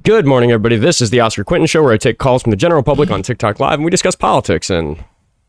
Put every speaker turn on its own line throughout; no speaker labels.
Good morning, everybody. This is the Oskar Quentin Show, where I take calls from the general public on TikTok Live, and we discuss politics and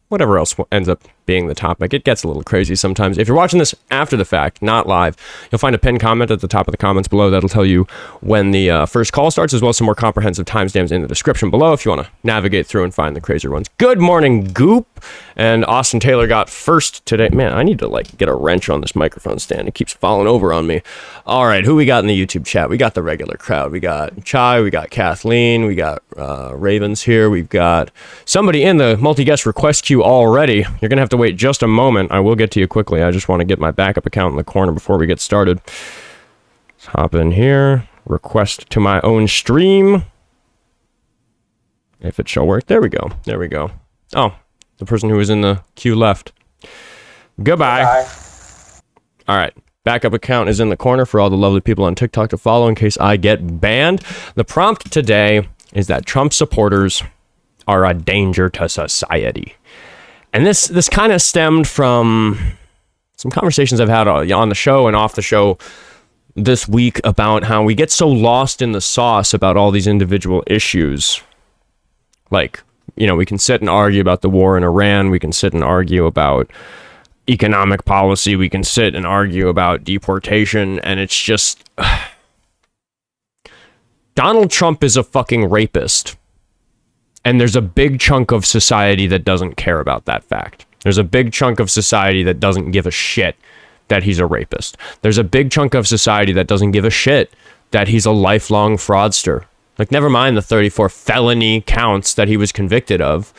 whatever else ends up being the topic. It gets a little crazy sometimes. If you're watching this after the fact, not live, you'll find a pinned comment at the top of the comments below that'll tell you when the first call starts, as well as some more comprehensive timestamps in the description below if you want to navigate through and find the crazier ones. Good morning, Goop. And Austin Taylor got first today. Man, I need to get a wrench on this microphone stand. It keeps falling over on me. All right, who we got in the YouTube chat? We got the regular crowd. We got Chai, we got Kathleen, we got Ravens here. We've got somebody in the multi-guest request queue already. You're going to have to wait just a moment. I will get to you quickly. I just want to get my backup account in the corner before we get started. Let's hop in here. Request to my own stream. If it shall work. There we go. There we go. Oh, the person who was in the queue left. Goodbye. Bye. All right. Backup account is in the corner for all the lovely people on TikTok to follow in case I get banned. The prompt today is that Trump supporters are a danger to society. And this kind of stemmed from some conversations I've had on the show and off the show this week about how we get so lost in the sauce about all these individual issues. Like, you know, we can sit and argue about the war in Iran. We can sit and argue about economic policy. We can sit and argue about deportation. And it's just... Donald Trump is a fucking rapist. And there's a big chunk of society that doesn't care about that fact. There's a big chunk of society that doesn't give a shit that he's a rapist. There's a big chunk of society that doesn't give a shit that he's a lifelong fraudster. Like, never mind the 34 felony counts that he was convicted of.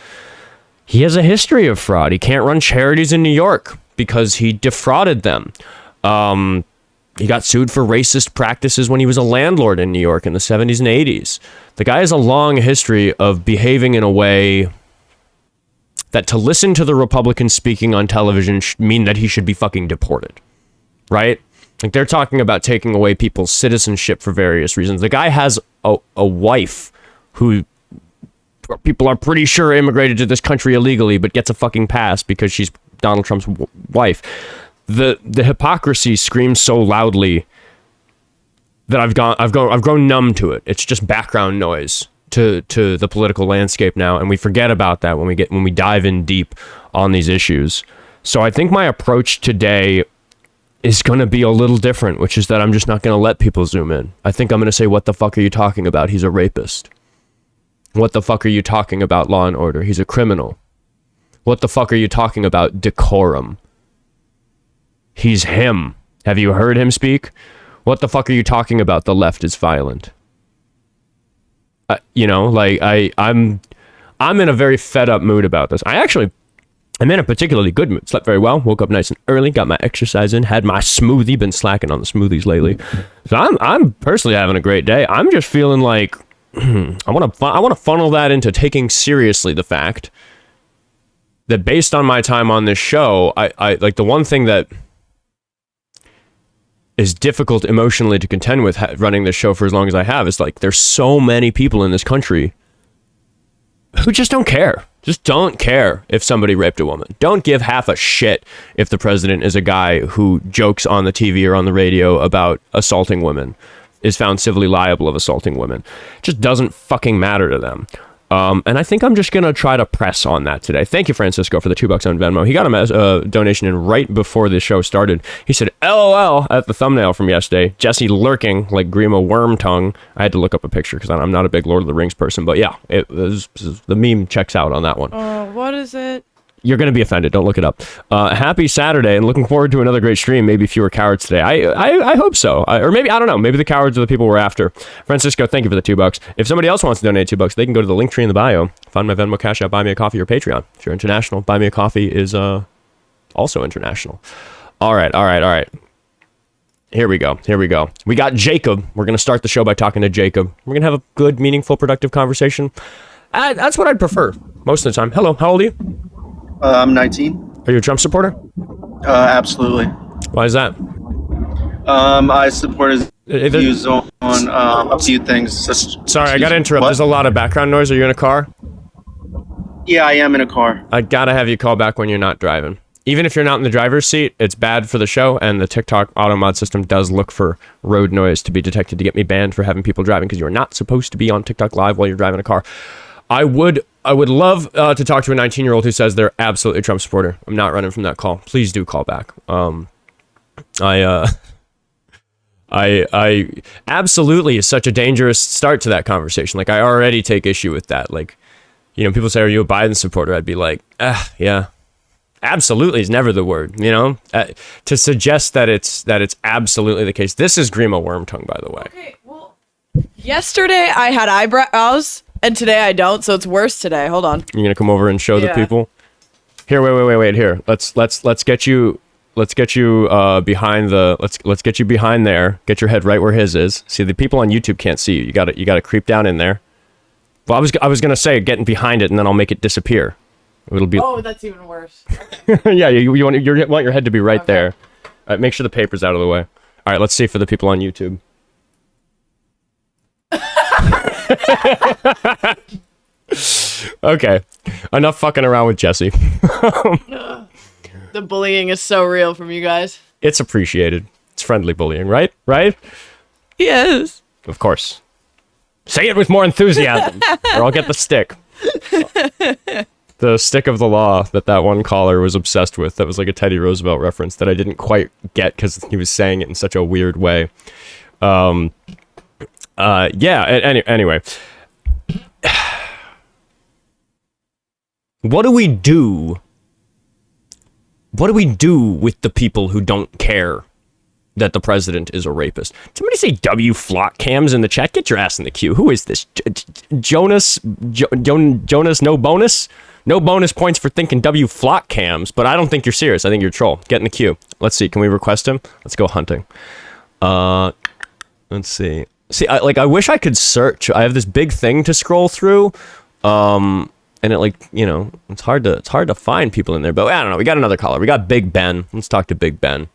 He has a history of fraud. He can't run charities in New York because he defrauded them. He got sued for racist practices when he was a landlord in New York in the 70s and 80s. The guy has a long history of behaving in a way that to listen to the Republicans speaking on television mean that he should be fucking deported, right? Like, they're talking about taking away people's citizenship for various reasons. The guy has a wife who people are pretty sure immigrated to this country illegally, but gets a fucking pass because she's Donald Trump's wife. The hypocrisy screams so loudly that I've grown numb to it. It's just background noise to the political landscape now, and we forget about that when we dive in deep on these issues. So I think my approach today is going to be a little different, which is that I'm just not going to let people zoom in. I think I'm going to say, what the fuck are you talking about? He's a rapist. What the fuck are you talking about? Law and order. He's a criminal. What the fuck are you talking about? Decorum. He's him. Have you heard him speak? What the fuck are you talking about? The left is violent. I'm in a very fed up mood about this. I'm in a particularly good mood. Slept very well. Woke up nice and early. Got my exercise in. Had my smoothie. Been slacking on the smoothies lately. So I'm personally having a great day. I'm just feeling like I want to funnel that into taking seriously the fact that based on my time on this show, I like the one thing that is difficult emotionally to contend with running this show for as long as I have is like there's so many people in this country who just don't care. Just don't care if somebody raped a woman. Don't give half a shit if the president is a guy who jokes on the TV or on the radio about assaulting women, is found civilly liable of assaulting women. It just doesn't fucking matter to them. And I think I'm just going to try to press on that today. Thank you, Francisco, for the $2 on Venmo. He got a donation in right before the show started. He said, LOL, at the thumbnail from yesterday. Jessie lurking like Grima Wormtongue. I had to look up a picture because I'm not a big Lord of the Rings person. But yeah, the meme checks out on that one.
What is it?
You're going to be offended. Don't look it up. Happy Saturday and looking forward to another great stream. Maybe fewer cowards today. I hope so. Or maybe, I don't know. Maybe the cowards are the people we're after. Francisco, thank you for the $2. If somebody else wants to donate $2, they can go to the link tree in the bio. Find my Venmo, Cash App, Buy Me a Coffee, or Patreon. If you're international, Buy Me a Coffee is also international. All right. Here we go. We got Jacob. We're going to start the show by talking to Jacob. We're going to have a good, meaningful, productive conversation. That's what I'd prefer most of the time. Hello, how old are you?
I'm 19.
Are you a Trump supporter?
Absolutely.
Why is that?
I support his views on a few things.
Sorry, I got to interrupt. What? There's a lot of background noise. Are you in a car?
Yeah, I am in a car.
I got to have you call back when you're not driving. even if you're not in the driver's seat, it's bad for the show, and the TikTok auto mod system does look for road noise to be detected to get me banned for having people driving, because you're not supposed to be on TikTok live while you're driving a car. I would love to talk to a 19-year-old who says they're absolutely a Trump supporter. I'm not running from that call. Please do call back. I absolutely is such a dangerous start to that conversation. Like, I already take issue with that. Like, you know, people say, are you a Biden supporter? I'd be like, yeah. Absolutely is never the word, you know, to suggest that it's absolutely the case. This is Grima Wormtongue, by the way.
Okay, well, yesterday I had eyebrows and today I don't, so it's worse today. Hold on.
You're gonna come over and show the people. Here, wait. Here, let's get you behind the let's get you behind there. Get your head right where his is. See, the people on YouTube can't see you. You gotta creep down in there. Well, I was gonna say getting behind it, and then I'll make it disappear. It'll be.
Oh, that's even worse.
Okay. Yeah, you want your head to be right there. All right, make sure the paper's out of the way. All right, let's see for the people on YouTube. Okay, enough fucking around with Jessie.
The bullying is so real from you guys.
It's appreciated. It's friendly bullying, right? Right?
Yes.
Of course. Say it with more enthusiasm, or I'll get the stick. The stick of the law that one caller was obsessed with. That was like a Teddy Roosevelt reference that I didn't quite get because he was saying it in such a weird way. Anyway. What do we do? What do we do with the people who don't care that the president is a rapist? Somebody say W flock cams in the chat. Get your ass in the queue. Who is this? Jonas no bonus? No bonus points for thinking W flock cams, but I don't think you're serious. I think you're a troll. Get in the queue. Let's see. Can we request him? Let's go hunting. Let's see. See, I wish I could search. I have this big thing to scroll through. And it, like, you know, it's hard to find people in there, but I don't know. We got another caller. We got Big Ben. Let's talk to Big Ben.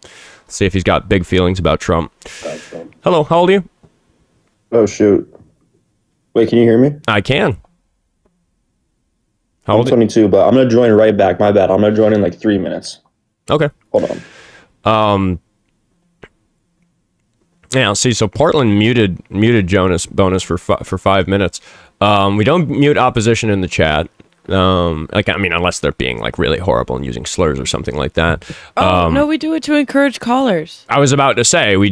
Let's see if he's got big feelings about Trump. Hello, how old are you?
Oh, shoot. Wait, can you hear me?
I can. How
I'm
old?
22, but I'm going to join right back. My bad. I'm going to join in like 3 minutes.
Okay.
Hold on.
Yeah, see, so Portland muted Jonas bonus for 5 minutes. We don't mute opposition in the chat. Unless they're being like really horrible and using slurs or something like that.
No, we do it to encourage callers.
I was about to say we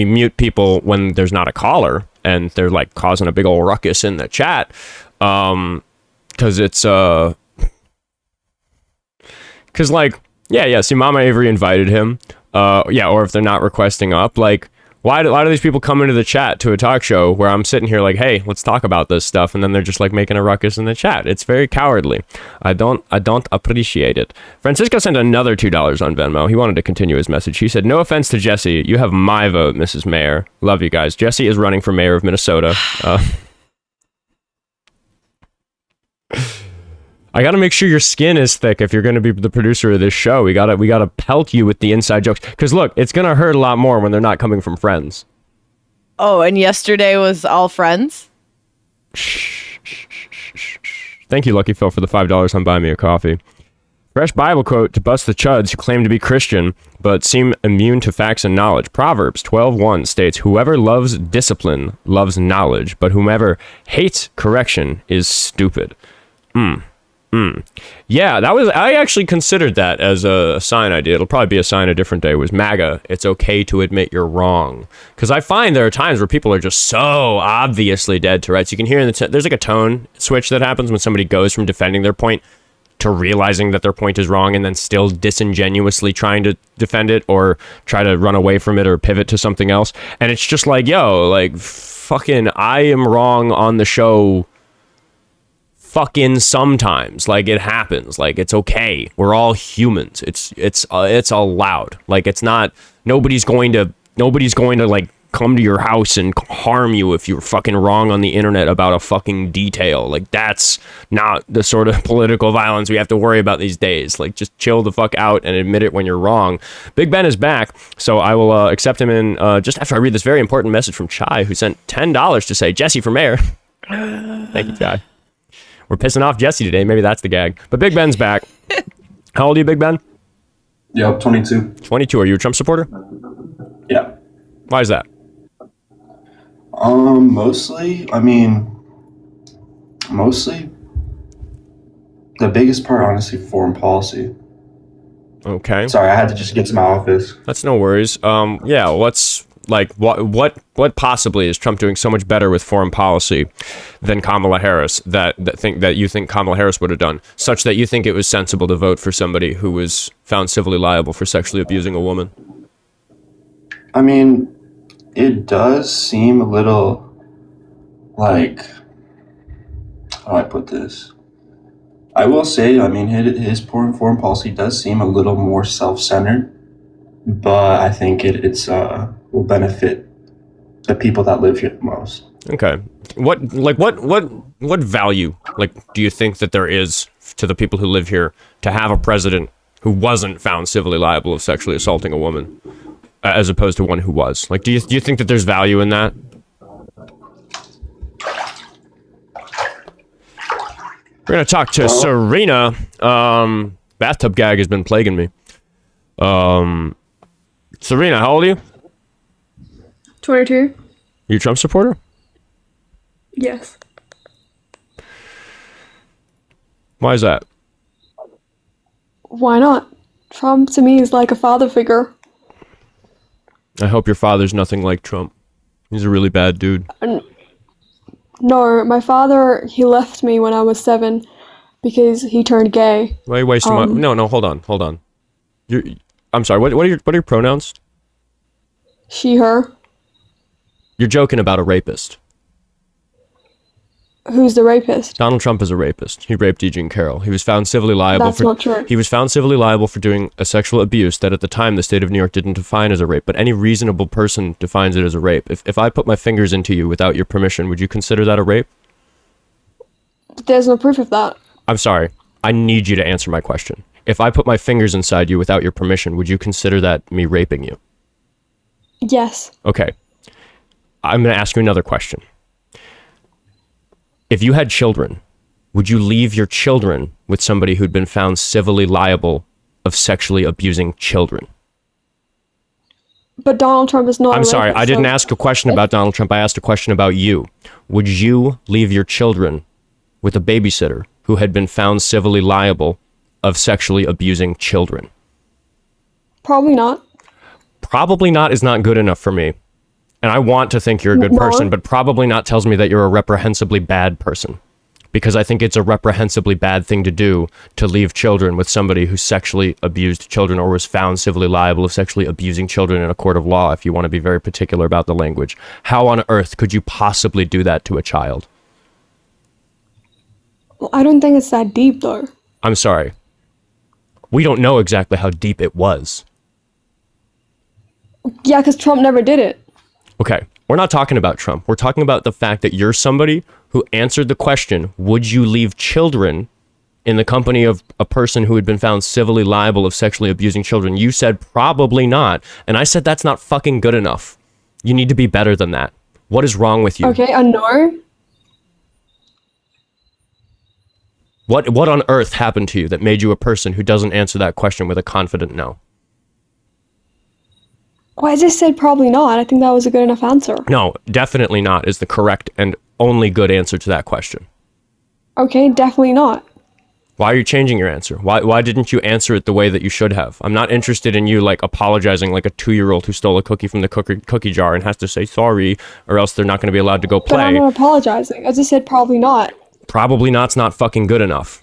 mute people when there's not a caller and they're like causing a big old ruckus in the chat. Because it's see, Mama Avery invited him. Or if they're not requesting up, like. Why do these people come into the chat to a talk show where I'm sitting here like, hey, let's talk about this stuff, and then they're just like making a ruckus in the chat? It's very cowardly. I don't appreciate it. Francisco sent another $2 on Venmo. He wanted to continue his message. He said, no offense to Jessie, you have my vote, Mrs. Mayor. Love you guys. Jessie is running for mayor of Minnesota. I gotta make sure your skin is thick if you're gonna be the producer of this show. We gotta pelt you with the inside jokes. Because look, it's gonna hurt a lot more when they're not coming from friends.
Oh, and yesterday was all friends?
Thank you, Lucky Phil, for the $5 on Buy Me a Coffee. Fresh Bible quote to bust the chuds who claim to be Christian but seem immune to facts and knowledge. Proverbs 12:1 states, whoever loves discipline loves knowledge, but whomever hates correction is stupid. Yeah, I actually considered that as a sign idea. It'll probably be a sign a different day. Was MAGA, it's okay to admit you're wrong. Because I find there are times where people are just so obviously dead to rights. You can hear there's like a tone switch that happens when somebody goes from defending their point to realizing that their point is wrong and then still disingenuously trying to defend it or try to run away from it or pivot to something else. And it's just like, yo, like, fucking, I am wrong on the show fucking sometimes. Like, it happens. Like, it's okay. We're all humans. It's allowed. Like, it's not, nobody's going to like come to your house and harm you if you're fucking wrong on the internet about a fucking detail. Like, that's not the sort of political violence we have to worry about these days. Like, just chill the fuck out and admit it when you're wrong. Big Ben is back, so I will accept him in just after I read this very important message from Chai, who sent $10 to say Jessie for mayor. Thank you, Chai. We're pissing off Jessie today. Maybe that's the gag. But Big Ben's back. How old are you, Big Ben?
Yep, 22.
22. Are you a Trump supporter?
Yeah.
Why is that?
Mostly, the biggest part, honestly, foreign policy.
Okay.
Sorry, I had to just get to my office.
That's no worries. Yeah, what possibly is Trump doing so much better with foreign policy than Kamala Harris that you think Kamala Harris would have done, such that you think it was sensible to vote for somebody who was found civilly liable for sexually abusing a woman?
I mean, it does seem a little like, how do I put this? I will say, I mean, his foreign policy does seem a little more self-centered, but I think it's will benefit the people that live here the most.
Okay. What value, do you think that there is to the people who live here to have a president who wasn't found civilly liable of sexually assaulting a woman, as opposed to one who was? Do you think that there's value in that? We're going to talk to Serena. Bathtub gag has been plaguing me. Serena, how old are you?
22.
You a Trump supporter?
Yes.
Why is that?
Why not? Trump to me is like a father figure.
I hope your father's nothing like Trump. He's a really bad dude.
No, my father, he left me when I was 7 because he turned gay.
Why are you wasting my... No, hold on. I'm sorry, what are your pronouns?
She, her.
You're joking about a rapist.
Who's the rapist?
Donald Trump is a rapist. He raped E. Jean Carroll. He was found civilly liable
That's not true.
He was found civilly liable for doing a sexual abuse that at the time the state of New York didn't define as a rape, but any reasonable person defines it as a rape. If I put my fingers into you without your permission, would you consider that a rape?
There's no proof of that.
I'm sorry. I need you to answer my question. If I put my fingers inside you without your permission, would you consider that me raping you?
Yes.
Okay. I'm going to ask you another question. If you had children, would you leave your children with somebody who'd been found civilly liable of sexually abusing children?
But Donald Trump is not
I'm sorry,
rapist,
I didn't ask a question about Donald Trump. I asked a question about you. Would you leave your children with a babysitter who had been found civilly liable of sexually abusing children?
Probably not.
Probably not is not good enough for me. And I want to think you're a good person, but probably not tells me that you're a reprehensibly bad person. Because I think it's a reprehensibly bad thing to do to leave children with somebody who sexually abused children or was found civilly liable of sexually abusing children in a court of law, if you want to be very particular about the language. How on earth could you possibly do that to a child?
Well, I don't think it's that deep, though.
I'm sorry. We don't know exactly how deep it was.
Yeah, because Trump never did it.
Okay, we're not talking about Trump. We're talking about the fact that you're somebody who answered the question, would you leave children in the company of a person who had been found civilly liable of sexually abusing children? You said probably not. And I said that's not fucking good enough. You need to be better than that. What is wrong with you?
Okay, a no.
What on earth happened to you that made you a person who doesn't answer that question with a confident no?
Well, I just said probably not. I think that was a good enough answer.
No, definitely not is the correct and only good answer to that question.
Okay, definitely not.
Why are you changing your answer? Why didn't you answer it the way that you should have? I'm not interested in you apologizing like a 2-year-old who stole a cookie from the cookie jar and has to say sorry, or else they're not going to be allowed to go play.
But I'm not apologizing. I just said probably not.
Probably not's not fucking good enough.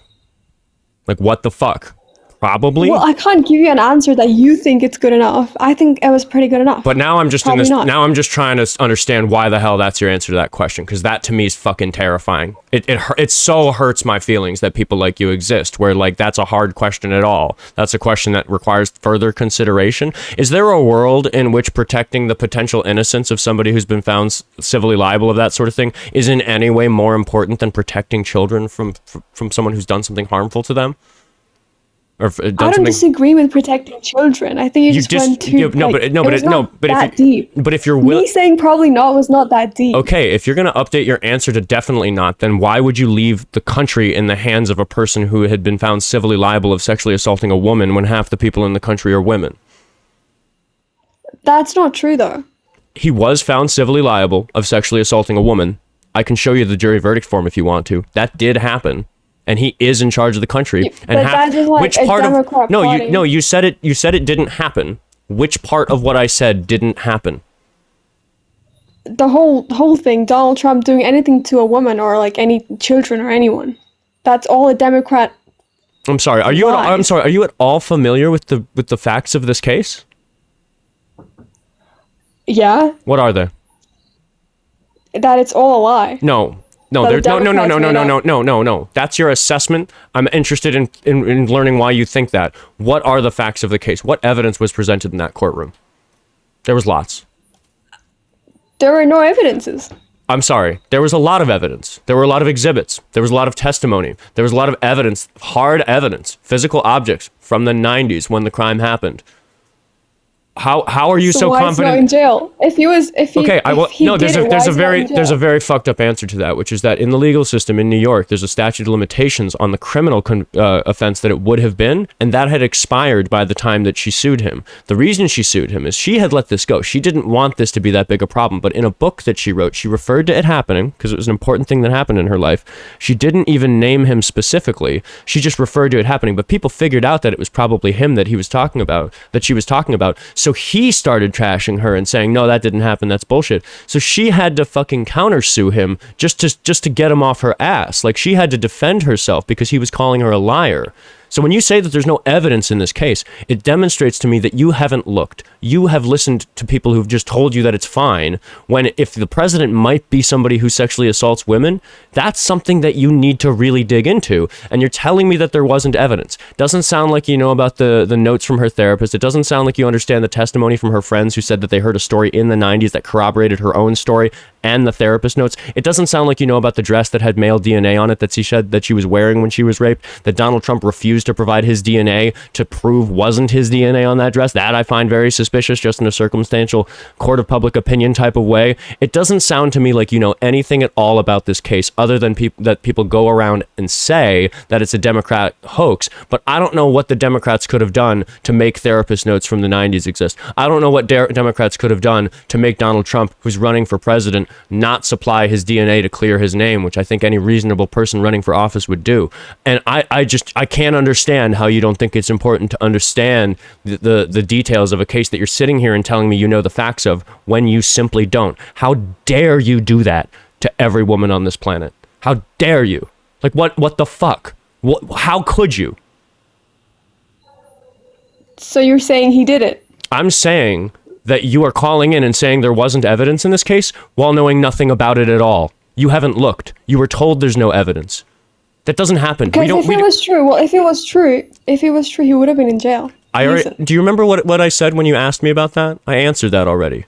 What the fuck? Probably.
Well, I can't give you an answer that you think it's good enough. I think it was pretty good enough.
But now I'm just
Probably not.
Now I'm just trying to understand why the hell that's your answer to that question, because that to me is fucking terrifying. It so hurts my feelings that people like you exist, where that's a hard question at all. That's a question that requires further consideration. Is there a world in which protecting the potential innocence of somebody who's been found civilly liable of that sort of thing is in any way more important than protecting children from someone who's done something harmful to them? Or
I don't disagree with protecting children. I think you just went too deep.
But if you're
me saying probably not was not that deep.
Okay, if you're gonna update your answer to definitely not, then why would you leave the country in the hands of a person who had been found civilly liable of sexually assaulting a woman when half the people in the country are women?
That's not true, though.
He was found civilly liable of sexually assaulting a woman. I can show you the jury verdict form if you want to. That did happen. And he is in charge of the country.
And that is like which part of
you said it didn't happen. Which part of what I said didn't happen?
The whole thing, Donald Trump doing anything to a woman or like any children or anyone. That's all a Democrat.
I'm sorry. Are you at all familiar with the facts of this case?
Yeah.
What are they?
That it's all a lie.
No. No. That's your assessment. I'm interested in learning why you think that. What are the facts of the case? What evidence was presented in that courtroom? There was lots.
There were no evidences.
I'm sorry. There was a lot of evidence. There were a lot of exhibits. There was a lot of testimony. There was a lot of evidence, hard evidence, physical objects from the 90s when the crime happened. How are you so confident?
Why is he not in jail?
There's a very fucked up answer to that, which is that in the legal system in New York, there's a statute of limitations on the criminal offense that it would have been, and that had expired by the time that she sued him. The reason she sued him is she had let this go. She didn't want this to be that big a problem, but in a book that she wrote, she referred to it happening because it was an important thing that happened in her life. She didn't even name him specifically. She just referred to it happening, but people figured out that it was probably him that she was talking about. So he started trashing her and saying, no, that didn't happen. That's bullshit. So she had to fucking countersue him just to get him off her ass. Like, she had to defend herself because he was calling her a liar. So when you say that there's no evidence in this case, it demonstrates to me that you haven't looked. You have listened to people who've just told you that it's fine, when if the president might be somebody who sexually assaults women, that's something that you need to really dig into. And you're telling me that there wasn't evidence. Doesn't sound like you know about the notes from her therapist. It doesn't sound like you understand the testimony from her friends who said that they heard a story in the 90s that corroborated her own story and the therapist notes. It doesn't sound like you know about the dress that had male DNA on it that she said that she was wearing when she was raped, that Donald Trump refused to provide his DNA to prove wasn't his DNA on that dress. That I find very suspicious, just in a circumstantial court of public opinion type of way. It doesn't sound to me like you know anything at all about this case other than that people go around and say that it's a Democrat hoax, but I don't know what the Democrats could have done to make therapist notes from the 90s exist. I don't know what Democrats could have done to make Donald Trump, who's running for president, not supply his DNA to clear his name, which I think any reasonable person running for office would do. And I can't understand how you don't think it's important to understand the details of a case that you're sitting here and telling me you know the facts of when you simply don't. How dare you do that to every woman on this planet? How dare you? Like, what the fuck? How could you?
So you're saying he did it? I'm
saying that you are calling in and saying there wasn't evidence in this case while knowing nothing about it at all. You haven't looked. You were told there's no evidence. That doesn't happen.
Because if it was true, he would have been in jail.
Do you remember what I said when you asked me about that? I answered that already.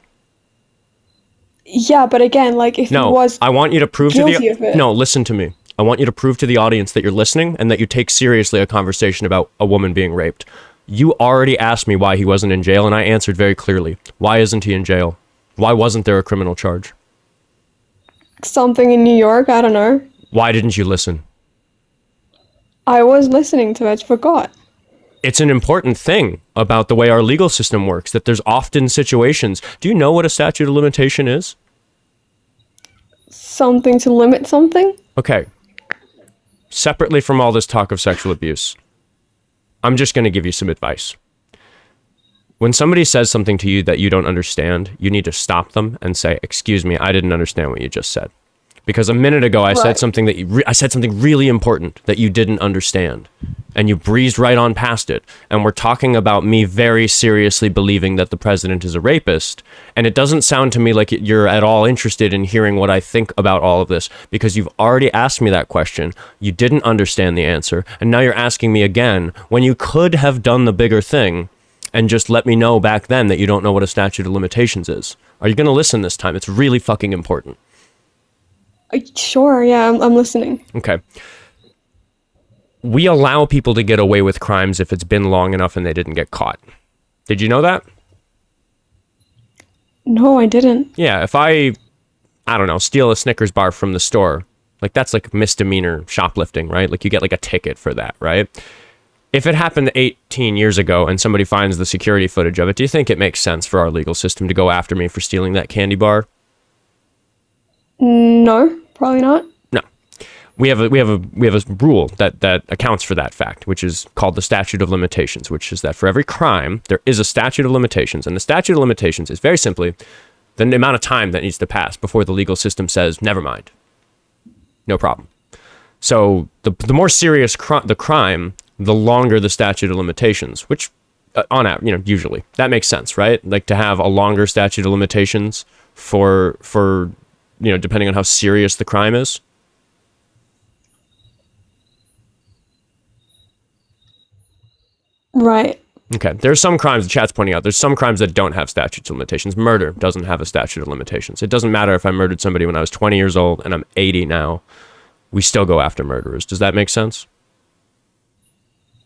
Yeah, but again, like if he was
I want you to prove
guilty of it.
No, listen to me. I want you to prove to the audience that you're listening and that you take seriously a conversation about a woman being raped. You already asked me why he wasn't in jail, and I answered very clearly. Why isn't he in jail? Why wasn't there a criminal charge?
Something in New York, I don't know.
Why didn't you listen?
I was listening to it, forgot.
It's an important thing about the way our legal system works, that there's often situations. Do you know what a statute of limitation is?
Something to limit something?
Okay. Separately from all this talk of sexual abuse, I'm just going to give you some advice. When somebody says something to you that you don't understand, you need to stop them and say, "Excuse me, I didn't understand what you just said." Because a minute ago I said something that I said something really important that you didn't understand, and you breezed right on past it. And we're talking about me very seriously believing that the president is a rapist, and it doesn't sound to me like you're at all interested in hearing what I think about all of this, because you've already asked me that question. You didn't understand the answer, and now you're asking me again when you could have done the bigger thing and just let me know back then that you don't know what a statute of limitations is. Are you going to listen this time? It's really fucking important.
Sure, yeah, I'm listening.
Okay. we allow people to get away with crimes if it's been long enough and they didn't get caught. Did you know that?
No, I didn't.
Yeah, if I don't know, steal a Snickers bar from the store, like that's like misdemeanor shoplifting, right? Like you get like a ticket for that, right? If it happened 18 years ago and somebody finds the security footage of it, do you think it makes sense for our legal system to go after me for stealing that candy bar?
No, probably not.
No. We have a rule that accounts for that fact, which is called the statute of limitations, which is that for every crime, there is a statute of limitations. And the statute of limitations is very simply the amount of time that needs to pass before the legal system says, never mind. No problem. So the more serious the crime, the longer the statute of limitations, which usually that makes sense, right? Like to have a longer statute of limitations for depending on how serious the crime is.
Right.
Okay. There's some crimes, the chat's pointing out, there's some crimes that don't have statutes of limitations. Murder doesn't have a statute of limitations. It doesn't matter if I murdered somebody when I was 20 years old and I'm 80 now. We still go after murderers. Does that make sense?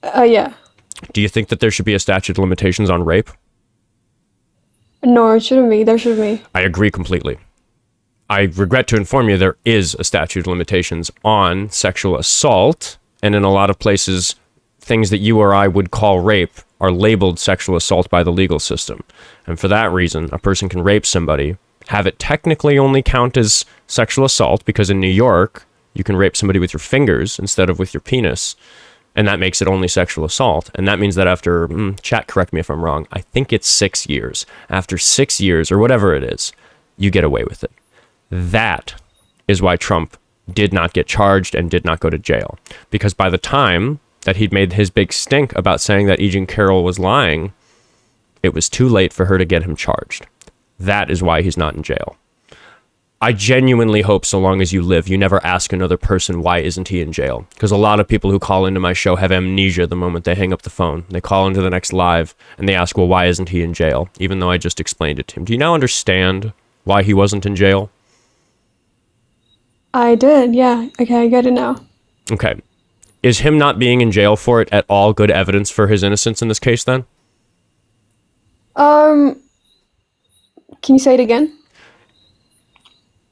Yeah.
Do you think that there should be a statute of limitations on rape?
No, it shouldn't be. There should be.
I agree completely. I regret to inform you there is a statute of limitations on sexual assault, and in a lot of places, things that you or I would call rape are labeled sexual assault by the legal system. And for that reason, a person can rape somebody, have it technically only count as sexual assault, because in New York, you can rape somebody with your fingers instead of with your penis, and that makes it only sexual assault. And that means that after, chat, correct me if I'm wrong, I think it's 6 years. After 6 years, or whatever it is, you get away with it. That is why Trump did not get charged and did not go to jail. Because by the time that he'd made his big stink about saying that E. Jean Carroll was lying, it was too late for her to get him charged. That is why he's not in jail. I genuinely hope so long as you live, you never ask another person, why isn't he in jail? Because a lot of people who call into my show have amnesia the moment they hang up the phone. They call into the next live and they ask, well, why isn't he in jail? Even though I just explained it to him. Do you now understand why he wasn't in jail?
I did, yeah. Okay, I get it now.
Okay. Is him not being in jail for it at all good evidence for his innocence in this case then?
Can you say it again?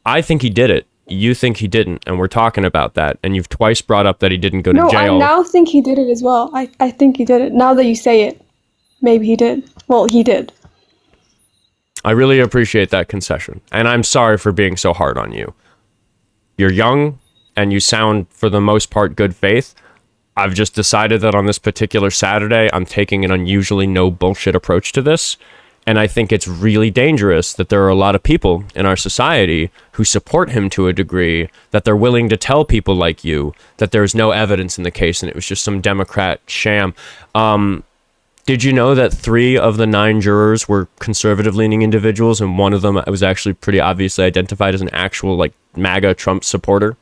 I think he did it. You think he didn't, and we're talking about that. And you've twice brought up that he didn't go to jail.
No, I now think he did it as well. I think he did it. Now that you say it, maybe he did. Well, he did.
I really appreciate that concession. And I'm sorry for being so hard on you. You're young, and you sound, for the most part, good faith. I've just decided that on this particular Saturday, I'm taking an unusually no bullshit approach to this. And I think it's really dangerous that there are a lot of people in our society who support him to a degree that they're willing to tell people like you that there's no evidence in the case and it was just some Democrat sham. Did you know that 3 of the 9 jurors were conservative-leaning individuals, and one of them was actually pretty obviously identified as an actual like MAGA Trump supporter?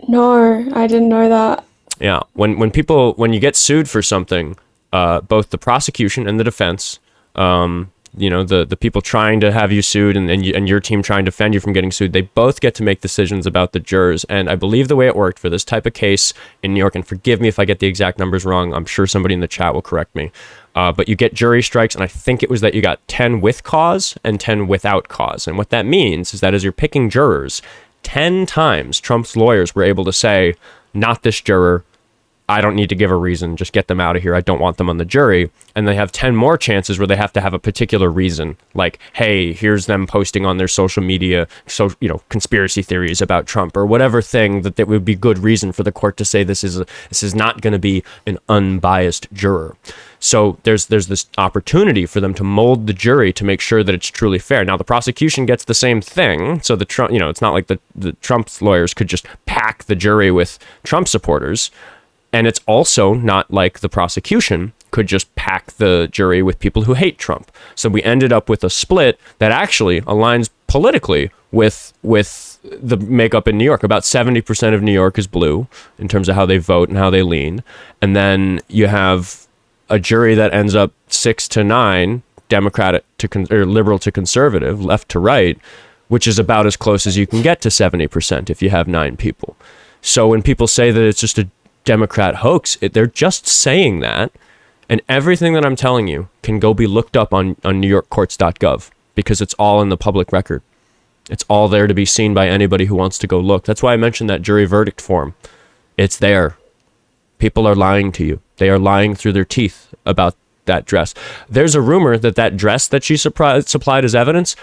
No, I didn't know that. Yeah, when you get sued for something, both the prosecution and the defense, the people trying to have you sued and your team trying to defend you from getting sued, they both get to make decisions about the jurors. And I believe the way it worked for this type of case in New York, and forgive me if I get the exact numbers wrong, I'm sure somebody in the chat will correct me, but you get jury strikes, and I think it was that you got 10 with cause and 10 without cause. And what that means is that as you're picking jurors, 10 times Trump's lawyers were able to say, not this juror, I don't need to give a reason, just get them out of here, I don't want them on the jury. And they have 10 more chances where they have to have a particular reason, like, hey, here's them posting on their social media, conspiracy theories about Trump, or whatever thing that would be good reason for the court to say this is not going to be an unbiased juror. So there's this opportunity for them to mold the jury to make sure that it's truly fair. Now the prosecution gets the same thing, so the Trump, it's not like the Trump's lawyers could just pack the jury with Trump supporters. And it's also not like the prosecution could just pack the jury with people who hate Trump. So we ended up with a split that actually aligns politically with the makeup in New York. About 70% of New York is blue in terms of how they vote and how they lean. And then you have a jury that ends up 6-9, Democratic or liberal to conservative, left to right, which is about as close as you can get to 70% if you have 9 people. So when people say that it's just a Democrat hoax, they're just saying that. And everything that I'm telling you can go be looked up on newyorkcourts.gov because it's all in the public record. It's all there to be seen by anybody who wants to go look. That's why I mentioned that jury verdict form. It's there. People are lying to you. They are lying through their teeth about that dress. There's a rumor that that dress that she supplied as evidence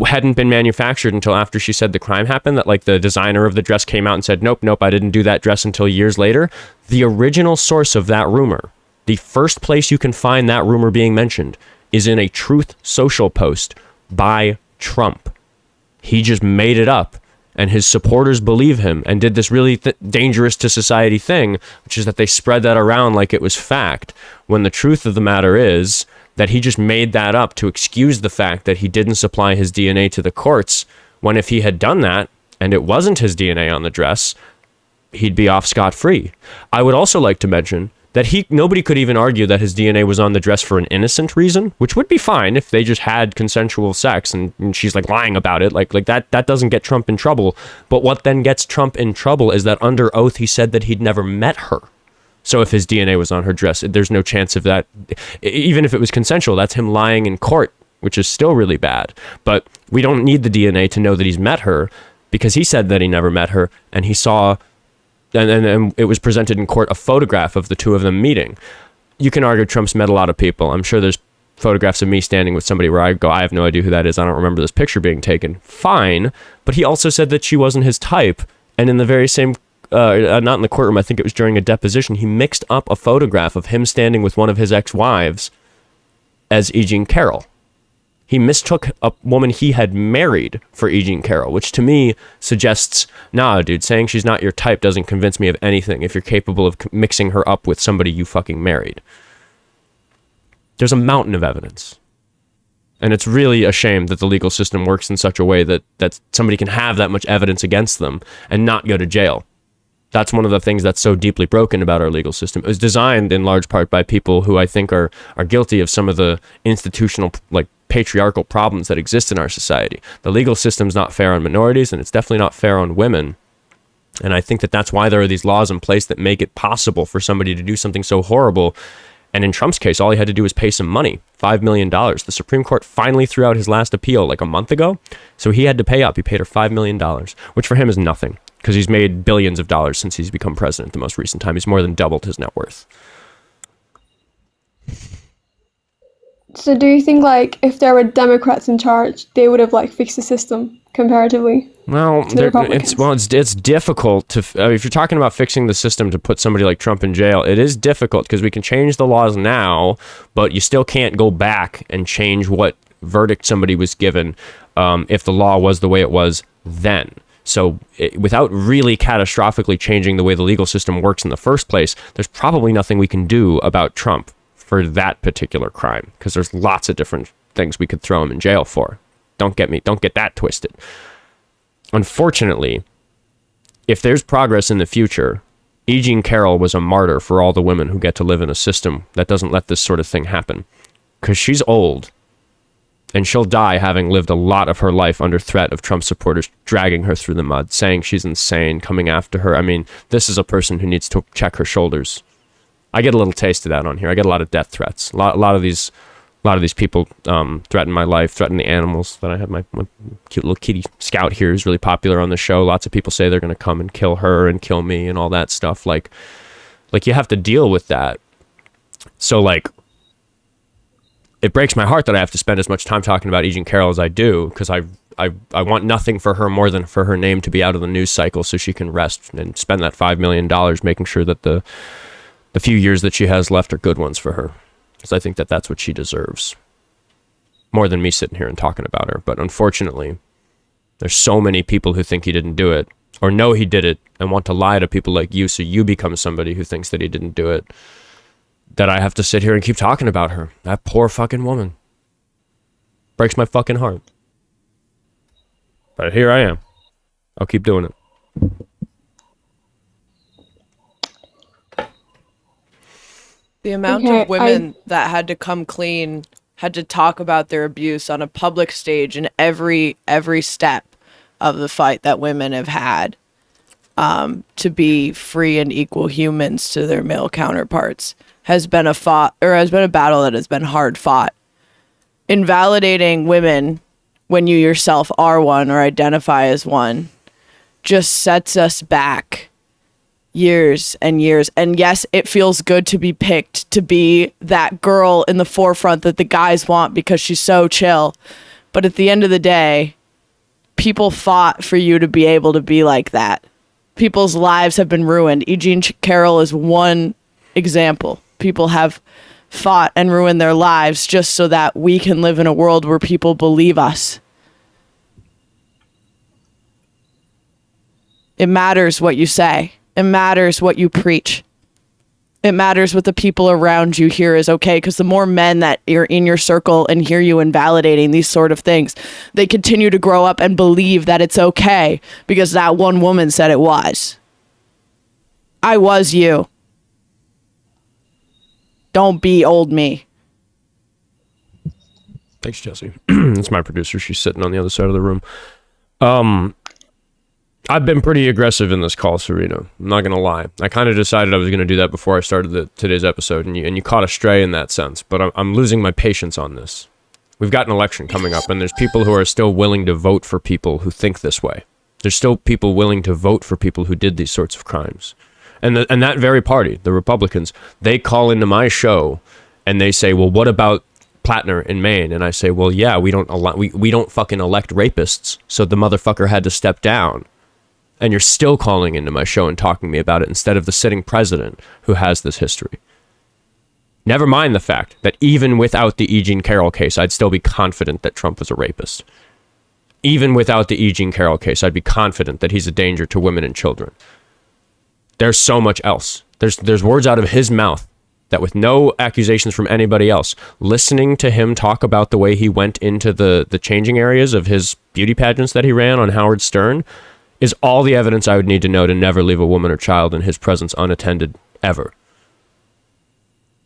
hadn't been manufactured until after she said the crime happened, that like the designer of the dress came out and said, nope, I didn't do that dress until years later. The original source of that rumor, the first place you can find that rumor being mentioned, is in a Truth Social post by Trump. He just made it up, and his supporters believe him and did this really dangerous to society thing, which is that they spread that around like it was fact, when the truth of the matter is that he just made that up to excuse the fact that he didn't supply his DNA to the courts, when if he had done that and it wasn't his DNA on the dress, he'd be off scot-free. I would also like to mention that nobody could even argue that his DNA was on the dress for an innocent reason, which would be fine if they just had consensual sex and she's like lying about it. Like that doesn't get Trump in trouble. But what then gets Trump in trouble is that under oath he said that he'd never met her. So if his DNA was on her dress, there's no chance of that. Even if it was consensual, that's him lying in court, which is still really bad. But we don't need the DNA to know that he's met her, because he said that he never met her, and he saw, and it was presented in court, a photograph of the two of them meeting. You can argue Trump's met a lot of people. I'm sure there's photographs of me standing with somebody where I go, I have no idea who that is. I don't remember this picture being taken. Fine. But he also said that she wasn't his type. And in the very same, not in the courtroom, I think it was during a deposition, he mixed up a photograph of him standing with one of his ex-wives as E. Jean Carroll. He mistook a woman he had married for E. Jean Carroll, which to me suggests, nah, dude, saying she's not your type doesn't convince me of anything if you're capable of mixing her up with somebody you fucking married. There's a mountain of evidence. And it's really a shame that the legal system works in such a way that somebody can have that much evidence against them and not go to jail. That's one of the things that's so deeply broken about our legal system. It was designed in large part by people who I think are guilty of some of the institutional, like, patriarchal problems that exist in our society. The legal system's not fair on minorities, and it's definitely not fair on women. And I think that that's why there are these laws in place that make it possible for somebody to do something so horrible. And in Trump's case, all he had to do was pay some money, $5 million. The Supreme Court finally threw out his last appeal like a month ago. So he had to pay up. He paid her $5 million, which for him is nothing, because he's made billions of dollars since he's become president the most recent time. He's more than doubled his net worth.
So do you think, like, if there were Democrats in charge, they would have, like, fixed the system comparatively?
Well, it's difficult to, if you're talking about fixing the system to put somebody like Trump in jail, it is difficult because we can change the laws now, but you still can't go back and change what verdict somebody was given if the law was the way it was then. So without really catastrophically changing the way the legal system works in the first place, there's probably nothing we can do about Trump for that particular crime, because there's lots of different things we could throw him in jail for. Don't get that twisted. Unfortunately, if there's progress in the future, E. Jean Carroll was a martyr for all the women who get to live in a system that doesn't let this sort of thing happen, because she's old and she'll die having lived a lot of her life under threat of Trump supporters dragging her through the mud, saying she's insane, coming after her. I mean, this is a person who needs to check her shoulders. I get a little taste of that on here. I get a lot of death threats. A lot of these people threaten my life, threaten the animals that I have. My cute little kitty Scout here is really popular on the show. Lots of people say they're going to come and kill her and kill me and all that stuff. Like you have to deal with that. So, like, it breaks my heart that I have to spend as much time talking about E. Jean Carroll as I do, because I want nothing for her more than for her name to be out of the news cycle so she can rest and spend that $5 million making sure that the few years that she has left are good ones for her. Because I think that that's what she deserves. More than me sitting here and talking about her. But unfortunately, there's so many people who think he didn't do it, or know he did it, and want to lie to people like you so you become somebody who thinks that he didn't do it, that I have to sit here and keep talking about her. That poor fucking woman. Breaks my fucking heart. But here I am. I'll keep doing it.
The amount of women that had to come clean, had to talk about their abuse on a public stage in every step of the fight that women have had. to be free and equal humans to their male counterparts has been a battle that has been hard fought. Invalidating women when you yourself are one or identify as one just sets us back years and years. And yes, it feels good to be picked to be that girl in the forefront that the guys want because she's so chill. But at the end of the day, people fought for you to be able to be like that. People's lives have been ruined. Eugene Carroll is one example. People have fought and ruined their lives just so that we can live in a world where people believe us. It matters what you say. It matters what you preach. It matters what the people around you hear is okay, because the more men that are in your circle and hear you invalidating these sort of things, they continue to grow up and believe that it's okay because that one woman said it was. I was you. Don't be old me.
Thanks, Jessie. That's my producer. She's sitting on the other side of the room. I've been pretty aggressive in this call, Serena. I'm not gonna lie. I kind of decided I was gonna do that before I started today's episode, and you caught astray in that sense. But I'm losing my patience on this. We've got an election coming up, and there's people who are still willing to vote for people who think this way. There's still people willing to vote for people who did these sorts of crimes. And that very party, the Republicans, they call into my show and they say, well, what about Plattner in Maine? And I say, well, yeah, we don't fucking elect rapists, so the motherfucker had to step down. And you're still calling into my show and talking to me about it instead of the sitting president who has this history. Never mind the fact that even without the E. Jean Carroll case, I'd still be confident that Trump was a rapist. Even without the E. Jean Carroll case, I'd be confident that he's a danger to women and children. There's so much else. There's words out of his mouth that, with no accusations from anybody else, listening to him talk about the way he went into the changing areas of his beauty pageants that he ran on Howard Stern is all the evidence I would need to know to never leave a woman or child in his presence unattended, ever.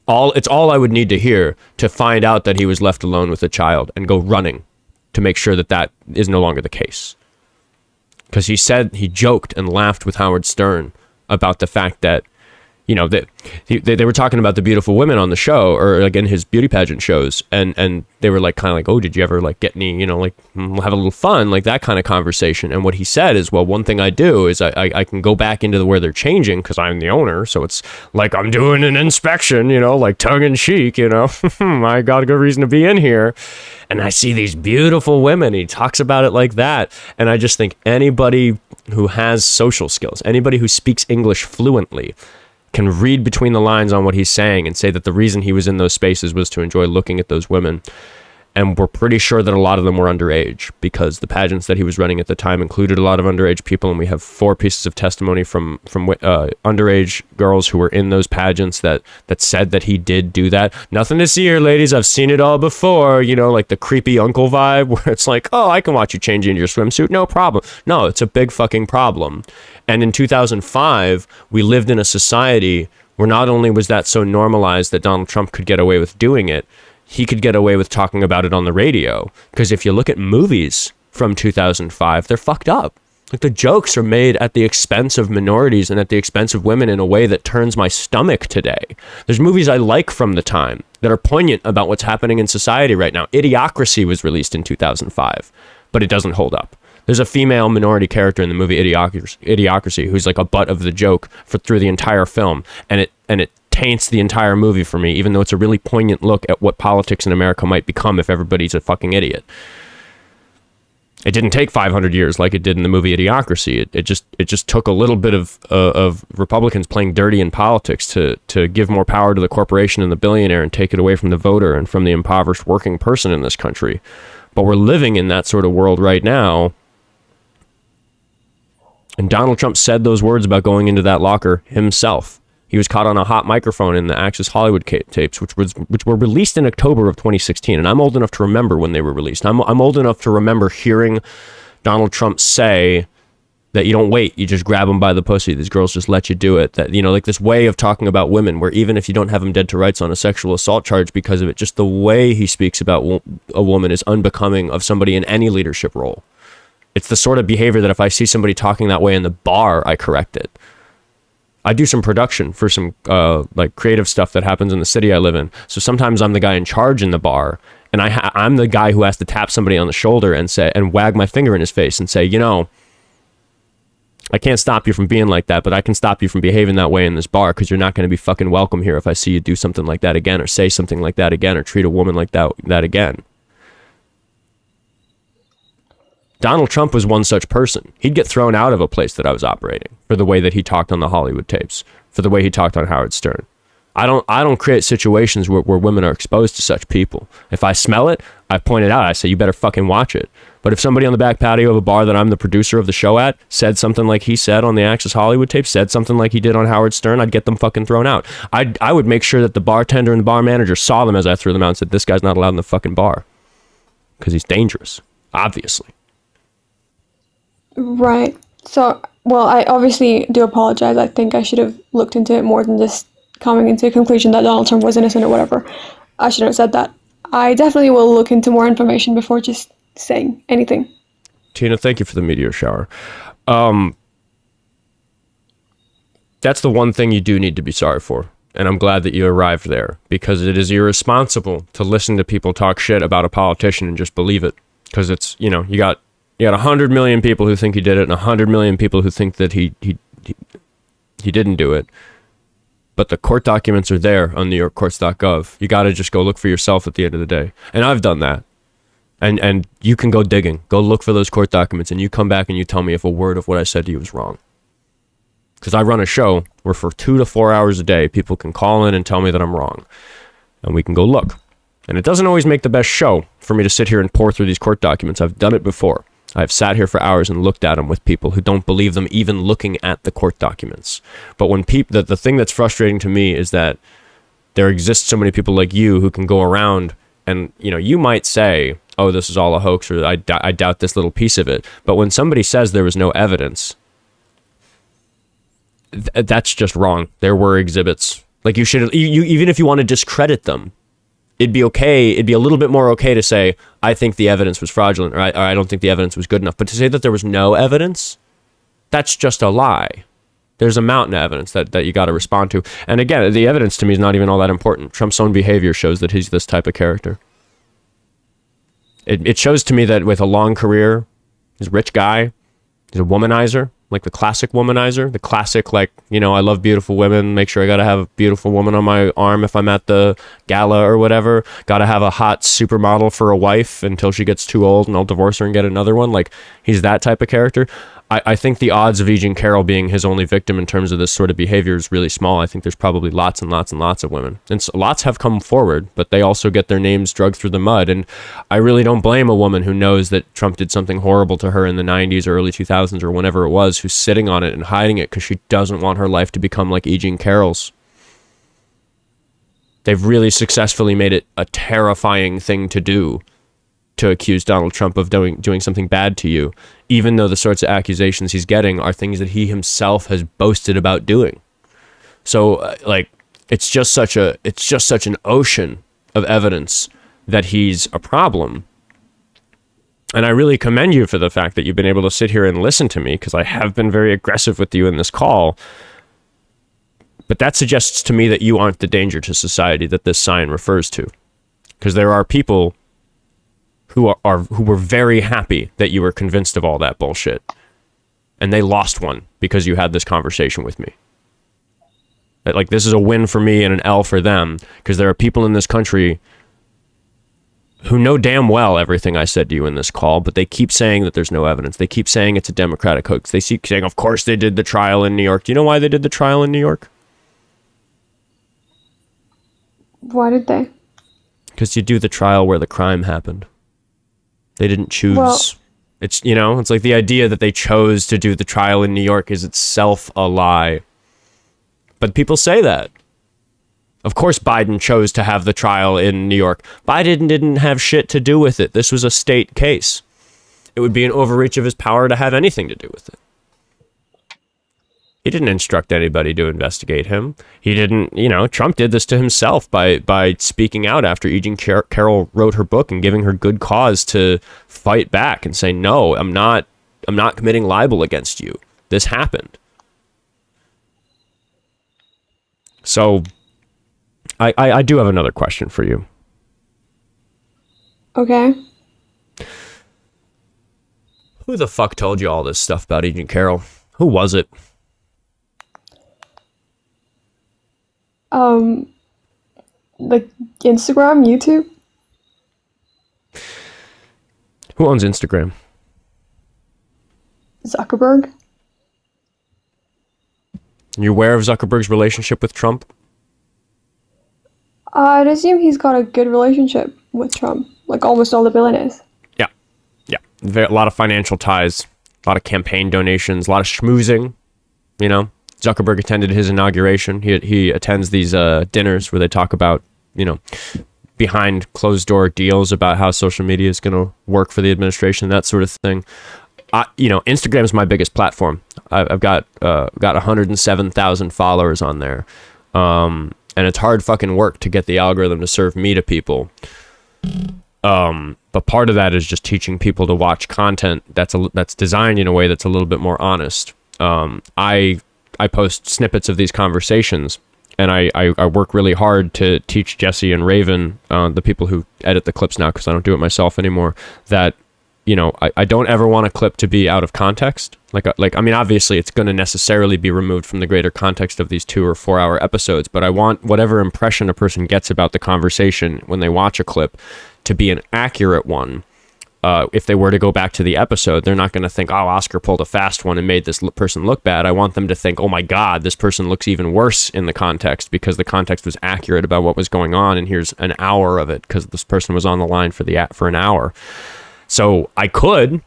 It's all I would need to hear to find out that he was left alone with a child and go running to make sure that is no longer the case. Because he joked and laughed with Howard Stern about the fact that, you know, that they were talking about the beautiful women on the show, or like in his beauty pageant shows, and they were like, kind of like, oh, did you ever like get any, you know, like have a little fun, like that kind of conversation. And what he said is, well, one thing I do is I can go back into where they're changing because I'm the owner, so it's like I'm doing an inspection, you know, like tongue in cheek, you know. I got a good reason to be in here, and I see these beautiful women. He talks about it like that, and I just think anybody who has social skills, anybody who speaks English fluently, can read between the lines on what he's saying and say that the reason he was in those spaces was to enjoy looking at those women. And we're pretty sure that a lot of them were underage, because the pageants that he was running at the time included a lot of underage people, and we have 4 pieces of testimony from underage girls who were in those pageants that said that he did do that. Nothing to see here, ladies. I've seen it all before, you know, like the creepy uncle vibe where it's like, oh, I can watch you change into your swimsuit, no problem. No, it's a big fucking problem. And in 2005, we lived in a society where not only was that so normalized that Donald Trump could get away with doing it, he could get away with talking about it on the radio. Because if you look at movies from 2005, they're fucked up. Like, the jokes are made at the expense of minorities and at the expense of women in a way that turns my stomach today. There's movies I like from the time that are poignant about what's happening in society right now. Idiocracy was released in 2005, but it doesn't hold up. There's a female minority character in the movie Idiocracy who's like a butt of the joke through the entire film, and it taints the entire movie for me, even though it's a really poignant look at what politics in America might become if everybody's a fucking idiot. It didn't take 500 years like it did in the movie Idiocracy. It just took a little bit of Republicans playing dirty in politics to give more power to the corporation and the billionaire and take it away from the voter and from the impoverished working person in this country. But we're living in that sort of world right now. And Donald Trump said those words about going into that locker himself. He was caught on a hot microphone in the Access Hollywood tapes, which were released in October of 2016. And I'm old enough to remember when they were released. I'm old enough to remember hearing Donald Trump say that you don't wait, you just grab them by the pussy. These girls just let you do it. That, you know, like this way of talking about women, where even if you don't have them dead to rights on a sexual assault charge because of it, just the way he speaks about a woman is unbecoming of somebody in any leadership role. It's the sort of behavior that if I see somebody talking that way in the bar, I correct it. I do some production for some like creative stuff that happens in the city I live in. So sometimes I'm the guy in charge in the bar, and I'm the guy who has to tap somebody on the shoulder and wag my finger in his face and say, you know, I can't stop you from being like that, but I can stop you from behaving that way in this bar, because you're not going to be fucking welcome here if I see you do something like that again, or say something like that again, or treat a woman like that again. Donald Trump was one such person. He'd get thrown out of a place that I was operating for the way that he talked on the Hollywood tapes, for the way he talked on Howard Stern. I don't create situations where women are exposed to such people. If I smell it, I point it out. I say, you better fucking watch it. But if somebody on the back patio of a bar that I'm the producer of the show at said something like he said on the Access Hollywood tape, said something like he did on Howard Stern, I'd get them fucking thrown out. I would make sure that the bartender and the bar manager saw them as I threw them out and said, this guy's not allowed in the fucking bar. Because he's dangerous, obviously.
Right. So, well, I obviously do apologize. I think I should have looked into it more than just coming into a conclusion that Donald Trump was innocent or whatever. I shouldn't have said that. I definitely will look into more information before just saying anything.
Tina, thank you for the meteor shower. That's the one thing you do need to be sorry for. And I'm glad that you arrived there, because it is irresponsible to listen to people talk shit about a politician and just believe it. Because it's, you know, you got 100 million people who think he did it and 100 million people who think that he didn't do it. But the court documents are there on NewYorkCourts.gov. You got to just go look for yourself at the end of the day. And I've done that. And you can go digging. Go look for those court documents, and you come back and you tell me if a word of what I said to you was wrong. Because I run a show where for 2 to 4 hours a day, people can call in and tell me that I'm wrong. And we can go look. And it doesn't always make the best show for me to sit here and pour through these court documents. I've done it before. I've sat here for hours and looked at them with people who don't believe them even looking at the court documents. But when people, the thing that's frustrating to me is that there exist so many people like you who can go around and, you know, you might say, oh, this is all a hoax, or I doubt this little piece of it. But when somebody says there was no evidence, that's just wrong. There were exhibits. Like, you should, even if you want to discredit them, it'd be okay. It'd be a little bit more okay to say, I think the evidence was fraudulent, or I don't think the evidence was good enough. But to say that there was no evidence, that's just a lie. There's a mountain of evidence that you got to respond to. And again, the evidence to me is not even all that important. Trump's own behavior shows that he's this type of character. It shows to me that with a long career, he's a rich guy, he's a womanizer, like the classic womanizer, the classic, like, you know, I love beautiful women, make sure I gotta have a beautiful woman on my arm if I'm at the gala or whatever, gotta have a hot supermodel for a wife until she gets too old and I'll divorce her and get another one. Like, he's that type of character. I think the odds of E. Jean Carroll being his only victim in terms of this sort of behavior is really small. I think there's probably lots and lots and lots of women. And so lots have come forward, but they also get their names dragged through the mud. And I really don't blame a woman who knows that Trump did something horrible to her in the 90s or early 2000s or whenever it was, who's sitting on it and hiding it because she doesn't want her life to become like E. Jean Carroll's. They've really successfully made it a terrifying thing to do, to accuse Donald Trump of doing something bad to you, even though the sorts of accusations he's getting are things that he himself has boasted about doing. So like, it's just such an ocean of evidence that he's a problem. And I really commend you for the fact that you've been able to sit here and listen to me, because I have been very aggressive with you in this call. But that suggests to me that you aren't the danger to society that this sign refers to. Because there are people who were very happy that you were convinced of all that bullshit, and they lost one because you had this conversation with me. Like, this is a win for me and an L for them, because there are people in this country who know damn well everything I said to you in this call, but they keep saying that there's no evidence. They keep saying it's a Democratic hoax. They keep saying, of course they did the trial in New York. Do you know why they did the trial in New York?
Why did they?
Because you do the trial where the crime happened. They didn't choose. Well, it's, you know, it's like the idea that they chose to do the trial in New York is itself a lie. But people say that. Of course Biden chose to have the trial in New York. Biden didn't have shit to do with it. This was a state case. It would be an overreach of his power to have anything to do with it. He didn't instruct anybody to investigate him. He didn't, you know, Trump did this to himself by speaking out after E. Jean Carroll wrote her book and giving her good cause to fight back and say, no, I'm not not committing libel against you. This happened. So I do have another question for you.
Okay.
Who the fuck told you all this stuff about Agent Carol? Who was it?
Like Instagram, YouTube.
Who owns Instagram?
Zuckerberg.
You aware of Zuckerberg's relationship with Trump?
I'd assume he's got a good relationship with Trump, like almost all the billionaires.
Yeah. A lot of financial ties, a lot of campaign donations, a lot of schmoozing. You know, Zuckerberg attended his inauguration. He attends these dinners where they talk about, you know, behind closed door deals about how social media is going to work for the administration, that sort of thing. You know, Instagram is my biggest platform. I've got 107,000 followers on there. And it's hard fucking work to get the algorithm to serve me to people. But part of that is just teaching people to watch content that's designed in a way that's a little bit more honest. I post snippets of these conversations, and I work really hard to teach Jessie and Raven, the people who edit the clips now, because I don't do it myself anymore, that, you know, I don't ever want a clip to be out of context. Like I mean, obviously it's going to necessarily be removed from the greater context of these 2 or 4 hour episodes, but I want whatever impression a person gets about the conversation when they watch a clip to be an accurate one. If they were to go back to the episode, they're not going to think, oh, Oskar pulled a fast one and made this person look bad. I want them to think, oh my God, this person looks even worse in the context because the context was accurate about what was going on. And here's an hour of it because this person was on the line for an hour. So I could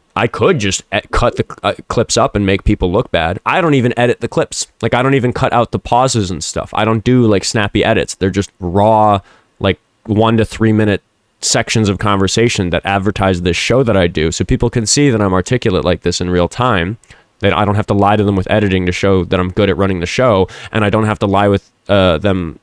just cut the clips up and make people look bad. I don't even edit the clips. Like, I don't even cut out the pauses and stuff. I don't do like snappy edits. They're just raw, like 1 to 3 minute sections of conversation that advertise this show that I do, so people can see that I'm articulate like this in real time, that I don't have to lie to them with editing to show that I'm good at running the show, and I don't have to lie to them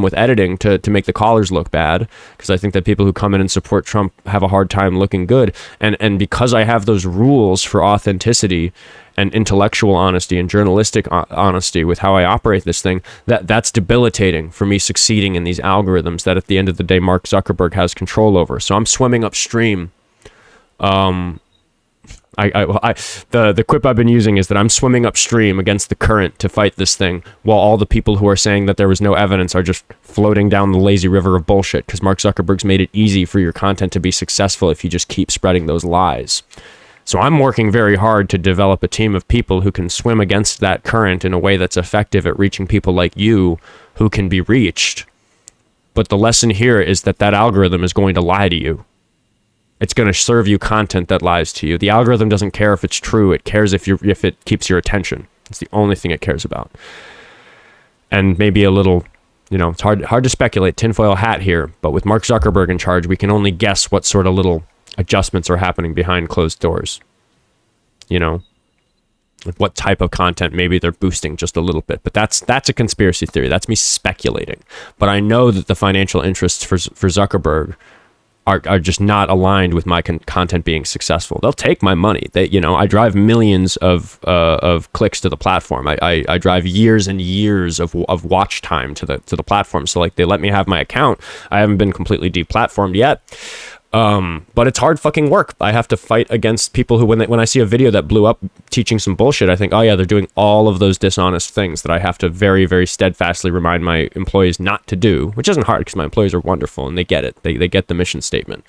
with editing to make the callers look bad, because I think that people who come in and support Trump have a hard time looking good, and because I have those rules for authenticity and intellectual honesty and journalistic honesty with how I operate this thing, that's debilitating for me succeeding in these algorithms that at the end of the day Mark Zuckerberg has control over. So I'm swimming upstream. The quip I've been using is that I'm swimming upstream against the current to fight this thing, while all the people who are saying that there was no evidence are just floating down the lazy river of bullshit, because Mark Zuckerberg's made it easy for your content to be successful if you just keep spreading those lies. So I'm working very hard to develop a team of people who can swim against that current in a way that's effective at reaching people like you who can be reached. But the lesson here is that algorithm is going to lie to you. It's going to serve you content that lies to you. The algorithm doesn't care if it's true. It cares if it keeps your attention. It's the only thing it cares about. And maybe a little, you know, it's hard to speculate, tinfoil hat here, but with Mark Zuckerberg in charge, we can only guess what sort of little adjustments are happening behind closed doors. You know, like what type of content maybe they're boosting just a little bit. But that's a conspiracy theory. That's me speculating. But I know that the financial interests for Zuckerberg are just not aligned with my content being successful. They'll take my money. I drive millions of clicks to the platform. I drive years and years of watch time to the platform. So like, they let me have my account. I haven't been completely deplatformed yet. But it's hard fucking work. I have to fight against people who, when I see a video that blew up teaching some bullshit, I think, oh yeah, they're doing all of those dishonest things that I have to very, very steadfastly remind my employees not to do, which isn't hard because my employees are wonderful and they get it. They get the mission statement,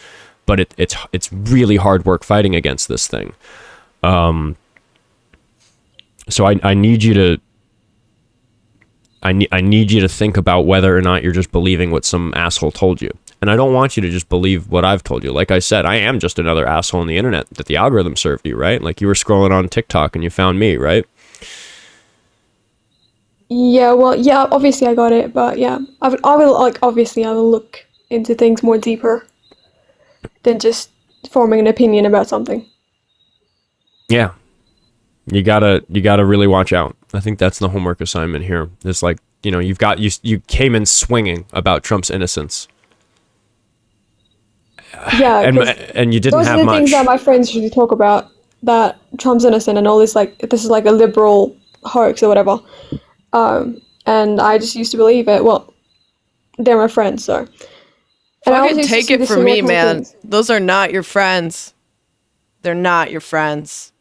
but it's really hard work fighting against this thing. So I need you to, I need you to think about whether or not you're just believing what some asshole told you. And I don't want you to just believe what I've told you. Like I said, I am just another asshole on the internet that the algorithm served you, right? Like you were scrolling on TikTok and you found me, right?
Yeah, well, yeah, obviously I got it, but yeah, I will look into things more deeper than just forming an opinion about something.
Yeah. You gotta really watch out. I think that's the homework assignment here. It's like, you know, you came in swinging about Trump's innocence.
Yeah,
and you didn't have much.
Those are the things that my friends usually talk about. that Trump's innocent and all this, like, this is like a liberal hoax or whatever. And I just used to believe it. Well, they're my friends, so. And I
Fucking
always used to
take
see
it
the
from me,
similar
man.
things.
Those are not your friends. They're not your friends.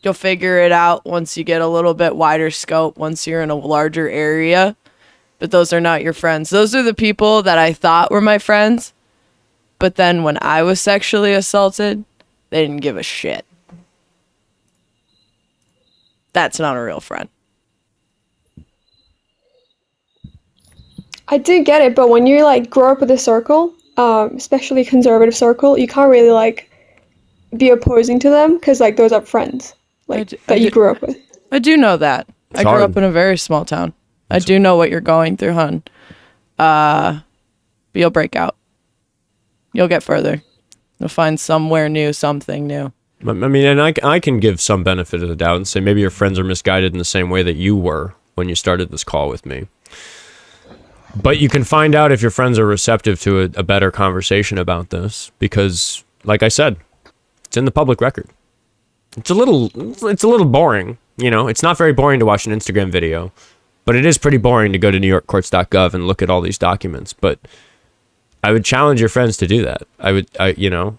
You'll figure it out once you get a little bit wider scope, once you're in a larger area. But those are not your friends. Those are the people that I thought were my friends. But then when I was sexually assaulted, they didn't give a shit. That's not a real friend.
I do get it, but when you like grow up with a circle, especially conservative circle, you can't really like be opposing to them because like those are friends like that you grew up with.
I do know that.
It's
I grew
hard.
up in a very small town. I do know what you're going through, hun. But you'll break out. You'll get further. You'll find somewhere new, something new.
I mean, and I can give some benefit of the doubt and say maybe your friends are misguided in the same way that you were when you started this call with me. But you can find out if your friends are receptive to a better conversation about this because, like I said, it's in the public record. It's a little boring, you know. It's not very boring to watch an Instagram video, but it is pretty boring to go to newyorkcourts.gov and look at all these documents. But I would challenge your friends to do that. You know,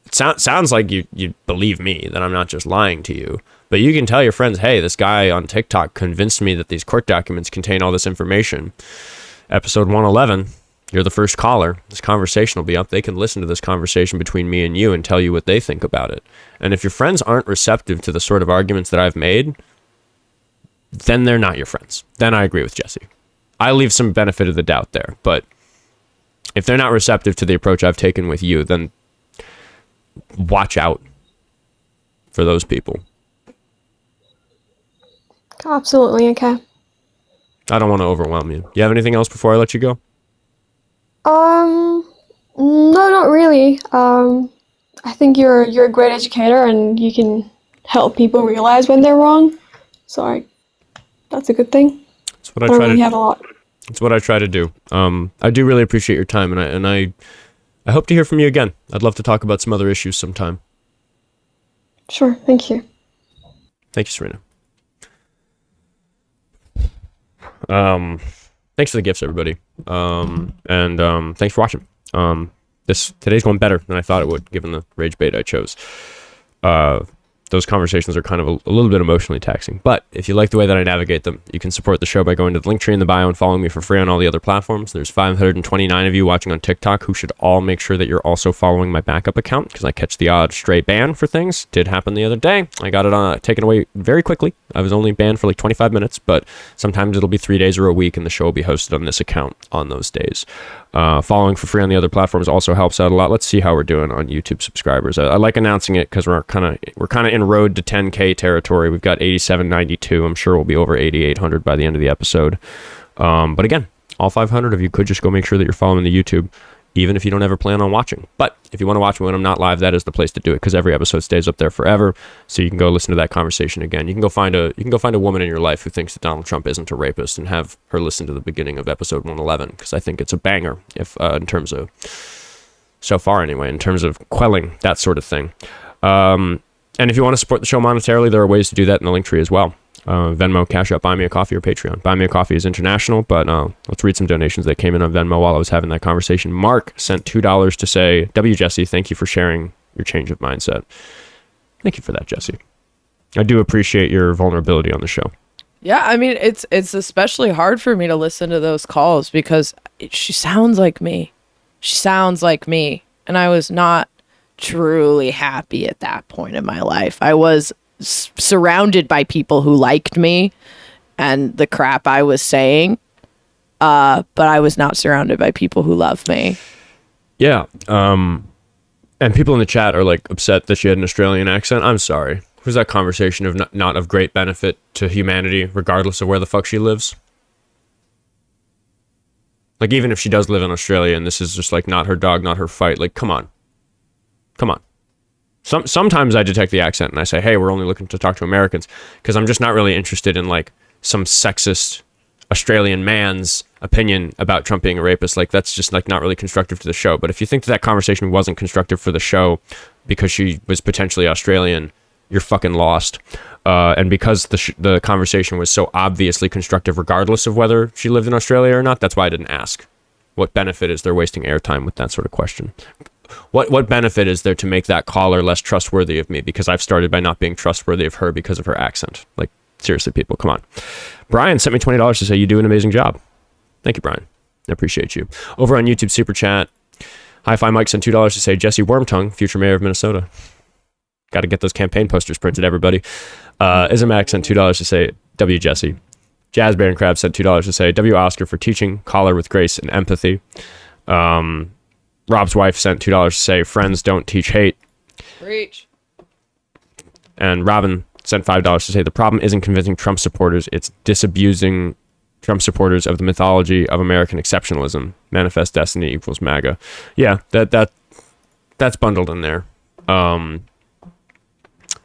it sounds like you believe me, that I'm not just lying to you. But you can tell your friends, hey, this guy on TikTok convinced me that these court documents contain all this information. Episode 111, you're the first caller. This conversation will be up. They can listen to this conversation between me and you and tell you what they think about it. And if your friends aren't receptive to the sort of arguments that I've made, then they're not your friends. Then I agree with Jessie. I leave some benefit of the doubt there. But if they're not receptive to the approach I've taken with you, then watch out for those people.
Absolutely, okay.
I don't want to overwhelm you. You have anything else before I let you go?
No, not really. I think you're a great educator and you can help people realize when they're wrong. So that's a good thing.
That's what I
don't
try
really
to.
have a lot.
That's what I try to do. I do really appreciate your time, and I hope to hear from you again. I'd love to talk about some other issues sometime.
Sure, thank you.
Thank you, Serena. Thanks for the gifts, everybody. And thanks for watching. Today's going better than I thought it would, given the rage bait I chose. Those conversations are kind of a little bit emotionally taxing, but if you like the way that I navigate them, you can support the show by going to the link tree in the bio and following me for free on all the other platforms. There's 529 of you watching on TikTok who should all make sure that you're also following my backup account, because I catch the odd stray ban for things. Did happen the other day. I got it taken away very quickly. I was only banned for like 25 minutes, but sometimes it'll be 3 days or a week, and the show will be hosted on this account on those days. Following for free on the other platforms also helps out a lot. Let's see how we're doing on YouTube subscribers. I like announcing it because we're kind of in road to 10K territory. We've got 8792. I'm sure we'll be over 8800 by the end of the episode. But again, all 500 of you could just go make sure that you're following the YouTube, even if you don't ever plan on watching. But if you want to watch me when I'm not live, that is the place to do it, because every episode stays up there forever. So you can go listen to that conversation again. You can go find a woman in your life who thinks that Donald Trump isn't a rapist and have her listen to the beginning of episode 111, because I think it's a banger in terms of, so far anyway, in terms of quelling that sort of thing. And if you want to support the show monetarily, there are ways to do that in the link tree as well. Venmo, Cash App, Buy Me a Coffee, or Patreon. Buy Me a Coffee is international, but let's read some donations that came in on Venmo while I was having that conversation. Mark sent $2 to say, W. Jessie, thank you for sharing your change of mindset. Thank you for that, Jessie. I do appreciate your vulnerability on the show.
Yeah, I mean, it's especially hard for me to listen to those calls because she sounds like me. She sounds like me. And I was not truly happy at that point in my life. I was surrounded by people who liked me and the crap I was saying, but I was not surrounded by people who love me. Yeah.
And people in the chat are like upset that she had an Australian accent. I'm sorry. It was that conversation of not of great benefit to humanity, regardless of where the fuck she lives. Like, even if she does live in Australia and this is just like not her dog, not her fight, like, come on. Sometimes I detect the accent and I say, hey, we're only looking to talk to Americans, because I'm just not really interested in like some sexist Australian man's opinion about Trump being a rapist, like that's just like not really constructive to the show. But if you think that conversation wasn't constructive for the show because she was potentially Australian, you're fucking lost. And because the conversation was so obviously constructive, regardless of whether she lived in Australia or not, that's why I didn't ask. What benefit is there wasting airtime with that sort of question? What benefit is there to make that caller less trustworthy of me because I've started by not being trustworthy of her because of her accent? Like, seriously, people, come on. Brian sent me $20 to say you do an amazing job. Thank you, Brian. I appreciate you. Over on YouTube Super Chat, Hi-Fi Mike sent $2 to say Jessie Wormtongue, future mayor of Minnesota. Got to get those campaign posters printed, everybody. Isamac sent $2 to say W Jessie. Jazz Baron Crab sent $2 to say W Oskar for teaching, caller with grace and empathy. Rob's wife sent $2 to say friends don't teach hate.
Preach.
And Robin sent $5 to say the problem isn't convincing Trump supporters, it's disabusing Trump supporters of the mythology of American exceptionalism. Manifest destiny equals MAGA. Yeah, that's bundled in there.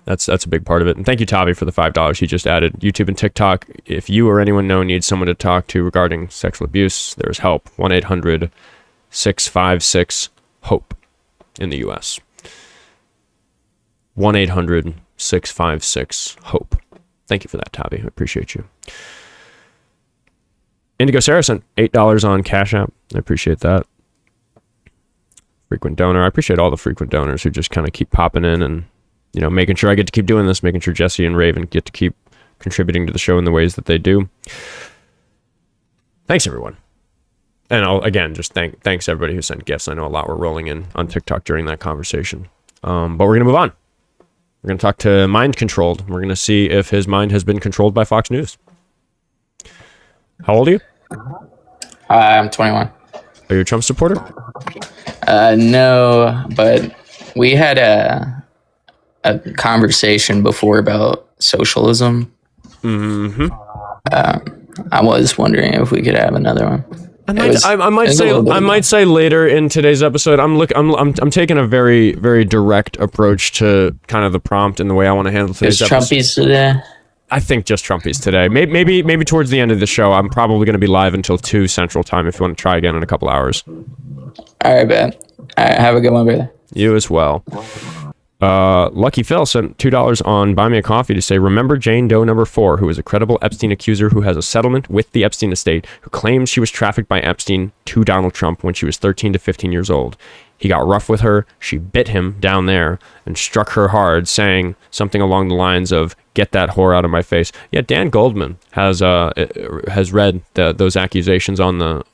That's a big part of it. And thank you, Tavi, for the $5 he just added. YouTube and TikTok. If you or anyone know needs someone to talk to regarding sexual abuse, there's help. 1-800-656-HOPE in the U.S. 1-800-656-HOPE. Thank you for that, Tavi. I appreciate you. Indigo Sarah sent $8 on Cash App. I appreciate that. Frequent donor. I appreciate all the frequent donors who just kind of keep popping in and, you know, making sure I get to keep doing this, making sure Jessie and Raven get to keep contributing to the show in the ways that they do. Thanks, everyone. And I'll, again, just thanks everybody who sent gifts. I know a lot were rolling in on TikTok during that conversation. But we're going to move on. We're going to talk to MindControlled. We're going to see if his mind has been controlled by Fox News. How old are you?
I'm 21.
Are you a Trump supporter?
No, but we had a conversation before about socialism.
Mm-hmm.
I was wondering if we could have another one.
I might say later in today's episode. I'm taking a very, very direct approach to kind of the prompt and the way I want to handle today's episode.
Trumpies today?
I think just Trumpies today. Maybe towards the end of the show. I'm probably going to be live until 2 Central Time if you want to try again in a couple hours.
All right, Ben. All right, have a good one, brother.
You as well. Lucky Phil sent $2 on Buy Me a Coffee to say, remember Jane Doe number 4, who is a credible Epstein accuser who has a settlement with the Epstein estate, who claims she was trafficked by Epstein to Donald Trump when she was 13 to 15 years old. He got rough with her. She bit him down there and struck her hard, saying something along the lines of, get that whore out of my face. Yeah, Dan Goldman has read those accusations on the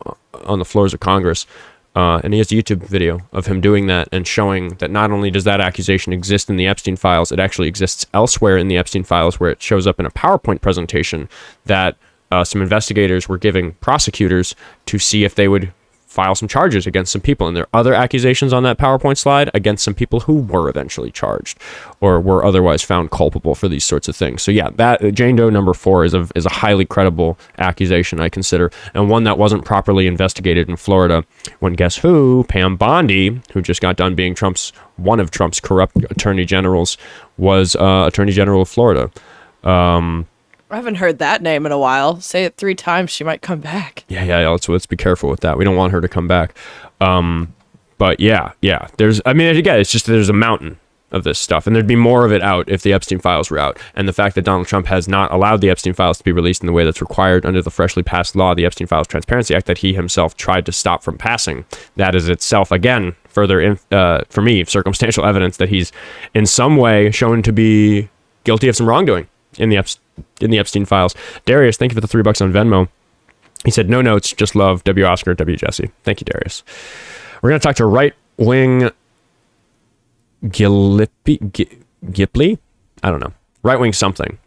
floors of Congress. And he has a YouTube video of him doing that and showing that not only does that accusation exist in the Epstein files, it actually exists elsewhere in the Epstein files, where it shows up in a PowerPoint presentation that some investigators were giving prosecutors to see if they would file some charges against some people. And there are other accusations on that PowerPoint slide against some people who were eventually charged or were otherwise found culpable for these sorts of things. So yeah, that Jane Doe number 4 is a highly credible accusation, I consider, and one that wasn't properly investigated in Florida when guess who? Pam Bondi, who just got done being one of Trump's corrupt attorney generals, was Attorney General of Florida.
I haven't heard that name in a while. Say it 3 times, she might come back.
Yeah. Let's be careful with that. We don't want her to come back. But yeah. It's just there's a mountain of this stuff, and there'd be more of it out if the Epstein files were out. And the fact that Donald Trump has not allowed the Epstein files to be released in the way that's required under the freshly passed law, the Epstein Files Transparency Act, that he himself tried to stop from passing, that is itself, again, further, for me, circumstantial evidence that he's in some way shown to be guilty of some wrongdoing in the Epstein files. Darius, thank you for the $3 on Venmo. He said, no notes, just love. W Oskar, W Jessie. Thank you, Darius. We're going to talk to right-wing Gipley? I don't know. Right-wing something.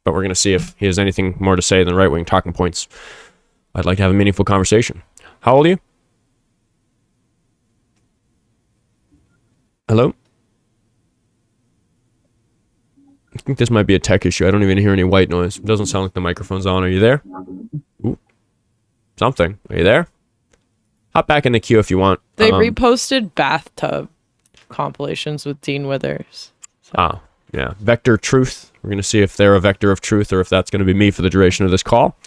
But we're going to see if he has anything more to say than right-wing talking points. I'd like to have a meaningful conversation. How old are you? Hello? I think this might be a tech issue. I don't even hear any white noise. It doesn't sound like the microphone's on. Are you there? Ooh. Something. Are you there? Hop back in the queue if you want.
They reposted bathtub compilations with Dean Withers. So.
Yeah. Vector Truth. We're going to see if they're a vector of truth or if that's going to be me for the duration of this call.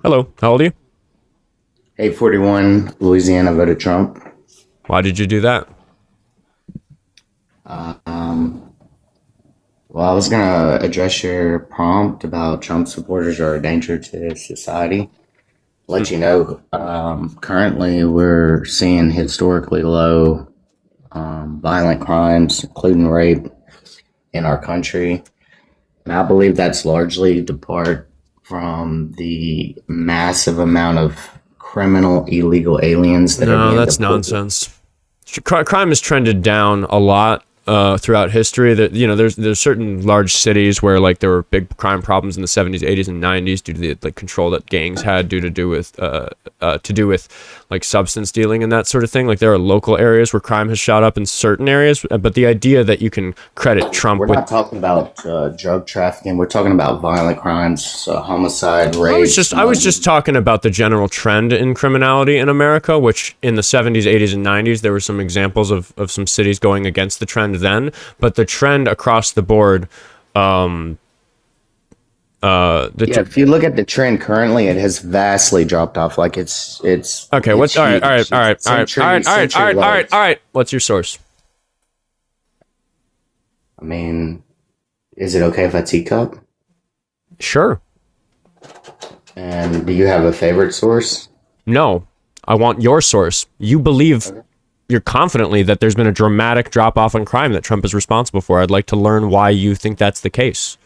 Hello. How old are you?
841, Louisiana voted Trump.
Why did you do that?
Well, I was going to address your prompt about Trump supporters are a danger to society. Let you know, currently we're seeing historically low violent crimes, including rape, in our country. And I believe that's largely depart from the massive amount of criminal illegal aliens that are being
that's
deported.
nonsense. Crime has trended down a lot throughout history. That there's certain large cities where like there were big crime problems in the 70s, 80s, and 90s due to the like control that gangs had to do with like substance dealing and that sort of thing. Like there are local areas where crime has shot up in certain areas, but the idea that you can credit Trump
We're not talking about drug trafficking. We're talking about violent crimes, homicide, rape.
I was just talking about the general trend in criminality in America, which in the 70s, 80s, and 90s, there were some examples of some cities going against the trend then, but the trend across the board,
if you look at the trend currently, it has vastly dropped off. Like it's
okay.
All
right. What's your source?
I mean, is it okay if I teacup?
Sure.
And do you have a favorite source?
No, I want your source. You believe you're confidently that there's been a dramatic drop off in crime that Trump is responsible for. I'd like to learn why you think that's the case.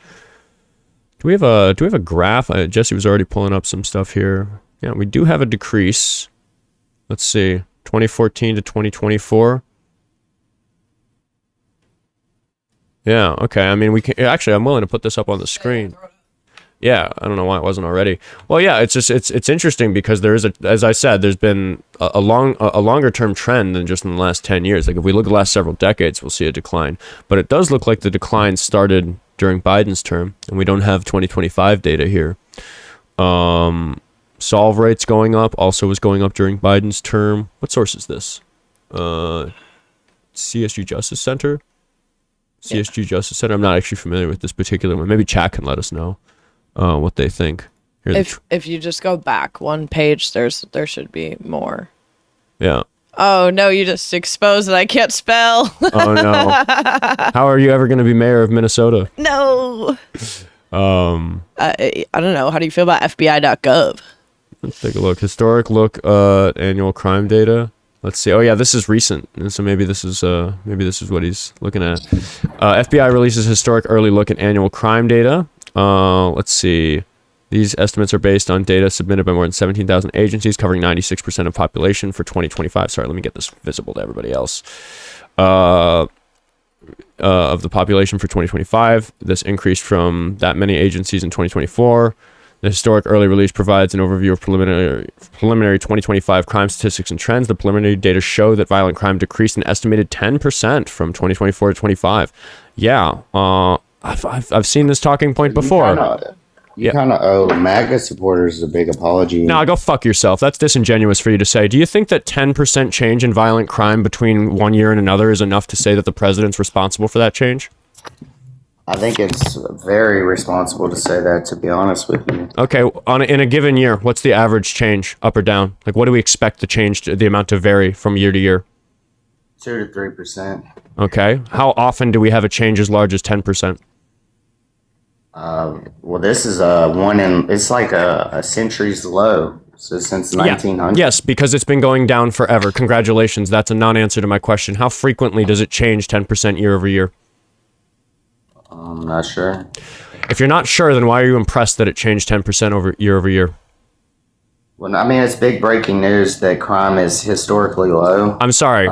Do we have a graph? Jessie was already pulling up some stuff here. Yeah, we do have a decrease. Let's see, 2014 to 2024. Yeah, okay. I mean, we can actually. I'm willing to put this up on the screen. Yeah, I don't know why it wasn't already. Well, yeah, it's just it's interesting because there is as I said, there's been a longer term trend than just in the last 10 years. Like if we look at the last several decades, we'll see a decline. But it does look like the decline started during Biden's term, and we don't have 2025 data here. Solve rates going up, also was going up during Biden's term. What source is this? CSG Justice Center? CSG Justice Center. I'm not actually familiar with this particular one. Maybe chat can let us know what they think.
If you just go back one page, there should be more.
Yeah.
Oh no, you just exposed that I can't spell.
Oh no. How are you ever going to be mayor of Minnesota?
No. I don't know. How do you feel about FBI.gov?
Let's take a look. Historic look annual crime data. Let's see. Oh yeah, this is recent. And so maybe this is what he's looking at. FBI releases historic early look at annual crime data. Let's see. These estimates are based on data submitted by more than 17,000 agencies covering 96% of population for 2025. Sorry, let me get this visible to everybody else. Of the population for 2025, this increased from that many agencies in 2024. The historic early release provides an overview of preliminary 2025 crime statistics and trends. The preliminary data show that violent crime decreased an estimated 10% from 2024 to 25. Yeah, I've seen this talking point before.
You kind of owe MAGA supporters a big apology.
No, go fuck yourself. That's disingenuous for you to say. Do you think that 10% change in violent crime between one year and another is enough to say that the president's responsible for that change?
I think it's very responsible to say that, to be honest with you.
Okay, in a given year, what's the average change, up or down? Like, what do we expect the amount to vary from year to year?
2 to 3%.
Okay, how often do we have a change as large as 10%?
Well, this is it's like a century's low. So since 1900.
Yes, because it's been going down forever. Congratulations. That's a non-answer to my question. How frequently does it change 10% year over year?
I'm not sure.
If you're not sure, then why are you impressed that it changed 10% over year?
Well, I mean, it's big breaking news that crime is historically low.
I'm sorry.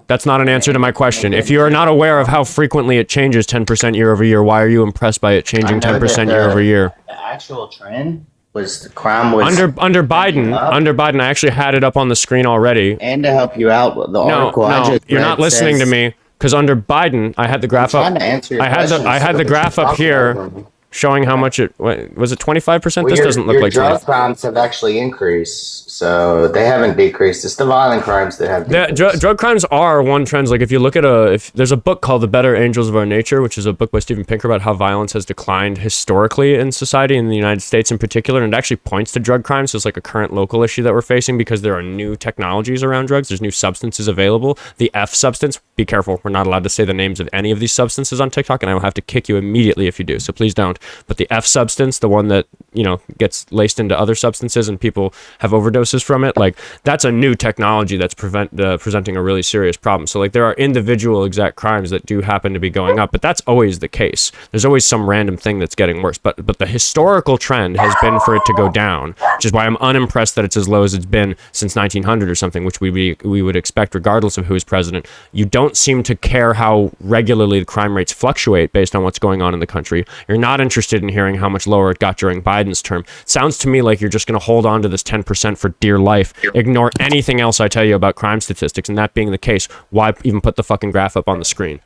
That's not an answer to my question. If you are not aware of how frequently it changes 10% year over year, why are you impressed by it changing 10% year over year?
The actual trend was crime was
under Biden. I actually had it up on the screen already.
And to help you out, the article
you're not listening to me, because under Biden, I had the graph up. I had the graph up here showing how much it was. It 25%. This doesn't look like
drug crimes have actually increased. So they haven't decreased. It's the violent crimes that have decreased.
Drug crimes are one trend. Like if you look at if there's a book called The Better Angels of Our Nature, which is a book by Steven Pinker about how violence has declined historically in society, in the United States in particular, and it actually points to drug crimes as like a current local issue that we're facing because there are new technologies around drugs. There's new substances available. The F substance, be careful. We're not allowed to say the names of any of these substances on TikTok, and I will have to kick you immediately if you do. So please don't. But the F substance, the one that, you know, gets laced into other substances and people have overdoses from it, like that's a new technology that's presenting a really serious problem. So like there are individual exact crimes that do happen to be going up, but that's always the case. There's always some random thing that's getting worse, but the historical trend has been for it to go down, which is why I'm unimpressed that it's as low as it's been since 1900 or something, which we would expect regardless of who is president. You don't seem to care how regularly the crime rates fluctuate based on what's going on in the country. You're not interested in hearing how much lower it got during Biden's term. Sounds to me like you're just going to hold on to this 10% for dear life, ignore anything else I tell you about crime statistics, and that being the case, why even put the fucking graph up on the screen?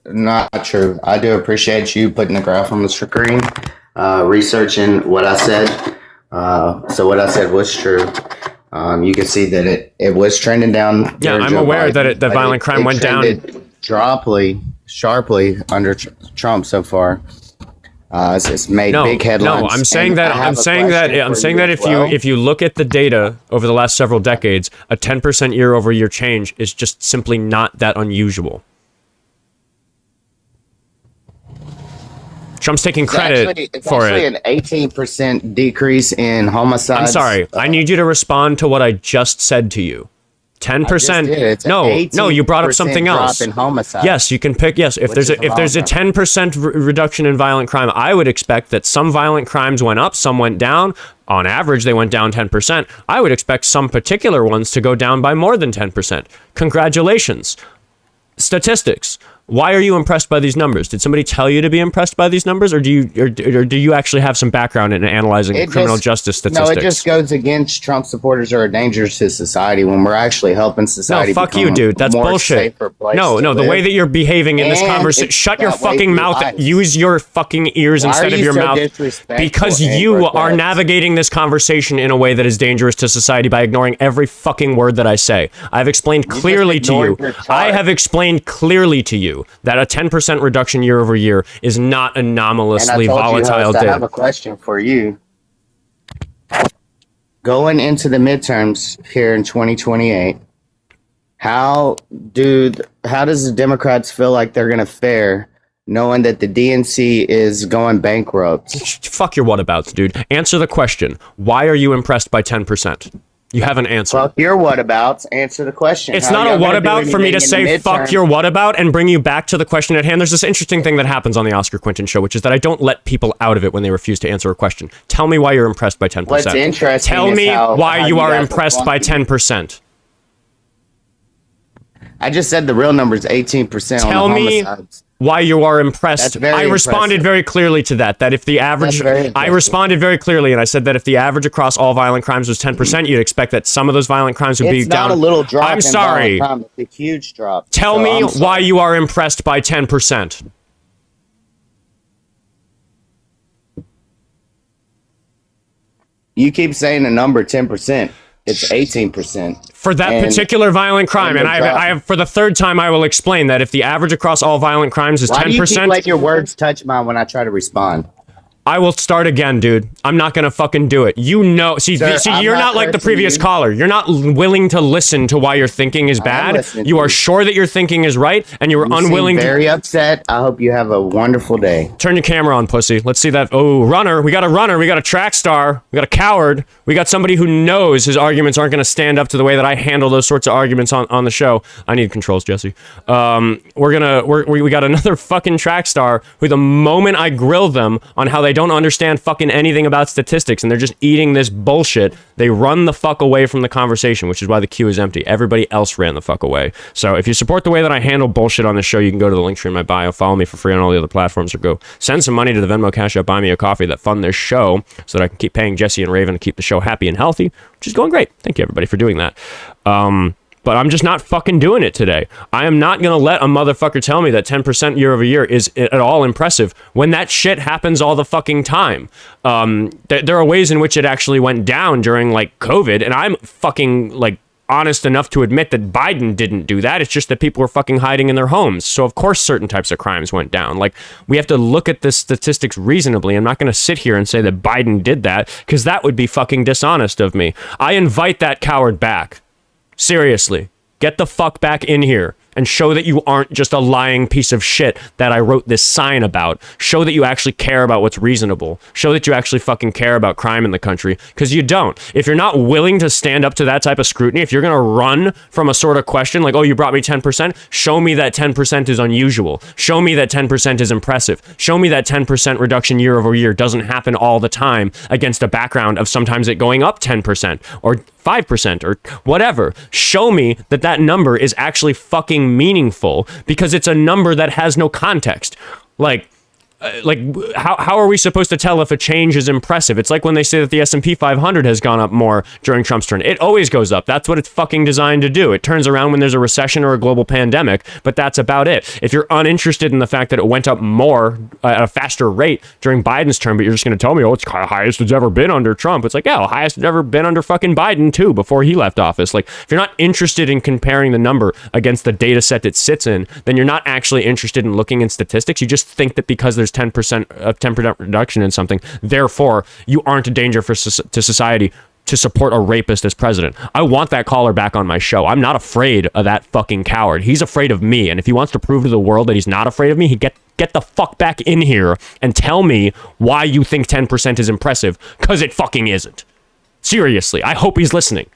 Not true. I do appreciate you putting the graph on the screen, researching what I said. So what I said was true. You can see that it was trending down.
Yeah, I'm aware that violent crime went down
sharply under Trump so far. It's made big headlines.
No, I'm saying that if you look at the data over the last several decades, a 10% year-over-year change is just simply not that unusual. Trump's taking credit for it.
It's actually an 18% decrease in homicides.
I'm sorry. I need you to respond to what I just said to you. 10%. No, you brought up something else.
Drop in homicide.
Yes, you can pick. Yes, if there's a 10% reduction in violent crime, I would expect that some violent crimes went up, some went down. On average, they went down 10%. I would expect some particular ones to go down by more than 10%. Congratulations. Statistics. Why are you impressed by these numbers? Did somebody tell you to be impressed by these numbers, or do you actually have some background in analyzing criminal justice statistics?
No, it just goes against Trump supporters are a danger to society when we're actually helping society.
No, fuck you, dude. That's bullshit. No, the way that you're behaving in this conversation. Shut your fucking mouth. Use your fucking ears instead of your mouth. Because you are navigating this conversation in a way that is dangerous to society by ignoring every fucking word that I say. I've explained clearly to you. I have explained clearly to you that a 10% reduction year over year is not anomalously volatile.
I have a question for you. Going into the midterms here in 2028, how does the Democrats feel like they're going to fare knowing that the DNC is going bankrupt?
Fuck your whatabouts, dude. Answer the question. Why are you impressed by 10%? You haven't answered.
Fuck your whatabouts. Answer the question.
It's not a whatabout for me to say fuck your whatabout and bring you back to the question at hand. There's this interesting thing that happens on the Oskar Quentin show, which is that I don't let people out of it when they refuse to answer a question. Tell me why you're impressed by 10%.
What's interesting
Tell me why you are impressed by 10%.
I just said the real number is 18%
Tell
on the
me
homicides.
Why you are impressed. I responded very clearly to that if the average, I responded very clearly and I said that if the average across all violent crimes was 10%, you'd expect that some of those violent crimes would be down.
It's not a little drop.
I'm sorry.
It's a huge drop.
Tell me why you are impressed by 10%.
You keep saying the number 10%. It's 18%.
For that particular violent crime, and I have for the third time, I will explain that if the average across all violent crimes is 10%.
Why do you keep letting your words touch mine when I try to respond?
I will start again, dude. I'm not gonna fucking do it. You know, see, you're not like the previous caller. You're not willing to listen to why your thinking is bad. You are sure that your thinking is right, and you are unwilling.
Very upset. I hope you have a wonderful day.
Turn your camera on, pussy. Let's see that. Oh, runner. We got a runner. We got a track star. We got a coward. We got somebody who knows his arguments aren't gonna stand up to the way that I handle those sorts of arguments on the show. I need controls, Jesse. We got another fucking track star who, the moment I grill them on how they don't understand fucking anything about statistics and they're just eating this bullshit, they run the fuck away from the conversation, which is why the queue is empty. Everybody else ran the fuck away. So if you support the way that I handle bullshit on this show, you can go to the link tree in my bio, follow me for free on all the other platforms, or go send some money to the Venmo, Cash App, Buy Me a Coffee that fund this show so that I can keep paying Jessie and Raven to keep the show happy and healthy, which is going great. Thank you everybody for doing that. but I'm just not fucking doing it today. I am not going to let a motherfucker tell me that 10% year over year is at all impressive when that shit happens all the fucking time. There are ways in which it actually went down during like COVID, and I'm fucking like honest enough to admit that Biden didn't do that. It's just that people were fucking hiding in their homes. So of course certain types of crimes went down. Like, we have to look at the statistics reasonably. I'm not going to sit here and say that Biden did that, because that would be fucking dishonest of me. I invite that coward back. Seriously, get the fuck back in here and show that you aren't just a lying piece of shit that I wrote this sign about. Show that you actually care about what's reasonable. Show that you actually fucking care about crime in the country, because you don't. If you're not willing to stand up to that type of scrutiny, if you're going to run from a sort of question like, oh, you brought me 10%, show me that 10% is unusual. Show me that 10% is impressive. Show me that 10% reduction year over year doesn't happen all the time against a background of sometimes it going up 10% or 5% or whatever. Show me that that number is actually fucking meaningful, because it's a number that has no context. Like how are we supposed to tell if a change is impressive? It's like when they say that the S&P 500 has gone up more during Trump's term. It always goes up. That's what it's fucking designed to do. It turns around when there's a recession or a global pandemic, but that's about it. If you're uninterested in the fact that it went up more at a faster rate during Biden's term, but you're just going to tell me, oh, it's the highest it's ever been under Trump. It's like, yeah, well, highest it's ever been under fucking Biden too, before he left office. Like, if you're not interested in comparing the number against the data set it sits in, then you're not actually interested in looking in statistics. You just think that because there's 10% reduction in something, therefore you aren't a danger to society to support a rapist as president. I want that caller back on my show. I'm not afraid of that fucking coward. He's afraid of me, and if he wants to prove to the world that he's not afraid of me, he get the fuck back in here and tell me why you think 10% is impressive, because it fucking isn't. Seriously, I hope he's listening.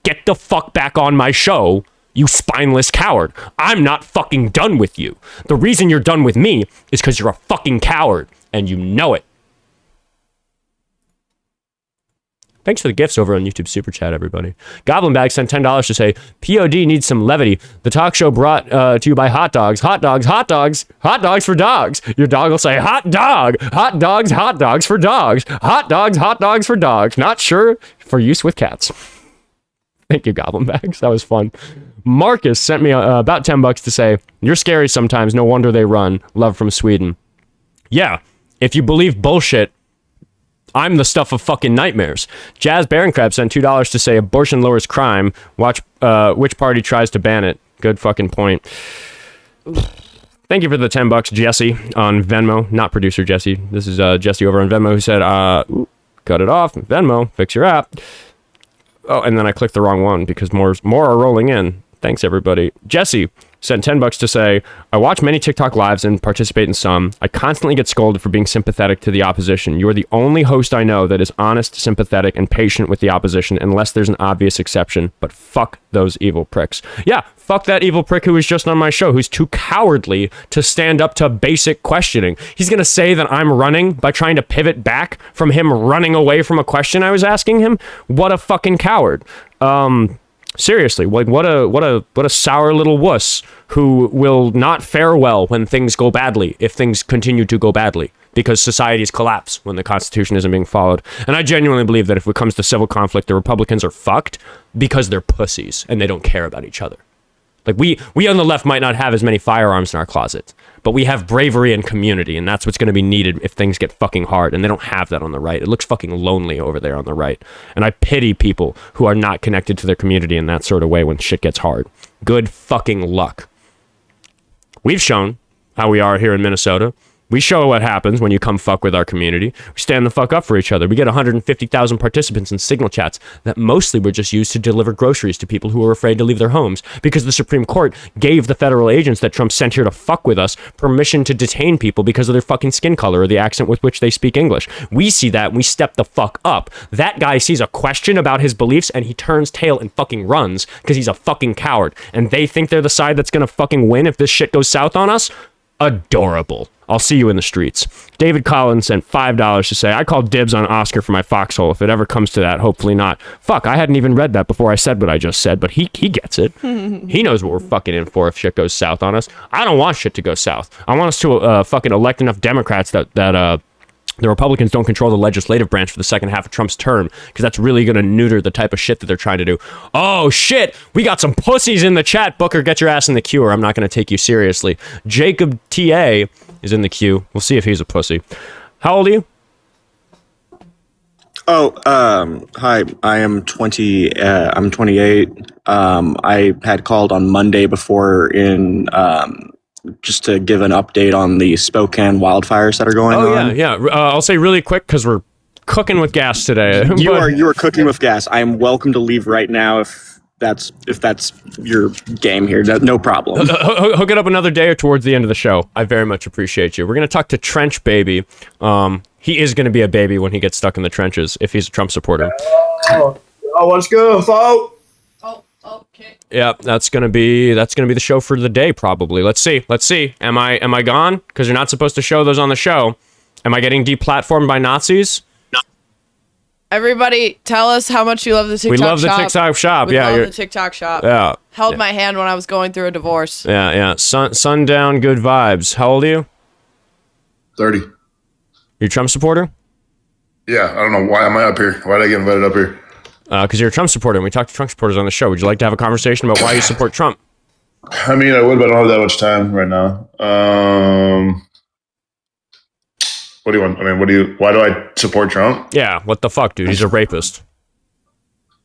Get the fuck back on my show, you spineless coward. I'm not fucking done with you. The reason you're done with me is because you're a fucking coward, and you know it. Thanks for the gifts over on YouTube Super Chat, everybody. Goblin Bag sent $10 to say, POD needs some levity. The talk show brought to you by hot dogs. Hot dogs, hot dogs, hot dogs for dogs. Your dog will say, hot dog, hot dogs for dogs. Hot dogs for dogs. Not sure for use with cats. Thank you, Goblin Bags. That was fun. Marcus sent me about $10 to say, you're scary sometimes. No wonder they run. Love from Sweden. Yeah, if you believe bullshit, I'm the stuff of fucking nightmares. Jazz Baroncrab sent $2 to say, abortion lowers crime. Watch which party tries to ban it. Good fucking point. Thank you for the $10, Jessie, on Venmo. Not producer Jessie. This is Jessie over on Venmo, who said, cut it off. Venmo, fix your app. Oh, and then I clicked the wrong one because more are rolling in. Thanks, everybody. Jessie sent $10 to say, I watch many TikTok lives and participate in some. I constantly get scolded for being sympathetic to the opposition. You are the only host I know that is honest, sympathetic, and patient with the opposition, unless there's an obvious exception. But fuck those evil pricks. Yeah, fuck that evil prick who was just on my show, who's too cowardly to stand up to basic questioning. He's going to say that I'm running by trying to pivot back from him running away from a question I was asking him. What a fucking coward. Seriously, like what a sour little wuss who will not fare well when things go badly, if things continue to go badly, because societies collapse when the Constitution isn't being followed. And I genuinely believe that if it comes to civil conflict, the Republicans are fucked because they're pussies and they don't care about each other. Like we on the left might not have as many firearms in our closet, but we have bravery and community, and that's what's going to be needed if things get fucking hard, and they don't have that on the right. It looks fucking lonely over there on the right, and I pity people who are not connected to their community in that sort of way when shit gets hard. Good fucking luck. We've shown how we are here in Minnesota. We show what happens when you come fuck with our community. We stand the fuck up for each other. We get 150,000 participants in signal chats that mostly were just used to deliver groceries to people who were afraid to leave their homes because the Supreme Court gave the federal agents that Trump sent here to fuck with us permission to detain people because of their fucking skin color or the accent with which they speak English. We see that and we step the fuck up. That guy sees a question about his beliefs and he turns tail and fucking runs because he's a fucking coward. And they think they're the side that's gonna fucking win if this shit goes south on us? Adorable. I'll see you in the streets. David Collins sent $5 to say, I call dibs on Oskar for my foxhole. If it ever comes to that, hopefully not. Fuck, I hadn't even read that before I said what I just said, but he gets it. He knows what we're fucking in for if shit goes south on us. I don't want shit to go south. I want us to fucking elect enough Democrats that the Republicans don't control the legislative branch for the second half of Trump's term, because that's really going to neuter the type of shit that they're trying to do. Oh, shit. We got some pussies in the chat. Booker, get your ass in the queue, or I'm not going to take you seriously. Jacob TA is in the queue. We'll see if he's a pussy. How old are you?
Oh, hi. I am 20. I'm 28. I had called on Monday before in just to give an update on the Spokane wildfires that are going on.
Oh yeah. I'll say really quick because we're cooking with gas today.
You are cooking with gas. I am welcome to leave right now if that's your game here. No problem.
Hook it up another day or towards the end of the show. I very much appreciate you. We're gonna talk to Trench Baby. He is going to be a baby when he gets stuck in the trenches if he's a Trump supporter.
Oh, let's go, folks.
Oh, okay.
Yeah, that's gonna be the show for the day probably. Let's see. Am I gone? Because you're not supposed to show those on the show. Am I getting deplatformed by Nazis?
Everybody, tell us how much you love the TikTok shop.
We love the TikTok shop.
We love the TikTok shop.
Yeah.
Held my hand when I was going through a divorce.
Yeah. Sundown good vibes. How old are you?
30.
You're a Trump supporter?
Yeah, I don't know. Why am I up here? Why did I get invited up here?
Because you're a Trump supporter, and we talk to Trump supporters on the show. Would you like to have a conversation about why you support Trump?
I mean, I would, but I don't have that much time right now. What do you want? I mean, why do I support Trump?
Yeah, what the fuck, dude? He's a rapist.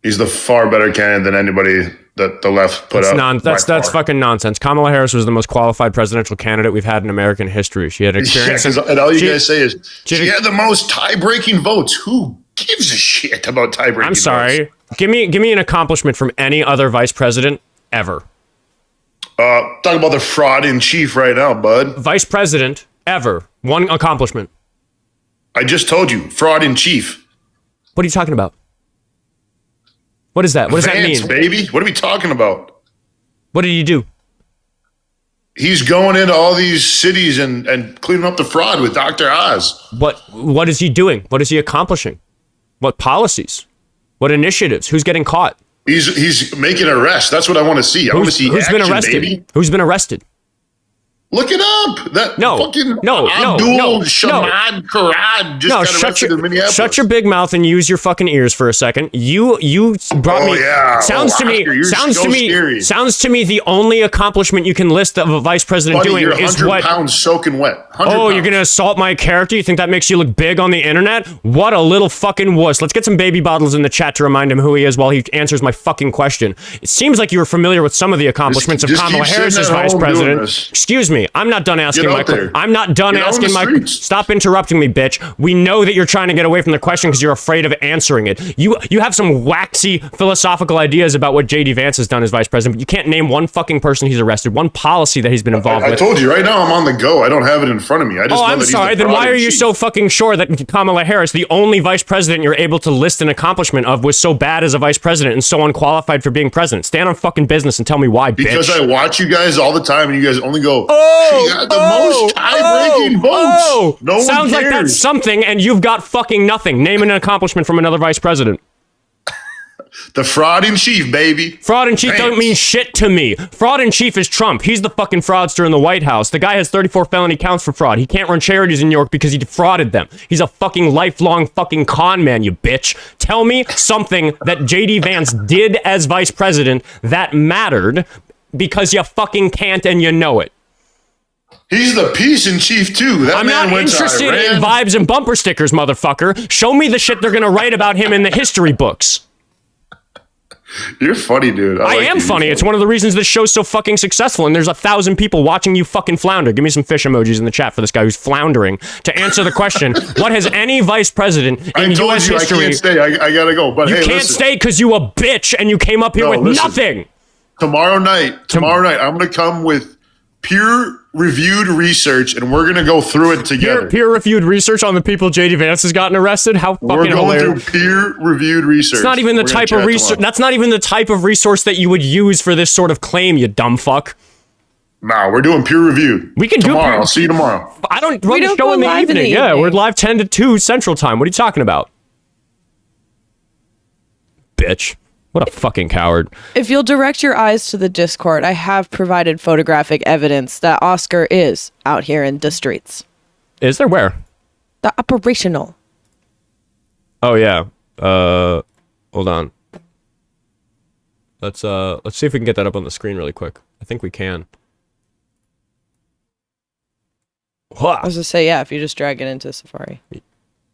He's the far better candidate than anybody that the left put up.
That's fucking nonsense. Kamala Harris was the most qualified presidential candidate we've had in American history. She had experience.
Yeah, and all you guys say is she had the most tie-breaking votes. Who gives a shit about tie-breaking votes?
I'm sorry. Give me an accomplishment from any other vice president ever.
Talk about the fraud in chief right now, bud.
Vice president ever. One accomplishment.
I just told you, fraud in chief.
What are you talking about? What is that? What does
Vance,
that mean?
Baby? What are we talking about?
What did he do?
He's going into all these cities and cleaning up the fraud with Dr. Oz.
What is he doing? What is he accomplishing? What policies? What initiatives? Who's getting caught?
He's making arrests. That's what I want to see. I want to see
who's
action,
been arrested?
baby.
Who's been arrested?
Look it up. Abdul Shamad Karad just got arrested in Minneapolis.
Shut your big mouth and use your fucking ears for a second. You brought me.
Yeah.
Sounds to me. The only accomplishment you can list of a vice president doing
you're
is
100
what?
pounds soaking wet.
You're gonna assault my character? You think that makes you look big on the internet? What a little fucking wuss. Let's get some baby bottles in the chat to remind him who he is while he answers my fucking question. It seems like you were familiar with some of the accomplishments of Kamala Harris as vice president. Excuse me. I'm not done asking my question. I'm not done asking my. Stop interrupting me, bitch. We know that you're trying to get away from the question because you're afraid of answering it. You have some waxy philosophical ideas about what JD Vance has done as vice president, but you can't name one fucking person he's arrested, one policy that he's been involved with.
I told you right now. I'm on the go. I don't have it in front of me.
I'm sorry. Then why are you so fucking sure that Kamala Harris, the only vice president you're able to list an accomplishment of, was so bad as a vice president and so unqualified for being president? Stand on fucking business and tell me why, bitch.
Because I watch you guys all the time, and you guys only go, she got the most tie-breaking votes. No
Sounds
one cares.
like that's something, and you've got fucking nothing. Name an accomplishment from another vice president.
The fraud in chief, baby.
Fraud in chief don't mean shit to me. Fraud in chief is Trump. He's the fucking fraudster in the White House. The guy has 34 felony counts for fraud. He can't run charities in New York because he defrauded them. He's a fucking lifelong fucking con man, you bitch. Tell me something that JD Vance did as vice president that mattered, because you fucking can't and you know it.
He's the peace in chief too.
I'm not interested in vibes and bumper stickers, motherfucker. Show me the shit they're gonna write about him in the history books.
You're funny, dude.
I am funny. It's one of the reasons this show's so fucking successful, and there's 1,000 people watching you fucking flounder. Give me some fish emojis in the chat for this guy who's floundering. To answer the question, what has any vice president in U.S. history...
I can't stay. I gotta go. But
you can't stay because you a bitch and you came up here with nothing.
Tomorrow night, I'm gonna come with peer-reviewed research, and we're gonna go through it together.
Peer-reviewed research on the people JD Vance has gotten arrested? How fucking hilarious.
We're going through peer-reviewed research.
It's not even the type of research. That's not even the type of resource that you would use for this sort of claim, you dumb fuck.
Nah, we're doing peer-reviewed.
We can
tomorrow.
do
I'll see you tomorrow.
I don't run the show in the evening. Yeah, we're live 10 to 2 Central Time. What are you talking about? Bitch. What a fucking coward.
If you'll direct your eyes to the Discord, I have provided photographic evidence that Oskar is out here in the streets.
Is there? Where?
The operational.
Oh yeah. Hold on. Let's see if we can get that up on the screen really quick. I think we can.
I was gonna say, yeah, if you just drag it into Safari.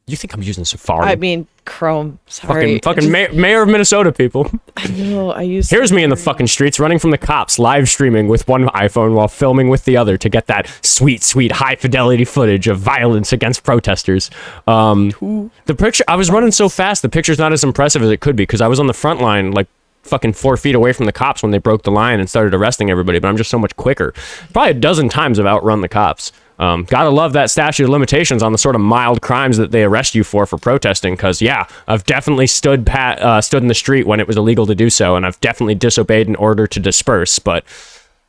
You think I'm using Safari?
I mean, Chrome. Sorry.
Fucking mayor of Minnesota, people.
I know. I use.
Here's me in the fucking streets running from the cops, live streaming with one iPhone while filming with the other to get that sweet, sweet high fidelity footage of violence against protesters. The picture, I was running so fast, the picture's not as impressive as it could be because I was on the front line, like fucking 4 feet away from the cops when they broke the line and started arresting everybody, but I'm just so much quicker. Probably a dozen times I've outrun the cops. Gotta love that statute of limitations on the sort of mild crimes that they arrest you for protesting, because yeah, I've definitely stood in the street when it was illegal to do so, and I've definitely disobeyed an order to disperse, but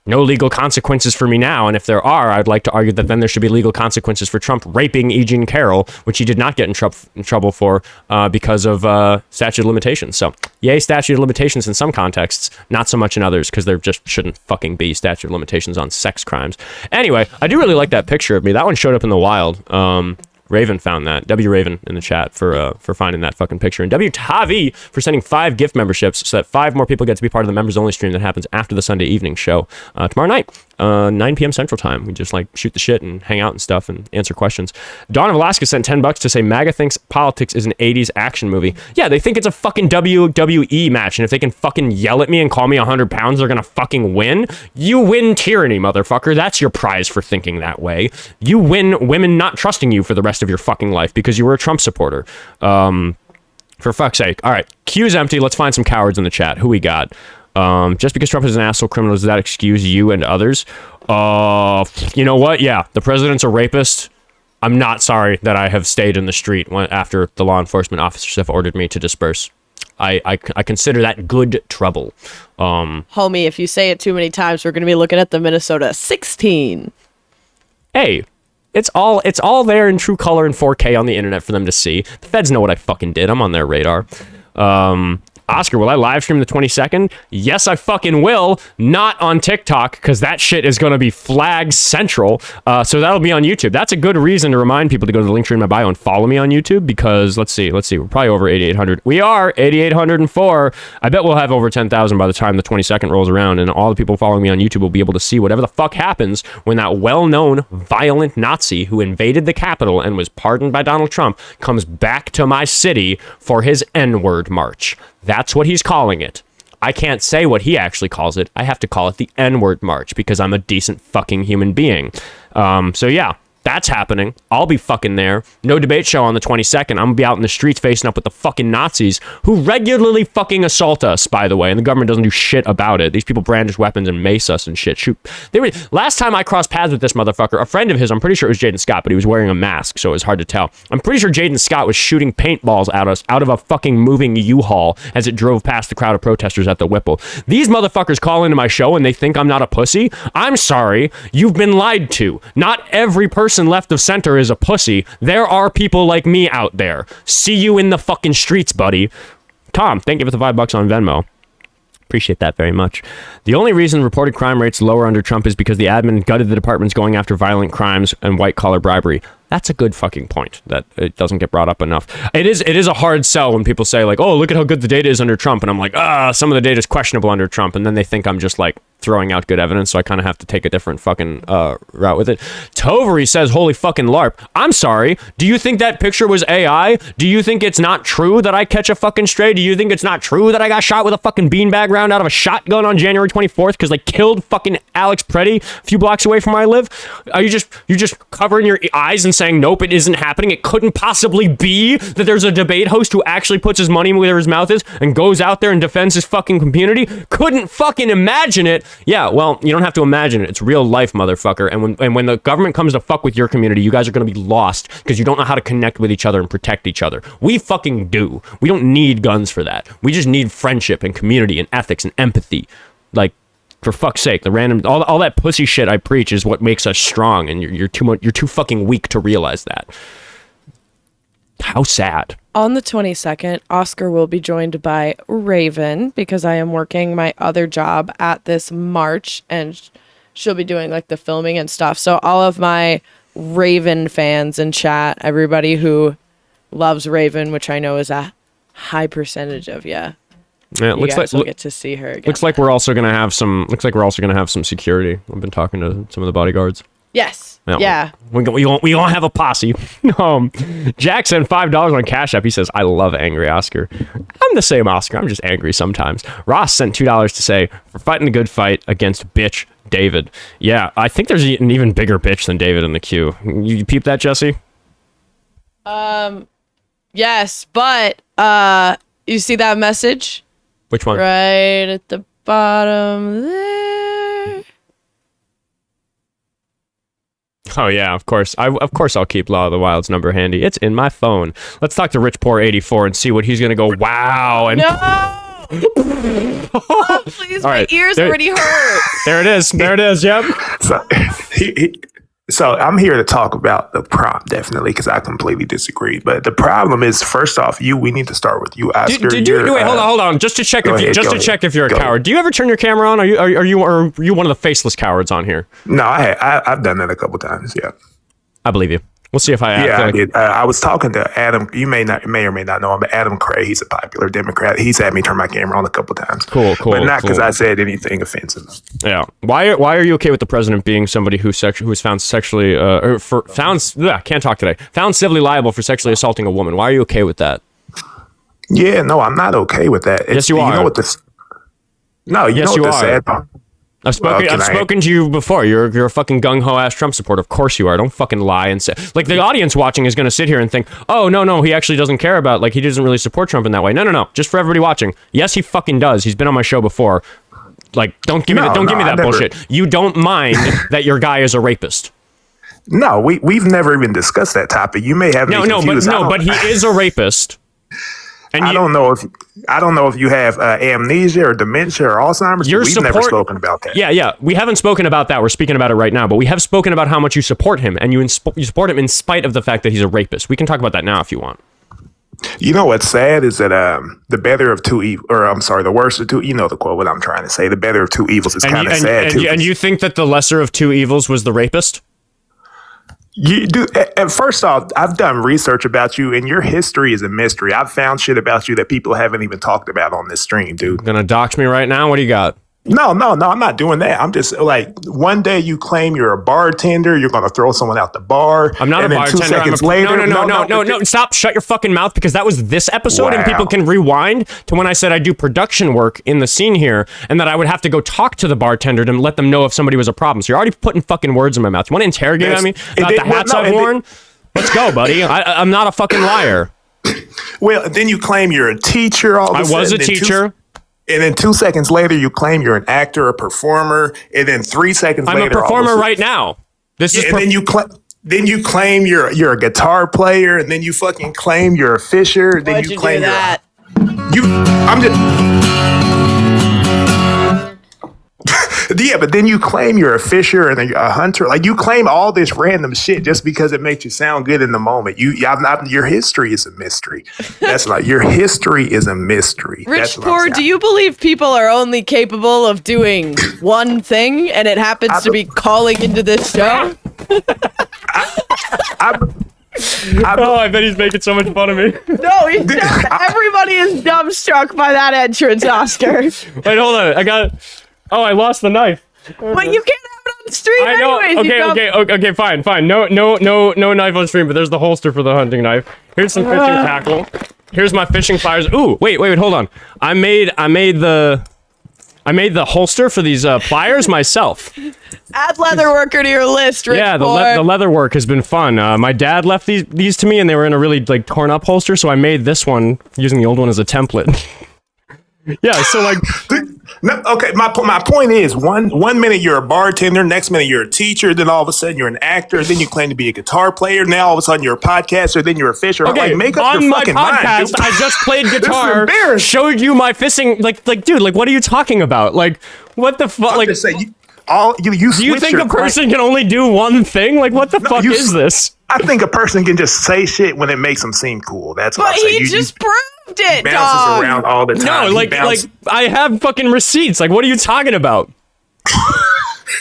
no legal consequences for me now, and if there are, I'd like to argue that then there should be legal consequences for Trump raping E. Jean Carroll, which he did not get in trouble for because of statute of limitations. So, yay, statute of limitations in some contexts, not so much in others, because there just shouldn't fucking be statute of limitations on sex crimes. Anyway, I do really like that picture of me. That one showed up in the wild. Raven found that. W Raven in the chat for finding that fucking picture. And W Tavi for sending 5 gift memberships so that 5 more people get to be part of the members only stream that happens after the Sunday evening show tomorrow night, 9 p.m. Central Time. We just like shoot the shit and hang out and stuff and answer questions. Dawn of Alaska sent $10 to say MAGA thinks politics is an 80s action movie. Yeah, they think it's a fucking WWE match, and if they can fucking yell at me and call me 100 pounds, they're gonna fucking win. You win tyranny, motherfucker. That's your prize for thinking that way. You win women not trusting you for the rest of your fucking life because you were a Trump supporter. For fuck's sake. All right, queue's empty. Let's find some cowards in the chat. Who we got? Just because Trump is an asshole criminal, does that excuse you and others? You know what? Yeah, the president's a rapist. I'm not sorry that I have stayed in the street after the law enforcement officers have ordered me to disperse. I consider that good trouble.
Homie, if you say it too many times, we're going to be looking at the Minnesota 16.
Hey, it's all there in true color and 4K on the internet for them to see. The feds know what I fucking did. I'm on their radar. Oscar, will I live stream the 22nd? Yes, I fucking will. Not on TikTok, because that shit is going to be flag central. So that'll be on YouTube. That's a good reason to remind people to go to the link tree in my bio and follow me on YouTube, because let's see. We're probably over 8,800. We are 8,804. I bet we'll have over 10,000 by the time the 22nd rolls around, and all the people following me on YouTube will be able to see whatever the fuck happens when that well-known violent Nazi who invaded the Capitol and was pardoned by Donald Trump comes back to my city for his N-word march. That's what he's calling it. I can't say what he actually calls it. I have to call it the N-word march because I'm a decent fucking human being. So yeah, that's happening. I'll be fucking there. No debate show on the 22nd. I'm gonna be out in the streets facing up with the fucking Nazis who regularly fucking assault us, by the way, and the government doesn't do shit about it. These people brandish weapons and mace us and shit. Shoot. Last time I crossed paths with this motherfucker, a friend of his, I'm pretty sure it was Jaden Scott, but he was wearing a mask, so it was hard to tell. I'm pretty sure Jaden Scott was shooting paintballs at us out of a fucking moving U-Haul as it drove past the crowd of protesters at the Whipple. These motherfuckers call into my show and they think I'm not a pussy. I'm sorry. You've been lied to. Not every person left of center is a pussy. There are people like me out there. See you in the fucking streets, buddy. Tom, thank you for the $5 on Venmo. Appreciate that very much. The only reason reported crime rates lower under Trump is because the admin gutted the departments going after violent crimes and white-collar bribery. That's a good fucking point that it doesn't get brought up enough. It is a hard sell when people say like, oh, look at how good the data is under Trump. And I'm like, some of the data is questionable under Trump. And then they think I'm just like throwing out good evidence. So I kind of have to take a different fucking route with it. Tovery says, holy fucking LARP. I'm sorry. Do you think that picture was AI? Do you think it's not true that I catch a fucking stray? Do you think it's not true that I got shot with a fucking beanbag round out of a shotgun on January 24th because they killed fucking Alex Preddy a few blocks away from where I live? Are you just covering your eyes and saying, nope, it isn't happening? It couldn't possibly be that there's a debate host who actually puts his money where his mouth is and goes out there and defends his fucking community? Couldn't fucking imagine it. Yeah, well, you don't have to imagine it. It's real life, motherfucker. And when the government comes to fuck with your community, you guys are going to be lost because you don't know how to connect with each other and protect each other. We fucking do. We don't need guns for that. We just need friendship and community and ethics and empathy. Like, for fuck's sake, the random all that pussy shit I preach is what makes us strong, and you're too fucking weak to realize that. How sad.
On the 22nd, Oscar will be joined by Raven because I am working my other job at this march, and she'll be doing like the filming and stuff. So all of my Raven fans in chat. Everybody who loves Raven, which I know is a high percentage of you.
Yeah, it looks like
we'll get to see her again.
Looks like we're also gonna have some. Looks like we're also gonna have some security. I've been talking to some of the bodyguards.
Yes. Yeah.
We won't have a posse. Jack sent $5 on Cash App. He says, "I love angry Oscar." I'm the same Oscar. I'm just angry sometimes. Ross sent $2 to say, "For fighting a good fight against bitch David." Yeah, I think there's an even bigger bitch than David in the queue. You peep that, Jessie?
Yes, but you see that message?
Which one?
Right at the bottom there.
Oh yeah, of course. Of course I'll keep Law of the Wild's number handy. It's in my phone. Let's talk to Rich Poor 84 and see what he's gonna go. Wow and.
No. Oh, please, my ears already hurt.
There it is. There it is. Yep.
So I'm here to talk about the prompt, definitely, because I completely disagree. But the problem is, first off, we need to start with you, Oscar.
Wait, hold on. Just to check if you're a coward. Do you ever turn your camera on? Are you one of the faceless cowards on here?
No, I've done that a couple times. Yeah,
I believe you. We'll see if I
did. I was talking to Adam. You may or may not know him, but Adam Cray. He's a popular Democrat. He's had me turn my camera on a couple times.
Cool.
But not because I said anything offensive.
Yeah. Why are you okay with the president being somebody who's found sexually found civilly liable for sexually assaulting a woman? Why are you okay with that?
Yeah, no, I'm not okay with that.
Yes, you are.
You know what this? No, you know what the sad part.
I've spoken to you before. You're a fucking gung-ho ass Trump supporter. Of course you are. Don't fucking lie and say, like, the audience watching is going to sit here and think, oh, no, he actually doesn't care about, like, he doesn't really support Trump in that way. No. Just for everybody watching. Yes, he fucking does. He's been on my show before. Like, don't give me that bullshit. You don't mind that your guy is a rapist.
No, we've never even discussed that topic. You may have
but he is a rapist. And
I don't know if you have amnesia or dementia or Alzheimer's. We've never spoken about that.
Yeah. We haven't spoken about that. We're speaking about it right now. But we have spoken about how much you support him, and you support him in spite of the fact that he's a rapist. We can talk about that now if you want.
You know what's sad is that the better of two evils, or I'm sorry, the worst of two. You know the quote. What I'm trying to say, the better of two evils is kind of sad too.
And you think that the lesser of two evils was the rapist?
You do. And first off, I've done research about you, and your history is a mystery. I've found shit about you that people haven't even talked about on this stream, dude.
Gonna dox me right now? What do you got?
No, I'm not doing that. I'm just like, one day you claim you're a bartender, you're gonna throw someone out the bar.
I'm not a bartender. 2 seconds later, no. Stop! Shut your fucking mouth, because that was this episode, and people can rewind to when I said I do production work in the scene here, and that I would have to go talk to the bartender to let them know if somebody was a problem. So you're already putting fucking words in my mouth. You want to interrogate me about the hats I've worn? Let's go, buddy. I'm not a fucking liar.
Well, then you claim you're a teacher.
I was a teacher.
And then 2 seconds later, you claim you're an actor, a performer. And then 3 seconds later,
I'm a performer right now.
Then you claim you're a guitar player, and then you fucking claim you're a fisher. Then
Why'd you claim do that?
Yeah, but then you claim you're a fisher and a hunter. Like, you claim all this random shit just because it makes you sound good in the moment. Your history is a mystery. That's not your history is a mystery.
Rich Poor, do you believe people are only capable of doing one thing, and it happens to be calling into this show?
I bet he's making so much fun of me.
No, he's not. Everybody is dumbstruck by that entrance, Oscar.
Wait, hold on. I lost the knife.
But you can't have it on stream anyways.
Okay, fine. No knife on stream, but there's the holster for the hunting knife. Here's some fishing tackle. Here's my fishing pliers. Ooh, wait, hold on. I made the holster for these pliers myself.
Add leather worker to your list, Rich.
Yeah, the leather work has been fun. My dad left these to me, and they were in a really torn up holster, so I made this one using the old one as a template. Yeah, so
okay. My point is, one minute you're a bartender, next minute you're a teacher, then all of a sudden you're an actor, then you claim to be a guitar player, now all of a sudden you're a podcaster, then you're a fisher.
Okay,
make up
on
your
my
fucking
podcast,
mind,
I just played guitar, showed you my fishing. Dude, what are you talking about? What the fuck? Do you think a person can only do one thing? What the fuck is this?
I think a person can just say shit when it makes them seem cool. That's what I'm saying.
But he just proved it,
bounces around all the time.
No, I have fucking receipts. What are you talking about?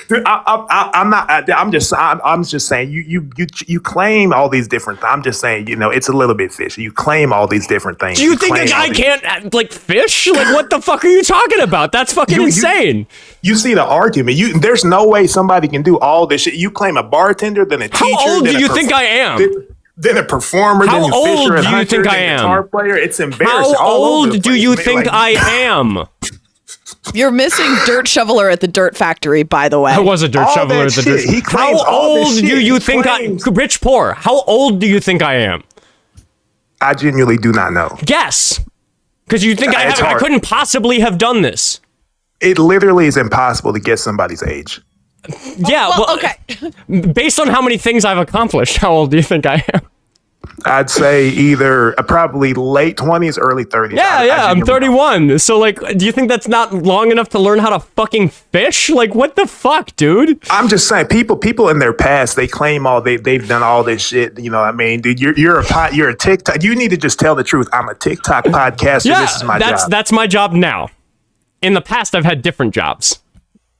Dude, I'm not. I'm just saying. You claim all these different. I'm just saying. It's a little bit fishy. You claim all these different things.
Do you think a guy can't like fish? Like, what the fuck are you talking about? That's fucking insane.
You see the argument. There's no way somebody can do all this shit. You claim a bartender, then a teacher.
How old do you think I am?
Then a performer.
How
then a
old
fisher,
do you think I am?
Guitar player. It's embarrassing.
How old do you think I am?
You're missing dirt shoveler at the dirt factory, by the way.
I was a dirt shoveler at the dirt.
He claims
How old do you think rich poor? How old do you think I am?
I genuinely do not know.
Guess. Because you think I couldn't possibly have done this.
It literally is impossible to guess somebody's age.
Yeah, well, okay. Based on how many things I've accomplished, how old do you think I am?
I'd say either probably late 20s, early 30s.
Yeah, I'm 31. So, like, do you think that's not long enough to learn how to fucking fish? Like, what the fuck, dude?
I'm just saying, people in their past, they claim they've done all this shit. You know what I mean, dude? You're a TikTok. You need to just tell the truth. I'm a TikTok podcaster.
Yeah,
this is my job.
That's my job now. In the past, I've had different jobs.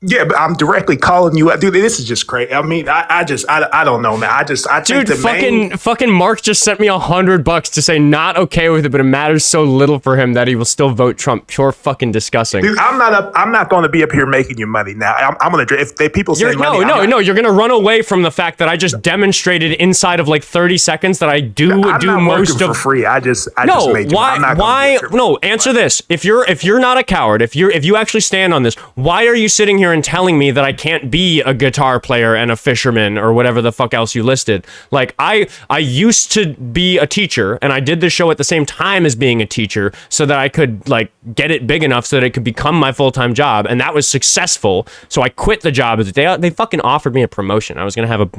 Yeah, but I'm directly calling you out. Dude, this is just crazy. I mean, I don't know, man. I think
fucking Mark just sent me $100 to say not okay with it, but it matters so little for him that he will still vote Trump. Pure fucking disgusting.
Dude, I'm not going to be up here making you money now. I'm going to, if people say money.
No, you're going to run away from the fact that I just demonstrated inside of like 30 seconds that I do most of
for free. I just made you.
Why? No, answer this. If you're not a coward, if you actually stand on this, why are you sitting here and telling me that I can't be a guitar player and a fisherman or whatever the fuck else you listed? Like, I used to be a teacher, and I did this show at the same time as being a teacher so that I could like get it big enough so that it could become my full-time job, and that was successful. So I quit the job. They fucking offered me a promotion. I was gonna have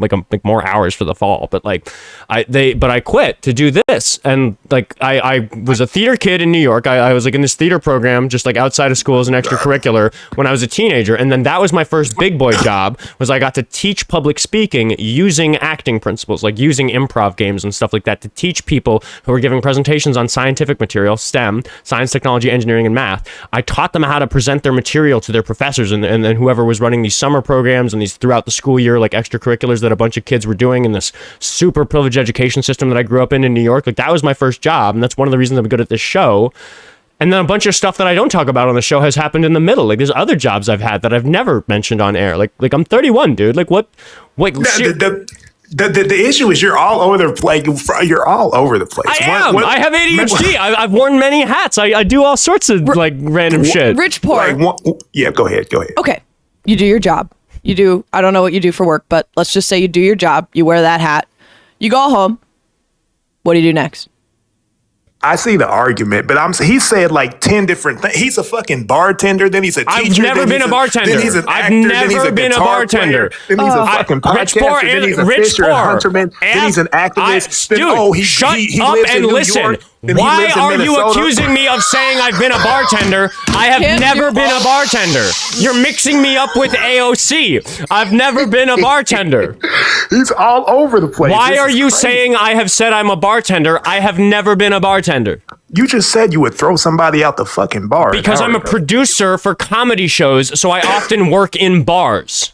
more hours for the fall, but I quit to do this. And like I was a theater kid in New York. I was like in this theater program just like outside of school as an extracurricular when I was a teenager, and then that was my first big boy job. Was I got to teach public speaking using acting principles, like using improv games and stuff like that, to teach people who were giving presentations on scientific material, STEM, science, technology, engineering, and math. I taught them how to present their material to their professors and whoever was running these summer programs and these throughout the school year, like extracurriculars that a bunch of kids were doing in this super privileged education system that I grew up in New York. Like, that was my first job, and that's one of the reasons I'm good at this show. And then a bunch of stuff that I don't talk about on the show has happened in the middle. Like, there's other jobs I've had that I've never mentioned on air. Like I'm 31, dude. Like, what?
The issue is you're all over the place. You're all over the place.
I am. I have ADHD. I've worn many hats. I do all sorts of like random shit.
Rich poor.
Yeah, go ahead.
Okay, you do your job. You do. I don't know what you do for work, but let's just say you do your job. You wear that hat. You go home. What do you do next?
I see the argument, but he said like 10 different things. He's a fucking bartender, then he's a teacher.
I've never been a bartender.
Then he's an actor,
I've never been a bartender.
Then he's a fucking podcaster. Then he's a fisher, a hunterman. Then he's an activist.
Dude, shut up and listen. Why are you accusing me of saying I've been a bartender? I have never been a bartender. You're mixing me up with AOC. I've never been a bartender.
He's all over the place.
Why are you saying I have said I'm a bartender? I have never been a bartender.
You just said you would throw somebody out the fucking bar.
Because I'm a producer for comedy shows, so I often work in bars.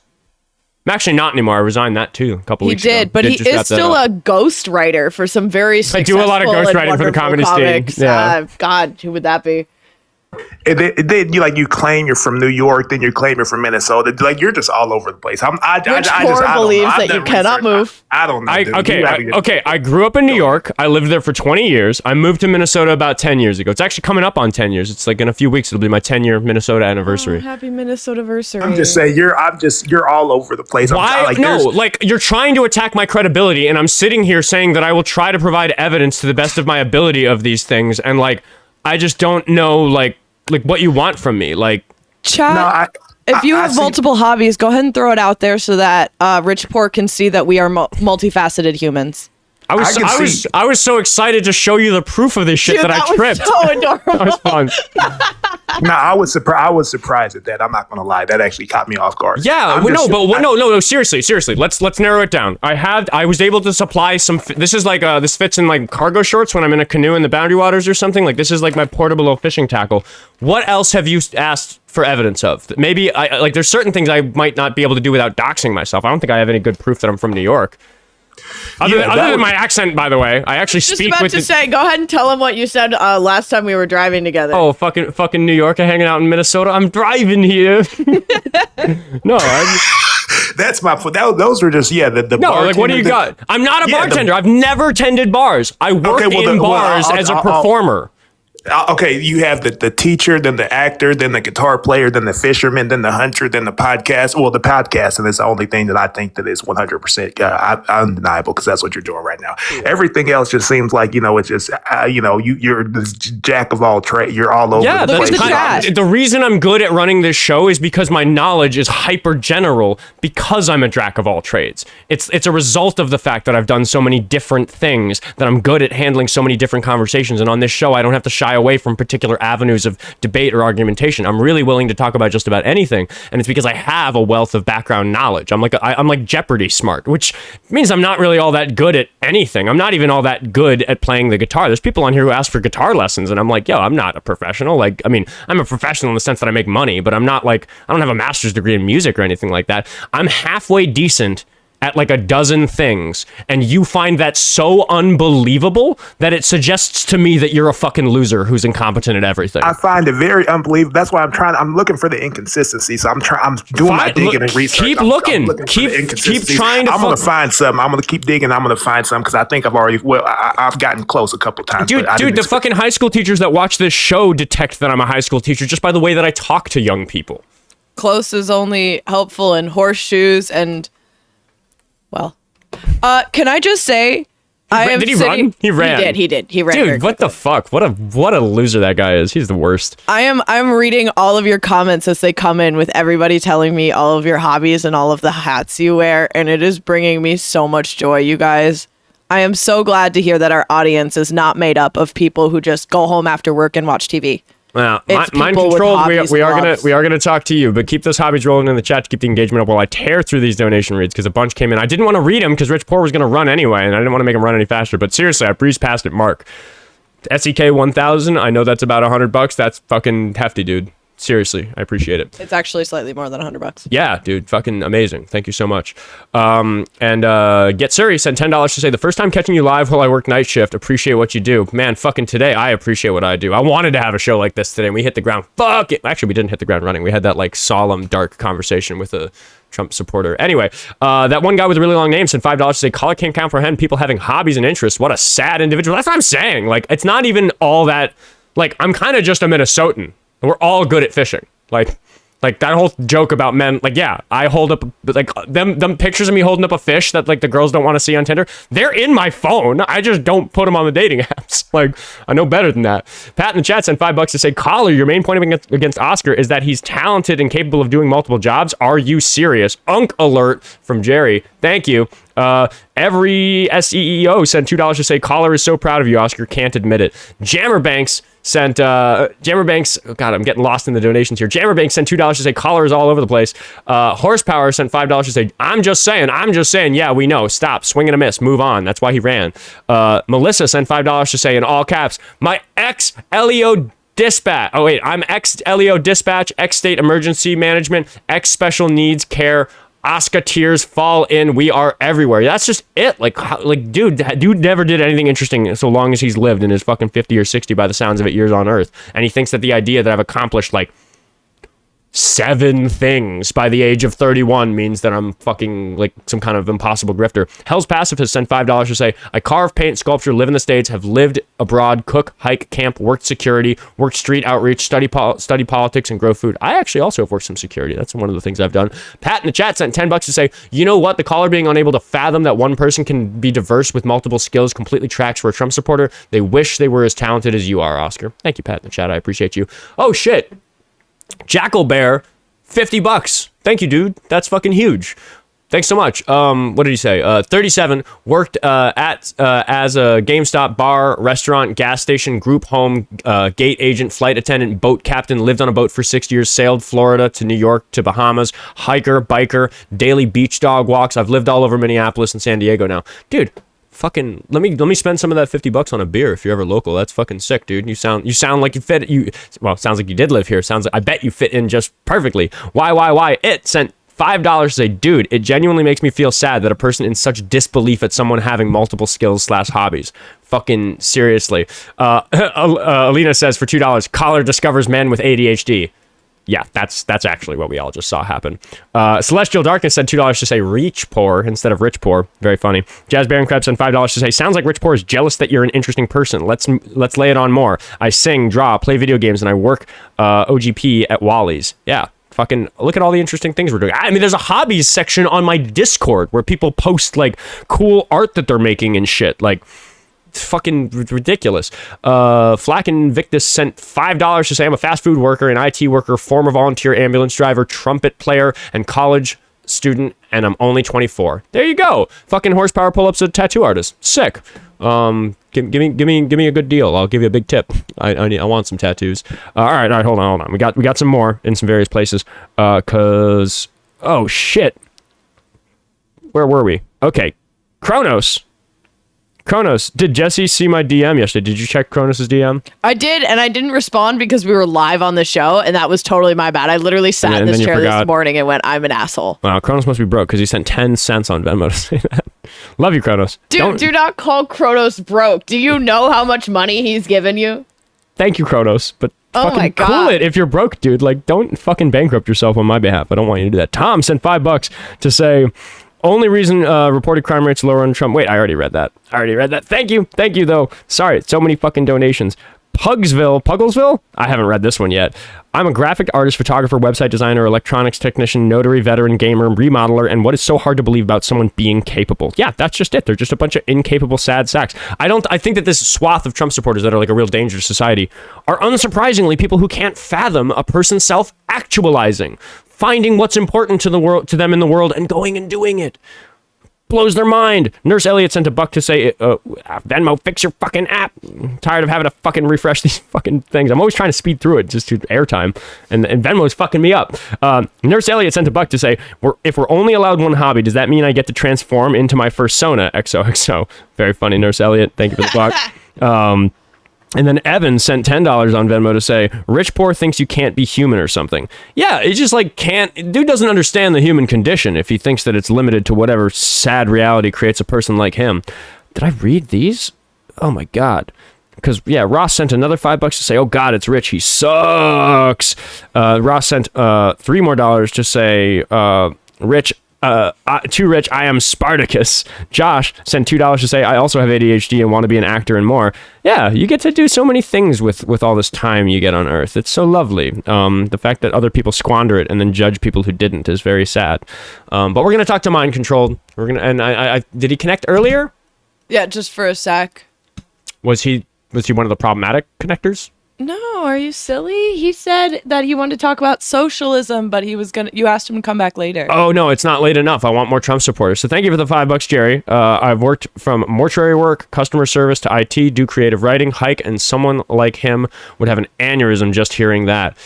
I'm actually not anymore. I resigned that too a couple weeks ago.
He did, but he is still a ghostwriter for some very successful.
I do a lot of ghostwriting for the comedy scene.
Yeah. God, who would that be?
And then you claim you're from New York, then you claim you're from Minnesota. Like, you're just all over the place. I
believes that you cannot move.
I don't know.
Okay. I grew up in New York. I lived there for 20 years. I moved to Minnesota about 10 years ago. It's actually coming up on 10 years. It's like in a few weeks. It'll be my 10-year Minnesota anniversary.
Oh, happy Minnesota-versary.
I'm just saying you're all over the place.
Why? You're trying to attack my credibility, and I'm sitting here saying that I will try to provide evidence to the best of my ability of these things, and like I just don't know like what you want from me. Like,
chat. If you have multiple hobbies, go ahead and throw it out there so that Rich Poor can see that we are multifaceted humans.
I was so excited to show you the proof of this shit that I tripped.
So adorable.
That was fun.
No, I was surprised at that. I'm not gonna lie. That actually caught me off guard.
Yeah, no. Seriously. Let's narrow it down. I was able to supply some. This is like this fits in like cargo shorts when I'm in a canoe in the Boundary Waters or something. Like, this is like my portable fishing tackle. What else have you asked for evidence of. Maybe there's certain things I might not be able to do without doxing myself. I don't think I have any good proof that I'm from New York. Other than my accent, by the way, I actually
Just
speak
about
with
to say, go ahead and tell him what you said last time we were driving together.
Oh, fucking New Yorker hanging out in Minnesota. I'm driving here. No,
that's my. Those were just the.
No, like what do you got? I'm not a bartender. I've never tended bars. I work in bars as a performer.
Okay, you have the teacher, then the actor, then the guitar player, then the fisherman, then the hunter, then the podcast. Well, the podcast, and it's the only thing that I think that is 100% undeniable because that's what you're doing right now. Yeah. Everything else just seems like, it's just, you're the jack of all trades. You're all over the place.
The reason I'm good at running this show is because my knowledge is hyper general because I'm a jack of all trades. It's a result of the fact that I've done so many different things, that I'm good at handling so many different conversations. And on this show, I don't have to shy away from particular avenues of debate or argumentation. I'm really willing to talk about just about anything, and it's because I have a wealth of background knowledge. I'm like Jeopardy smart, which means I'm not really all that good at anything. I'm not even all that good at playing the guitar. There's people on here who ask for guitar lessons, and I'm like, yo, I'm not a professional. I'm a professional in the sense that I make money, but I'm not I don't have a master's degree in music or anything like that. I'm halfway decent at a dozen things, and you find that so unbelievable that it suggests to me that you're a fucking loser who's incompetent at everything.
I find it very unbelievable. That's why I'm looking for the inconsistency. So I'm doing my digging and research.
Keep looking. Keep trying to.
I'm gonna find something. I'm gonna keep digging. I'm gonna find something because I think I've gotten close a couple times.
Dude, the fucking high school teachers that watch this show detect that I'm a high school teacher just by the way that I talk to young people.
Close is only helpful in horseshoes and. Well, can I just say,
did he run? He ran.
He did. He ran.
Dude, what the fuck? What a loser that guy is. He's the worst.
I'm reading all of your comments as they come in with everybody telling me all of your hobbies and all of the hats you wear, and it is bringing me so much joy, you guys. I am so glad to hear that our audience is not made up of people who just go home after work and watch TV.
Well, MindControlled, we are gonna talk to you, but keep those hobbies rolling in the chat to keep the engagement up while I tear through these donation reads because a bunch came in. I didn't want to read them because Rich Poor was gonna run anyway, and I didn't want to make him run any faster. But seriously, I breezed past it. Mark, SEK 1000. I know that's about $100. That's fucking hefty, dude. Seriously, I appreciate it.
It's actually slightly more than $100.
Yeah, dude, fucking amazing. Thank you so much. And Get Suri sent $10 to say, the first time catching you live while I work night shift, appreciate what you do. Man, fucking today, I appreciate what I do. I wanted to have a show like this today, and we hit the ground. Fuck it. Actually, we didn't hit the ground running. We had that solemn, dark conversation with a Trump supporter. Anyway, that one guy with a really long name sent $5 to say, color can't comprehend people having hobbies and interests. What a sad individual. That's what I'm saying. It's not even all that, I'm kind of just a Minnesotan. We're all good at fishing. Like that whole joke about men, I hold up, them pictures of me holding up a fish that, the girls don't want to see on Tinder, they're in my phone. I just don't put them on the dating apps. I know better than that. Pat in the chat sent $5 to say, caller, your main point against Oskar is that he's talented and capable of doing multiple jobs. Are you serious? Unk alert from Jerry. Thank you. Every SEEO sent $2 to say, caller is so proud of you, Oskar. Can't admit it. Jammerbanks sent Jammerbanks. Oh God, I'm getting lost in the donations here. Jammerbanks sent $2 to say, caller is all over the place. Horsepower sent $5 to say, I'm just saying. Yeah, we know. Stop. Swing and a miss. Move on. That's why he ran. Melissa sent $5 to say, in all caps, my ex-LEO dispatch. Oh wait, I'm ex-LEO dispatch, ex-state emergency management, ex-special needs care. Oscar tears fall in. We are everywhere. That's just it. Dude never did anything interesting so long as he's lived in his fucking 50 or 60 by the sounds of it years on Earth. And he thinks that the idea that I've accomplished 7 things by the age of 31 means that I'm fucking some kind of impossible grifter. Hell's Passive has sent $5 to say, I carve, paint, sculpture, live in the States, have lived abroad, cook, hike, camp, worked security, worked street outreach, study politics, and grow food. I actually also have worked some security. That's one of the things I've done. Pat in the chat sent $10 to say, you know what? The caller being unable to fathom that one person can be diverse with multiple skills completely tracks for a Trump supporter. They wish they were as talented as you are, Oskar. Thank you, Pat in the chat. I appreciate you. Oh, shit. Jackal Bear, $50. Thank you, dude. That's fucking huge. Thanks so much. What did he say? 37, worked as a GameStop, bar, restaurant, gas station, group home, gate agent, flight attendant, boat captain, lived on a boat for 6 years, sailed Florida to New York to Bahamas, hiker, biker, daily beach dog walks. I've lived all over Minneapolis and San Diego now. Dude, fucking let me spend some of that $50 on a beer if you're ever local. That's fucking sick, dude. You sound like you fit. Well, it sounds like you did live here. Sounds like I bet you fit in just perfectly. Why? It sent $5 to say, dude, it genuinely makes me feel sad that a person in such disbelief at someone having multiple skills / hobbies. Fucking seriously. Alina says for $2, caller discovers man with ADHD. Yeah, that's actually what we all just saw happen. Celestial Darkness said $2 to say reach poor instead of rich poor. Very funny. Jazz Baron Krebs sent $5 to say, sounds like rich poor is jealous that you're an interesting person. Let's lay it on more. I sing, draw, play video games, and I work OGP at Wally's. Yeah. Fucking look at all the interesting things we're doing. I mean, there's a hobbies section on my Discord where people post like cool art that they're making and shit. Like, it's fucking ridiculous. Flack Invictus sent $5 to say, I'm a fast food worker, an IT worker, former volunteer ambulance driver, trumpet player, and college student, and I'm only 24. There you go. Fucking horsepower pull-ups, a tattoo artist. Sick. Give me a good deal. I'll give you a big tip. I want some tattoos. All right, hold on. We got some more in some various places. Oh shit. Where were we? Okay, Kronos, did Jessie see my DM yesterday? Did you check Kronos' DM?
I did, and I didn't respond because we were live on the show, and that was totally my bad. I literally sat in this chair this morning and went, I'm an asshole.
Wow, Kronos must be broke because he sent 10 cents on Venmo to say that. Love you, Kronos.
Dude, do not call Kronos broke. Do you know how much money he's given you?
Thank you, Kronos, but
oh my God.
Cool it if you're broke, dude. Like, don't fucking bankrupt yourself on my behalf. I don't want you to do that. Tom sent $5 to say, only reason reported crime rates lower on Trump. Wait, I already read that. Thank you, though. Sorry, so many fucking donations. Pugglesville? I haven't read this one yet. I'm a graphic artist, photographer, website designer, electronics technician, notary, veteran, gamer, remodeler, and what is so hard to believe about someone being capable? Yeah, that's just it. They're just a bunch of incapable, sad sacks. I think that this swath of Trump supporters that are like a real danger to society are unsurprisingly people who can't fathom a person self-actualizing, finding what's important to them in the world and going and doing it. Blows their mind. Nurse Elliot sent $1 to say, Venmo, fix your fucking app. I'm tired of having to fucking refresh these fucking things. I'm always trying to speed through it just to airtime, and Venmo's fucking me up. Nurse Elliot sent $1 to say, if we're only allowed one hobby, does that mean I get to transform into my fursona? XOXO. Very funny, Nurse Elliot. Thank you for the buck. And then Evan sent $10 on Venmo to say, rich poor thinks you can't be human or something. Yeah, it just like can't. Dude doesn't understand the human condition if he thinks that it's limited to whatever sad reality creates a person like him. Did I read these? Oh my God. Because, yeah, Ross sent another $5 to say, oh God, it's Rich. He sucks. Ross sent $3 more to say, Rich. Too rich, I am Spartacus. Josh sent $2 to say, I also have ADHD and want to be an actor and more. Yeah, you get to do so many things with all this time you get on Earth. It's so lovely. The fact that other people squander it and then judge people who didn't is very sad. But we're gonna talk to MindControlled. I did he connect earlier?
Yeah, just for a sec.
Was he one of the problematic connectors?
No, are you silly? He said that he wanted to talk about socialism, but you asked him to come back later.
Oh, no, it's not late enough. I want more Trump supporters. So thank you for the $5, Jerry. I've worked from mortuary work, customer service to IT, do creative writing, hike, and someone like him would have an aneurysm just hearing that.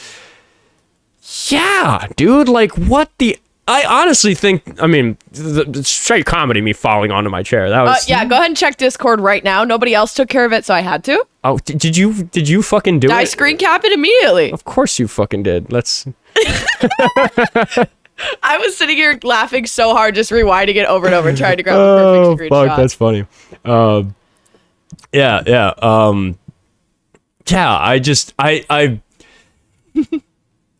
Yeah, dude, like what the... I honestly think, I mean, the straight comedy, me falling onto my chair. That was...
yeah, go ahead and check Discord right now. Nobody else took care of it, so I had to.
Oh, did you fucking do it?
I screen cap it immediately.
Of course you fucking did. Let's...
I was sitting here laughing so hard, just rewinding it over and over, trying to grab a perfect screenshot.
Fuck, that's funny. Yeah.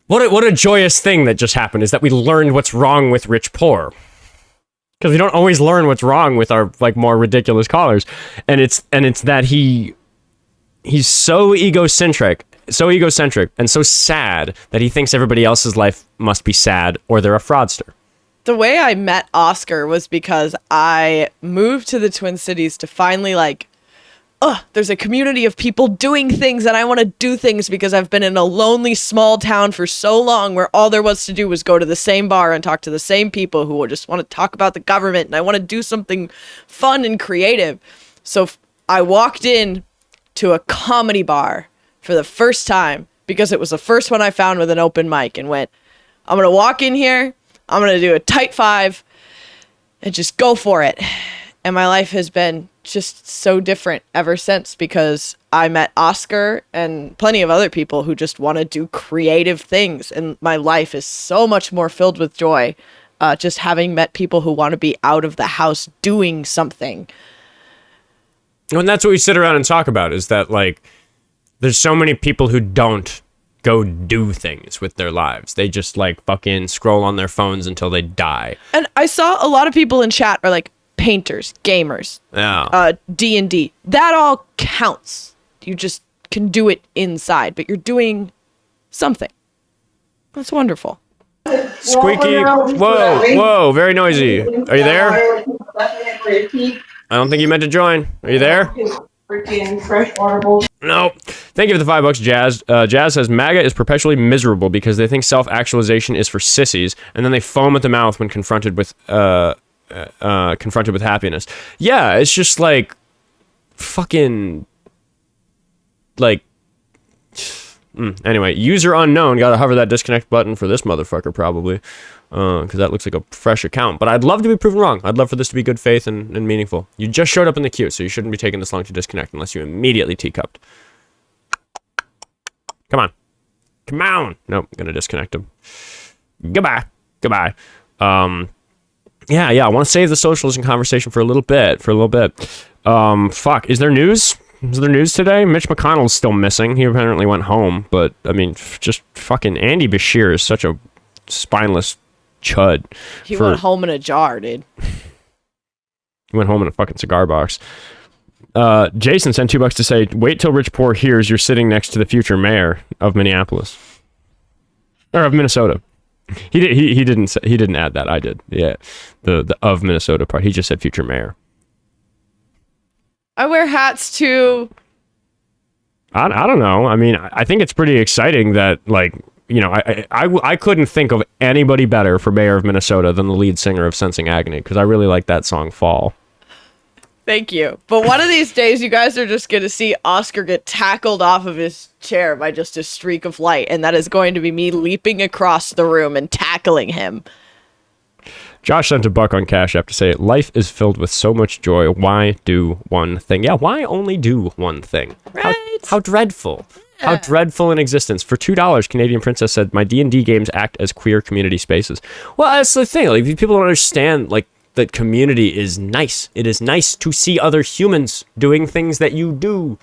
What a joyous thing that just happened is that we learned what's wrong with rich poor. Because we don't always learn what's wrong with our like more ridiculous callers. And it's that he's so egocentric and so sad that he thinks everybody else's life must be sad or they're a fraudster.
The way I met Oskar was because I moved to the Twin Cities to finally there's a community of people doing things and I want to do things because I've been in a lonely small town for so long where all there was to do was go to the same bar and talk to the same people who just want to talk about the government, and I want to do something fun and creative. So I walked in to a comedy bar for the first time because it was the first one I found with an open mic, and went, I'm going to walk in here, I'm going to do a tight 5 and just go for it. And my life has been just so different ever since, because I met Oskar and plenty of other people who just want to do creative things. And my life is so much more filled with joy. Just having met people who want to be out of the house doing something.
And that's what we sit around and talk about, is that like, there's so many people who don't go do things with their lives. They just like fucking scroll on their phones until they die.
And I saw a lot of people in chat are like painters, gamers, D&D. That all counts. You just can do it inside, but you're doing something. That's wonderful.
Squeaky. Whoa, very noisy. Are you there? I don't think you meant to join. Are you there? No. Thank you for the $5, Jazz. Jazz says MAGA is perpetually miserable because they think self-actualization is for sissies, and then they foam at the mouth when confronted with happiness. Yeah, it's just like fucking like. Anyway, user unknown. Gotta hover that disconnect button for this motherfucker probably, because that looks like a fresh account. But I'd love to be proven wrong. I'd love for this to be good faith and meaningful. You just showed up in the queue, so you shouldn't be taking this long to disconnect unless you immediately teacupped. Come on. Nope, gonna disconnect him. Goodbye. Yeah, I want to save the socialism conversation for a little bit. Fuck, is there news? Is there news today? Mitch McConnell's still missing. He apparently went home, but I mean, just fucking Andy Bashir is such a spineless chud.
He went home in a jar, dude.
He went home in a fucking cigar box. Jason sent $2 to say, wait till Rich Poor hears you're sitting next to the future mayor of Minneapolis. Or of Minnesota. He didn't add that. I did. Yeah. The of Minnesota part. He just said future mayor.
I wear hats too.
I don't know. I mean, I think it's pretty exciting that, like, you know, I couldn't think of anybody better for mayor of Minnesota than the lead singer of Sensing Agony, because I really like that song Fall.
Thank you. But one of these days, you guys are just going to see Oskar get tackled off of his chair by just a streak of light, and that is going to be me leaping across the room and tackling him.
Josh sent $1 on Cash App to say, life is filled with so much joy. Why do one thing? Yeah, why only do one thing?
Right?
How dreadful.
Yeah.
How dreadful in existence. For $2, Canadian Princess said, my D&D games act as queer community spaces. Well, that's the thing. Like, people don't understand, like, that community is nice. It is nice to see other humans doing things that you do.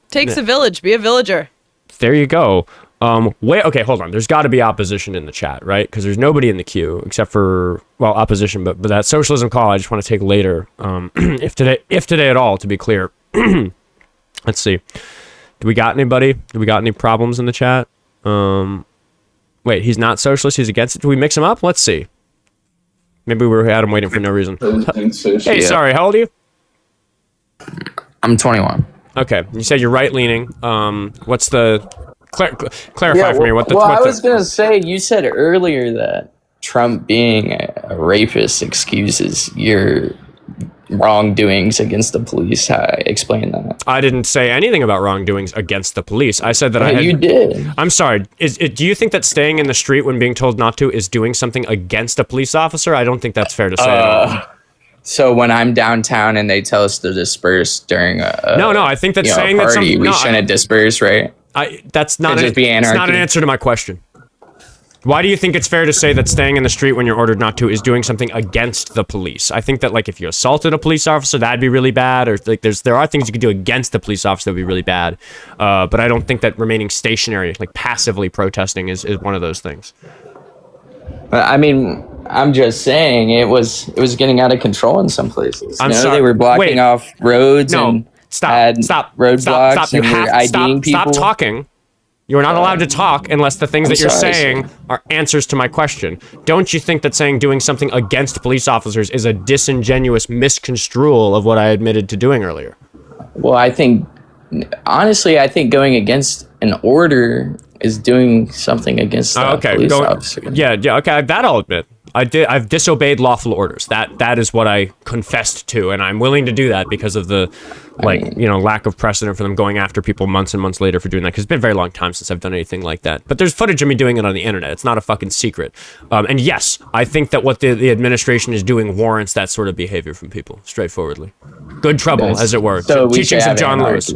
Takes a village. Be a villager.
There you go. Okay, hold on. There's got to be opposition in the chat, right? Because there's nobody in the queue except for, well, opposition, but that socialism call I just want to take later. If today at all, to be clear. Let's see. Do we got anybody? Do we got any problems in the chat? Wait, he's not socialist. He's against it. Do we mix him up? Let's see. Maybe we had him waiting for no reason. Hey, sorry. How old are you?
I'm 21.
Okay. You said you're right-leaning. What's the... Clarify for me.
I was going to say, you said earlier that Trump being a rapist excuses your wrongdoings against the police. Explain that.
I didn't say anything about wrongdoings against the police. I said that
you did.
I'm sorry. Do you think that staying in the street when being told not to is doing something against a police officer? I don't think that's fair to say at all.
So when I'm downtown and they tell us to disperse during
no, I think that saying
party,
that something
we shouldn't disperse, right?
That's not it's not an answer to my question. Why do you think it's fair to say that staying in the street when you're ordered not to is doing something against the police? I think that, like, if you assaulted a police officer, that'd be really bad. Or like, there are things you could do against the police officer that would be really bad. But I don't think that remaining stationary, like passively protesting, is one of those things.
I mean, I'm just saying it was getting out of control in some places.
I'm sorry.
They were blocking off roads and
stop
roadblocks.
You have to stop talking. You're not allowed to talk unless the things that you're saying are answers to my question. Don't you think that saying doing something against police officers is a disingenuous misconstrual of what I admitted to doing earlier?
Well, I think going against an order is doing something against police officers.
Yeah, okay, that I'll admit. I've disobeyed lawful orders. That is what I confessed to, and I'm willing to do that because of the lack of precedent for them going after people months and months later for doing that, because it's been a very long time since I've done anything like that. But there's footage of me doing it on the internet. It's not a fucking secret. And yes, I think that what the administration is doing warrants that sort of behavior from people, straightforwardly. Good trouble, as it were.
So
Teachings of John Lewis.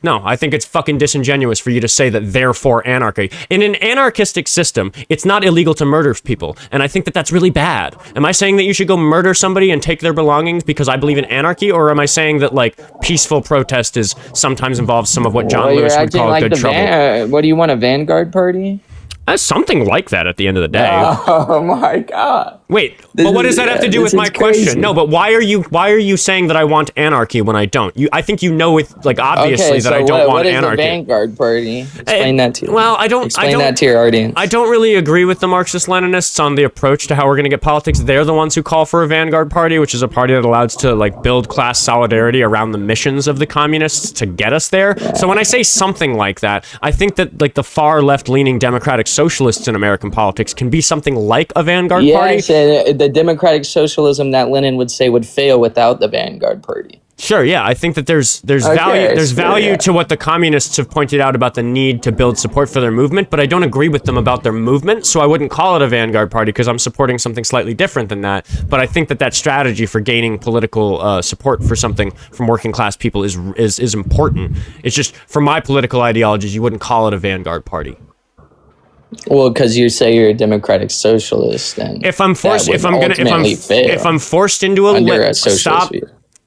No, I think it's fucking disingenuous for you to say that they're for anarchy. In an anarchistic system, it's not illegal to murder people, and I think that that's really bad. Am I saying that you should go murder somebody and take their belongings because I believe in anarchy, or am I saying that, like, peaceful protest is sometimes involves some of what John Lewis would call good trouble?
What do you want, a vanguard party?
Something like that at the end of the day.
Oh my god.
Wait, but what does that have to do with my question? No, but why are you saying that I want anarchy when I don't? I think you know it, like, obviously that I don't want anarchy.
What is a vanguard party? Explain that to you.
Well, I don't
Explain that to your audience.
I don't really agree with the Marxist-Leninists on the approach to how we're going to get politics. They're the ones who call for a vanguard party, which is a party that allows to, like, build class solidarity around the missions of the communists to get us there. Yeah. So when I say something like that, I think that, like, the far left-leaning democratic socialists in American politics can be something like a vanguard party.
Yes, and the democratic socialism that Lenin would say would fail without the vanguard party. Sure,
yeah, I think that there's value to what the communists have pointed out about the need to build support for their movement, but I don't agree with them about their movement, so I wouldn't call it a vanguard party because I'm supporting something slightly different than that. But I think that strategy for gaining political support for something from working class people is important. It's just, for my political ideologies, you wouldn't call it a vanguard party.
Well, because you say you're a democratic socialist, and
if I'm forced into a stop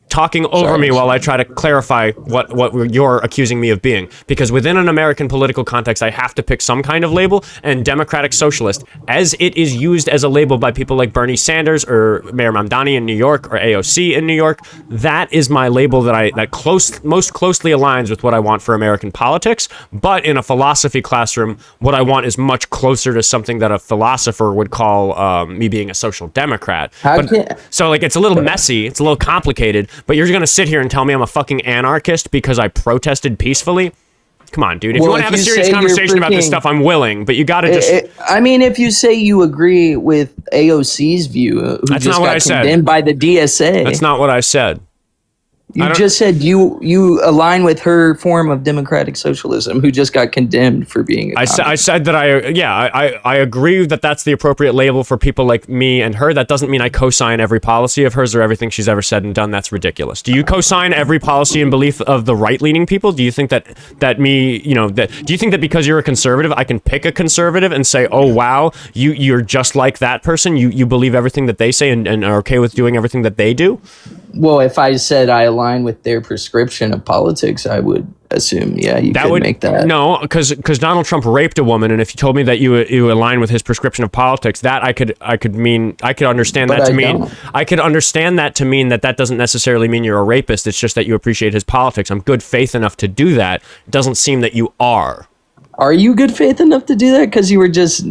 talking over me while I try to clarify what you're accusing me of being. Because within an American political context, I have to pick some kind of label, and democratic socialist, as it is used as a label by people like Bernie Sanders or Mayor Mamdani in New York or AOC in New York, that is my label that most closely aligns with what I want for American politics. But in a philosophy classroom, what I want is much closer to something that a philosopher would call me being a social democrat. So, like, it's a little messy, it's a little complicated. But you're going to sit here and tell me I'm a fucking anarchist because I protested peacefully? Come on, dude. If you want to have a serious conversation about this stuff, I'm willing. But you got to just...
I mean, if you say you agree with AOC's view, who
That's
just
not what
got
I said.
condemned by the DSA.
That's not what I said.
You just said you align with her form of democratic socialism, who just got condemned for being a
I said that I agree that that's the appropriate label for people like me and her. That doesn't mean I co-sign every policy of hers or everything she's ever said and done. That's ridiculous. Do you co-sign every policy and belief of the right-leaning people? Do you think that do you think that because you're a conservative, I can pick a conservative and say, oh wow, you're just like that person. You believe everything that they say and are okay with doing everything that they do?
Well, if I said I align with their prescription of politics, I would assume, you could make that.
No, because Donald Trump raped a woman, and if you told me that you align with his prescription of politics, that I could understand that to mean. I could understand that to mean that doesn't necessarily mean you're a rapist. It's just that you appreciate his politics. I'm good faith enough to do that. It doesn't seem that you are.
Are you good faith enough to do that? Because you were just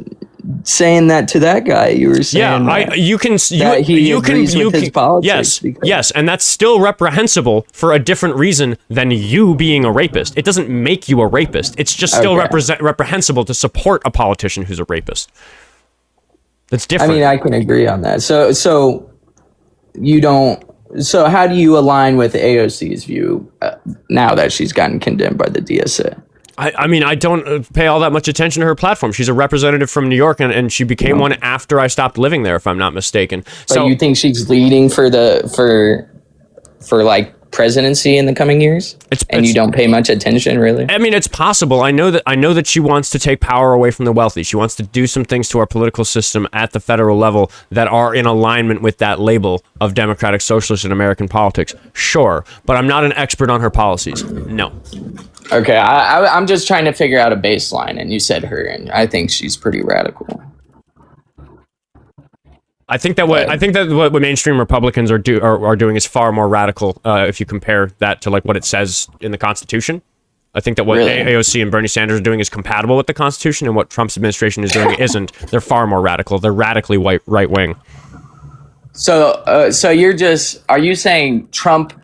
saying that to that guy. You were saying
you can his politics. Yes, and that's still reprehensible for a different reason than you being a rapist. It doesn't make you a rapist. It's just still reprehensible to support a politician who's a rapist. That's different.
I mean, I can agree on that. So you don't. So how do you align with AOC's view now that she's gotten condemned by the DSA?
I mean, I don't pay all that much attention to her platform. She's a representative from New York, and she became one after I stopped living there, if I'm not mistaken.
So you think she's leading for like presidency in the coming years? And you don't pay much attention, really?
I mean, it's possible. I know that she wants to take power away from the wealthy. She wants to do some things to our political system at the federal level that are in alignment with that label of democratic socialist in American politics. Sure, but I'm not an expert on her policies. No.
Okay, I'm just trying to figure out a baseline, and you said her, and I think she's pretty radical.
I think that what mainstream Republicans are doing is far more radical if you compare that to like what it says in the Constitution. I think that what AOC and Bernie Sanders are doing is compatible with the Constitution, and what Trump's administration is doing isn't. They're far more radical. They're radically right wing.
So are you saying Trump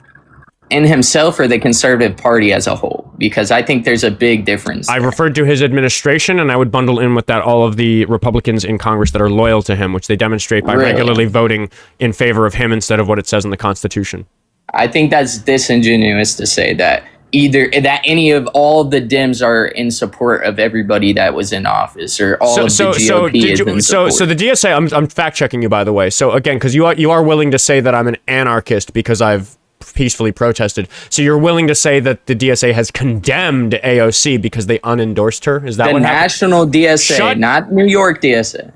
in himself or the Conservative Party as a whole? because I think there's a big difference.
I referred to his administration, and I would bundle in with that all of the Republicans in Congress that are loyal to him, which they demonstrate by regularly voting in favor of him instead of what it says in the Constitution.
I think that's disingenuous to say that any of all of the Dems are in support of everybody that was in office, or all of the GOP is in support.
So the DSA, I'm fact checking you, by the way. So again, because you are willing to say that I'm an anarchist because I've peacefully protested. So you're willing to say that the DSA has condemned AOC because they unendorsed her? Is that what happened?
The national DSA, not New York DSA.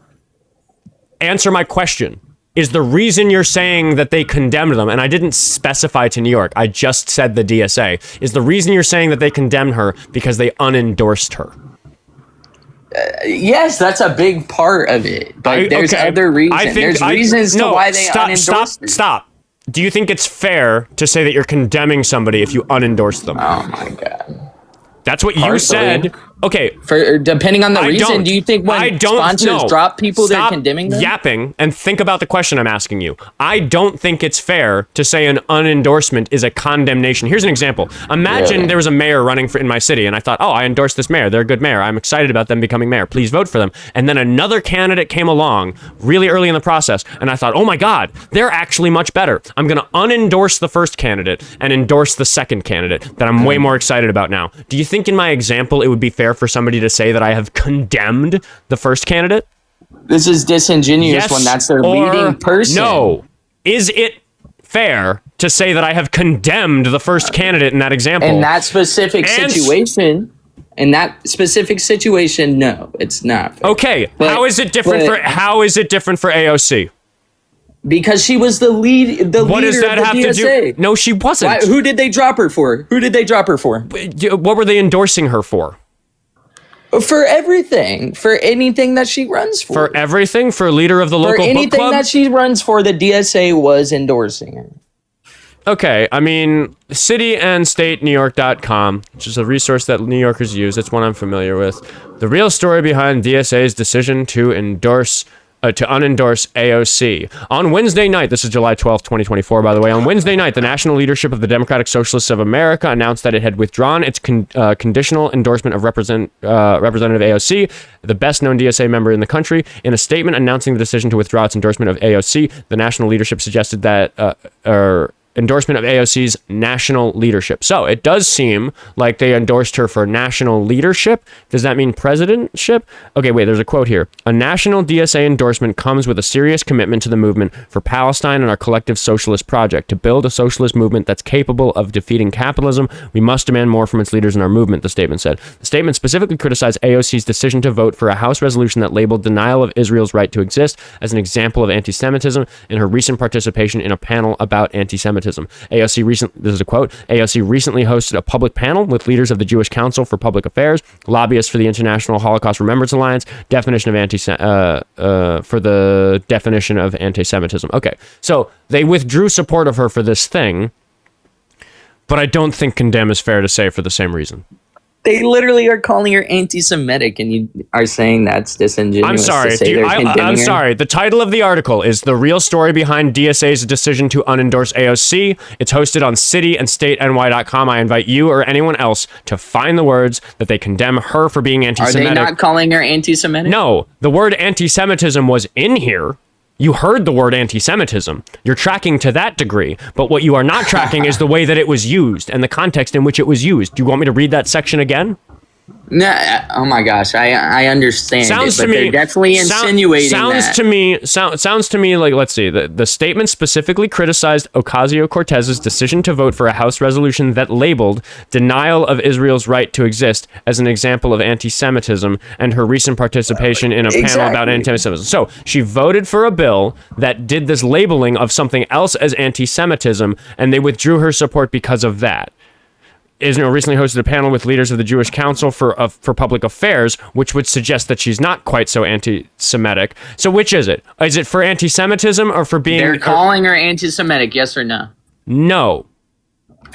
Answer my question. Is the reason you're saying that they condemned them, and I didn't specify to New York, I just said the DSA, is the reason you're saying that they condemned her because they unendorsed her?
Yes, that's a big part of it. But there's other reasons. There's reasons to why they unendorsed her.
Stop. Do you think it's fair to say that you're condemning somebody if you unendorse them?
Oh my God.
That's what you said. Okay.
Depending on the reason, do you think when sponsors drop people, they're condemning them?
Yapping and think about the question I'm asking you. I don't think it's fair to say an unendorsement is a condemnation. Here's an example. Imagine there was a mayor running in my city, and I thought, oh, I endorse this mayor. They're a good mayor. I'm excited about them becoming mayor. Please vote for them. And then another candidate came along really early in the process, and I thought, oh my God, they're actually much better. I'm going to unendorse the first candidate and endorse the second candidate that I'm way more excited about now. Do you think in my example it would be fair for somebody to say that I have condemned the first candidate?
This is disingenuous when that's their leading person.
No. Is it fair to say that I have condemned the first candidate in that example?
In that specific situation, no, it's not fair.
Okay, how is it different for AOC?
Because she was the leader of the DSA.
No, she wasn't.
Who did they drop her for?
What were they endorsing her for?
For everything. For anything that she runs for.
For everything? For leader of the local book club?
For anything that she runs for, the DSA was endorsing her.
Okay, I mean, cityandstatenewyork.com, which is a resource that New Yorkers use. It's one I'm familiar with. The real story behind DSA's decision to unendorse AOC. On Wednesday night, this is July 12th, 2024, by the way. On Wednesday night, the national leadership of the Democratic Socialists of America announced that it had withdrawn its conditional endorsement of Representative AOC, the best-known DSA member in the country. In a statement announcing the decision to withdraw its endorsement of AOC, the national leadership suggested that endorsement of AOC's national leadership. So it does seem like they endorsed her for national leadership. Does that mean presidentship? Okay, wait, there's a quote here. A national DSA endorsement comes with a serious commitment to the movement for Palestine and our collective socialist project. To build a socialist movement that's capable of defeating capitalism, we must demand more from its leaders in our movement, the statement said. The statement specifically criticized AOC's decision to vote for a House resolution that labeled denial of Israel's right to exist as an example of anti-Semitism in her recent participation in a panel about anti-Semitism. This is a quote, AOC recently hosted a public panel with leaders of the Jewish Council for Public Affairs, lobbyists for the International Holocaust Remembrance Alliance, for the definition of anti-Semitism. Okay, so they withdrew support of her for this thing, but I don't think condemn is fair to say for the same reason.
They literally are calling her anti-Semitic, and you are saying that's disingenuous.
I'm sorry. I'm sorry. The title of the article is "The Real Story Behind DSA's Decision to Unendorse AOC." It's hosted on cityandstateny.com. I invite you or anyone else to find the words that they condemn her for being anti-Semitic.
Are they not calling her anti-Semitic?
No. The word anti-Semitism was in here. You heard the word anti-Semitism. You're tracking to that degree, but what you are not tracking is the way that it was used and the context in which it was used. Do you want me to read that section again?
No, oh my gosh, I understand. They're definitely insinuating that.
Sounds to me like, let's see, the statement specifically criticized Ocasio-Cortez's decision to vote for a House resolution that labeled denial of Israel's right to exist as an example of anti-Semitism and her recent participation in a panel about anti-Semitism. So she voted for a bill that did this labeling of something else as anti-Semitism, and they withdrew her support because of that. Israel recently hosted a panel with leaders of the Jewish Council for Public Affairs, which would suggest that she's not quite so anti-Semitic. So which is it? Is it for anti-Semitism or for being...
They're calling her anti-Semitic, yes or no?
No.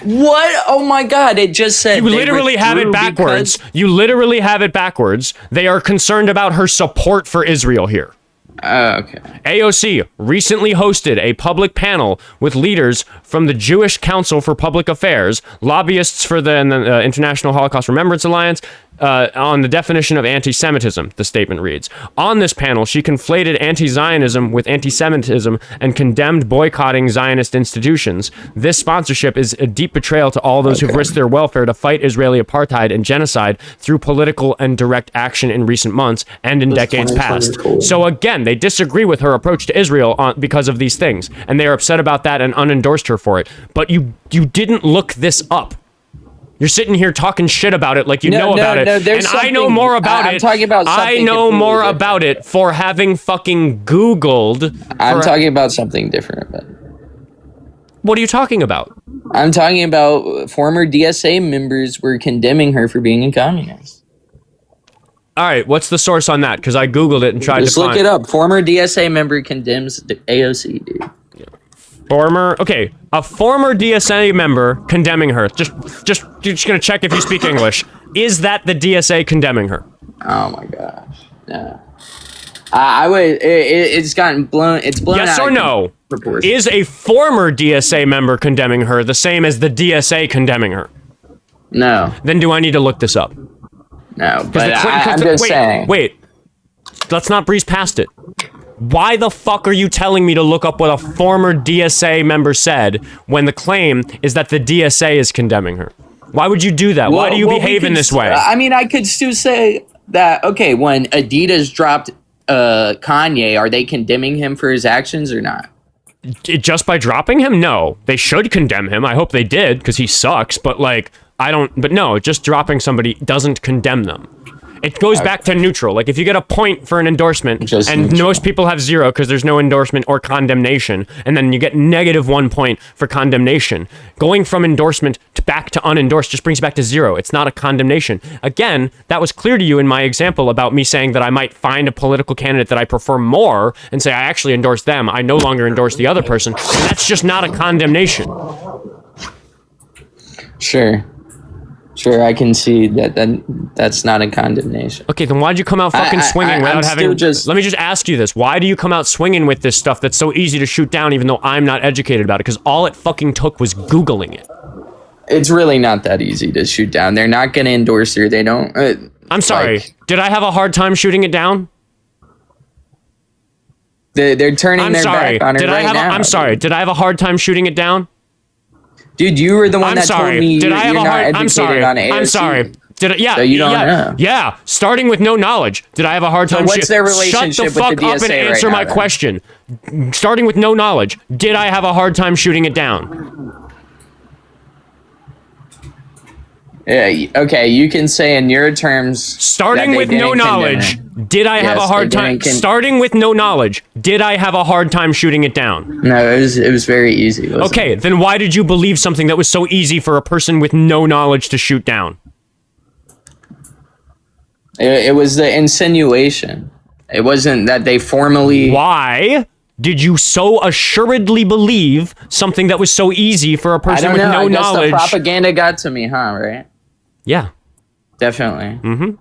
What? Oh my God, it just said...
You literally have it backwards. You literally have it backwards. They are concerned about her support for Israel here.
Okay.
AOC recently hosted a public panel with leaders from the Jewish Council for Public Affairs, lobbyists for the International Holocaust Remembrance Alliance, on the definition of anti-Semitism, the statement reads. On this panel, she conflated anti-Zionism with anti-Semitism and condemned boycotting Zionist institutions. This sponsorship is a deep betrayal to all those who've risked their welfare to fight Israeli apartheid and genocide through political and direct action in recent months and in decades past. So again, they disagree with her approach to Israel because of these things, and they are upset about that and unendorsed her for it. But you didn't look this up. You're sitting here talking shit about it like you know about it. And I know more about it.
I'm talking about something
I know more about it for having fucking Googled.
I'm talking about something different. But
what are you talking about?
I'm talking about former DSA members were condemning her for being a communist.
All right, what's the source on that? Because I Googled it and tried to find...
Just look it up. Former DSA member condemns the AOC, dude.
A former DSA member condemning her. Just gonna check if you speak English. Is that the DSA condemning her?
Oh my gosh. No. I would. It's gotten blown. It's blown.
Yes
out
or no?
Proportion.
Is a former DSA member condemning her the same as the DSA condemning her?
No.
Then do I need to look this up?
No. But I'm just saying.
Wait. Let's not breeze past it. Why the fuck are you telling me to look up what a former DSA member said when the claim is that the DSA is condemning her? Why would you do that? Why do you behave in this way?
I mean, I could still say that, okay, when Adidas dropped Kanye, are they condemning him for his actions or not?
Just by dropping him? No. They should condemn him. I hope they did, because he sucks. But, no, just dropping somebody doesn't condemn them. It goes back to neutral. Like, if you get a point for an endorsement, most people have 0 because there's no endorsement or condemnation, and then you get -1 point for condemnation. Going from endorsement back to unendorsed just brings you back to 0. It's not a condemnation. Again, that was clear to you in my example about me saying that I might find a political candidate that I prefer more and say I actually endorse them. I no longer endorse the other person. That's just not a condemnation.
Sure, I can see that's not a condemnation.
Okay, then why'd you come out fucking swinging without having... Let me just ask you this. Why do you come out swinging with this stuff that's so easy to shoot down even though I'm not educated about it? Because all it fucking took was Googling it.
It's really not that easy to shoot down. They're not going to endorse her. They don't...
I'm sorry. Did I have a hard time shooting it down?
They're turning their back on her now.
I'm sorry. Did I have a hard time shooting it down?
Dude, you were the one that told me you're not educated on AOC.
I'm sorry.
So you don't know.
Yeah, starting with no knowledge. Did I have a hard time?
What's their relationship
Shut the fuck
with the
up and
DSA
answer
right
my
now,
question. Starting with no knowledge. Did I have a hard time shooting it down?
Yeah, okay, you can say in your terms.
Starting with no knowledge, did I have a hard time? Starting with no knowledge, did I have a hard time shooting it down?
No, it was very easy.
Okay, then why did you believe something that was so easy for a person with no knowledge to shoot down?
It was the insinuation. It wasn't that they formally.
Why did you so assuredly believe something that was so easy for a person with no knowledge?
The propaganda got to me, huh? Right?
Yeah.
Definitely.
Mm-hmm.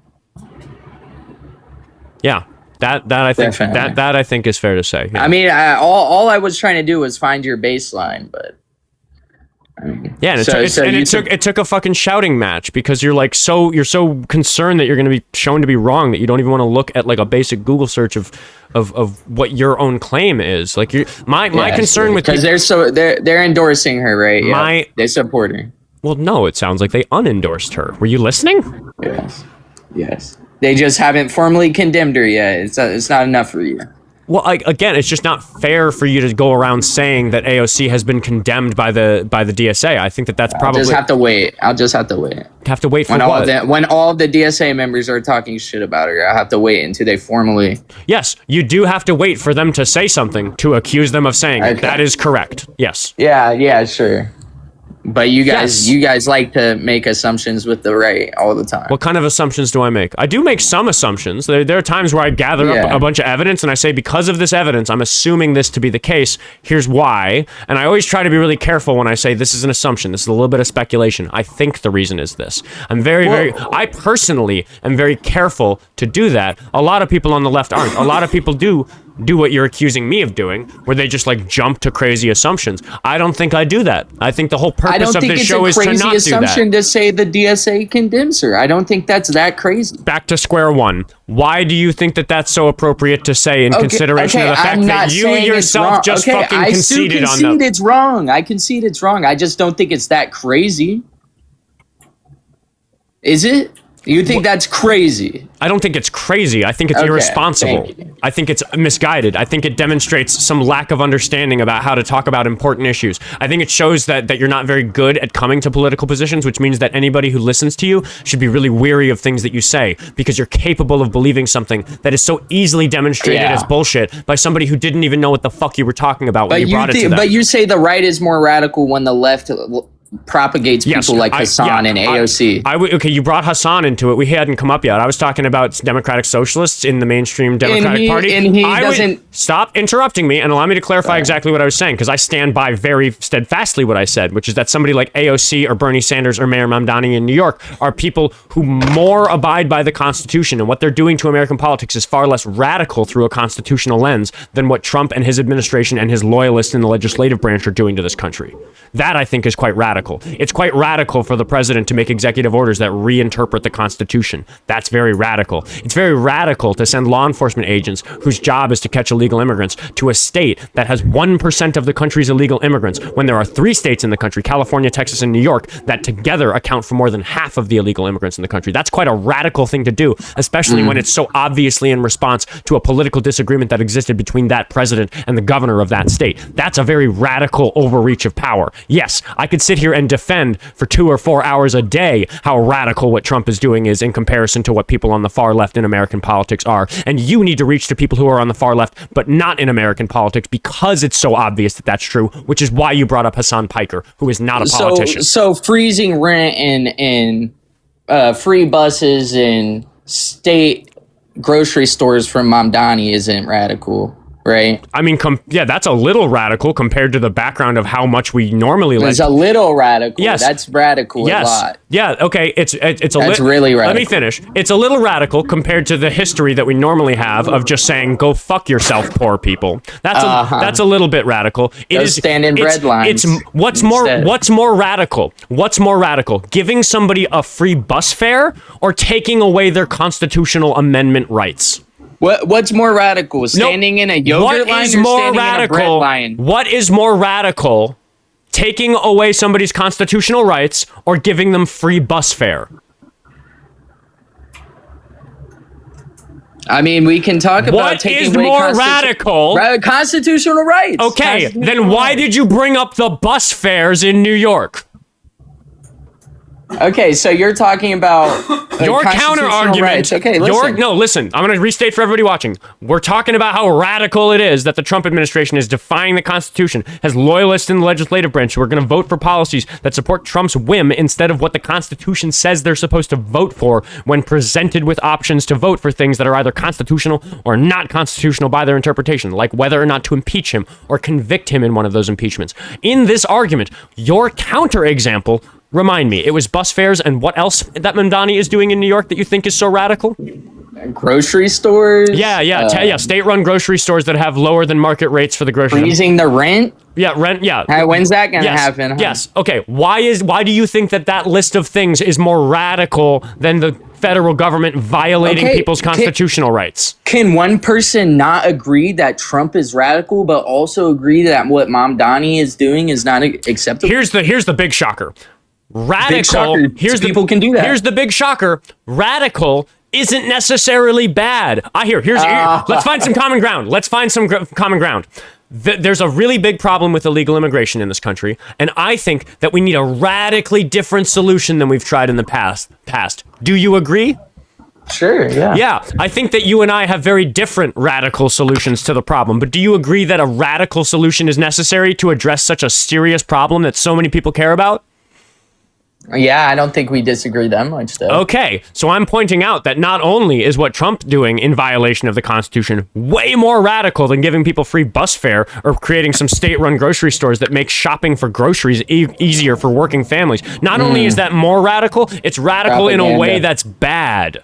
Yeah. That I think that I think is fair to say. Yeah.
I mean, all I was trying to do was find your baseline, but.
Yeah, and it took a fucking shouting match because you're so concerned that you're going to be shown to be wrong that you don't even want to look at like a basic Google search of what your own claim is. Like my concern with
because they're endorsing her, right? They support her.
Well, no, it sounds like they unendorsed her. Were you listening?
Yes. They just haven't formally condemned her yet. It's not enough for you.
Well, again, it's just not fair for you to go around saying that AOC has been condemned by the DSA. I think that's probably...
I'll just have to wait.
Have to wait for
when all of the DSA members are talking shit about her, I'll have to wait until they formally...
Yes, you do have to wait for them to say something to accuse them of saying it. That is correct. Yes.
Yeah, sure. But you guys like to make assumptions with the right all the time.
What kind of assumptions do I make? I do make some assumptions. There are times where I gather up a bunch of evidence and I say, because of this evidence, I'm assuming this to be the case. Here's why. And I always try to be really careful when I say this is an assumption. This is a little bit of speculation. I think the reason is this. I personally am very careful to do that. A lot of people on the left aren't. A lot of people do do what you're accusing me of doing, where they just like jump to crazy assumptions. I don't think I do that. I think the whole purpose of this show is to not do that.
I don't think it's a crazy assumption to say the DSA condemns her. I don't think that's that crazy.
Back to square one. Why do you think that that's so appropriate to say in consideration of the fact that you yourself just fucking conceded on that?
It's wrong. I concede it's wrong. I just don't think it's that crazy. Is it? You think that's crazy?
I don't think it's crazy. I think it's irresponsible. I think it's misguided. I think it demonstrates some lack of understanding about how to talk about important issues. I think it shows that you're not very good at coming to political positions, which means that anybody who listens to you should be really weary of things that you say, because you're capable of believing something that is so easily demonstrated as bullshit by somebody who didn't even know what the fuck you were talking about when you brought it to them.
But you say the right is more radical when the left propagates people like Hassan and AOC.
You brought Hassan into it. We hadn't come up yet. I was talking about democratic socialists in the mainstream Democratic Party.
And he doesn't...
Stop interrupting me and allow me to clarify exactly what I was saying, because I stand by very steadfastly what I said, which is that somebody like AOC or Bernie Sanders or Mayor Mamdani in New York are people who more abide by the Constitution, and what they're doing to American politics is far less radical through a constitutional lens than what Trump and his administration and his loyalists in the legislative branch are doing to this country. That, I think, is quite radical. It's quite radical for the president to make executive orders that reinterpret the Constitution. That's very radical. It's very radical to send law enforcement agents whose job is to catch illegal immigrants to a state that has 1% of the country's illegal immigrants, when there are 3 states in the country, California, Texas, and New York, that together account for more than half of the illegal immigrants in the country. That's quite a radical thing to do, especially when it's so obviously in response to a political disagreement that existed between that president and the governor of that state. That's a very radical overreach of power. Yes, I could sit here and defend for 2 or 4 hours a day how radical what Trump is doing is in comparison to what people on the far left in American politics are. And you need to reach to people who are on the far left, but not in American politics, because it's so obvious that that's true, which is why you brought up Hassan Piker, who is not a politician.
So freezing rent and free buses and state grocery stores from Mamdani isn't radical. Right.
I mean, that's a little radical compared to the background of how much we normally
It's a little radical. Yes. That's radical a lot.
Yeah. Okay. It's
really radical.
Let me finish. It's a little radical compared to the history that we normally have of just saying, go fuck yourself, poor people. That's a little bit radical.
Stand in bread lines.
What's more radical? What's more radical? Giving somebody a free bus fare or taking away their constitutional amendment rights?
What's more radical? Standing in a yogurt line or standing in a bread line?
What is more radical? Taking away somebody's constitutional rights or giving them free bus fare?
I mean, we can talk about taking away
more radical?
Constitutional rights.
Okay, then why did you bring up the bus fares in New York?
Okay, so you're talking about
your counter argument.
Rights. Okay, listen.
Listen. I'm going to restate for everybody watching. We're talking about how radical it is that the Trump administration is defying the Constitution, has loyalists in the legislative branch who are going to vote for policies that support Trump's whim instead of what the Constitution says they're supposed to vote for when presented with options to vote for things that are either constitutional or not constitutional by their interpretation, like whether or not to impeach him or convict him in one of those impeachments. In this argument, your counter example, remind me, it was bus fares and what else that Mamdani is doing in New York that you think is so radical?
Grocery stores?
Yeah, state-run grocery stores that have lower than market rates for the groceries.
Freezing the rent?
Yeah, rent, yeah.
When's that going to happen? Huh?
Yes, okay. Why do you think that list of things is more radical than the federal government violating people's constitutional rights?
Can one person not agree that Trump is radical, but also agree that what Mamdani is doing is not acceptable?
Here's the big shocker. Radical.
People can do that.
Here's the big shocker. Radical isn't necessarily bad. Let's find some common ground. Common ground. There's a really big problem with illegal immigration in this country, and I think that we need a radically different solution than we've tried in the past. Do you agree?
Sure, yeah.
Yeah, I think that you and I have very different radical solutions to the problem, but do you agree that a radical solution is necessary to address such a serious problem that so many people care about?
Yeah, I don't think we disagree that much, though.
Okay, so I'm pointing out that not only is what Trump's doing in violation of the Constitution way more radical than giving people free bus fare or creating some state-run grocery stores that make shopping for groceries easier for working families. Not only is that more radical, it's radical in a way that's bad.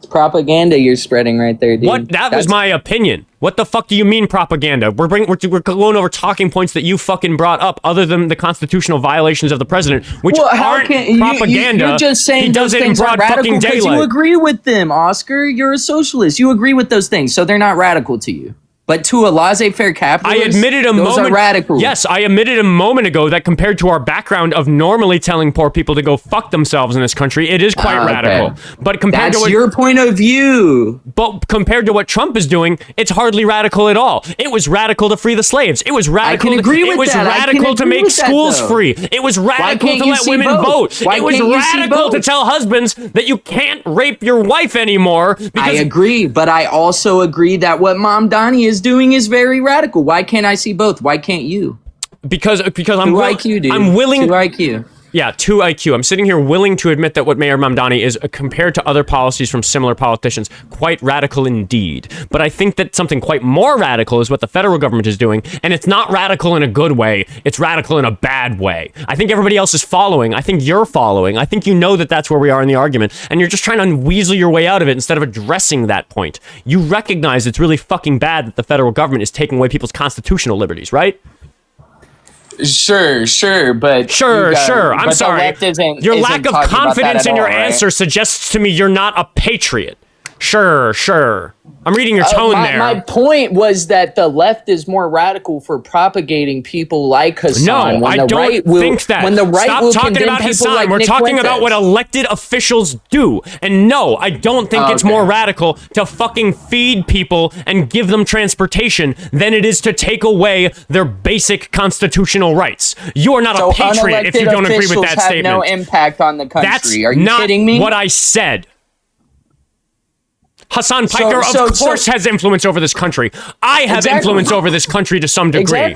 It's propaganda you're spreading right there, dude.
What? That was my opinion. What the fuck do you mean propaganda? We're going over talking points that you fucking brought up, other than the constitutional violations of the president, which aren't propaganda.
You're just saying
he does
those
it in
things
broad
are radical
fucking
because
daylight.
you agree with them, Oscar. You're a socialist. You agree with those things, so they're not radical to you. But to a laissez-faire capitalist,
I admitted those
are radical.
Yes, I admitted a moment ago that compared to our background of normally telling poor people to go fuck themselves in this country, it is quite radical. But compared to
your point of view.
But compared to what Trump is doing, it's hardly radical at all. It was radical to free the slaves. It was radical.
I can agree with that.
Radical to make schools free. It was radical to let women vote. It was radical to tell husbands that you can't rape your wife anymore.
I agree, but I also agree that what Mom Donnie is doing is very radical. Why can't I see both? Why can't you?
Because I'm
2 IQ, dude.
I'm willing
2 IQ.
Yeah, 2 IQ. I'm sitting here willing to admit that what Mayor Mamdani is, compared to other policies from similar politicians, quite radical indeed. But I think that something quite more radical is what the federal government is doing, and it's not radical in a good way. It's radical in a bad way. I think everybody else is following. I think you're following. I think you know that that's where we are in the argument, and you're just trying to weasel your way out of it instead of addressing that point. You recognize it's really fucking bad that the federal government is taking away people's constitutional liberties, right?
Sure, but
I'm sorry. Your lack of confidence in your answer suggests to me you're not a patriot. Sure. I'm reading your tone there.
My point was that the left is more radical for propagating people like Hassan.
No, I don't think that.
When the right
Stop
will
talking about Hassan.
Like
We're
Nick
talking
Fuentes.
about what elected officials do. And no, I don't think it's more radical to fucking feed people and give them transportation than it is to take away their basic constitutional rights. You are not a patriot if you don't agree with that statement.
No impact on the country.
That's
Are you kidding me?
What I said. Hassan Piker, of course, has influence over this country. I have influence over this country to some degree.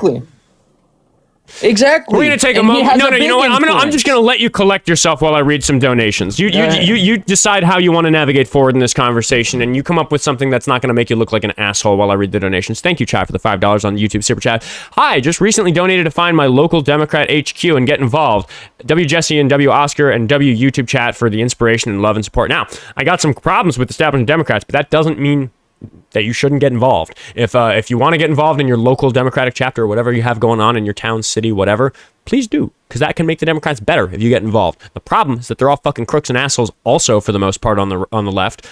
Exactly.
We're gonna take a moment. No, you know what? I'm just gonna let you collect yourself while I read some donations. You decide how you want to navigate forward in this conversation, and you come up with something that's not gonna make you look like an asshole while I read the donations. Thank you, chat, for the $5 on YouTube Super Chat. Hi, just recently donated to find my local Democrat HQ and get involved. W Jessie and W Oscar and W YouTube Chat for the inspiration and love and support. Now, I got some problems with establishment Democrats, but that doesn't mean that you shouldn't get involved. If you want to get involved in your local Democratic chapter or whatever you have going on in your town, city, whatever, please do, because that can make the Democrats better if you get involved. The problem is that they're all fucking crooks and assholes also, for the most part, on the left,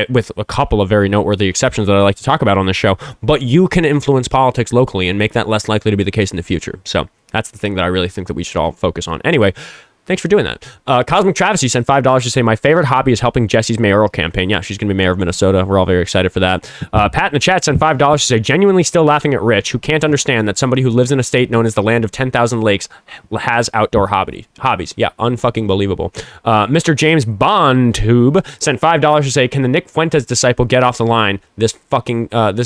with a couple of very noteworthy exceptions that I like to talk about on this show. But you can influence politics locally and make that less likely to be the case in the future. So that's the thing that I really think that we should all focus on. Anyway, thanks for doing that. Cosmic Travesty sent $5 to say, my favorite hobby is helping Jessie's mayoral campaign. Yeah, she's going to be mayor of Minnesota. We're all very excited for that. Pat in the chat sent $5 to say, genuinely still laughing at Rich, who can't understand that somebody who lives in a state known as the land of 10,000 lakes has outdoor hobbies. Yeah, unfucking believable. Mr. James Bondtube sent $5 to say, can the Nick Fuentes disciple get off the line? This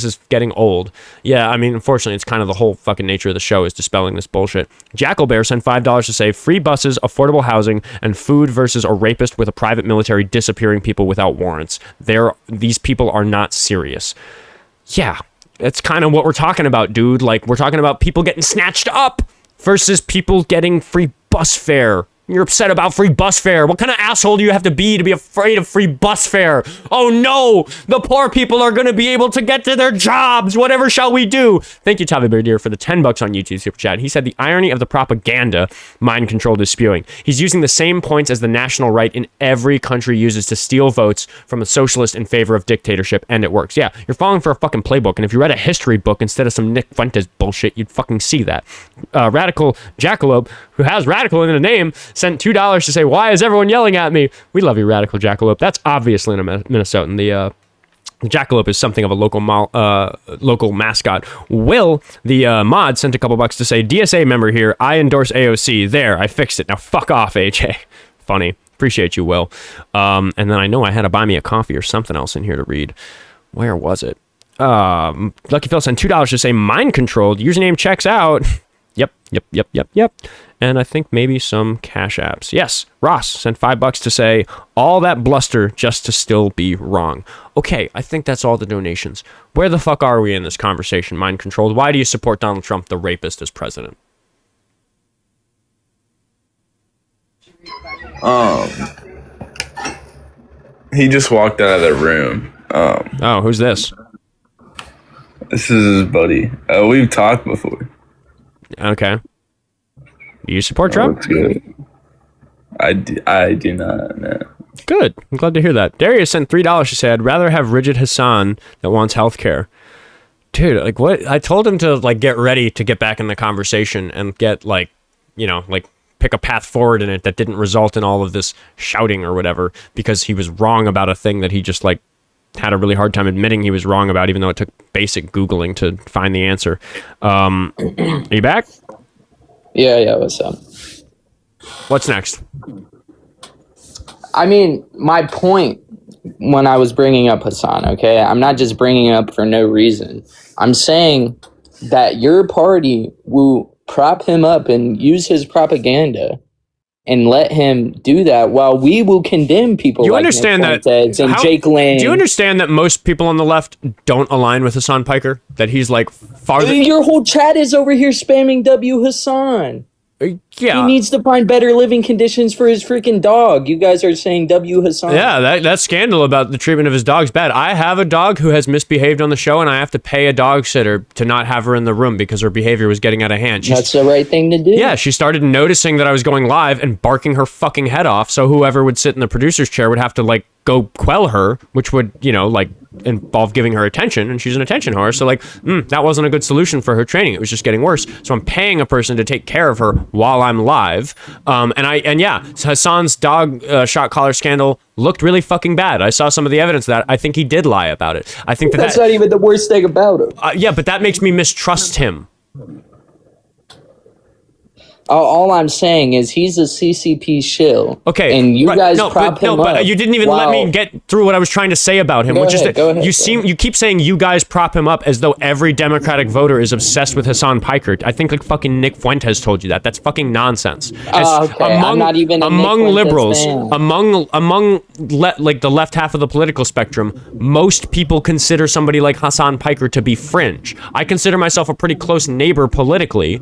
is getting old. Yeah, I mean, unfortunately, it's kind of the whole fucking nature of the show is dispelling this bullshit. Jackal Bear sent $5 to say, free buses, affordable housing, and food versus a rapist with a private military disappearing people without warrants. These people are not serious. Yeah, that's kind of what we're talking about, dude. Like, we're talking about people getting snatched up versus people getting free bus fare. You're upset about free bus fare. What kind of asshole do you have to be afraid of free bus fare? Oh no, the poor people are going to be able to get to their jobs. Whatever shall we do? Thank you, Tavi Bear Deer, for the $10 on YouTube Super Chat. He said the irony of the propaganda MindControlled is spewing. He's using the same points as the national right in every country uses to steal votes from a socialist in favor of dictatorship, and it works. Yeah, you're falling for a fucking playbook, and if you read a history book instead of some Nick Fuentes bullshit, you'd fucking see that. Radical Jackalope, who has radical in the name, sent $2 to say, why is everyone yelling at me? We love you, Radical Jackalope. That's obviously a Minnesotan. The Jackalope is something of a local mascot. Will, the mod, sent a couple bucks to say, DSA member here, I endorse AOC. There, I fixed it. Now fuck off, AJ. Funny. Appreciate you, Will. And then I know I had to buy me a coffee or something else in here to read. Where was it? Lucky Phil sent $2 to say, MindControlled. Username checks out. Yep. And I think maybe some cash apps. Yes, Ross sent $5 to say, all that bluster just to still be wrong. Okay, I think that's all the donations. Where the fuck are we in this conversation, MindControlled? Why do you support Donald Trump, the rapist, as president?
He just walked out of the room.
Oh, who's this?
This is his buddy. We've talked before.
Okay. Do you support Trump?
Looks good. I do not, no.
Good. I'm glad to hear that. Darius sent $3 to say, I'd rather have rigid Hassan that wants healthcare. Dude, like what? I told him to like get ready to get back in the conversation and get like, you know, like pick a path forward in it that didn't result in all of this shouting or whatever, because he was wrong about a thing that he just like had a really hard time admitting he was wrong about, even though it took basic Googling to find the answer. Are you back?
Yeah, what's up?
What's next?
I mean, my point when I was bringing up Hassan, okay? I'm not just bringing it up for no reason. I'm saying that your party will prop him up and use his propaganda and let him do that while we will condemn people
You
like
understand
Nick
that
Fuentes and Jake Lang.
Do you understand that most people on the left don't align with Hassan Piker? That he's like farther...
Your whole chat is over here spamming W Hassan.
Yeah.
He needs to find better living conditions for his freaking dog. You guys are saying W Hassan.
Yeah, that scandal about the treatment of his dog's bad. I have a dog who has misbehaved on the show, and I have to pay a dog sitter to not have her in the room because her behavior was getting out of hand.
That's the right thing to do.
Yeah, she started noticing that I was going live and barking her fucking head off, so whoever would sit in the producer's chair would have to, like, go quell her, which would, you know, like, involve giving her attention, and she's an attention whore, so, like, that wasn't a good solution for her training. It was just getting worse. So I'm paying a person to take care of her while I'm live. Hassan's dog shot collar scandal looked really fucking bad. I saw some of the evidence of that. I think he did lie about it. I think
that's not even the worst thing about him.
Yeah, but that makes me mistrust him.
All I'm saying is he's a CCP shill.
Okay,
and you guys prop him up.
But you didn't even let me get through what I was trying to say about him.
Go ahead.
You keep saying you guys prop him up as though every Democratic voter is obsessed with Hassan Piker. I think like fucking Nick Fuentes told you that. That's fucking nonsense.
I'm not even
among
Nick
liberals,
fan.
among the left half of the political spectrum, most people consider somebody like Hassan Piker to be fringe. I consider myself a pretty close neighbor politically.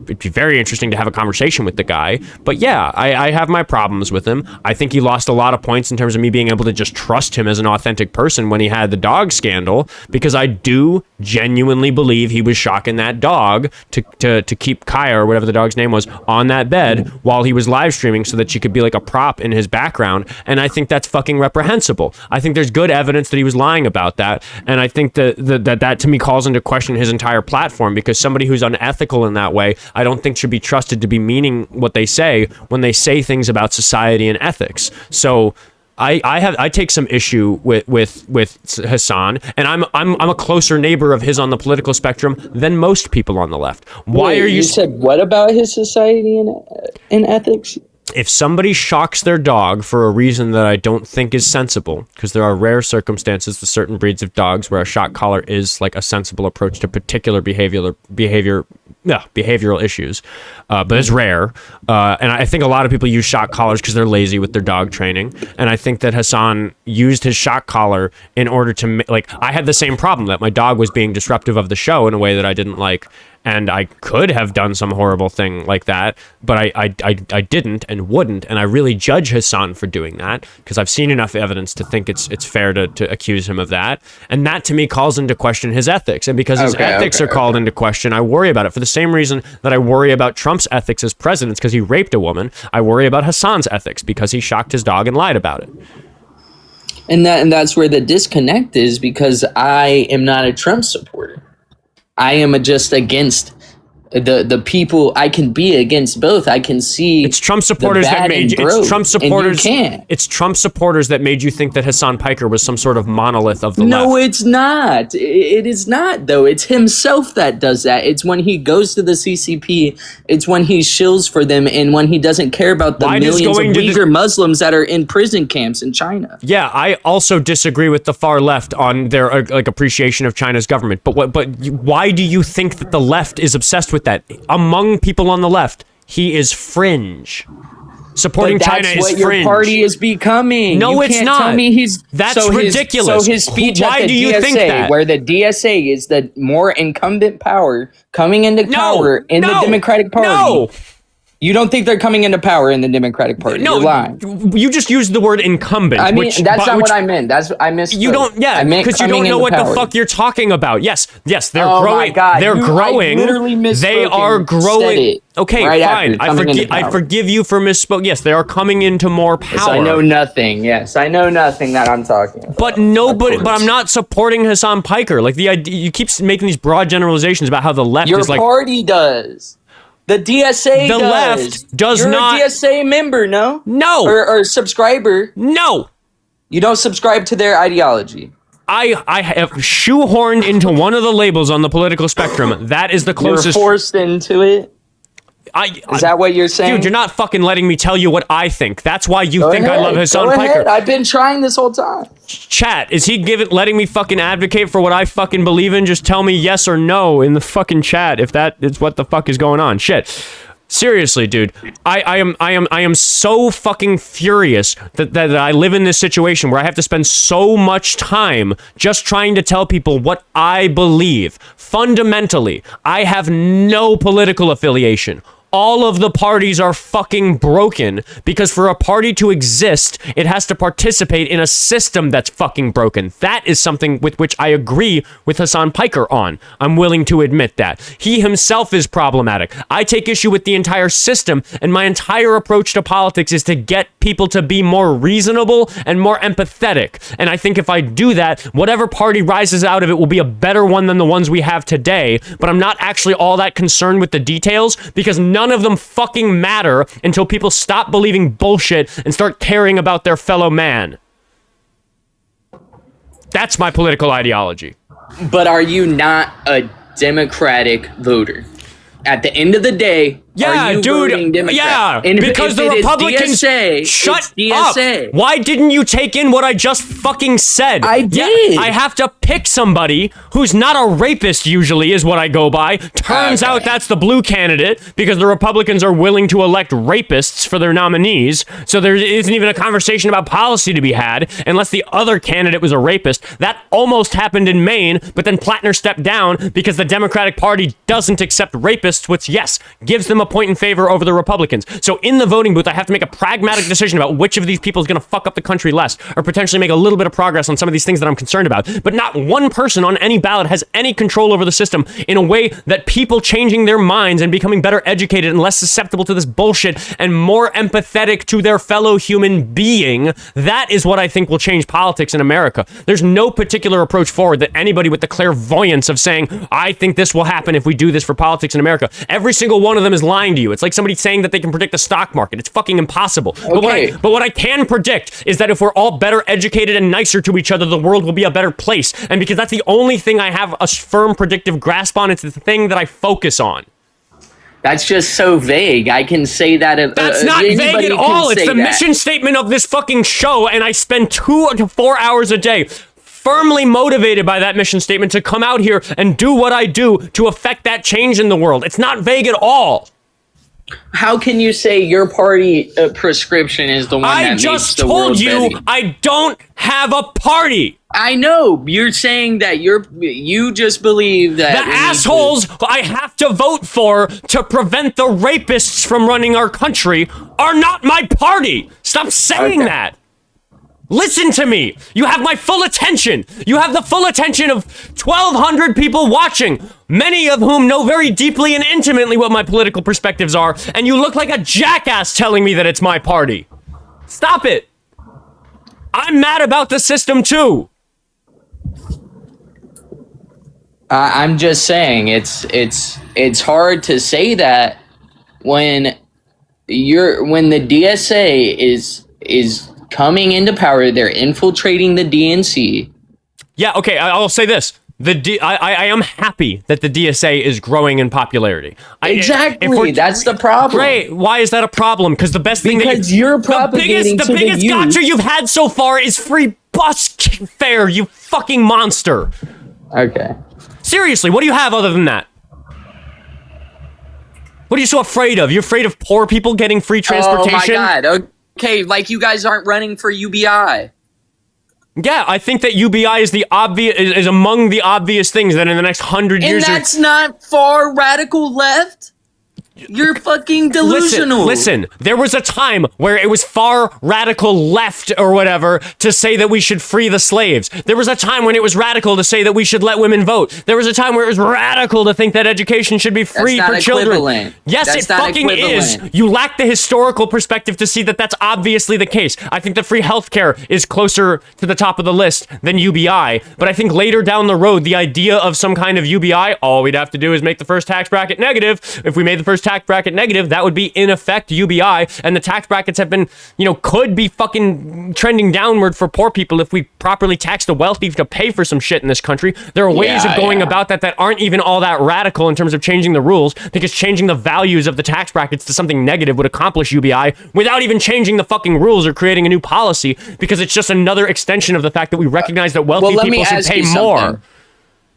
It'd be very interesting to have a conversation with the guy. But yeah, I have my problems with him. I think he lost a lot of points in terms of me being able to just trust him as an authentic person when he had the dog scandal, because I do genuinely believe he was shocking that dog to keep Kaya, or whatever the dog's name was, on that bed while he was live streaming so that she could be like a prop in his background. And I think that's fucking reprehensible. I think there's good evidence that he was lying about that. And I think that to me calls into question his entire platform, because somebody who's unethical in that way, I don't think should be trusted to be meaning what they say when they say things about society and ethics. So I take some issue with Hassan, and I'm a closer neighbor of his on the political spectrum than most people on the left. Why are you
said what about his society and ethics?
If somebody shocks their dog for a reason that I don't think is sensible, because there are rare circumstances with certain breeds of dogs where a shock collar is like a sensible approach to particular behavioral issues, but it's rare. And I think a lot of people use shock collars because they're lazy with their dog training. And I think that Hassan used his shock collar in order to I had the same problem, that my dog was being disruptive of the show in a way that I didn't like. And I could have done some horrible thing like that, but I didn't and wouldn't. And I really judge Hassan for doing that, because I've seen enough evidence to think it's fair to accuse him of that. And that to me calls into question his ethics. And because his ethics are called into question, I worry about it. For the same reason that I worry about Trump's ethics as president, because he raped a woman, I worry about Hassan's ethics because he shocked his dog and lied about it.
And that's where the disconnect is, because I am not a Trump supporter. I am just against the people. I can be against both. I can see
it's Trump supporters that made you. It's Trump supporters. It's Trump supporters that made you think that Hassan Piker was some sort of monolith of the left.
No, it's not. It is not, though. It's himself that does that. It's when he goes to the CCP. It's when he shills for them, and when he doesn't care about the millions of Uyghur Muslims that are in prison camps in China.
Yeah, I also disagree with the far left on their appreciation of China's government. But why do you think that the left is obsessed with that? Among people on the left, he is fringe. Supporting China is fringe. That's what your
party is becoming.
No, it's not.
Tell me
that's ridiculous.
So his speech
Why
at the
do you
DSA,
think that?
where the DSA is the more incumbent power coming into power in the Democratic Party. You don't think they're coming into power in the Democratic Party?
No,
you're lying.
You just used the word incumbent.
I mean, that's not what I meant. I missed.
You don't, because you don't know what the fuck you're talking about. Yes, they're growing.
My God.
They're growing.
I literally misspoke.
They are growing. Okay,
right
fine. I forgive you for misspoke. Yes, they are coming into more power.
Yes, I know nothing. Yes, I know nothing that I'm talking about.
But I'm not supporting Hassan Piker. Like the idea, you keep making these broad generalizations about how the left is like.
Your party does. The DSA
The left does
You're
not.
You're a DSA member, no?
No.
Or subscriber?
No.
You don't subscribe to their ideology.
I have shoehorned into one of the labels on the political spectrum. That is the closest.
You're forced into it? Is that what you're saying?
Dude, you're not fucking letting me tell you what I think. That's why you think I love Hassan Piker.
I've been trying this whole time.
Chat, is he letting me fucking advocate for what I fucking believe in? Just tell me yes or no in the fucking chat if that is what the fuck is going on. Shit. Seriously, dude, I am so fucking furious that I live in this situation where I have to spend so much time just trying to tell people what I believe. Fundamentally, I have no political affiliation. All of the parties are fucking broken because for a party to exist, it has to participate in a system that's fucking broken. That is something with which I agree with Hassan Piker on. I'm willing to admit that. He himself is problematic. I take issue with the entire system, and my entire approach to politics is to get people to be more reasonable and more empathetic. And I think if I do that, whatever party rises out of it will be a better one than the ones we have today. But I'm not actually all that concerned with the details because none of them fucking matter until people stop believing bullshit and start caring about their fellow man. That's my political ideology.
But are you not a Democratic voter? At the end of the day, are you voting Democrat?
Yeah,
and
because the Republicans shut up. Why didn't you take in what I just fucking said?
I did.
Yeah, I have to pick somebody who's not a rapist usually is what I go by. Turns out that's the blue candidate because the Republicans are willing to elect rapists for their nominees. So there isn't even a conversation about policy to be had unless the other candidate was a rapist. That almost happened in Maine, but then Plattner stepped down because the Democratic Party doesn't accept rapists, which yes, gives them a point in favor over the Republicans. So in the voting booth, I have to make a pragmatic decision about which of these people is going to fuck up the country less or potentially make a little bit of progress on some of these things that I'm concerned about. But not one person on any ballot has any control over the system in a way that people changing their minds and becoming better educated and less susceptible to this bullshit and more empathetic to their fellow human being, that is what I think will change politics in America. There's no particular approach forward that anybody with the clairvoyance of saying, I think this will happen if we do this for politics in America. Every single one of them is lying to you. It's like somebody saying that they can predict the stock market. It's fucking impossible.
Okay.
But what I can predict is that if we're all better educated and nicer to each other, the world will be a better place. And because that's the only thing I have a firm predictive grasp on, it's the thing that I focus on.
That's just so vague. I can say that.
That's not vague at all. It's the mission statement of this fucking show, and I spend 2 to 4 hours a day firmly motivated by that mission statement to come out here and do what I do to affect that change in the world. It's not vague at all.
How can you say your party prescription is the one that makes the world better?
I just told you I don't have a party.
I know. You're saying that you just believe that
the assholes I have to vote for to prevent the rapists from running our country are not my party. Stop saying that. Listen to me. You have my full attention. You have the full attention of 1,200 people watching, many of whom know very deeply and intimately what my political perspectives are, and you look like a jackass telling me that it's my party. Stop it. I'm mad about the system too.
I'm just saying it's hard to say that when the DSA is coming into power, they're infiltrating the DNC.
Yeah, okay, I'll say this. I am happy that the DSA is growing in popularity.
Exactly, that's the problem.
Great. Why is that a problem? Because the best thing
because you're propagating
the biggest gotcha you've had so far is free bus fare. You fucking monster.
Okay.
Seriously, what do you have other than that? What are you so afraid of? You're afraid of poor people getting free transportation?
Oh my god. Okay, like you guys aren't running for UBI.
Yeah, I think that UBI is among the obvious things that in the next 100 years.
And that's not far radical left? You're fucking delusional.
Listen, there was a time where it was far radical left or whatever to say that we should free the slaves. There was a time when it was radical to say that we should let women vote. There was a time where it was radical to think that education should be free for children. Yes, it fucking is. You lack the historical perspective to see that that's obviously the case. I think that free healthcare is closer to the top of the list than UBI, but I think later down the road, the idea of some kind of UBI, all we'd have to do is make the first tax bracket negative. If we made the first tax bracket negative, that would be in effect UBI, and the tax brackets have been, could be fucking trending downward for poor people if we properly tax the wealthy to pay for some shit in this country. There are ways of going about that aren't even all that radical in terms of changing the rules, because changing the values of the tax brackets to something negative would accomplish UBI without even changing the fucking rules or creating a new policy, because it's just another extension of the fact that we recognize that wealthy people should pay more.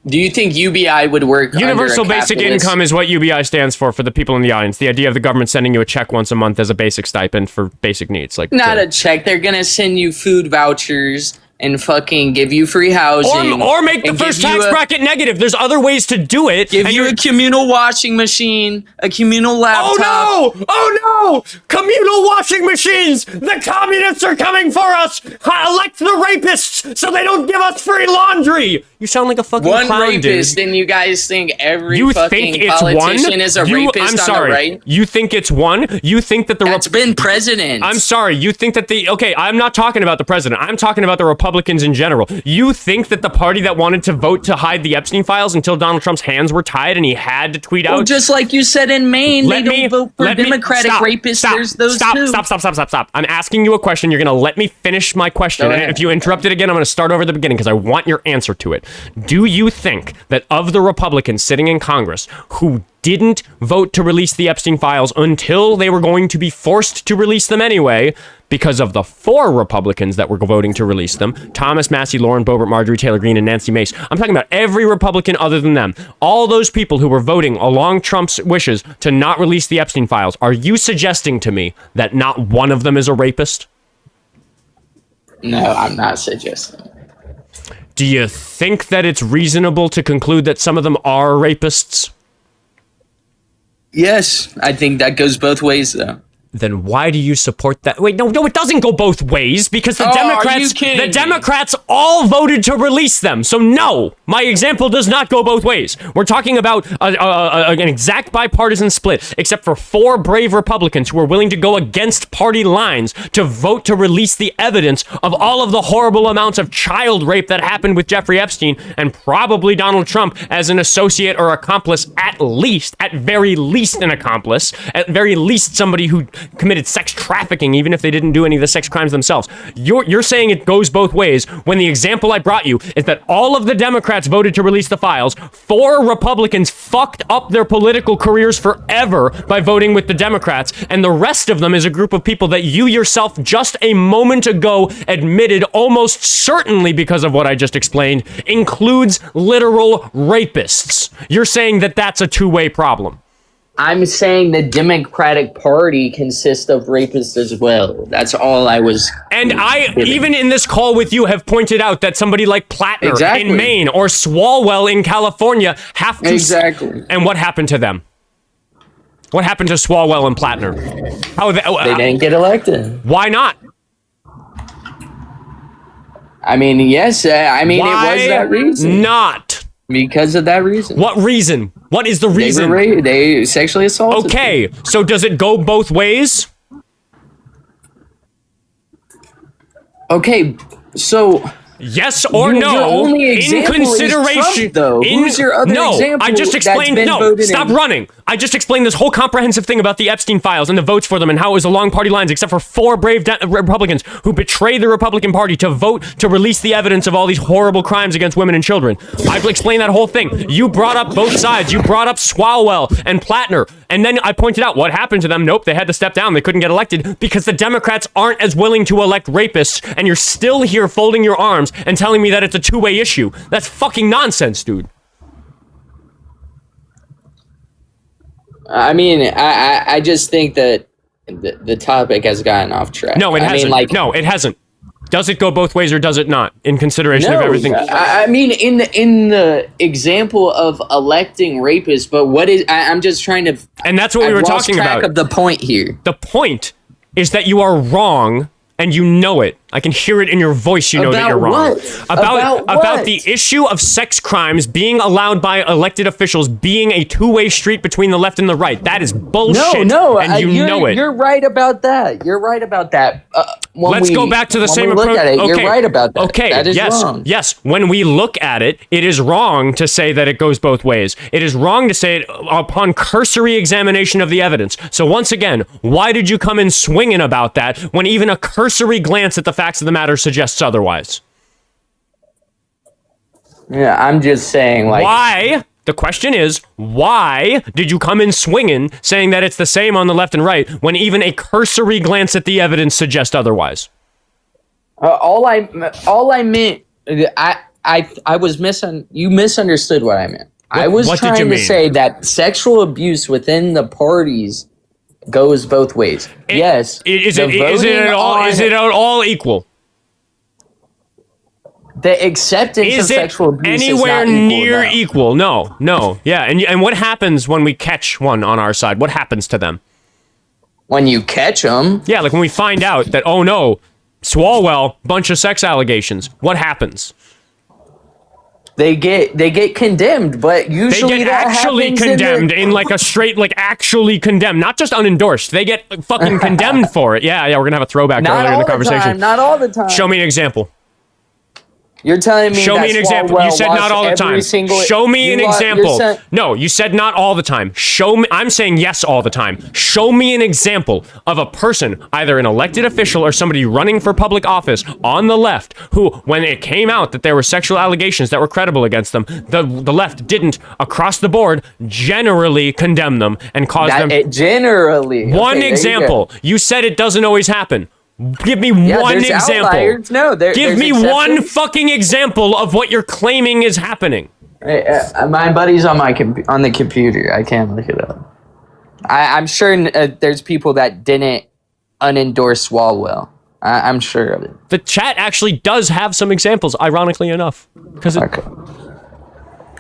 Do you think UBI would work?
Universal basic income is what UBI stands for the people in the audience. The idea of the government sending you a check once a month as a basic stipend for basic needs.
Not a check. They're going to send you food vouchers and fucking give you free housing.
Or make the first tax bracket negative. There's other ways to do it.
Give you a communal washing machine, a communal laptop.
Oh no! Communal washing machines! The communists are coming for us! Elect the rapists so they don't give us free laundry! You sound like a fucking clown,
rapist,
dude.
And you guys think every fucking politician is a rapist on the right?
You think it's one? You think that
That's been president.
I'm sorry. You think that okay, I'm not talking about the president. I'm talking about the Republicans in general. You think that the party that wanted to vote to hide the Epstein files until Donald Trump's hands were tied and he had to tweet out.
Just like you said in Maine, they don't vote for Democratic rapists. There's those two.
Stop. I'm asking you a question. You're going to let me finish my question. And if you interrupt it again, I'm going to start over at the beginning because I want your answer to it. Do you think that of the Republicans sitting in Congress who didn't vote to release the Epstein files until they were going to be forced to release them anyway, because of the 4 Republicans that were voting to release them, Thomas Massie, Lauren Boebert, Marjorie Taylor Greene, and Nancy Mace. I'm talking about every Republican other than them. All those people who were voting along Trump's wishes to not release the Epstein files. Are you suggesting to me that not one of them is a rapist?
No, I'm not suggesting.
Do you think that it's reasonable to conclude that some of them are rapists?
Yes, I think that goes both ways, though.
Then why do you support that? Wait, no, it doesn't go both ways, because the Democrats all voted to release them. So no, my example does not go both ways. We're talking about an exact bipartisan split, except for 4 brave Republicans who were willing to go against party lines to vote to release the evidence of all of the horrible amounts of child rape that happened with Jeffrey Epstein, and probably Donald Trump as an associate or accomplice, at very least an accomplice, at very least somebody who committed sex trafficking, even if they didn't do any of the sex crimes themselves. You're saying it goes both ways when the example I brought you is that all of the Democrats voted to release the files. 4 Republicans fucked up their political careers forever by voting with the Democrats, and the rest of them is a group of people that you yourself just a moment ago admitted, almost certainly because of what I just explained, includes literal rapists. You're saying that that's a two-way problem.
I'm saying the Democratic Party consists of rapists as well. That's all I was.
And even in this call with you, have pointed out that somebody like Plattner in Maine or Swalwell in California have to.
Exactly.
And what happened to them? What happened to Swalwell and Plattner?
They didn't get elected.
Why not?
I mean, yes. Why it was that reason.
Not.
Because of that reason.
What reason? What is the reason?
They sexually assaulted.
Okay, so does it go both ways?
Okay, so
yes or no?
Your only example
in consideration,
is Trump, though. Who's your other example?
I just explained. No, stop running. I just explained this whole comprehensive thing about the Epstein files and the votes for them and how it was along party lines, except for 4 brave Republicans who betrayed the Republican Party to vote to release the evidence of all these horrible crimes against women and children. I've explained that whole thing. You brought up both sides. You brought up Swalwell and Plattner, and then I pointed out what happened to them. Nope, they had to step down. They couldn't get elected because the Democrats aren't as willing to elect rapists, and you're still here folding your arms and telling me that it's a two-way issue. That's fucking nonsense, dude.
I mean, I just think that the topic has gotten off track.
No, it hasn't. No, it hasn't. Does it go both ways or does it not? In consideration of everything.
I mean, in the example of electing rapists, but what is? I'm just trying to.
And that's what we were talking about.
Of the point here.
The point is that you are wrong. And you know it. I can hear it in your voice. You know that you're wrong. About the issue of sex crimes being allowed by elected officials being a two-way street between the left and the right. That is bullshit.
No,
and you know it.
You're right about that.
Let's go back to the same approach.
Okay. You're right about that.
Okay.
That is wrong.
Yes. When we look at it, it is wrong to say that it goes both ways. It is wrong to say it upon cursory examination of the evidence. So once again, why did you come in swinging about that when even a cursory glance at the facts of the matter suggests otherwise?
Yeah, I'm just saying, like,
why? The question is, why did you come in swinging saying that it's the same on the left and right when even a cursory glance at the evidence suggests otherwise?
All I meant, you misunderstood what I meant. I was trying to say that sexual abuse within the parties goes both ways. Yes.
Is it at all equal?
The acceptance of sexual abuse
anywhere
is not
near equal. No. Yeah, and what happens when we catch one on our side? What happens to them?
When you catch them?
Yeah, like when we find out that, oh no, Swalwell, bunch of sex allegations. What happens?
They get condemned, but usually
they get actually condemned in like a straight, like actually condemned, not just unendorsed. They get fucking condemned for it. Yeah, we're gonna have a throwback to earlier in the conversation.
Not all the time.
Show me an example.
You're telling me
show me an example. You said not all the time. Show me an example. No, you said not all the time. Show me. I'm saying yes all the time. Show me an example of a person, either an elected official or somebody running for public office on the left, who, when it came out that there were sexual allegations that were credible against them, the left didn't, across the board, generally condemn them and cause them.
Generally.
One example. You said it doesn't always happen. Give me one example.
Outliers. No,
give me one fucking example of what you're claiming is happening.
My buddy's on the computer. I can't look it up. I'm sure there's people that didn't unendorse Swalwell. I'm sure of it.
The chat actually does have some examples, ironically enough.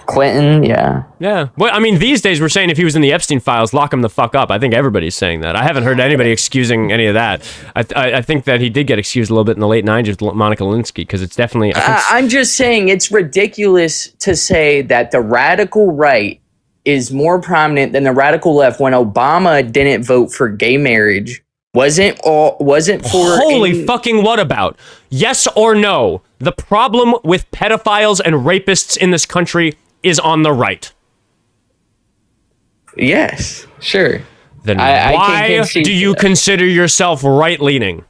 Quentin, yeah.
Yeah. Well, I mean, these days we're saying if he was in the Epstein files, lock him the fuck up. I think everybody's saying that. I haven't heard anybody excusing any of that. I think that he did get excused a little bit in the late 90s with Monica Lewinsky, because it's definitely...
I'm just saying it's ridiculous to say that the radical right is more prominent than the radical left when Obama didn't vote for gay marriage. Wasn't for...
Holy fucking what about? Yes or no? The problem with pedophiles and rapists in this country is on the right.
Yes, sure.
Then why do you consider yourself right-leaning?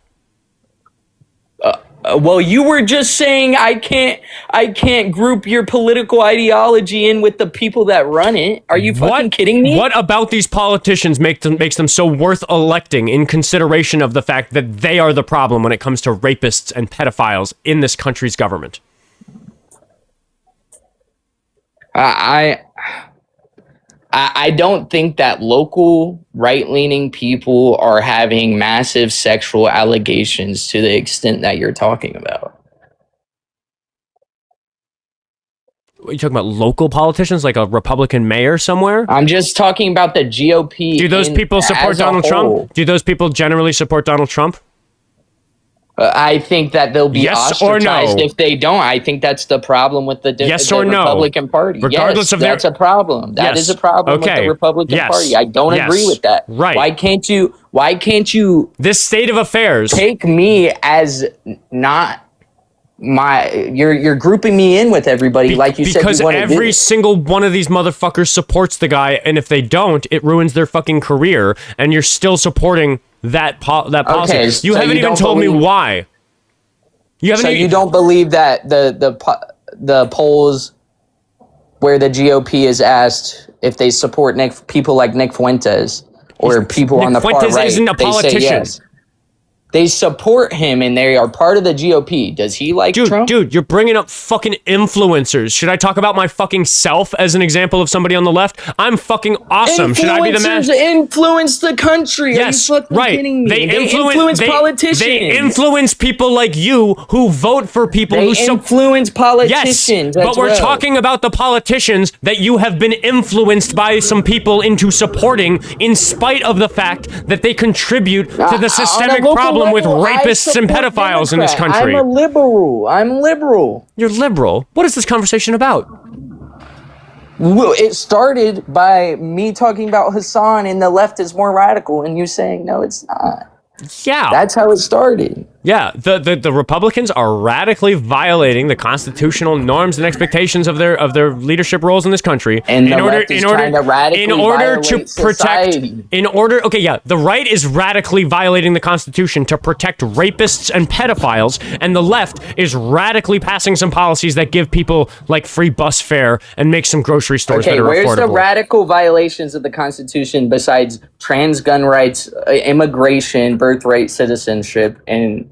Well, you were just saying I can't group your political ideology in with the people that run it. Are you fucking kidding me?
What about these politicians makes them so worth electing in consideration of the fact that they are the problem when it comes to rapists and pedophiles in this country's government?
I don't think that local right-leaning people are having massive sexual allegations to the extent that you're talking about.
Are you talking about local politicians, like a Republican mayor somewhere?
I'm just talking about the GOP.
Do those people support Donald Trump? Do those people generally support Donald Trump?
I think that they'll be ostracized if they don't. I think that's the problem with the Republican Party.
Regardless of
that's a problem. That is a problem with the Republican Party. I don't agree with that.
Right.
Why can't you
this state of affairs
take me as not you're grouping me in with everybody like you said you want to do.
Because every single one of these motherfuckers supports the guy, and if they don't, it ruins their fucking career, and you're still supporting that policy.
Okay,
you haven't even told me why. You
don't believe that the polls where the GOP is asked if they support people like Nick Fuentes or people on the far right,
isn't a politician.
They say yes. They support him and they are part of the GOP. Does he like Trump?
Dude, you're bringing up fucking influencers. Should I talk about my fucking self as an example of somebody on the left? I'm fucking awesome. Should I be the man?
Influencers influence the country.
Yes,
Are you fucking kidding me?
They
influence politicians.
They influence people like you who vote for people who
influence politicians.
Yes, but we're talking about the politicians that you have been influenced by some people into supporting, in spite of the fact that they contribute to the systemic problem with rapists and pedophiles in this country.
I'm a liberal.
You're liberal? What is this conversation about?
Well, it started by me talking about Hassan and the left is more radical, and you saying, no, it's not.
Yeah.
That's how it started.
Yeah, the Republicans are radically violating the constitutional norms and expectations of their leadership roles in this country.
And the right is trying to radically violate society.
The right is radically violating the Constitution to protect rapists and pedophiles, and the left is radically passing some policies that give people like free bus fare and make some grocery stores that are affordable.
Where's the radical violations of the Constitution besides trans gun rights, immigration, birthright citizenship, and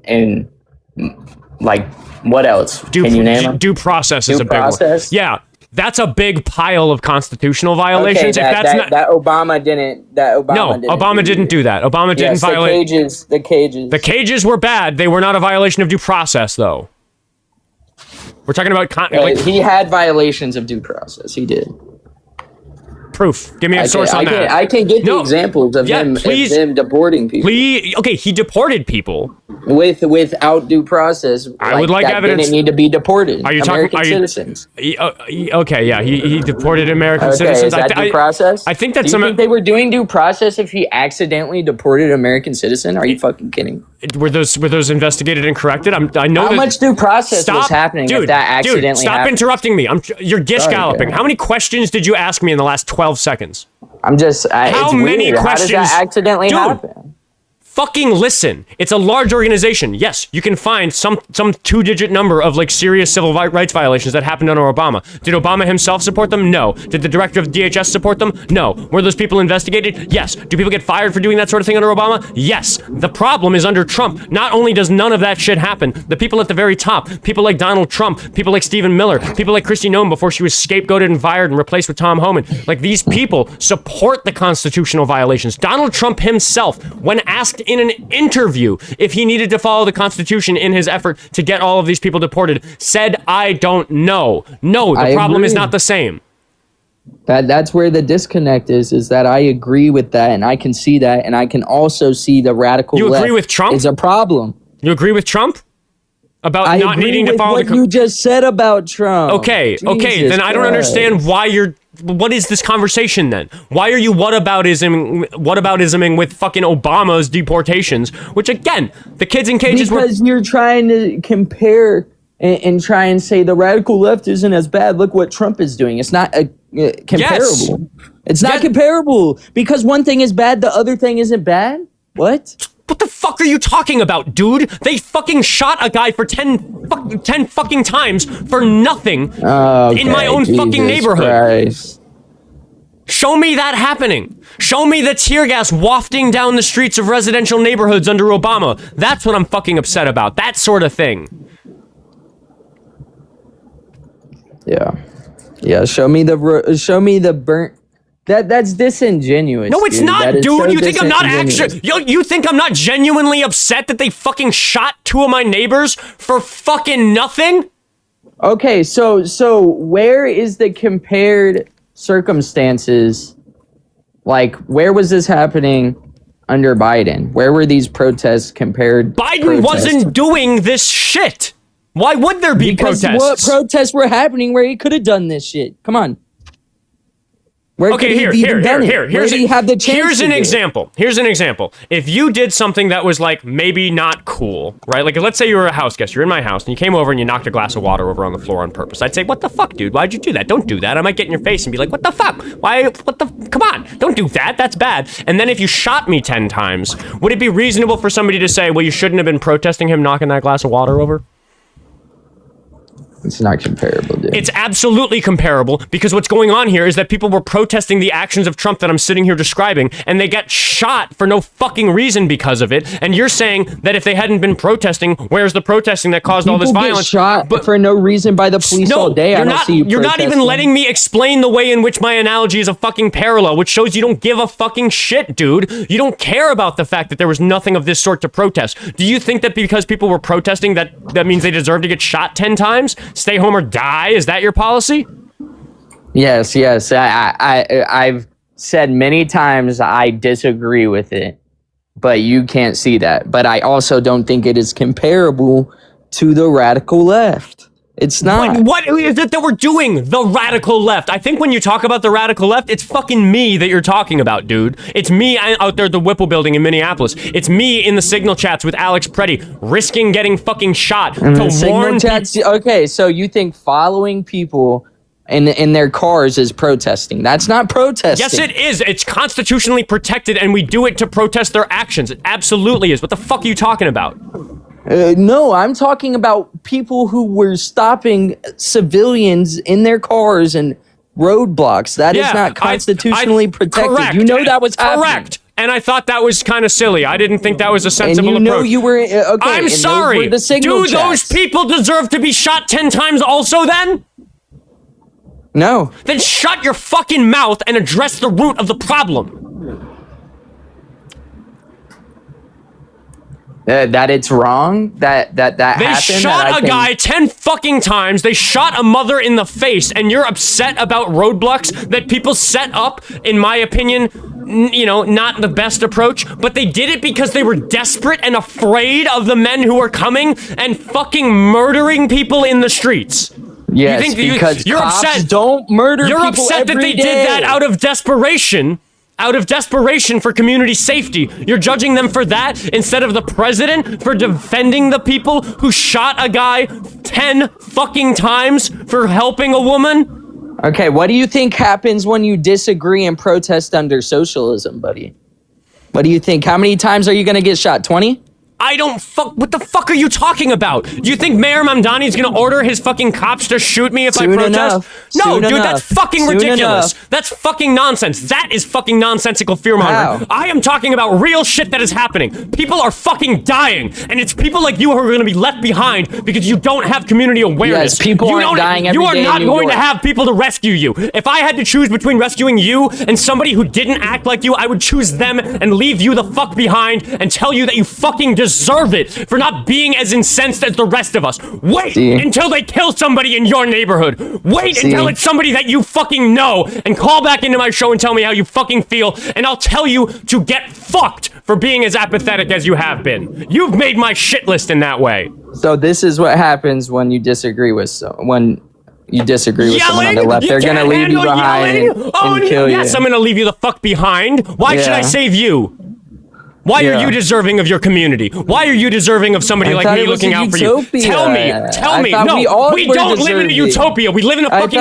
like what else? Can you name them?
Due process is a big one. Yeah, that's a big pile of constitutional violations.
Okay, Obama didn't do that.
Obama didn't violate
the cages.
The cages were bad. They were not a violation of due process, though. We're talking about
he had violations of due process. He did.
Proof. Give me a source on that.
I can get the examples of them deporting people.
He deported people
without due process.
I would like evidence.
Didn't need to be deported.
Are you
American citizens?
Okay, yeah, he deported American citizens.
Is that due process?
I think that's
Do you think they were doing due process if he accidentally deported an American citizen? Are you fucking kidding?
Were those investigated and corrected? I know
how much due process was happening if that accidentally
stop
happened?
Interrupting me. You're gish galloping. How many questions did you ask me in the last 12 seconds?
I'm just. How many questions? How does that accidentally happen?
Fucking listen. It's a large organization. Yes, you can find some 2-digit number of like serious civil rights violations that happened under Obama. Did Obama himself support them? No. Did the director of DHS support them? No. Were those people investigated? Yes. Do people get fired for doing that sort of thing under Obama? Yes. The problem is under Trump. Not only does none of that shit happen, the people at the very top, people like Donald Trump, people like Stephen Miller, people like Kristi Noem before she was scapegoated and fired and replaced with Tom Homan, like these people support the constitutional violations. Donald Trump himself, when asked in an interview if he needed to follow the Constitution in his effort to get all of these people deported, said, I don't know. No, the problem is not the same.
That's where the disconnect is that I agree with that, and I can see that, and I can also see the radical left.
You agree with Trump?
Is a problem.
You agree with Trump? About not needing to follow
what you just said about Trump.
Okay, then I don't understand why what is this conversation then? Why are you whataboutisming with fucking Obama's deportations? Which again, the kids in cages
because you're trying to compare and try and say the radical left isn't as bad. Look what Trump is doing. It's not comparable.
Yes.
It's not comparable because one thing is bad, the other thing isn't bad. What?
What the fuck are you talking about, dude? They fucking shot a guy for 10 fucking times for nothing in my own fucking neighborhood.
Christ.
Show me that happening. Show me the tear gas wafting down the streets of residential neighborhoods under Obama. That's what I'm fucking upset about. That sort of thing.
Yeah. Show me the burnt. That's disingenuous.
No, it's
dude.
not, dude.
So
you think I'm not actually? You think I'm not genuinely upset that they fucking shot 2 of my neighbors for fucking nothing?
Okay, so where is the compared circumstances? Like, where was this happening under Biden? Where were these protests compared?
Biden wasn't doing this shit. Why would there be protests?
What protests were happening where he could have done this shit? Come on. Here's
an example. Here's an example. If you did something that was like maybe not cool, right? Like let's say you were a house guest, you're in my house, and you came over and you knocked a glass of water over on the floor on purpose. I'd say, what the fuck, dude? Why'd you do that? Don't do that. I might get in your face and be like, what the fuck? Come on, don't do that. That's bad. And then if you shot me 10 times, would it be reasonable for somebody to say, well, you shouldn't have been protesting him knocking that glass of water over?
It's not comparable, dude.
It's absolutely comparable, because what's going on here is that people were protesting the actions of Trump that I'm sitting here describing, and they got shot for no fucking reason because of it. And you're saying that if they hadn't been protesting, where's the protesting that caused all this violence?
People get shot for no reason by the police all day. I don't see you
You're not even letting me explain the way in which my analogy is a fucking parallel, which shows you don't give a fucking shit, dude. You don't care about the fact that there was nothing of this sort to protest. Do you think that because people were protesting that means they deserve to get shot 10 times? Stay home or die? Is that your policy?
Yes. I've said many times I disagree with it, but you can't see that. But I also don't think it is comparable to the radical left. It's not.
What is it that we're doing? The radical left. I think when you talk about the radical left, it's fucking me that you're talking about, dude. It's me out there at the Whipple building in Minneapolis. It's me in the signal chats with Alex Preddy, risking getting fucking shot to warn
chats. Okay, so you think following people in their cars is protesting? That's not protesting.
Yes, it is. It's constitutionally protected, and we do it to protest their actions. It absolutely is. What the fuck are you talking about?
No, I'm talking about people who were stopping civilians in their cars and roadblocks. That is not constitutionally protected.
Correct.
You know that was happening.
Correct. And I thought that was kind of silly. I didn't think that was a sensible
and you
approach.
Know you were okay.
I'm sorry.
Do
those people deserve to be shot 10 times also then?
No.
Then shut your fucking mouth and address the root of the problem.
That it's wrong? That
They
happened?
shot a guy 10 fucking times. They shot a mother in the face, and you're upset about roadblocks that people set up, in my opinion, not the best approach, but they did it because they were desperate and afraid of the men who were coming and fucking murdering people in the streets.
Yes, because you're cops upset. Don't murder people
You're upset that they
day.
did that out of desperation. Out of desperation for community safety. You're judging them for that instead of the president for defending the people who shot a guy 10 fucking times for helping a woman?
Okay, what do you think happens when you disagree and protest under socialism, buddy? What do you think? How many times are you gonna get shot? 20?
What the fuck are you talking about? Do you think Mayor Mamdani's gonna order his fucking cops to shoot me if I protest? No, dude, that's fucking ridiculous. That's fucking nonsense. That is fucking nonsensical fear-mongering. I am talking about real shit that is happening. People are fucking dying, and it's people like you who are gonna be left behind because you don't have community awareness.
Yes, people aren't dying every day in New York.
You are not going to have people to rescue you. If I had to choose between rescuing you and somebody who didn't act like you, I would choose them and leave you the fuck behind and tell you that you fucking deserve it for not being as incensed as the rest of us. Wait until they kill somebody in your neighborhood. Wait until it's somebody that you fucking know, and call back into my show and tell me how you fucking feel, and I'll tell you to get fucked for being as apathetic as you have been. You've made my shit list in that way.
So this is what happens when you disagree with someone on the left. They're gonna leave you behind and kill you.
Yes, I'm gonna leave you the fuck behind. Why should I save you? Why are you deserving of your community? Why are you deserving of somebody like me looking out for you? Tell me. No, we don't live in a utopia. We live in a fucking...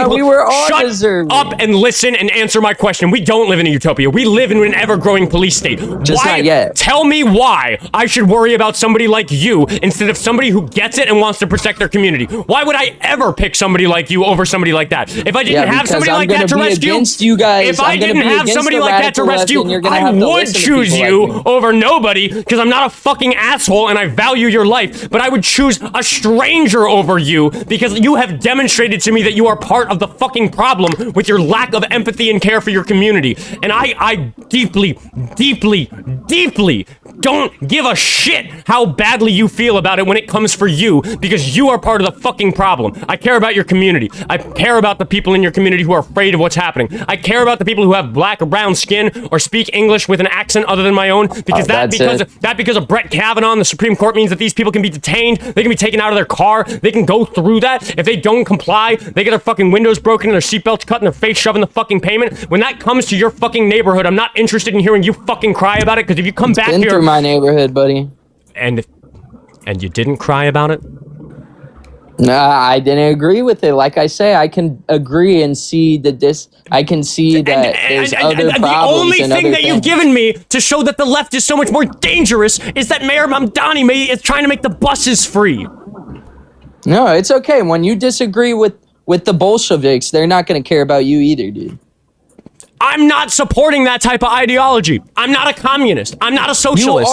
Shut up and listen and answer my question. We don't live in a utopia. We live in an ever-growing police state.
Just not yet.
Tell me why I should worry about somebody like you instead of somebody who gets it and wants to protect their community. Why would I ever pick somebody like you over somebody like that? If I didn't have somebody like that to rescue... If I didn't have somebody like that to rescue, I would choose you over nobody, because I'm not a fucking asshole and I value your life, but I would choose a stranger over you because you have demonstrated to me that you are part of the fucking problem with your lack of empathy and care for your community. And I deeply, deeply, deeply don't give a shit how badly you feel about it when it comes for you, because you are part of the fucking problem. I care about your community. I care about the people in your community who are afraid of what's happening. I care about the people who have black or brown skin or speak English with an accent other than my own, because because of Brett Kavanaugh and the Supreme Court means that these people can be detained, they can be taken out of their car, they can go through that. If they don't comply, they get their fucking windows broken and their seatbelts cut and their face shoved in the fucking pavement. When that comes to your fucking neighborhood, I'm not interested in hearing you fucking cry about it, because if you come back here...
through my neighborhood, buddy.
And you didn't cry about it?
I didn't agree with it. Like I say, I can agree and see that I can see that there's other problems.
The only thing that you've given me to show that the left is so much more dangerous is that Mayor Mamdani is trying to make the buses free.
No, it's okay. When you disagree with the Bolsheviks, they're not going to care about you either, dude.
I'm not supporting that type of ideology. I'm not a communist. I'm not a socialist.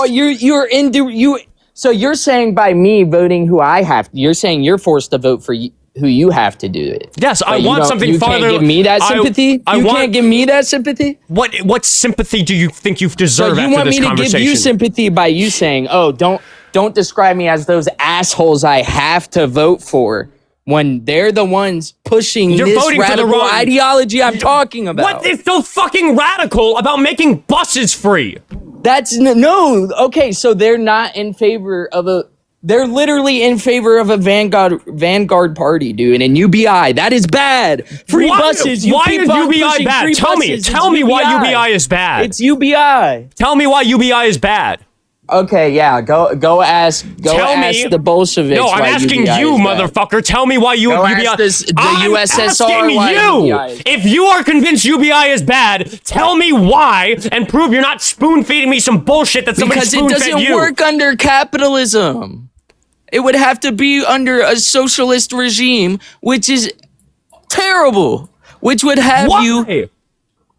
So you're saying by me voting who I have, you're saying you're forced to vote for who you have to do it.
Yes, I want something farther.
You can't give me that sympathy? Can't give me that sympathy?
What sympathy do you think you deserve after this conversation?
You want me to give you sympathy by you saying, oh, don't describe me as those assholes I have to vote for, when they're the ones pushing this radical ideology I'm talking about.
What is so fucking radical about making buses free?
Okay, so they're not in favor of they're literally in favor of a vanguard party, dude, and UBI. That is bad. Free buses.
Why is UBI bad? Tell me why UBI is bad.
It's UBI.
Tell me why UBI is bad.
Okay, yeah, go ask the Bolsheviks.
No, I'm asking you, motherfucker. Tell me why UBI.
Ask the USSR why UBI is bad.
If you are convinced UBI is bad, tell me why and prove you're not spoon feeding me some bullshit that somebody spoon fed you.
Because it doesn't work under capitalism. It would have to be under a socialist regime, which is terrible. Which would have you.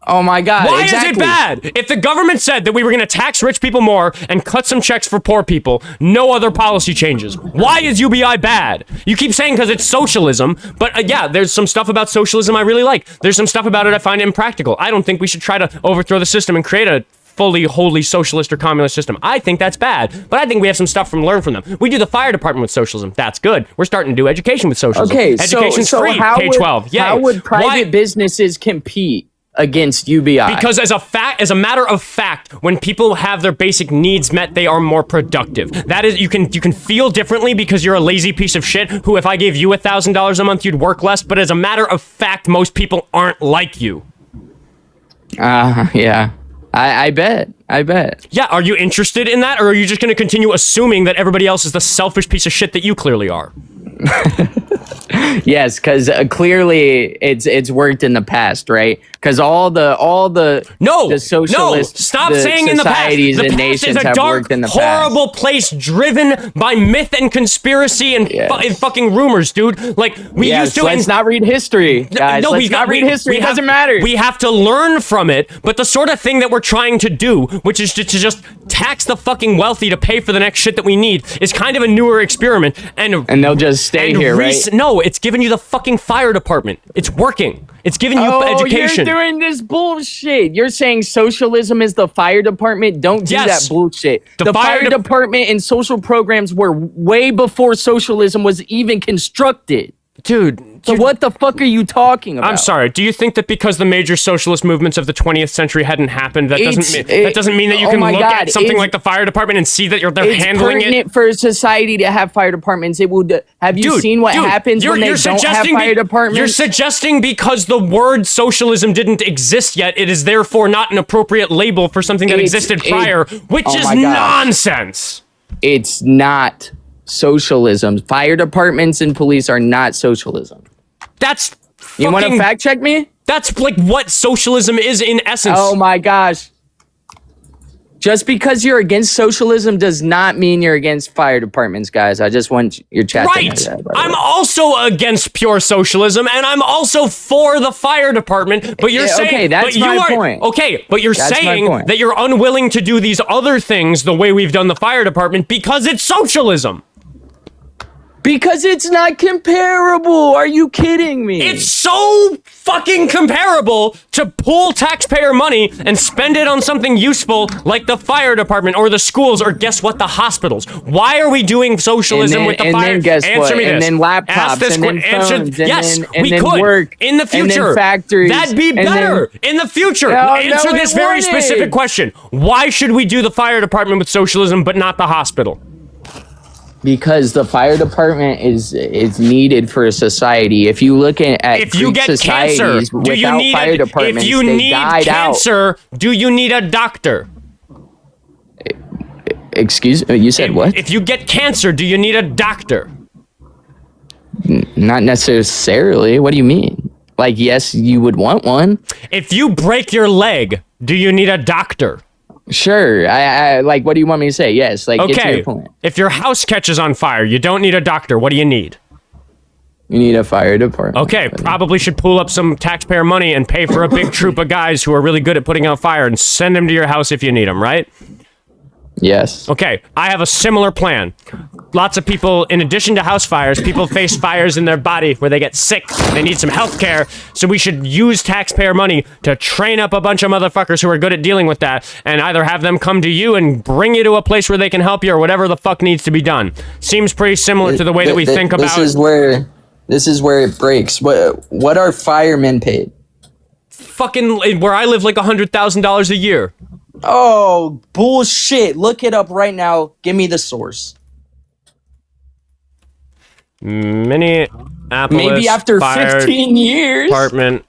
Oh my God.
Why is it bad? If the government said that we were going to tax rich people more and cut some checks for poor people, no other policy changes. Why is UBI bad? You keep saying because it's socialism, but yeah, there's some stuff about socialism I really like. There's some stuff about it I find impractical. I don't think we should try to overthrow the system and create a fully, wholly socialist or communist system. I think that's bad, but I think we have some stuff to learn from them. We do the fire department with socialism. That's good. We're starting to do education with socialism.
Okay,
education's free, K-12. Yeah.
How would private businesses compete against UBI?
Because as a matter of fact, when people have their basic needs met, they are more productive. That is, you can feel differently because you're a lazy piece of shit who, if I gave you $1,000 a month, you'd work less. But as a matter of fact, most people aren't like you.
Yeah. I bet.
Yeah, are you interested in that, or are you just going to continue assuming that everybody else is the selfish piece of shit that you clearly are?
Yes, because clearly it's worked in the past, right? Because all the socialist
stop saying in the past. The past is a dark, horrible place driven by myth and conspiracy and fucking rumors, dude. Like we used to.
Let's not read history, guys. No, let's not read history. It doesn't matter.
We have to learn from it. But the sort of thing that we're trying to do, which is to just tax the fucking wealthy to pay for the next shit that we need, is kind of a newer experiment. And
they'll just stay here, right?
No, it's giving you the fucking fire department. It's working. It's giving you education.
You're doing this bullshit. You're saying socialism is the fire department? Don't do that bullshit. The fire department and social programs were way before socialism was even constructed.
Dude.
So what the fuck are you talking about?
I'm sorry. Do you think that because the major socialist movements of the 20th century hadn't happened, that doesn't mean that you can look at something like the fire department and see that they're handling it?
It's pertinent for society to have fire departments. It would. Have you seen what happens when they don't have fire departments?
You're suggesting because the word socialism didn't exist yet, it is therefore not an appropriate label for something that existed prior, which is nonsense.
It's not socialism. Fire departments and police are not socialism.
That's
you want to fact check me?
That's like what socialism is in essence.
Oh my gosh. Just because you're against socialism does not mean you're against fire departments, guys. I just want your chat to know that.
I'm also against pure socialism, and I'm also for the fire department. But you're saying,
okay, that's my point.
Okay, but you're saying that you're unwilling to do these other things the way we've done the fire department because it's socialism.
Because it's not comparable. Are you kidding me?
It's so fucking comparable to pool taxpayer money and spend it on something useful like the fire department or the schools or guess what, the hospitals. Why are we doing socialism with the fire?
And then guess
answer
what?
me this.
And then laptops and then phones
yes, we
then
could.
Work
in the future.
And then factories.
That'd be better. In the future. Answer this very specific question. Why should we do the fire department with socialism but not the hospital?
Because the fire department is needed for a society. If you look at
if you get cancer, do you need
fire departments,
if you need cancer, do you need a doctor?
Excuse me, you said what?
If you get cancer, do you need a doctor?
Not necessarily. What do you mean? Like, yes, you would want one.
If you break your leg, do you need a doctor?
Sure. I like, what do you want me to say? Yes. Like, get to your point.
If your house catches on fire, you don't need a doctor. What do you need?
You need a fire department.
Okay, probably should pool up some taxpayer money and pay for a big troop of guys who are really good at putting out fire and send them to your house if you need them, right?
Yes.
Okay, I have a similar plan. Lots of people, in addition to house fires, people face fires in their body where they get sick. They need some health care. So we should use taxpayer money to train up a bunch of motherfuckers who are good at dealing with that and either have them come to you and bring you to a place where they can help you or whatever the fuck needs to be done. Seems pretty similar to the way that we think about...
This is where it breaks. What are firemen paid?
Fucking, where I live, like $100,000 a year.
Oh, bullshit. Look it up right now. Give me the source.
Minneapolis
maybe after 15 years.
Department.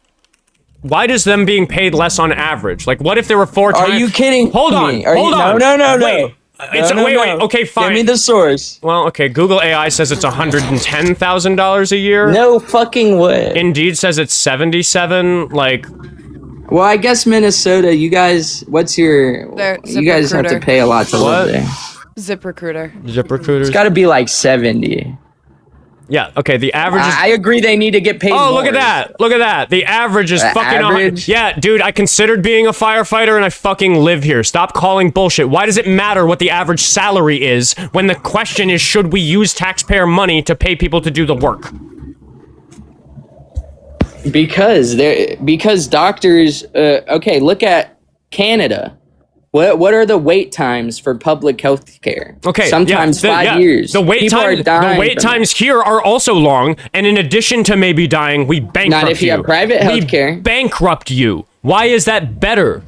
Why does them being paid less on average? Like, what if there were 4 times?
Are you kidding?
Hold on. Hold on.
No.
Wait. Wait. Okay, fine.
Give me the source.
Well, okay. Google AI says it's $110,000 a year.
No fucking way.
Indeed says it's 77. Like.
Well, I guess Minnesota. You guys, what's your? You guys have to pay a lot to live there.
ZipRecruiter.
ZipRecruiter.
It's got to be like 70.
Yeah, okay, the average is...
I agree they need to get paid more.
Oh, look at that. Look at that. The average is fucking...
Average?
Yeah, dude, I considered being a firefighter and I fucking live here. Stop calling bullshit. Why does it matter what the average salary is when the question is, should we use taxpayer money to pay people to do the work?
Because doctors... okay, look at Canada. What are the wait times for public health care?
Okay,
sometimes 5 years.
The wait times here are also long, and in addition to maybe dying, we bankrupt you.
Not if you have private health care.
We bankrupt you. Why is that better?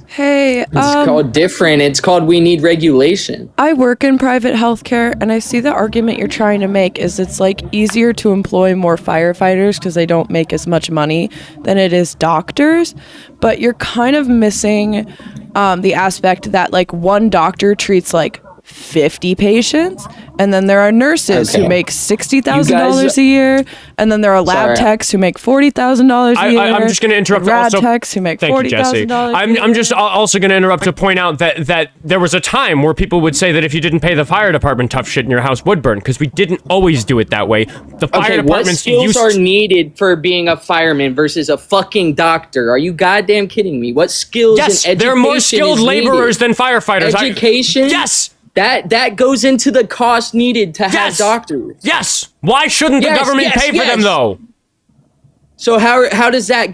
Hey,
it's called different. It's called we need regulation.
I work in private healthcare, and I see the argument you're trying to make is it's like easier to employ more firefighters because they don't make as much money than it is doctors. But you're kind of missing the aspect that like one doctor treats like 50 patients, and then there are nurses who make $60,000 a year, and then there are lab techs who make $40,000 a year.
I'm just going to interrupt.
Rad techs who make $40,000.
I'm just also going to interrupt to point out that there was a time where people would say that if you didn't pay the fire department, tough shit in your house would burn, because we didn't always do it that way. The fire departments
what skills are needed for being a fireman versus a fucking doctor? Are you goddamn kidding me? What skills and education
there are more skilled laborers than firefighters.
Education?
Yes.
That goes into the cost needed to have doctors.
Yes. Why shouldn't the government pay for them though?
So how does that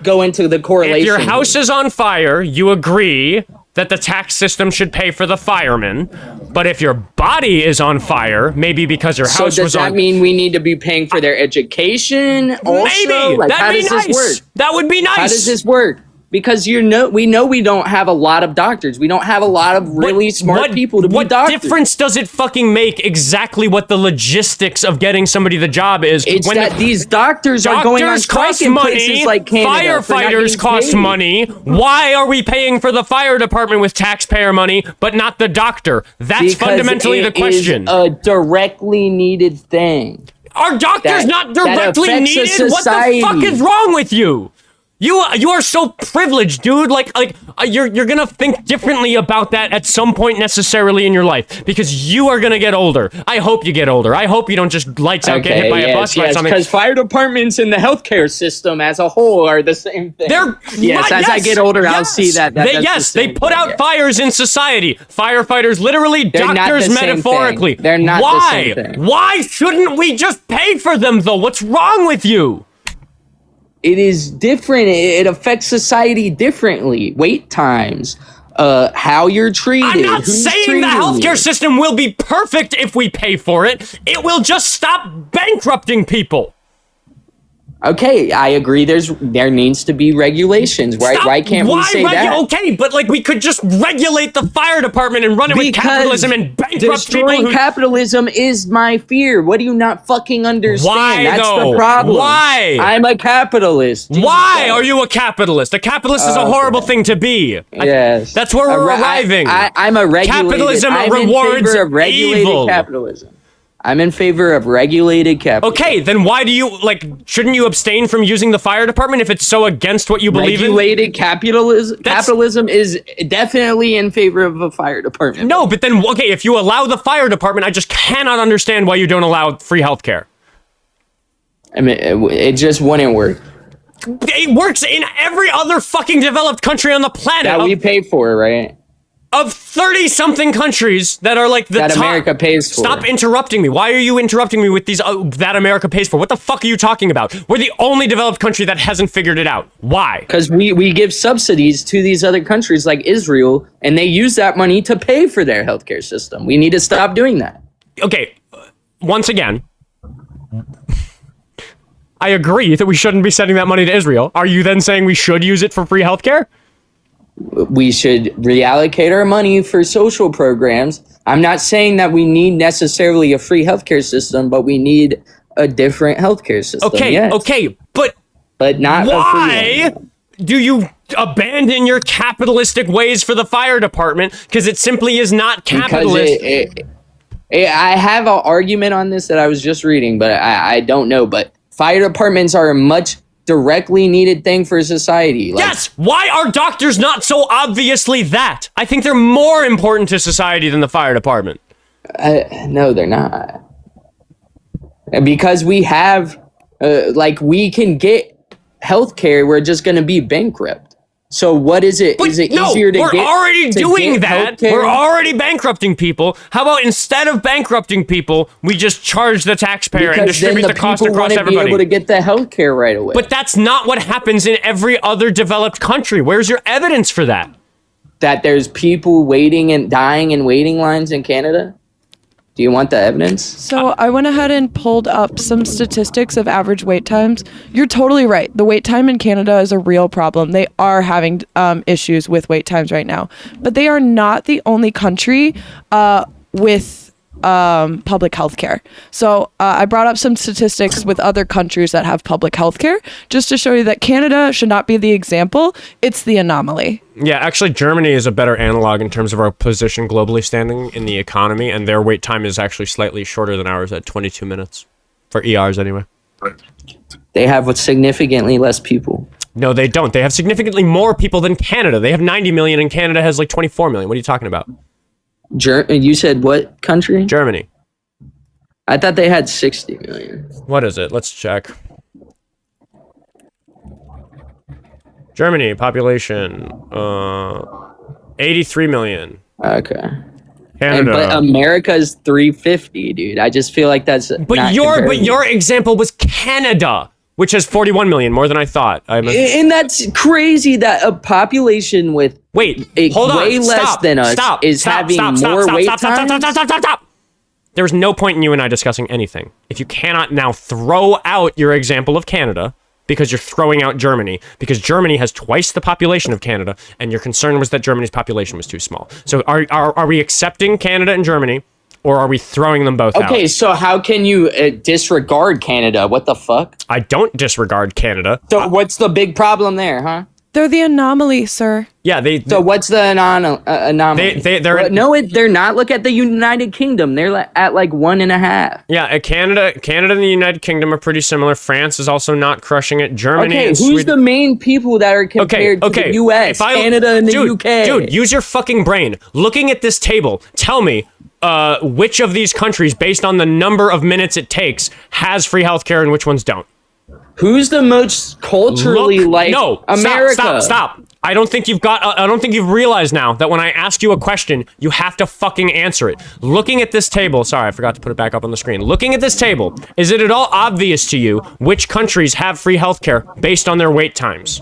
go into the correlation?
If your house is on fire, you agree that the tax system should pay for the firemen. But if your body is on fire, maybe because your house was on...
So does that mean we need to be paying for their education also?
Maybe.
Like,
That'd be nice.
This work?
That would be nice.
How does this work? Because we know we don't have a lot of doctors. We don't have a lot of really smart people to be doctors.
What difference does it fucking make exactly what the logistics of getting somebody the job is?
It's when these doctors are going on strike in places like Canada.
Firefighters cost money. Why are we paying for the fire department with taxpayer money, but not the doctor? That's fundamentally the question.
It's a directly needed thing.
Are doctors not directly needed? What the fuck is wrong with you? You are so privileged, dude. You're gonna think differently about that at some point necessarily in your life because you are gonna get older. I hope you get older. I hope you don't just lights out get hit by a bus by something.
Because fire departments in the healthcare system as a whole are the same thing. As I get older, I'll see that.
They put out fires in society. Firefighters, literally, doctors, metaphorically.
They're not the same thing.
Why shouldn't we just pay for them though? What's wrong with you?
It is different. It affects society differently. Wait times, how you're treated.
I'm not saying the healthcare system will be perfect if we pay for it. It will just stop bankrupting people.
Okay, I agree. There needs to be regulations. Why can't we say that?
Okay, but we could just regulate the fire department and run it with capitalism and bankrupt people.
Destroying capitalism is my fear. What do you not fucking understand?
Why
That's
though?
the problem.
Why?
I'm a capitalist.
Why are you a capitalist? A capitalist is a horrible thing to be.
Yes.
That's where we're arriving.
I'm a regulated.
Capitalism
I'm
rewards
in favor of regulated
evil.
capitalism. I'm in favor of regulated capitalism.
Okay, then why do you, shouldn't you abstain from using the fire department if it's so against what you believe in?
Regulated capitalism is definitely in favor of a fire department.
No, but then, okay, if you allow the fire department, I just cannot understand why you don't allow free healthcare.
I mean, it just wouldn't work.
It works in every other fucking developed country on the planet.
That we pay for, right?
Of 30-something countries that are like the
that
top.
America pays for.
Stop interrupting me. Why are you interrupting me with these that America pays for? What the fuck are you talking about? We're the only developed country that hasn't figured it out. Why?
Because we give subsidies to these other countries like Israel, and they use that money to pay for their healthcare system. We need to stop doing that.
Okay, once again, I agree that we shouldn't be sending that money to Israel. Are you then saying we should use it for free healthcare?
We should reallocate our money for social programs. I'm not saying that we need necessarily a free healthcare system, but we need a different healthcare system.
Okay,
yes.
okay, but
not
why do you abandon your capitalistic ways for the fire department? Because it simply is not capitalist.
I have an argument on this that I was just reading, but I don't know. But fire departments are a much directly needed thing for society.
Yes! Why are doctors not so obviously that? I think they're more important to society than the fire department.
No, they're not. Because we have, we can get healthcare, we're just going to be bankrupt. So what is it? Is it easier to get?
We're already doing that.
Healthcare?
We're already bankrupting people. How about instead of bankrupting people, we just charge the taxpayer and distribute the cost across everybody?
Be able to get the healthcare right away.
But that's not what happens in every other developed country. Where's your evidence for that?
That there's people waiting and dying in waiting lines in Canada? Do you want the evidence?
So I went ahead and pulled up some statistics of average wait times. You're totally right. The wait time in Canada is a real problem. They are having issues with wait times right now. But they are not the only country with public health care. So I brought up some statistics with other countries that have public health care just to show you that Canada should not be the example. It's the anomaly.
Yeah, actually, Germany is a better analog in terms of our position globally standing in the economy, and their wait time is actually slightly shorter than ours at 22 minutes. For ERs, anyway.
They have significantly less people.
No, they don't. They have significantly more people than Canada. They have 90 million, and Canada has like 24 million. What are you talking about?
You said what country?
Germany.
I thought they had 60 million.
What is it? Let's check. Germany, population, 83 million.
Okay.
Canada.
But America's 350, dude. I just feel like that's
But your example was Canada, which has 41 million, more than I thought.
And that's crazy that a population with
hold on.
way less than us is having more wait time.
Stop. There's no point in you and I discussing anything. If you cannot now throw out your example of Canada because you're throwing out Germany, because Germany has twice the population of Canada, and your concern was that Germany's population was too small. So are we accepting Canada and Germany, or are we throwing them both out?
Okay, so how can you disregard Canada? What the fuck?
I don't disregard Canada.
So what's the big problem there, huh?
They're the anomaly, sir.
Yeah,
So what's the anomaly? They're not. Look at the United Kingdom. They're at like 1.5.
Yeah, Canada and the United Kingdom are pretty similar. France is also not crushing it. Germany and
who's
Sweden.
the main people that are compared to the U.S., Canada, and the U.K.?
Dude, use your fucking brain. Looking at this table, tell me which of these countries, based on the number of minutes it takes, has free healthcare and which ones don't.
Who's the most culturally America?
Stop. I don't think you've realized now that when I ask you a question, you have to fucking answer it. Looking at this table, sorry, I forgot to put it back up on the screen. Looking at this table, is it at all obvious to you which countries have free healthcare based on their wait times?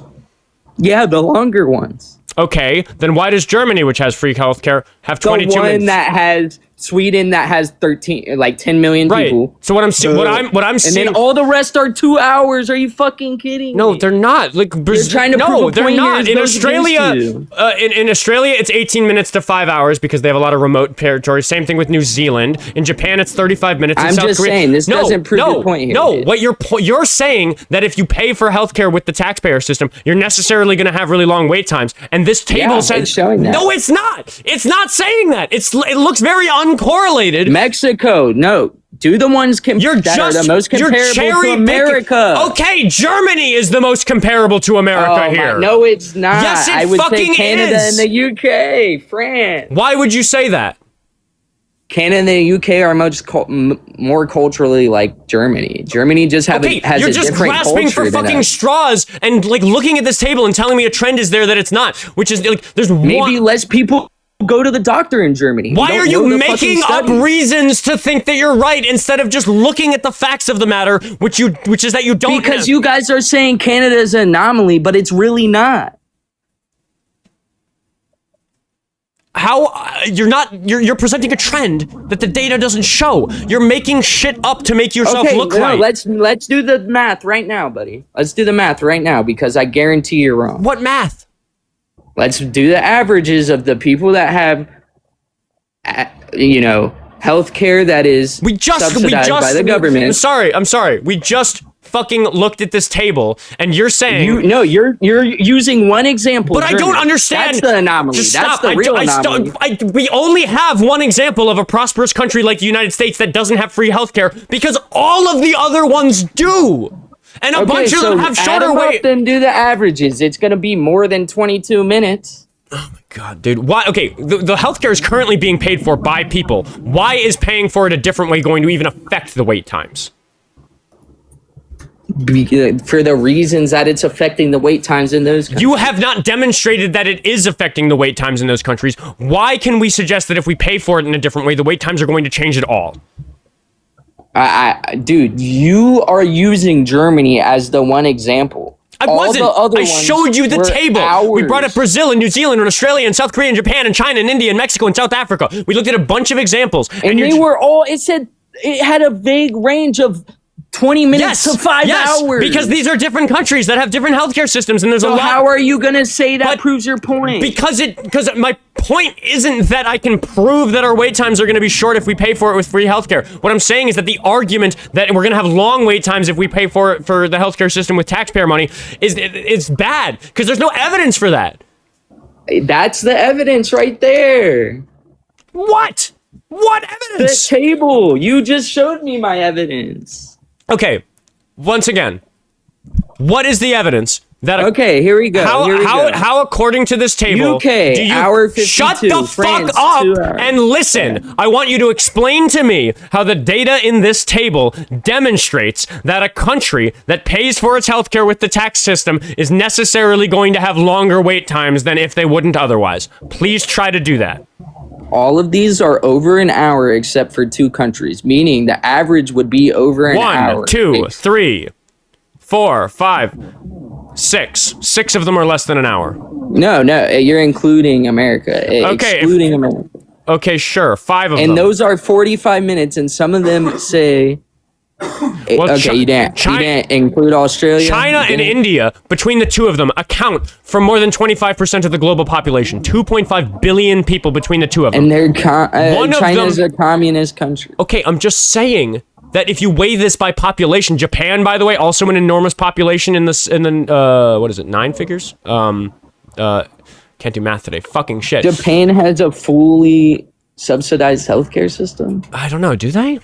Yeah, the longer ones.
Okay, then why does Germany, which has free healthcare, have 22
The one
minutes?
that has Sweden that has 10 million people.
So what I'm seeing,
and then all the rest are 2 hours. Are you fucking kidding me?
No, they're not. Like
You're trying to prove a
they're
point
not.
here
In
goes
Australia,
against
in Australia, it's 18 minutes to 5 hours because they have a lot of remote territory. Same thing with New Zealand. In Japan, it's 35 minutes.
I'm
South
just
Korea,
saying this doesn't prove your point here.
No,
dude.
what you're saying that if you pay for healthcare with the taxpayer system, you're necessarily going to have really long wait times. And this table says
it's showing that.
No, it's not. It's not saying that. It looks very uncorrelated.
Mexico, no. Do the ones that are the most comparable to America.
Okay, Germany is the most comparable to America here.
No, it's not.
Yes, it
I would
fucking
say Canada
is.
and the UK, France.
Why would you say that?
Canada and the UK are much more culturally like Germany. Germany just has a different culture.
You're just grasping for fucking straws and like looking at this table and telling me a trend is there that it's not, which is like there's
maybe less people go to the doctor in Germany.
Why are you making up reasons to think that you're right instead of just looking at the facts of the matter, which is that you don't?
Because you guys are saying Canada is an anomaly, but it's really not.
How you're presenting a trend that the data doesn't show. You're making shit up to make yourself look right.
Let's do the math right now, buddy. Let's do the math right now because I guarantee you're wrong.
What math?
Let's do the averages of the people that have, healthcare that is subsidized by the government.
I'm sorry. We just fucking looked at this table, and you're saying
you're using one example.
But I don't understand.
That's the anomaly.
Just
That's
stop.
the real anomaly.
We only have one example of a prosperous country like the United States that doesn't have free healthcare because all of the other ones do. And a bunch of them have shorter wait.
Then do the averages. It's going to be more than 22 minutes.
Oh my god, dude. Why? Okay, the healthcare is currently being paid for by people. Why is paying for it a different way going to even affect the wait times?
For the reasons that it's affecting the wait times in those countries.
You have not demonstrated that it is affecting the wait times in those countries. Why can we suggest that if we pay for it in a different way, the wait times are going to change at all?
Dude, you are using Germany as the one example.
I wasn't. I showed you the table. We brought up Brazil and New Zealand and Australia and South Korea and Japan and China and India and Mexico and South Africa. We looked at a bunch of examples.
And they were all, it had a vague range of 20 minutes to 5 hours.
Because these are different countries that have different healthcare systems, and there's a lot.
How are you gonna say that proves your point?
Because my point isn't that I can prove that our wait times are going to be short if we pay for it with free healthcare. What I'm saying is that the argument that we're going to have long wait times if we pay for it for the healthcare system with taxpayer money is bad because there's no evidence for that.
That's the evidence right there.
What? What evidence?
The table. You just showed me my evidence.
Okay, once again, what is the evidence that?
Okay, here we go.
How according to this table,
UK,
do you
hour 52,
shut the
France,
fuck up
2 hours.
and listen? Yeah. I want you to explain to me how the data in this table demonstrates that a country that pays for its healthcare with the tax system is necessarily going to have longer wait times than if they wouldn't otherwise. Please try to do that.
All of these are over an hour except for 2 countries, meaning the average would be over an hour.
1, 2, 3, 4, 5, 6. 6 of them are less than an hour.
No, you're including America.
Okay,
excluding America.
Okay, sure, 5 of them.
And those are 45 minutes, and some of them say... you didn't include Australia.
China and India, between the two of them, account for more than 25% of the global population. 2.5 billion people between the two of them.
And China's a communist country.
Okay, I'm just saying that if you weigh this by population, Japan, by the way, also an enormous population in the what is it, 9 figures? Can't do math today. Fucking shit.
Japan has a fully subsidized healthcare system.
I don't know. Do they?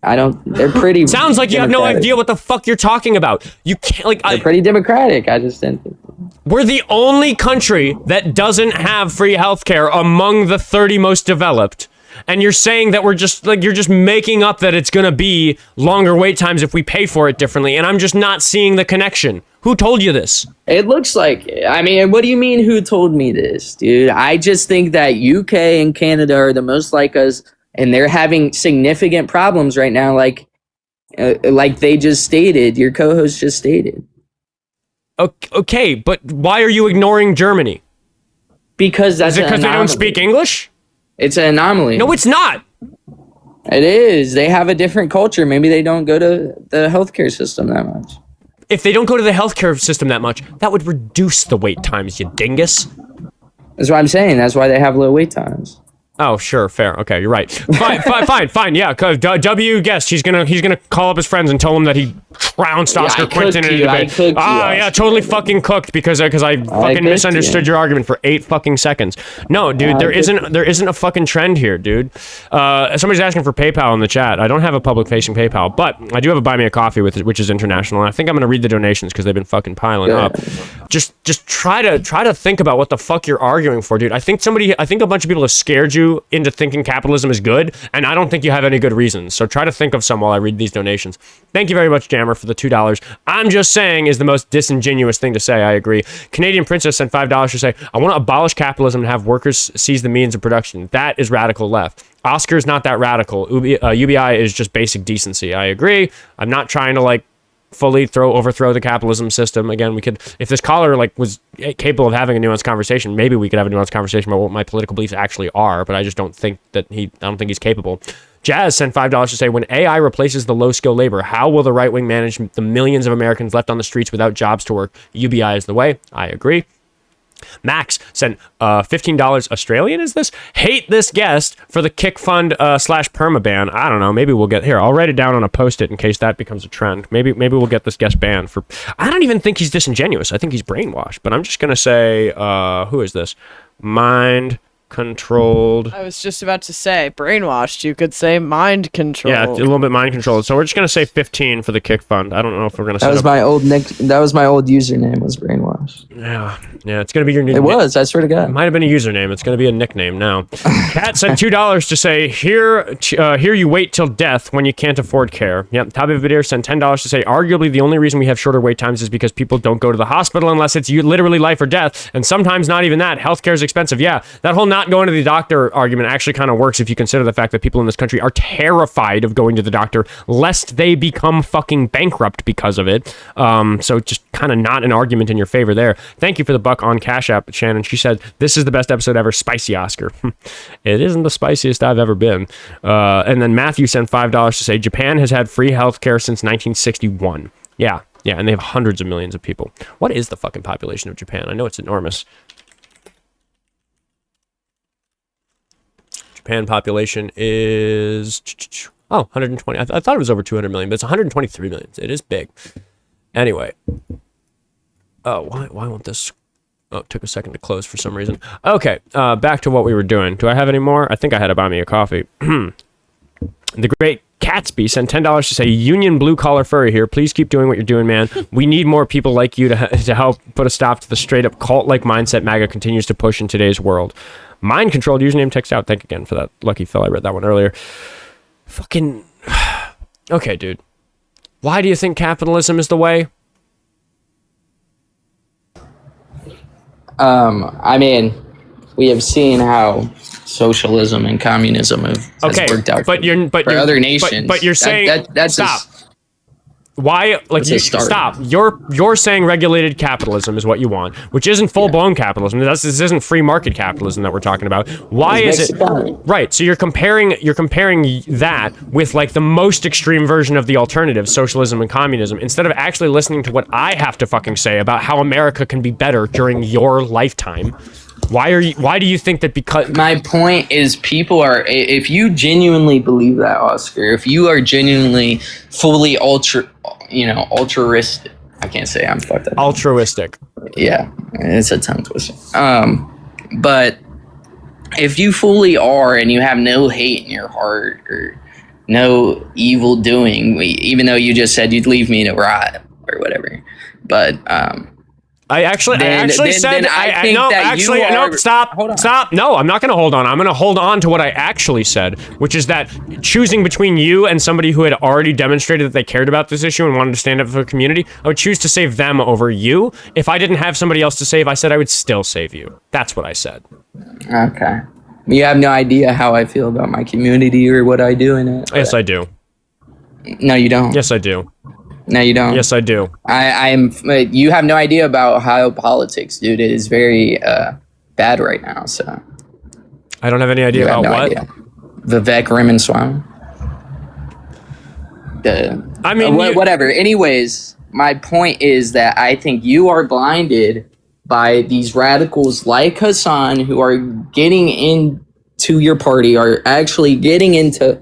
They're pretty.
Sounds like you have no idea what the fuck you're talking about. You can't
They're pretty democratic. I just didn't think.
We're the only country that doesn't have free healthcare among the 30 most developed. And you're saying that you're just making up that it's gonna be longer wait times if we pay for it differently, and I'm just not seeing the connection. Who told you this?
It looks like it. I mean, what do you mean who told me this, dude? I just think that UK and Canada are the most like us. And they're having significant problems right now, like they just stated. Your co-host just stated.
Okay, but why are you ignoring Germany?
Because that's
Is it because they don't speak English?
It's an anomaly.
No, it's not.
It is. They have a different culture. Maybe they don't go to the healthcare system that much.
If they don't go to the healthcare system that much, that would reduce the wait times, you dingus.
That's what I'm saying. That's why they have low wait times.
Oh, sure, fair. Okay, you're right. Fine. Yeah, cause W guessed he's gonna call up his friends and tell them that he trounced Oskar Quentin in a debate. Yeah, totally fucking cooked because I fucking misunderstood your argument for 8 fucking seconds. No, dude, there isn't a fucking trend here, dude. Somebody's asking for PayPal in the chat. I don't have a public facing PayPal, but I do have a Buy Me a Coffee which is international, and I think I'm gonna read the donations because they've been fucking piling up. Just try to think about what the fuck you're arguing for, dude. I think a bunch of people have scared you into thinking capitalism is good, and I don't think you have any good reasons. So try to think of some while I read these donations. Thank you very much, Jammer, for the $2. I'm just saying is the most disingenuous thing to say. I agree. Canadian Princess sent $5 to say, I want to abolish capitalism and have workers seize the means of production. That is radical left. Oscar's not that radical. UBI is just basic decency. I agree. I'm not trying to fully overthrow the capitalism system. Again, we could, if this caller was capable of having a nuanced conversation, maybe we could have a nuanced conversation about what my political beliefs actually are, but I just don't think that I don't think he's capable. Jazz sent $5 to say, when AI replaces the low skill labor, how will the right wing manage the millions of Americans left on the streets without jobs to work? UBI is the way. I agree. Max sent $15 Australian. Is this? Hate this guest for the kick fund / permaban. I don't know. Maybe we'll get here. I'll write it down on a post-it in case that becomes a trend. Maybe we'll get this guest banned for. I don't even think he's disingenuous. I think he's brainwashed. But I'm just gonna say, who is this? MindControlled.
I was just about to say brainwashed. You could say mind controlled.
Yeah, a little bit mind controlled. So we're just gonna say 15 for the kick fund. I don't know if we're gonna.
That was my old username was brainwashed.
Yeah, it's gonna be your new.
It was. I swear to God.
It might have been a username. It's gonna be a nickname now. Kat sent $2 to say, here you wait till death when you can't afford care. Yep. Tabi Vadir sent $10 to say, arguably the only reason we have shorter wait times is because people don't go to the hospital unless it's literally life or death, and sometimes not even that. Healthcare is expensive. Yeah, that whole not going to the doctor argument actually kind of works if you consider the fact that people in this country are terrified of going to the doctor lest they become fucking bankrupt because of it. So just kind of not an argument in your favor there. Thank you for the buck on Cash App, Shannon. She said, this is the best episode ever. Spicy Oscar. It isn't the spiciest I've ever been. And then Matthew sent $5 to say, Japan has had free healthcare since 1961. Yeah, and they have hundreds of millions of people. What is the fucking population of Japan? I know it's enormous. Japan population is 120. I thought it was over 200 million, but it's 123 million. It is big. Anyway. Oh, why won't this? Oh, it took a second to close for some reason. Okay, back to what we were doing. Do I have any more? I think I had to buy me a coffee. The great Catsby sent $10 to say, Union blue collar furry here. Please keep doing what you're doing, man. We need more people like you to help put a stop to the straight up cult like mindset MAGA continues to push in today's world. Mind controlled username text out. Thank you again for that. Lucky Phil. I read that one earlier. Fucking. Okay, dude. Why do you think capitalism is the way?
I mean, we have seen how socialism and communism has worked out for other nations.
But you're saying
that's
stop. Why? Stop. You're saying regulated capitalism is what you want, which isn't full blown capitalism. This isn't free market capitalism that we're talking about. Why is it? Right. So you're comparing that with the most extreme version of the alternative, socialism and communism, instead of actually listening to what I have to fucking say about how America can be better during your lifetime. Why do you think that? Because
my point is, people are, if you genuinely believe that, Oscar, if you are genuinely fully altruistic, I can't say I'm fucked up.
Altruistic.
Yeah, it's a tongue twister. But if you fully are and you have no hate in your heart or no evil doing, even though you just said you'd leave me to rot or whatever, but
Stop. No, I'm not going to hold on. I'm going to hold on to what I actually said, which is that choosing between you and somebody who had already demonstrated that they cared about this issue and wanted to stand up for the community, I would choose to save them over you. If I didn't have somebody else to save, I said I would still save you. That's what I said.
Okay. You have no idea how I feel about my community or what I do in it.
Yes, I do.
No, you don't.
Yes, I do.
No, you don't.
Yes, I do.
I'm. You have no idea about Ohio politics, dude. It is very bad right now. So
I don't have any idea about what. Idea.
Vivek Ramaswamy. Whatever. Anyways, my point is that I think you are blinded by these radicals like Hassan who are getting into to your party are actually getting into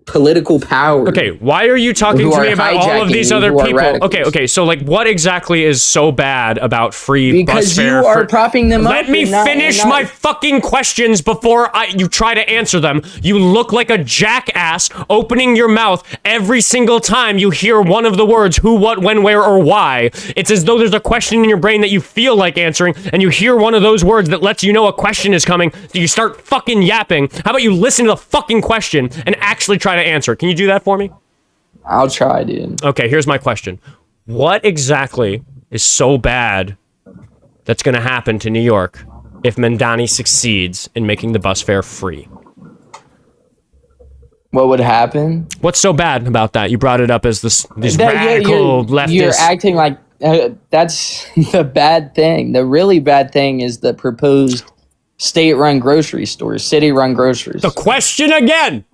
political power.
Okay, why are you talking to me about all of these other people? Okay, so like what exactly is so bad about free bus fare?
Because you are propping them up.
Let me finish my fucking questions before you try to answer them. You look like a jackass opening your mouth every single time you hear one of the words who, what, when, where, or why. It's as though there's a question in your brain that you feel like answering, and you hear one of those words that lets you know a question is coming, so you start fucking yapping. How about you listen to the fucking question and actually try to answer? Can you do that for me?
I'll try, dude.
Okay, here's my question. What exactly is so bad that's going to happen to New York if Mandani succeeds in making the bus fare free?
What would happen?
What's so bad about that? You brought it up as these radical leftists.
You're acting like that's the bad thing. The really bad thing is the proposed state-run grocery stores, city-run groceries.
The question again!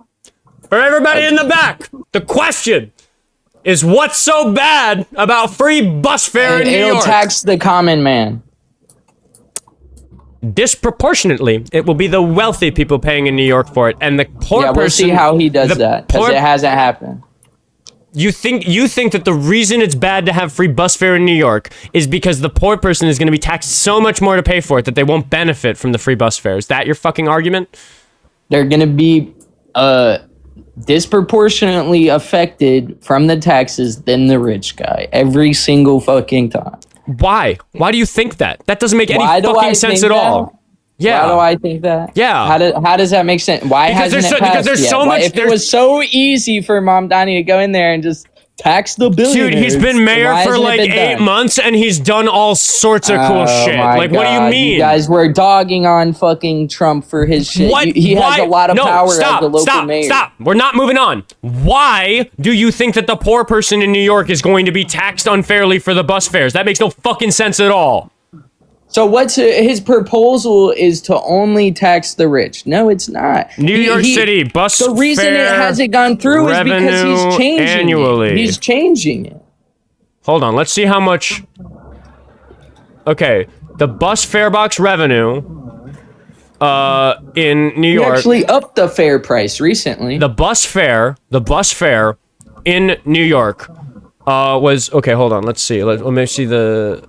For everybody in the back, the question is what's so bad about free bus fare in New York?
It'll tax the common man.
Disproportionately, it will be the wealthy people paying in New York for it, and the poor person...
we'll see how he does that, because it hasn't happened.
You think that the reason it's bad to have free bus fare in New York is because the poor person is going to be taxed so much more to pay for it that they won't benefit from the free bus fare. Is that your fucking argument?
They're going to be... disproportionately affected from the taxes than the rich guy every single fucking time.
Why? Why do you think that? That doesn't make any fucking sense at all. Yeah.
Why do I think that?
Yeah.
How does that make sense? Why hasn't it passed
because there's
yet?
so much.
If it was so easy for Mom Donnie to go in there and just tax the billionaires.
Dude, he's been mayor for like 8 months and he's done all sorts of cool shit. Like, what do you mean?
You guys were dogging on fucking Trump for his shit.
What?
He has a lot of power as a local mayor.
Stop. We're not moving on. Why do you think that the poor person in New York is going to be taxed unfairly for the bus fares? That makes no fucking sense at all.
So what's his proposal is to only tax the rich. No, it's not.
New York City bus fare.
The reason it hasn't gone through is because he's changing annually. He's changing it.
Hold on, let's see how much. Okay, the bus fare box revenue in New York.
He actually upped the fare price recently.
The bus fare in New York was okay. Hold on, let's see. Let me see the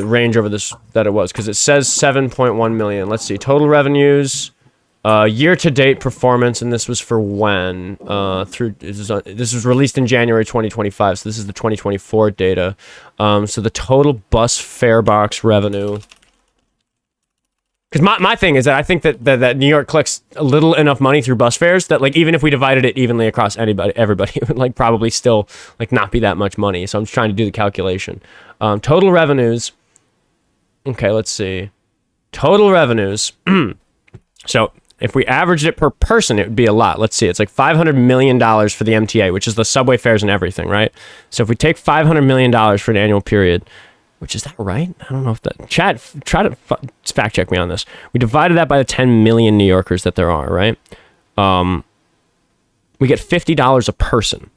range over this that it was, because it says 7.1 million. Let's see, total revenues, year-to-date performance, and this was for when this was released in January 2025, so this is the 2024 data. So the total bus fare box revenue, because my thing is that I think that New York collects a little enough money through bus fares that, like, even if we divided it evenly across everybody, it would, like, probably still, like, not be that much money. So I'm just trying to do the calculation. Total revenues. Okay, let's see. Total revenues. So if we averaged it per person, it would be a lot. Let's see. It's like $500 million for the MTA, which is the subway fares and everything, right? So if we take $500 million for an annual period, which is that right? I don't know if that... Chat, try to fact check me on this. We divided that by the 10 million New Yorkers that there are, right? We get $50 a person,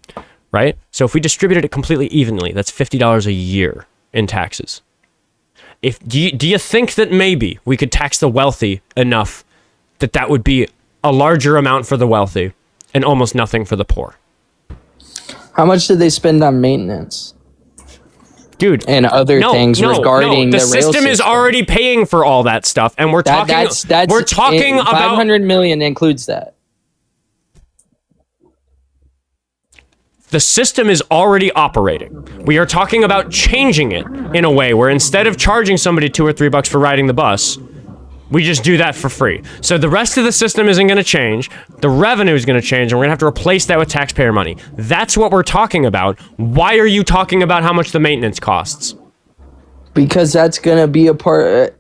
right? So if we distributed it completely evenly, that's $50 a year in taxes. Do you think that maybe we could tax the wealthy enough that would be a larger amount for the wealthy and almost nothing for the poor?
How much did they spend on maintenance?
Dude,
and other things regarding
the
rail
system is already paying for all that stuff, and we're talking about
500 million includes that.
The system is already operating. We are talking about changing it in a way where instead of charging somebody $2 or $3 for riding the bus, we just do that for free. So the rest of the system isn't going to change. The revenue is going to change, and we're going to have to replace that with taxpayer money. That's what we're talking about. Why are you talking about how much the maintenance costs?
Because that's going to be a part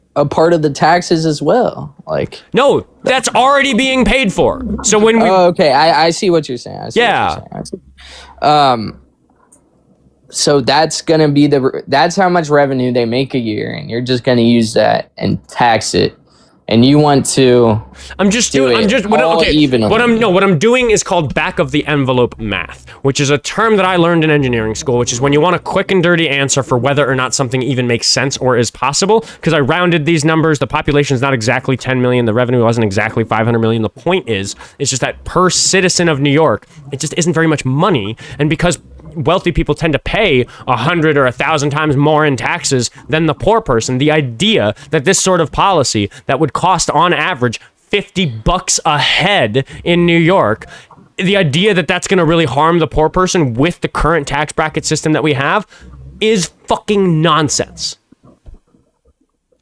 of the taxes as well. Like,
no, that's already being paid for. So when we
okay, I see what you're saying. So that's gonna be that's how much revenue they make a year, and you're just gonna use that and tax it and you want to
I'm just doing what I'm doing is called back of the envelope math, which is a term that I learned in engineering school, which is when you want a quick and dirty answer for whether or not something even makes sense or is possible. Because I rounded these numbers, the population is not exactly 10 million, the revenue wasn't exactly 500 million. The point is, it's just that per citizen of New York, it just isn't very much money, and because wealthy people tend to pay 100 or 1,000 times more in taxes than the poor person, the idea that this sort of policy that would cost on average $50 a head in New York, the idea that that's going to really harm the poor person with the current tax bracket system that we have is fucking nonsense.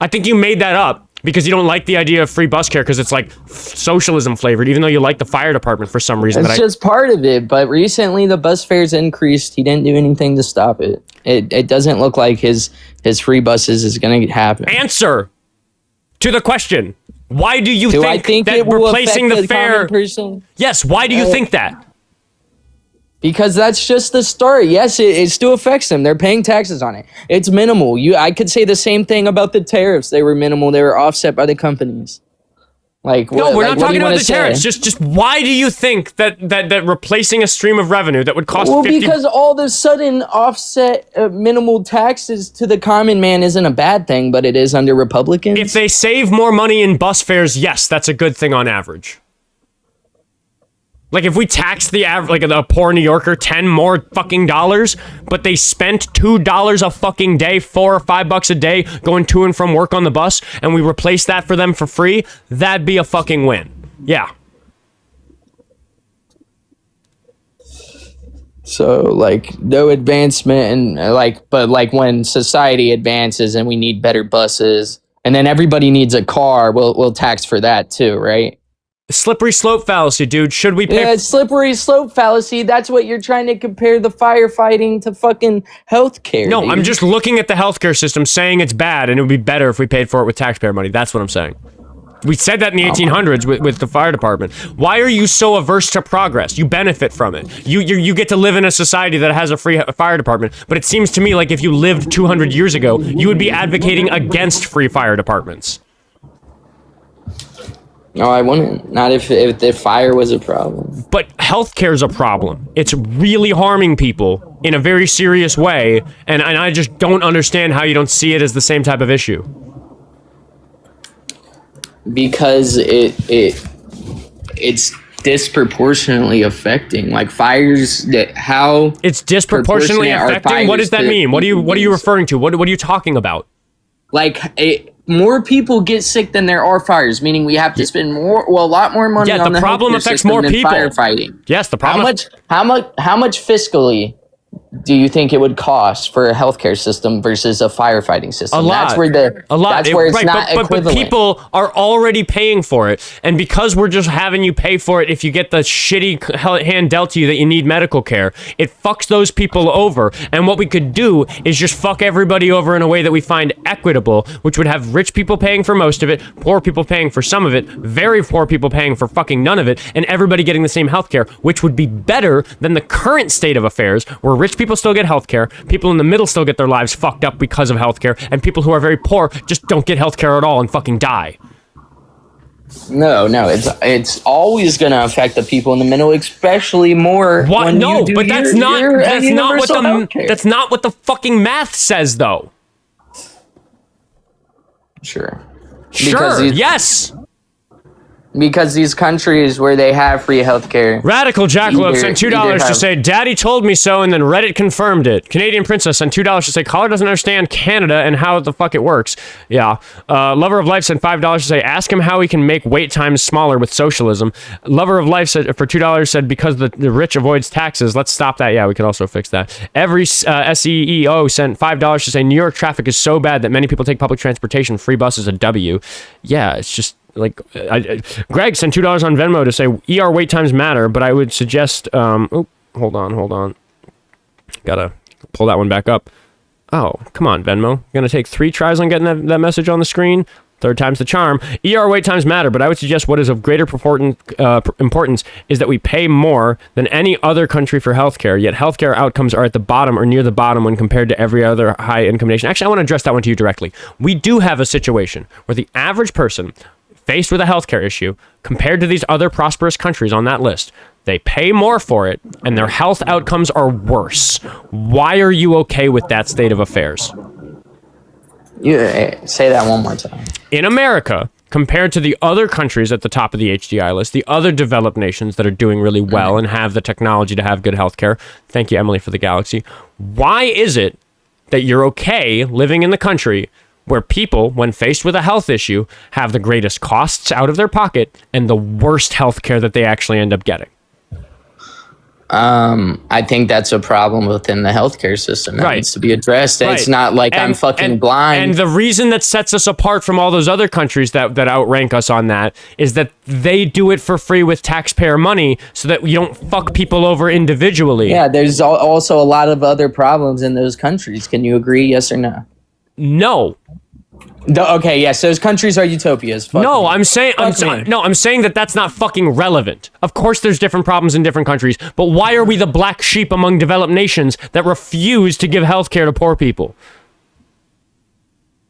I think you made that up because you don't like the idea of free bus care because it's like socialism flavored, even though you like the fire department for some reason.
It's just part of it, but recently the bus fares increased. He didn't do anything to stop it. It doesn't look like his free buses is going to happen.
Answer to the question. Why do you think that replacing the fare... Yes, why do you think that?
Because that's just the start. Yes, it still affects them. They're paying taxes on it. It's minimal. I could say the same thing about the tariffs. They were minimal. They were offset by the companies. We're
not talking about the tariffs. Just why do you think that replacing a stream of revenue that would cost
because all of a sudden offset minimal taxes to the common man isn't a bad thing, but it is under Republicans.
If they save more money in bus fares, yes, that's a good thing on average. Like if we taxed the average, like a poor New Yorker, $10 more fucking dollars, but they spent $2 a fucking day, $4 or $5 a day going to and from work on the bus, and we replaced that for them for free, that'd be a fucking win. Yeah.
So no advancement and but when society advances and we need better buses, and then everybody needs a car, we'll tax for that too, right?
Slippery slope fallacy, dude. Should we pay?
Yeah, slippery slope fallacy. That's what you're trying to compare the firefighting to fucking healthcare.
No,
dude.
I'm just looking at the healthcare system saying it's bad and it would be better if we paid for it with taxpayer money. That's what I'm saying. We said that in the 1800s with the fire department. Why are you so averse to progress? You benefit from it. You get to live in a society that has a free fire department. But it seems to me like if you lived 200 years ago, you would be advocating against free fire departments.
No, I wouldn't. Not if fire was a problem.
But healthcare is a problem. It's really harming people in a very serious way, and I just don't understand how you don't see it as the same type of issue.
Because it's disproportionately affecting fires.
It's disproportionately affecting. What does that mean? What are you referring to? What are you talking about?
More people get sick than there are fires, meaning we have to spend a lot more money on the
problem affects more people.
Firefighting.
Yes, the problem.
How much fiscally do you think it would cost for a healthcare system versus a firefighting system?
A lot.
That's where it's not equivalent.
But people are already paying for it, and because we're just having you pay for it if you get the shitty hand dealt to you that you need medical care, it fucks those people over. And what we could do is just fuck everybody over in a way that we find equitable, which would have rich people paying for most of it, poor people paying for some of it, very poor people paying for fucking none of it, and everybody getting the same healthcare, which would be better than the current state of affairs, where rich people still get healthcare, people in the middle still get their lives fucked up because of healthcare, and people who are very poor just don't get healthcare at all and fucking die.
No, it's always gonna affect the people in the middle, especially more.
What? No, but that's not what the fucking math says, though.
Sure.
Yes.
Because these countries where they have free healthcare.
Radical Jackalope sent $2 to say, Daddy told me so, and then Reddit confirmed it. Canadian Princess sent $2 to say, Caller doesn't understand Canada and how the fuck it works. Yeah. Lover of Life sent $5 to say, ask him how he can make wait times smaller with socialism. Lover of Life said, for $2 said, because the rich avoids taxes. Let's stop that. Yeah, we could also fix that. Every SEEO sent $5 to say, New York traffic is so bad that many people take public transportation. Free bus is a W. Yeah, it's just... Greg sent $2 on Venmo to say ER wait times matter, but I would suggest hold on, gotta pull that one back up. Oh, come on, Venmo, gonna take 3 tries on getting that message on the screen. Third time's the charm. ER wait times matter, but I would suggest what is of greater importance is that we pay more than any other country for healthcare, yet healthcare outcomes are at the bottom or near the bottom when compared to every other high income nation. Actually, I want to address that one to you directly. We do have a situation where the average person faced with a healthcare issue, compared to these other prosperous countries on that list, they pay more for it, and their health outcomes are worse. Why are you okay with that state of affairs?
Say that one more time.
In America, compared to the other countries at the top of the HDI list, the other developed nations that are doing really well and have the technology to have good healthcare, thank you, Emily, for the galaxy, why is it that you're okay living in the country where people, when faced with a health issue, have the greatest costs out of their pocket and the worst healthcare that they actually end up getting?
I think that's a problem within the healthcare system that needs to be addressed. It's not like I'm fucking blind.
And the reason that sets us apart from all those other countries that outrank us on that is that they do it for free with taxpayer money so that we don't fuck people over individually.
Yeah, there's also a lot of other problems in those countries. Can you agree, yes or no?
No.
Okay, yes, those countries are utopias. Fuck
no,
me.
I'm saying that that's not fucking relevant. Of course there's different problems in different countries, but why are we the black sheep among developed nations that refuse to give healthcare to poor people?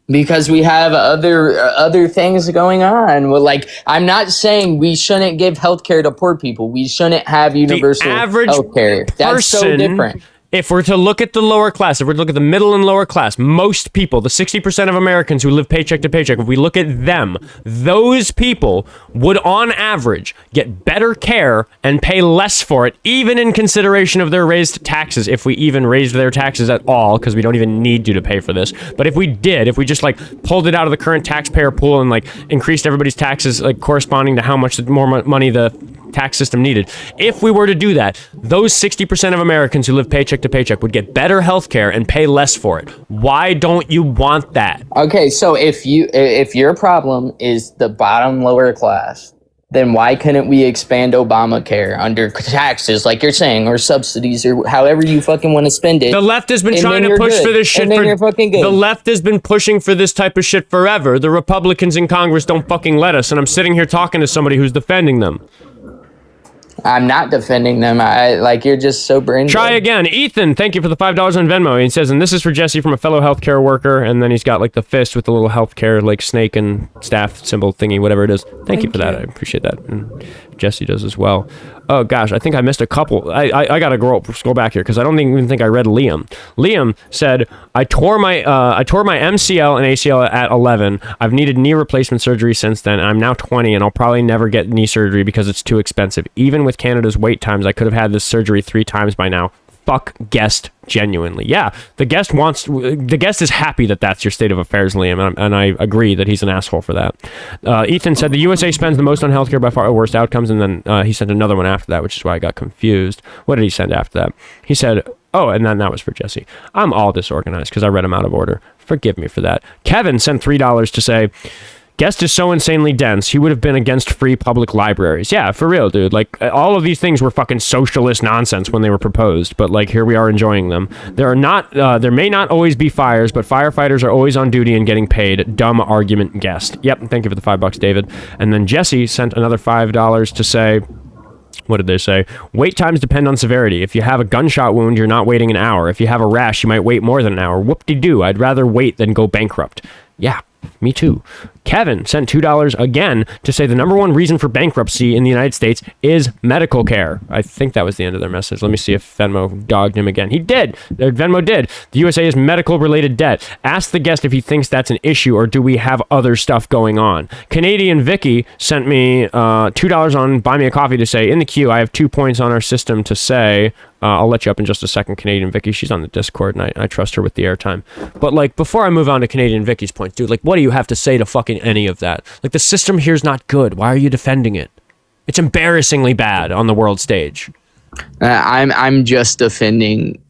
Because we have other things going on. Well, like, I'm not saying we shouldn't give healthcare to poor people. We shouldn't have universal healthcare. That's so different.
If we're to look at the lower class, if we're to look at the middle and lower class, most people, the 60% of Americans who live paycheck to paycheck, if we look at them, those people would on average get better care and pay less for it, even in consideration of their raised taxes, if we even raised their taxes at all, because we don't even need you to pay for this. But if we did, if we just like pulled it out of the current taxpayer pool and like increased everybody's taxes like corresponding to how much more money the tax system needed, if we were to do that, those 60% of Americans who live paycheck to paycheck would get better health care and pay less for it. Why don't you want that?
Okay, so if your problem is the bottom lower class, then why couldn't we expand Obamacare under taxes, like you're saying, or subsidies, or however you fucking want to spend it?
The left has been trying to push for this shit. The left has been pushing for this type of shit forever. The Republicans in Congress don't fucking let us, and I'm sitting here talking to somebody who's defending them.
I'm not defending them. You're just so brain dead.
Try again. Ethan, thank you for the $5 on Venmo. He says, and this is for Jessie from a fellow healthcare worker. And then he's got like the fist with the little healthcare like snake and staff symbol thingy, whatever it is. Thank you for that. I appreciate that. And Jessie does as well. Oh gosh, I think I missed a couple. I gotta scroll back here because I don't even think I read Liam. Liam said, I tore my MCL and ACL at 11. I've needed knee replacement surgery since then. I'm now 20 and I'll probably never get knee surgery because it's too expensive. Even with Canada's wait times, I could have had this surgery 3 times by now. Fuck guest, genuinely. Yeah, the guest is happy that that's your state of affairs, Liam, and I agree that he's an asshole for that. Ethan said the USA spends the most on healthcare by far, worst outcomes, and then he sent another one after that, which is why I got confused. What did he send after that? He said, oh, and then that was for Jessie. I'm all disorganized because I read them out of order. Forgive me for that. Kevin sent $3 to say, guest is so insanely dense, he would have been against free public libraries. Yeah, for real, dude. Like, all of these things were fucking socialist nonsense when they were proposed, but like, here we are enjoying them. There may not always be fires, but firefighters are always on duty and getting paid. Dumb argument, guest. Yep, thank you for the $5, David. And then Jessie sent another $5 to say, what did they say? Wait times depend on severity. If you have a gunshot wound, you're not waiting an hour. If you have a rash, you might wait more than an hour. Whoop-de-doo. I'd rather wait than go bankrupt. Yeah, me too. Kevin sent $2 again to say the number one reason for bankruptcy in the United States is medical care. I think that was the end of their message. Let me see if Venmo dogged him again. He did. Venmo did. The USA is medical-related debt. Ask the guest if he thinks that's an issue or do we have other stuff going on. CanadianViki sent me $2 on Buy Me a Coffee to say, in the queue, I have 2 points on our system to say. I'll let you up in just a second, CanadianViki. She's on the Discord, and I trust her with the airtime. But, like, before I move on to CanadianViki's points, dude, like, what do you have to say to fucking any of that? Like, the system here's not good. Why are you defending it? It's embarrassingly bad on the world stage.
I'm just defending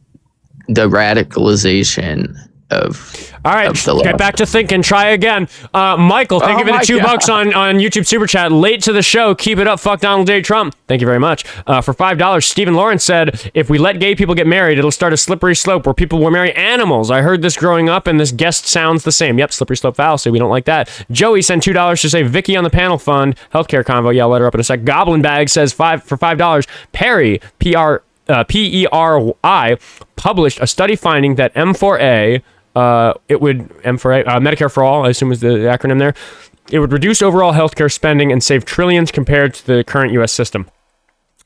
the radicalization of.
All right, get back to thinking. Try again. Michael, thank you for the $2 on YouTube Super Chat. Late to the show. Keep it up. Fuck Donald J. Trump. Thank you very much. For $5, Stephen Lawrence said, if we let gay people get married, it'll start a slippery slope where people will marry animals. I heard this growing up, and this guest sounds the same. Yep, slippery slope fallacy. We don't like that. Joey sent $2 to say, Vicky on the panel fund. Healthcare convo. Yeah, I'll let her up in a sec. Goblin Bag says for $5. Perry, PERI, published a study finding that M4A, Medicare for All, I assume is the acronym there, It would reduce overall healthcare spending and save trillions compared to the current U.S. system.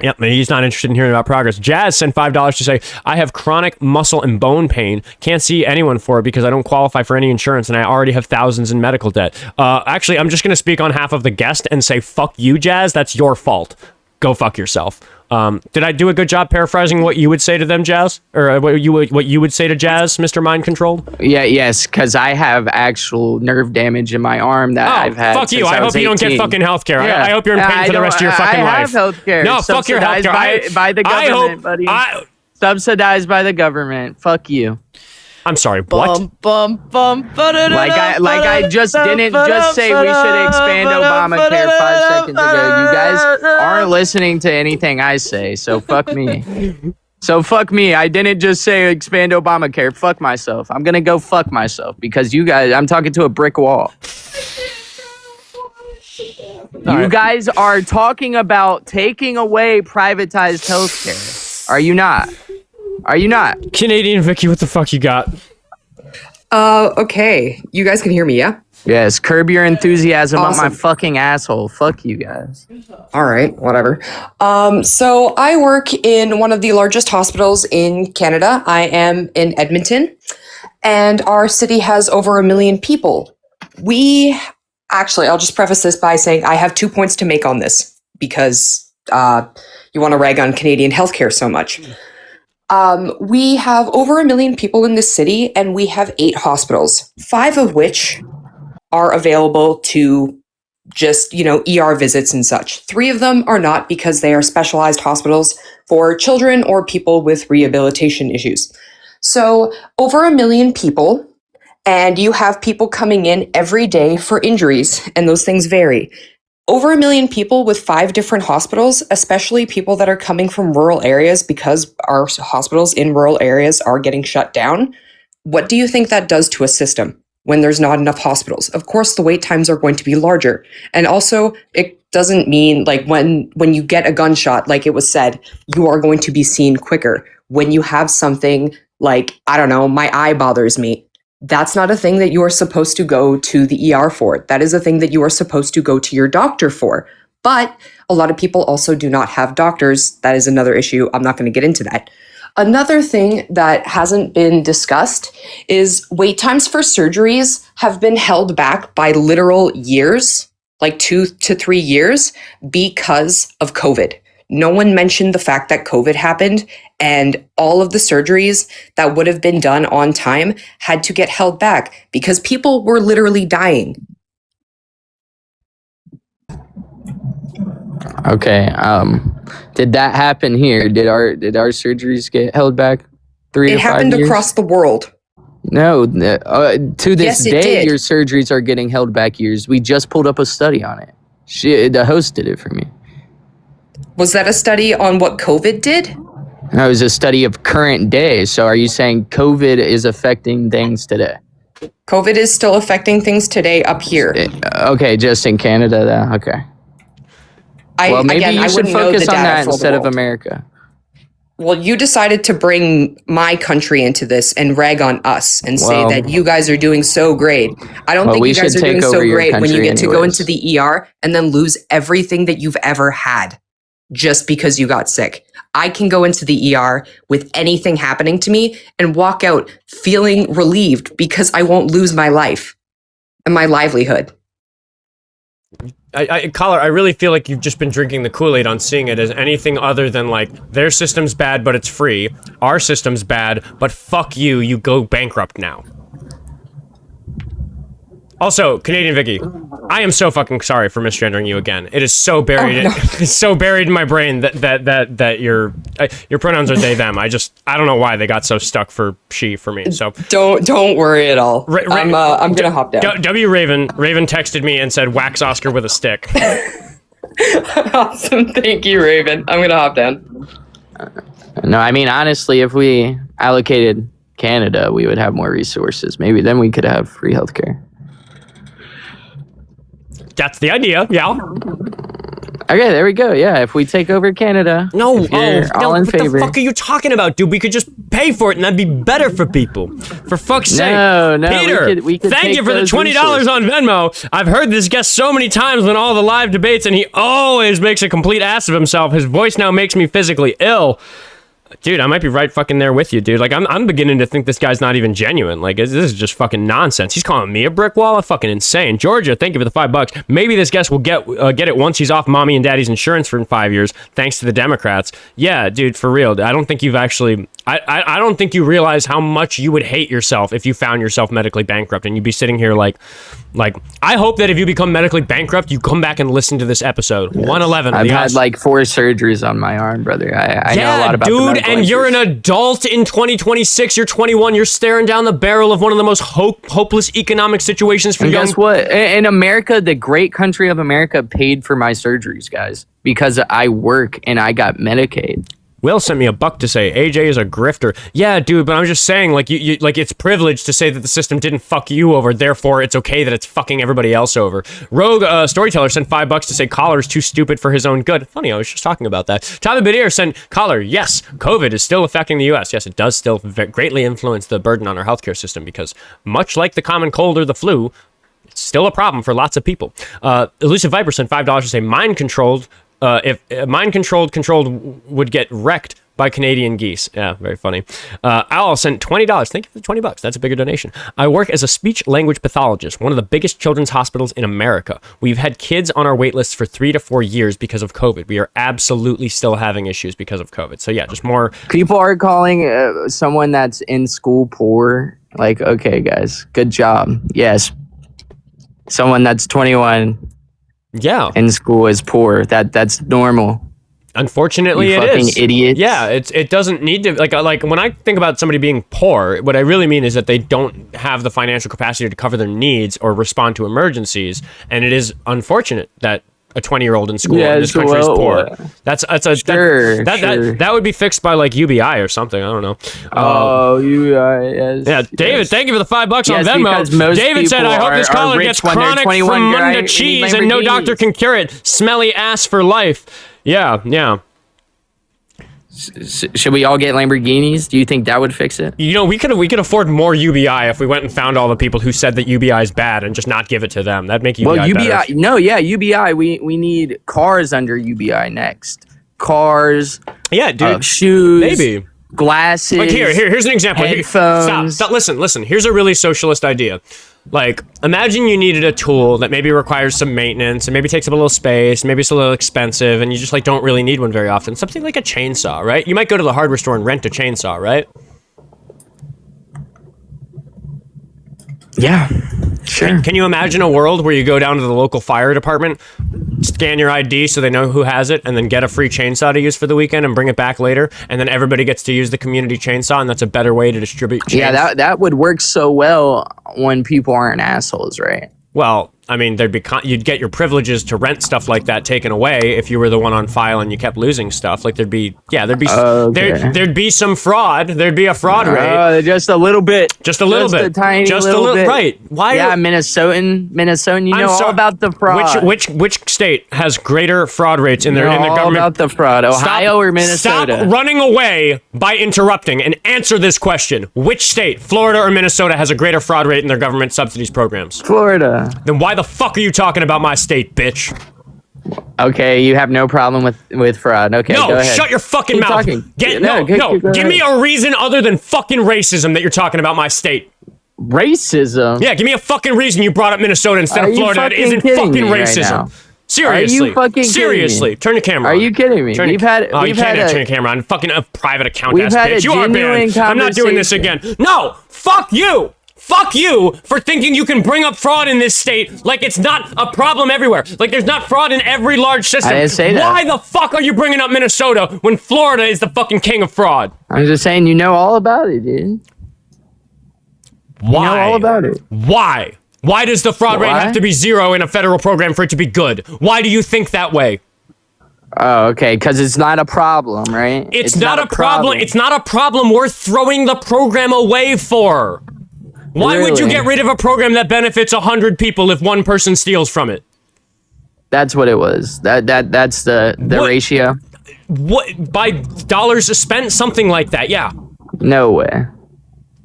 Yep, he's not interested in hearing about progress. Jazz sent $5 to say, I have chronic muscle and bone pain. Can't see anyone for it because I don't qualify for any insurance and I already have thousands in medical debt. Actually, I'm just going to speak on half of the guest and say, fuck you, Jazz. That's your fault. Go fuck yourself. Did I do a good job paraphrasing what you would say to them, Jazz? Or what you would say to Jazz, Mr. Mind-Controlled?
Yeah, yes, because I have actual nerve damage in my arm that I've had.
Fuck you. I hope you don't get fucking healthcare.
Yeah.
I hope you're in pain for the rest of your fucking life.
I have healthcare.
No, fuck your healthcare.
By the government, buddy. Subsidized by the government. Fuck you.
I'm sorry, what?
Like I just didn't just say we should expand Obamacare 5 seconds ago. You guys aren't listening to anything I say, so fuck me. So fuck me. I didn't just say expand Obamacare. Fuck myself. I'm gonna go fuck myself because you guys, I'm talking to a brick wall. You guys are talking about taking away privatized healthcare. Are you not? Are you not?
Canadian Vicky, what the fuck you got?
Okay. You guys can hear me, yeah?
Yes, curb your enthusiasm
Awesome.
on my fucking asshole. Fuck you guys.
All right, whatever. So I work in one of the largest hospitals in Canada. I am in Edmonton, and our city has over 1 million people. I'll just preface this by saying I have 2 points to make on this because you want to rag on Canadian healthcare so much. We have over 1 million people in this city, and we have 8 hospitals, 5 of which are available to just, ER visits and such. 3 of them are not because they are specialized hospitals for children or people with rehabilitation issues. So over 1 million people, and you have people coming in every day for injuries, and those things vary. Over 1 million people with 5 different hospitals, especially people that are coming from rural areas because our hospitals in rural areas are getting shut down. What do you think that does to a system when there's not enough hospitals? Of course, the wait times are going to be larger. And also, it doesn't mean like when you get a gunshot, like it was said, you are going to be seen quicker. When you have something like, I don't know, my eye bothers me, that's not a thing that you are supposed to go to the ER for. That is a thing that you are supposed to go to your doctor for. But a lot of people also do not have doctors. That is another issue. I'm not going to get into that. Another thing that hasn't been discussed is wait times for surgeries have been held back by literal years, like 2 to 3 years, because of COVID. No one mentioned the fact that COVID happened and all of the surgeries that would have been done on time had to get held back because people were literally dying.
Okay. Did that happen here? Did our surgeries get held back 3 to 5 years?
It happened across the world.
No, to this
Yes, it
day,
did.
your surgeries are getting held back years. We just pulled up a study on it. The host did it for me.
Was that a study on what COVID did?
That was a study of current day. So are you saying COVID is affecting things today?
COVID is still affecting things today up here.
Okay, just in Canada, then. Okay. Well, maybe you should focus on that instead of America.
Well, you decided to bring my country into this and rag on us and say that you guys are doing so great. I don't think you guys are doing so great when you get to go into the ER and then lose everything that you've ever had just because you got sick. I can go into the ER with anything happening to me and walk out feeling relieved because I won't lose my life and my livelihood.
Caller, I really feel like you've just been drinking the Kool-Aid on seeing it as anything other than like, their system's bad, but it's free. Our system's bad, but fuck you, you go bankrupt now. Also, Canadian Vicky, I am so fucking sorry for misgendering you again. It is so buried. It's so buried in my brain that your pronouns are they them. I don't know why they got so stuck for she for me. So
don't worry at all. I'm gonna hop down.
Raven texted me and said wax Oskar with a stick.
Awesome, thank you, Raven. I'm gonna hop down.
No, I mean honestly, if we allocated Canada, we would have more resources. Maybe then we could have free healthcare.
That's the idea, yeah.
Okay, there we go. Yeah, if we take over Canada.
No,
all in
what
favor.
the fuck are you talking about, dude? We could just pay for it and that'd be better for people. For fuck's sake.
No,
Peter,
we could
thank
take
you for the
those
$20 on Venmo. I've heard this guest so many times on all the live debates and he always makes a complete ass of himself. His voice now makes me physically ill. Dude, I might be right fucking there with you, dude. Like, I'm beginning to think this guy's not even genuine. Like, this is just fucking nonsense. He's calling me a brick wall? That's fucking insane. Georgia, thank you for the $5. Maybe this guest will get it once he's off mommy and daddy's insurance for 5 years, thanks to the Democrats. Yeah, dude, for real. I don't think you've actually... I don't think you realize how much you would hate yourself if you found yourself medically bankrupt and you'd be sitting here like I hope that if you become medically bankrupt, you come back and listen to this episode. 111.
I've had like 4 surgeries on my arm, brother. I know a lot about
dude,
the medical
and you're an
industry.
adult in 2026. You're 21. You're staring down the barrel of one of the most hopeless economic situations for
And
young...
guess what? In America, the great country of America paid for my surgeries, guys, because I work and I got Medicaid.
Will sent me $1 to say AJ is a grifter. Yeah, dude, but I'm just saying, like, you like, it's privilege to say that the system didn't fuck you over, therefore it's okay that it's fucking everybody else over. Rogue Storyteller sent $5 to say Collar's too stupid for his own good. Funny, I was just talking about that. Tommy Badier sent Collar, yes, COVID is still affecting the U.S. Yes, it does still greatly influence the burden on our healthcare system because much like the common cold or the flu, it's still a problem for lots of people. Elusive Viper sent $5 to say MindControlled. If MindControlled would get wrecked by Canadian geese. Yeah, very funny. Owl sent $20. Thank you for the $20. That's a bigger donation. I work as a speech language pathologist, one of the biggest children's hospitals in America. We've had kids on our wait lists for 3 to 4 years because of COVID. We are absolutely still having issues because of COVID. So yeah, just more.
People are calling someone that's in school poor. Like, okay, guys, good job. Yes. Someone that's 21.
Yeah.
In school is poor. That's normal.
Unfortunately,
you
it
fucking
is.
Idiots.
Yeah, it doesn't need to like when I think about somebody being poor, what I really mean is that they don't have the financial capacity to cover their needs or respond to emergencies, and it is unfortunate that a 20-year-old in school in this country is poor. That would be fixed by like UBI or something. I don't know.
UBI. Yes.
Yeah, David,
yes.
thank you for the $5 on
Yes,
Venmo. David said, "I hope this caller gets chronic from Munda
right?
cheese and no doctor can cure it. Smelly ass for life." Yeah.
Should we all get Lamborghinis? Do you think that would fix it?
You know, we could afford more UBI if we went and found all the people who said that UBI is bad and just not give it to them. That'd make UBI better.
UBI. We need cars under UBI next. Cars.
Yeah, dude.
Shoes.
Maybe.
Glasses.
Like here's an example.
Headphones.
Stop. Listen. Here's a really socialist idea. Like, imagine you needed a tool that maybe requires some maintenance and maybe takes up a little space, maybe it's a little expensive, and you just like don't really need one very often. Something like a chainsaw, right? You might go to the hardware store and rent a chainsaw, right?
Yeah, sure.
Can you imagine a world where you go down to the local fire department, scan your ID so they know who has it, and then get a free chainsaw to use for the weekend and bring it back later, and then everybody gets to use the community chainsaw, and that's a better way to distribute chains?
Yeah, that would work so well when people aren't assholes, right?
Well, I mean, you'd get your privileges to rent stuff like that taken away if you were the one on file and you kept losing stuff. Like there'd be some fraud. There'd be a fraud rate.
Just a little bit.
Just a little bit.
A tiny little bit.
Right. Why?
Yeah, Minnesotan. You know all about the fraud.
Which state has greater fraud rates in their government?
All about the fraud. Ohio or Minnesota?
Stop running away by interrupting and answer this question. Which state, Florida or Minnesota, has a greater fraud rate in their government subsidies programs?
Florida.
Then why the fuck are you talking about my state, bitch?
Okay, you have no problem with fraud. Okay,
no,
go ahead.
Shut your fucking
Keep
mouth.
Talking.
Give me a reason other than fucking racism that you're talking about my state.
Racism?
Yeah, give me a fucking reason you brought up Minnesota instead of Florida. That isn't fucking racism.
Right,
seriously.
Are you fucking
seriously.
Me?
Turn your camera on.
Are you kidding me?
You can't turn your camera on. Fucking a private account ass bitch. You are banned. I'm not doing this again. No, fuck you. Fuck you for thinking you can bring up fraud in this state like it's not a problem everywhere. Like there's not fraud in every large system.
I didn't say that.
Why the fuck are you bringing up Minnesota when Florida is the fucking king of fraud?
I'm just saying you know all about it, dude.
Why?
You know all about it.
Why? Why does the fraud rate have to be 0 in a federal program for it to be good? Why do you think that way?
Oh, okay, because it's not a problem, right?
It's not a problem. It's not a problem worth throwing the program away for. Why would you get rid of a program that benefits 100 people if one person steals from it?
That's what it was. That's the ratio.
What, by dollars spent? Something like that, yeah.
No way.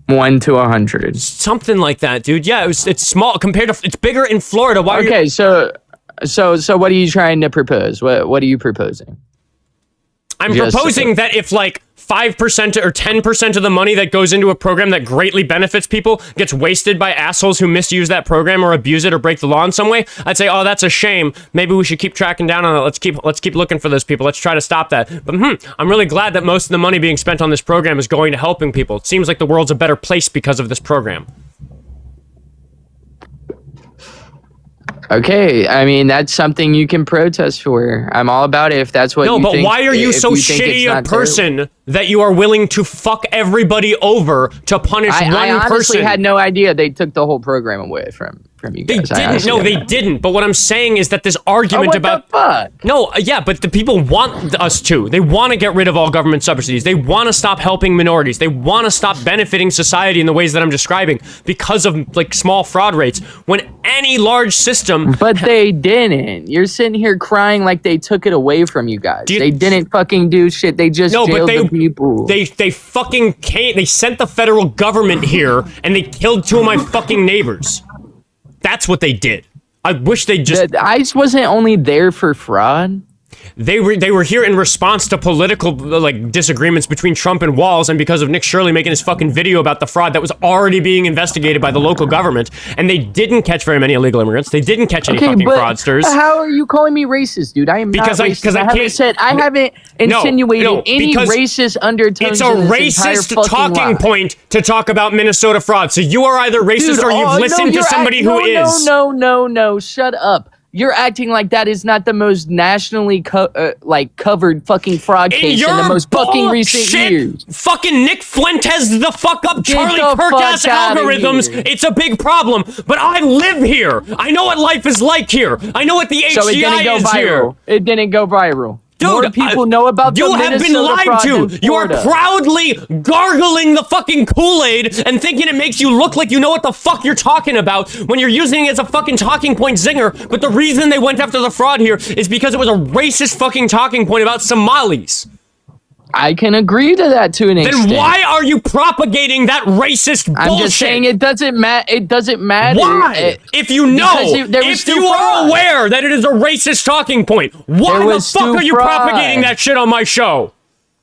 1 to 100.
Something like that, dude. Yeah, it's small compared to, it's bigger in Florida. Why?
Okay, so what are you trying to propose? What are you proposing?
I'm proposing that if like 5% or 10% of the money that goes into a program that greatly benefits people gets wasted by assholes who misuse that program or abuse it or break the law in some way, I'd say, oh, that's a shame. Maybe we should keep tracking down on it. Let's keep looking for those people. Let's try to stop that. But I'm really glad that most of the money being spent on this program is going to helping people. It seems like the world's a better place because of this program.
Okay, I mean, that's something you can protest for. I'm all about it if that's what you think.
No, but why are you so shitty a person that you are willing to fuck everybody over to punish one person?
I honestly had no idea they took the whole program away from you guys.
They didn't. But what I'm saying is that this argument about...
the fuck?
No, yeah, but the people want us to. They want to get rid of all government subsidies. They want to stop helping minorities. They want to stop benefiting society in the ways that I'm describing because of, like, small fraud rates. When any large system...
But they didn't. You're sitting here crying like they took it away from you guys. They didn't fucking do shit. They just jailed the people.
They fucking came... They sent the federal government here, and they killed 2 of my fucking neighbors. That's what they did. I wish they just...
ICE wasn't only there for fraud.
They were here in response to political disagreements between Trump and Walz, and because of Nick Shirley making his fucking video about the fraud that was already being investigated by the local government, and they didn't catch very many illegal immigrants. They didn't catch any fucking fraudsters.
How are you calling me racist, dude? I am not racist. I haven't insinuated any racist undertones.
It's a racist talking point to talk about Minnesota fraud. So you are either racist or you've listened to somebody who is.
No, shut up. You're acting like that is not the most nationally covered fucking fraud case in the most fucking recent years.
Fucking Nick Fuentes the fuck up Charlie Kirk ass algorithms. It's a big problem, but I live here. I know what life is like here. I know what the HCI is here.
It didn't go viral.
Dude,
more people know about the Minnesota
have been lied to. You are proudly gargling the fucking Kool-Aid and thinking it makes you look like you know what the fuck you're talking about when you're using it as a fucking talking point zinger. But the reason they went after the fraud here is because it was a racist fucking talking point about Somalis.
I can agree to that to an extent.
Then why are you propagating that racist bullshit?
I'm just saying it doesn't matter. It doesn't matter.
Why? If you know, if you are aware that it is a racist talking point, why the fuck are you propagating that shit on my show?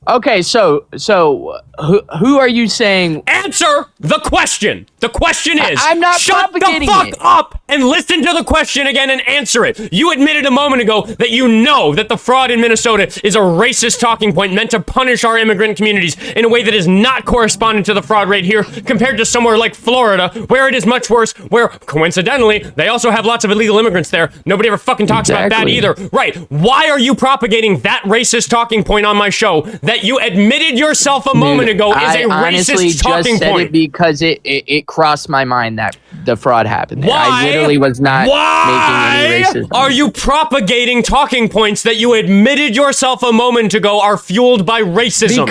Okay, so who are you saying?
Answer the question. The question is,
I'm not
shut the fuck up and listen to the question again and answer it. You admitted a moment ago that you know that the fraud in Minnesota is a racist talking point meant to punish our immigrant communities in a way that is not corresponding to the fraud rate here compared to somewhere like Florida, where it is much worse, where coincidentally, they also have lots of illegal immigrants there. Nobody ever fucking talks about that either. Right. Why are you propagating that racist talking point on my show that you admitted yourself a moment ago is a racist talking point?
It because it crossed my mind that the fraud happened there. I literally was not making any racist.
Are you propagating talking points that you admitted yourself a moment ago are fueled by racism?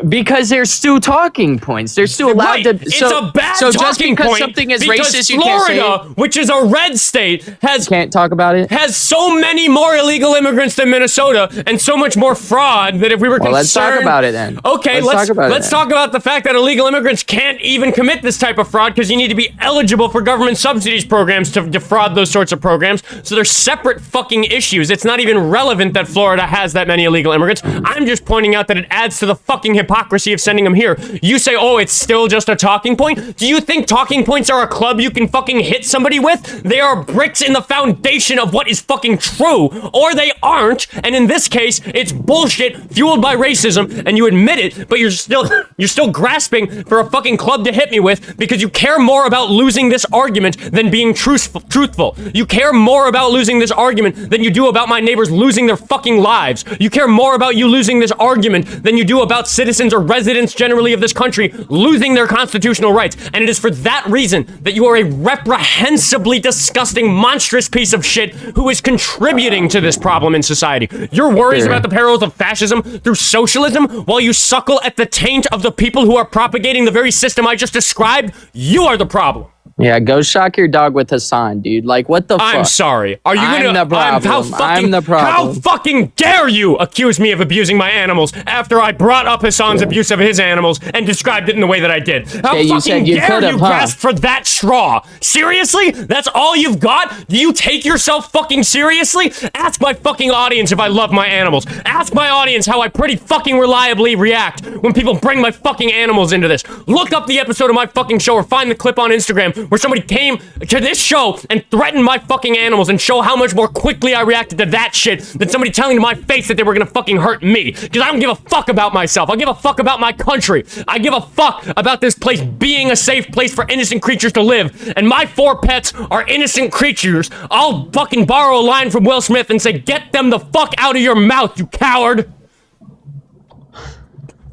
Because they're still talking points. They're still allowed to.
It's a bad talking
just because
point
something is
because
racist, you
Florida,
can't say it.
which is a red state,
can't talk about it.
Has so many more illegal immigrants than Minnesota and so much more fraud that if we were concerned,
let's talk about it then.
Okay, let's talk about the fact that illegal immigrants can't even commit this type of fraud because you need to be eligible for government subsidies programs to defraud those sorts of programs. So they're separate fucking issues. It's not even relevant that Florida has that many illegal immigrants. I'm just pointing out that it adds to the fucking hypocrisy of sending them here. You say, oh, it's still just a talking point? Do you think talking points are a club you can fucking hit somebody with? They are bricks in the foundation of what is fucking true, or they aren't. And in this case, it's bullshit fueled by racism, and you admit it, but you're still grasping for a fucking club to hit me with because you care more about losing this argument than being truthful. You care more about losing this argument than you do about my neighbors losing their fucking lives. You care more about you losing this argument than you do about citizens or residents generally of this country losing their constitutional rights. And it is for that reason that you are a reprehensibly disgusting, monstrous piece of shit who is contributing to this problem in society. Your worries about the perils of fascism through socialism while you suckle at the taint of the people who are propagating the very system I just described, you are the problem.
Yeah, go shock your dog with Hassan, dude. Like, what the fuck?
I'm sorry. Are you
I'm the problem. I'm the problem.
How fucking dare you accuse me of abusing my animals after I brought up Hassan's abuse of his animals and described it in the way that I did? How
you said
fucking
you
dare
could've,
you
huh?
grasp for that straw? Seriously? That's all you've got? Do you take yourself fucking seriously? Ask my fucking audience if I love my animals. Ask my audience how I pretty fucking reliably react when people bring my fucking animals into this. Look up the episode of my fucking show or find the clip on Instagram where somebody came to this show and threatened my fucking animals and show how much more quickly I reacted to that shit than somebody telling to my face that they were gonna fucking hurt me. Because I don't give a fuck about myself. I give a fuck about my country. I give a fuck about this place being a safe place for innocent creatures to live. And my 4 pets are innocent creatures. I'll fucking borrow a line from Will Smith and say, get them the fuck out of your mouth, you coward.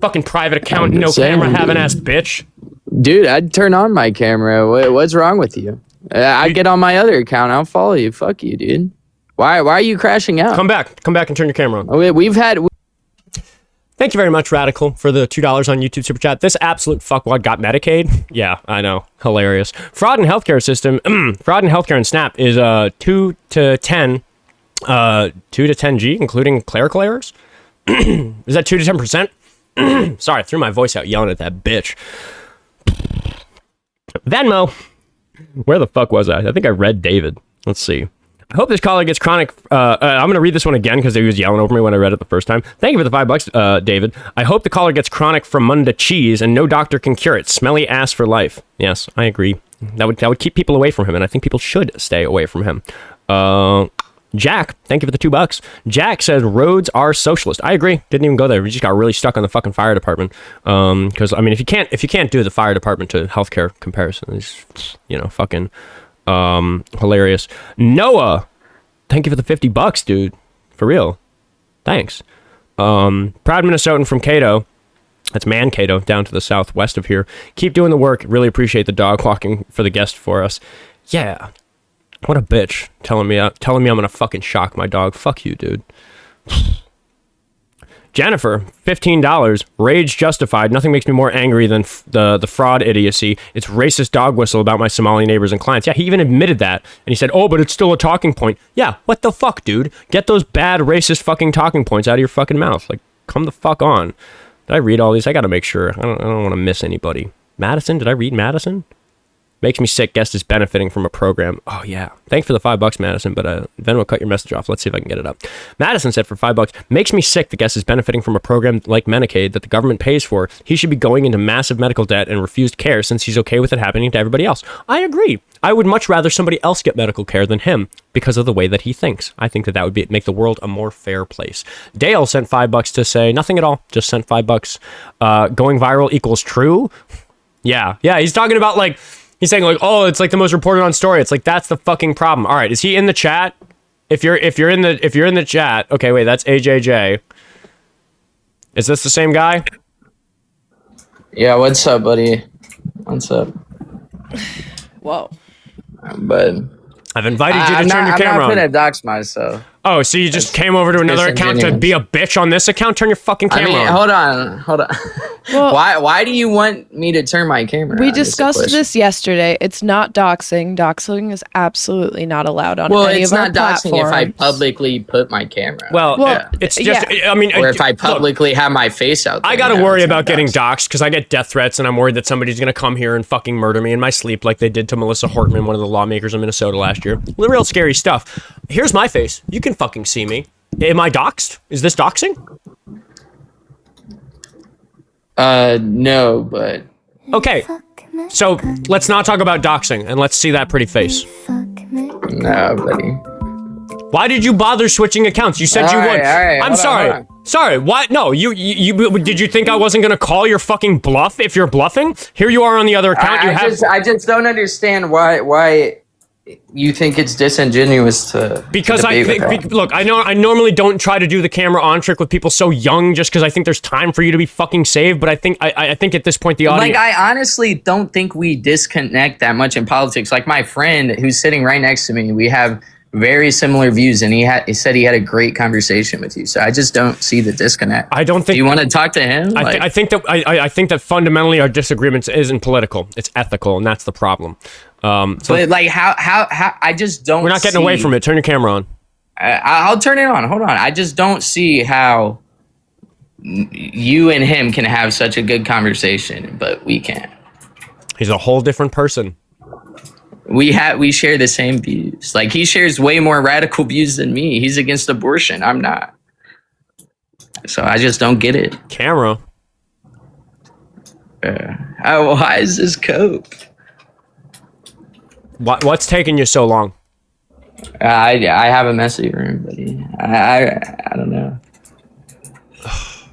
Fucking private account, no camera having ass bitch.
Dude, I'd turn on my camera. What's wrong with you? I get on my other account. I'll follow you. Fuck you, dude. Why are you crashing out?
Come back and turn your camera on.
Oh,
Thank you very much, Radical, for the $2 on YouTube Super Chat. This absolute fuckwad got Medicaid? Yeah, I know. Hilarious. Fraud in healthcare system. Fraud in healthcare and SNAP is 2 to 10. 2 to 10G, including clerical errors? Is that 2 to 10%? Sorry, I threw my voice out yelling at that bitch. Venmo. Where the fuck was I? I think I read David. Let's see. I hope this caller gets chronic. I'm going to read this one again because he was yelling over me when I read it the first time. Thank you for the $5, David. I hope the caller gets chronic from Munda cheese and no doctor can cure it. Smelly ass for life. Yes, I agree. That would keep people away from him, and I think people should stay away from him. Jack, thank you for the $2. Jack says roads are socialist. I agree. Didn't even go there. We just got really stuck on the fucking fire department. Because I mean, if you can't do the fire department to healthcare comparison, it's, fucking hilarious. Noah, thank you for the $50, dude. For real. Thanks. Proud Minnesotan from Cato. That's Mankato, down to the southwest of here. Keep doing the work. Really appreciate the dog walking for the guest for us. Yeah. What a bitch. Telling me I'm gonna fucking shock my dog. Fuck you, dude. Jennifer, $15. Rage justified. Nothing makes me more angry than the fraud idiocy. It's racist dog whistle about my Somali neighbors and clients. Yeah, he even admitted that. And he said, oh, but it's still a talking point. Yeah, what the fuck, dude? Get those bad racist fucking talking points out of your fucking mouth. Like, come the fuck on. Did I read all these? I gotta make sure. I don't want to miss anybody. Madison? Did I read Madison? Makes me sick. Guest is benefiting from a program. Oh, yeah. Thanks for the $5, Madison, but Venmo cut your message off. Let's see if I can get it up. Madison said for $5, makes me sick. The guest is benefiting from a program like Medicaid that the government pays for. He should be going into massive medical debt and refused care since he's okay with it happening to everybody else. I agree. I would much rather somebody else get medical care than him because of the way that he thinks. I think that would make the world a more fair place. Dale sent $5 to say nothing at all. Just sent $5. Going viral equals true. Yeah. He's talking about like. He's saying like, oh, it's like the most reported on story. It's like that's the fucking problem. All right, is he in the chat? If you're in the chat, okay, wait, that's AJJ. Is this the same guy?
Yeah, what's up, buddy? What's up?
Whoa.
But
I've invited you to turn your camera on.
I'm not gonna dox myself.
Oh, so you just came over to another account to be a bitch on this account? Turn your fucking camera on.
Hold on. Well, why do you want me to turn my camera on?
We discussed this yesterday. It's not doxing. Doxing is absolutely not allowed on any of our platforms.
Well, it's not doxing if I publicly put my camera on.
Well, it's just, I mean...
Or if I publicly have my face out there.
I gotta worry about getting doxed because I get death threats and I'm worried that somebody's gonna come here and fucking murder me in my sleep like they did to Melissa Hortman, one of the lawmakers in Minnesota last year. Real scary stuff. Here's my face. You can fucking see me. Am I doxed? Is this doxing?
No, but...
Okay, so let's not talk about doxing and let's see that pretty face.
No, buddy.
Why did you bother switching accounts? You said you would. I'm sorry. Sorry, what? No, you did you think I wasn't gonna call your fucking bluff if you're bluffing? Here you are on the other account.
I just don't understand why you think it's disingenuous to
because I think look, I normally don't try to do the camera on trick with people so young just because I think there's time for you to be fucking saved, but I think at this point the audience,
like, I honestly don't think we disconnect that much in politics. Like my friend who's sitting right next to me, we have very similar views, and he said he had a great conversation with you. So I just don't see the disconnect.
I don't think.
Do you want to talk to him?
I think that fundamentally our disagreements isn't political. It's ethical, and that's the problem.
But like how I just don't.
We're not getting away from it. Turn your camera on.
I'll turn it on. Hold on. I just don't see how you and him can have such a good conversation, but we can't.
He's a whole different person.
We share the same views. Like, he shares way more radical views than me. He's against abortion. I'm not. So I just don't get it.
Camera.
Why is this Coke?
What's taking you so long?
I have a messy room, buddy. I don't know.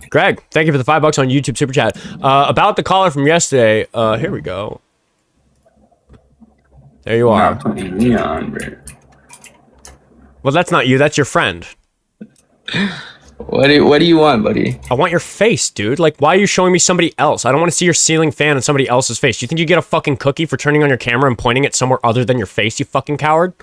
Greg, thank you for the $5 on YouTube Super Chat. About the caller from yesterday, here we go. There you are.
Not putting me on, bro.
Well, that's not you. That's your friend.
What do you want, buddy?
I want your face, dude. Like, why are you showing me somebody else? I don't want to see your ceiling fan on somebody else's face. Do you think you get a fucking cookie for turning on your camera and pointing it somewhere other than your face, you fucking coward?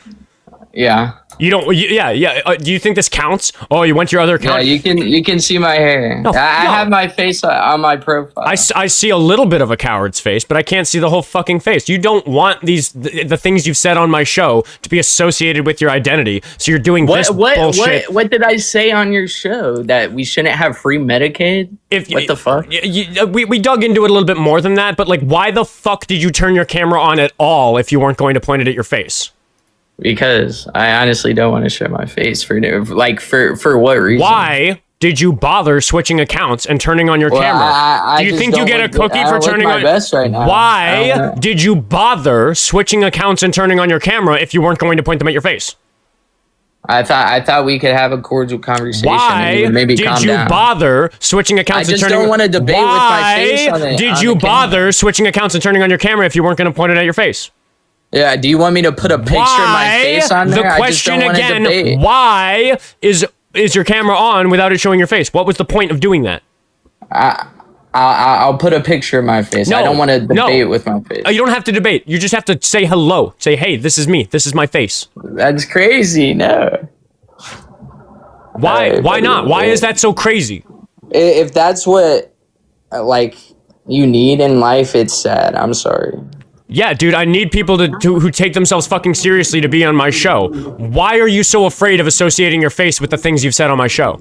Yeah.
You don't. Yeah. Do you think this counts? Oh, you went to your other account.
Yeah, you can see my hair.
No,
I have my face on my profile.
I see a little bit of a coward's face, but I can't see the whole fucking face. You don't want the things you've said on my show to be associated with your identity. So you're doing this bullshit.
What did I say on your show? That we shouldn't have free Medicaid? What the fuck?
We dug into it a little bit more than that, but like, why the fuck did you turn your camera on at all if you weren't going to point it at your face?
Because I honestly don't want to show my face for what reason?
Why did you bother switching accounts and turning on your camera? Do you think you get a cookie for turning on?
Best right now.
Why did you bother switching accounts and turning on your camera if you weren't going to point them at your face?
I thought we could have a cordial conversation.
Why
and maybe
did
calm
you
down.
bother switching accounts and turning?
I just don't want to debate with my face on it.
Why did you bother switching accounts and turning on your camera if you weren't going to point it at your face?
Yeah, do you want me to put a picture of my face on there?
The question again, why is your camera on without it showing your face? What was the point of doing that?
I'll put a picture of my face. I don't want to debate with my face.
You don't have to debate. You just have to say hello. Say, hey, this is me. This is my face.
That's crazy. No.
Why? Why not? Why is that so crazy?
If that's what you need in life, it's sad. I'm sorry.
Yeah, dude, I need people who take themselves fucking seriously to be on my show. Why are you so afraid of associating your face with the things you've said on my show?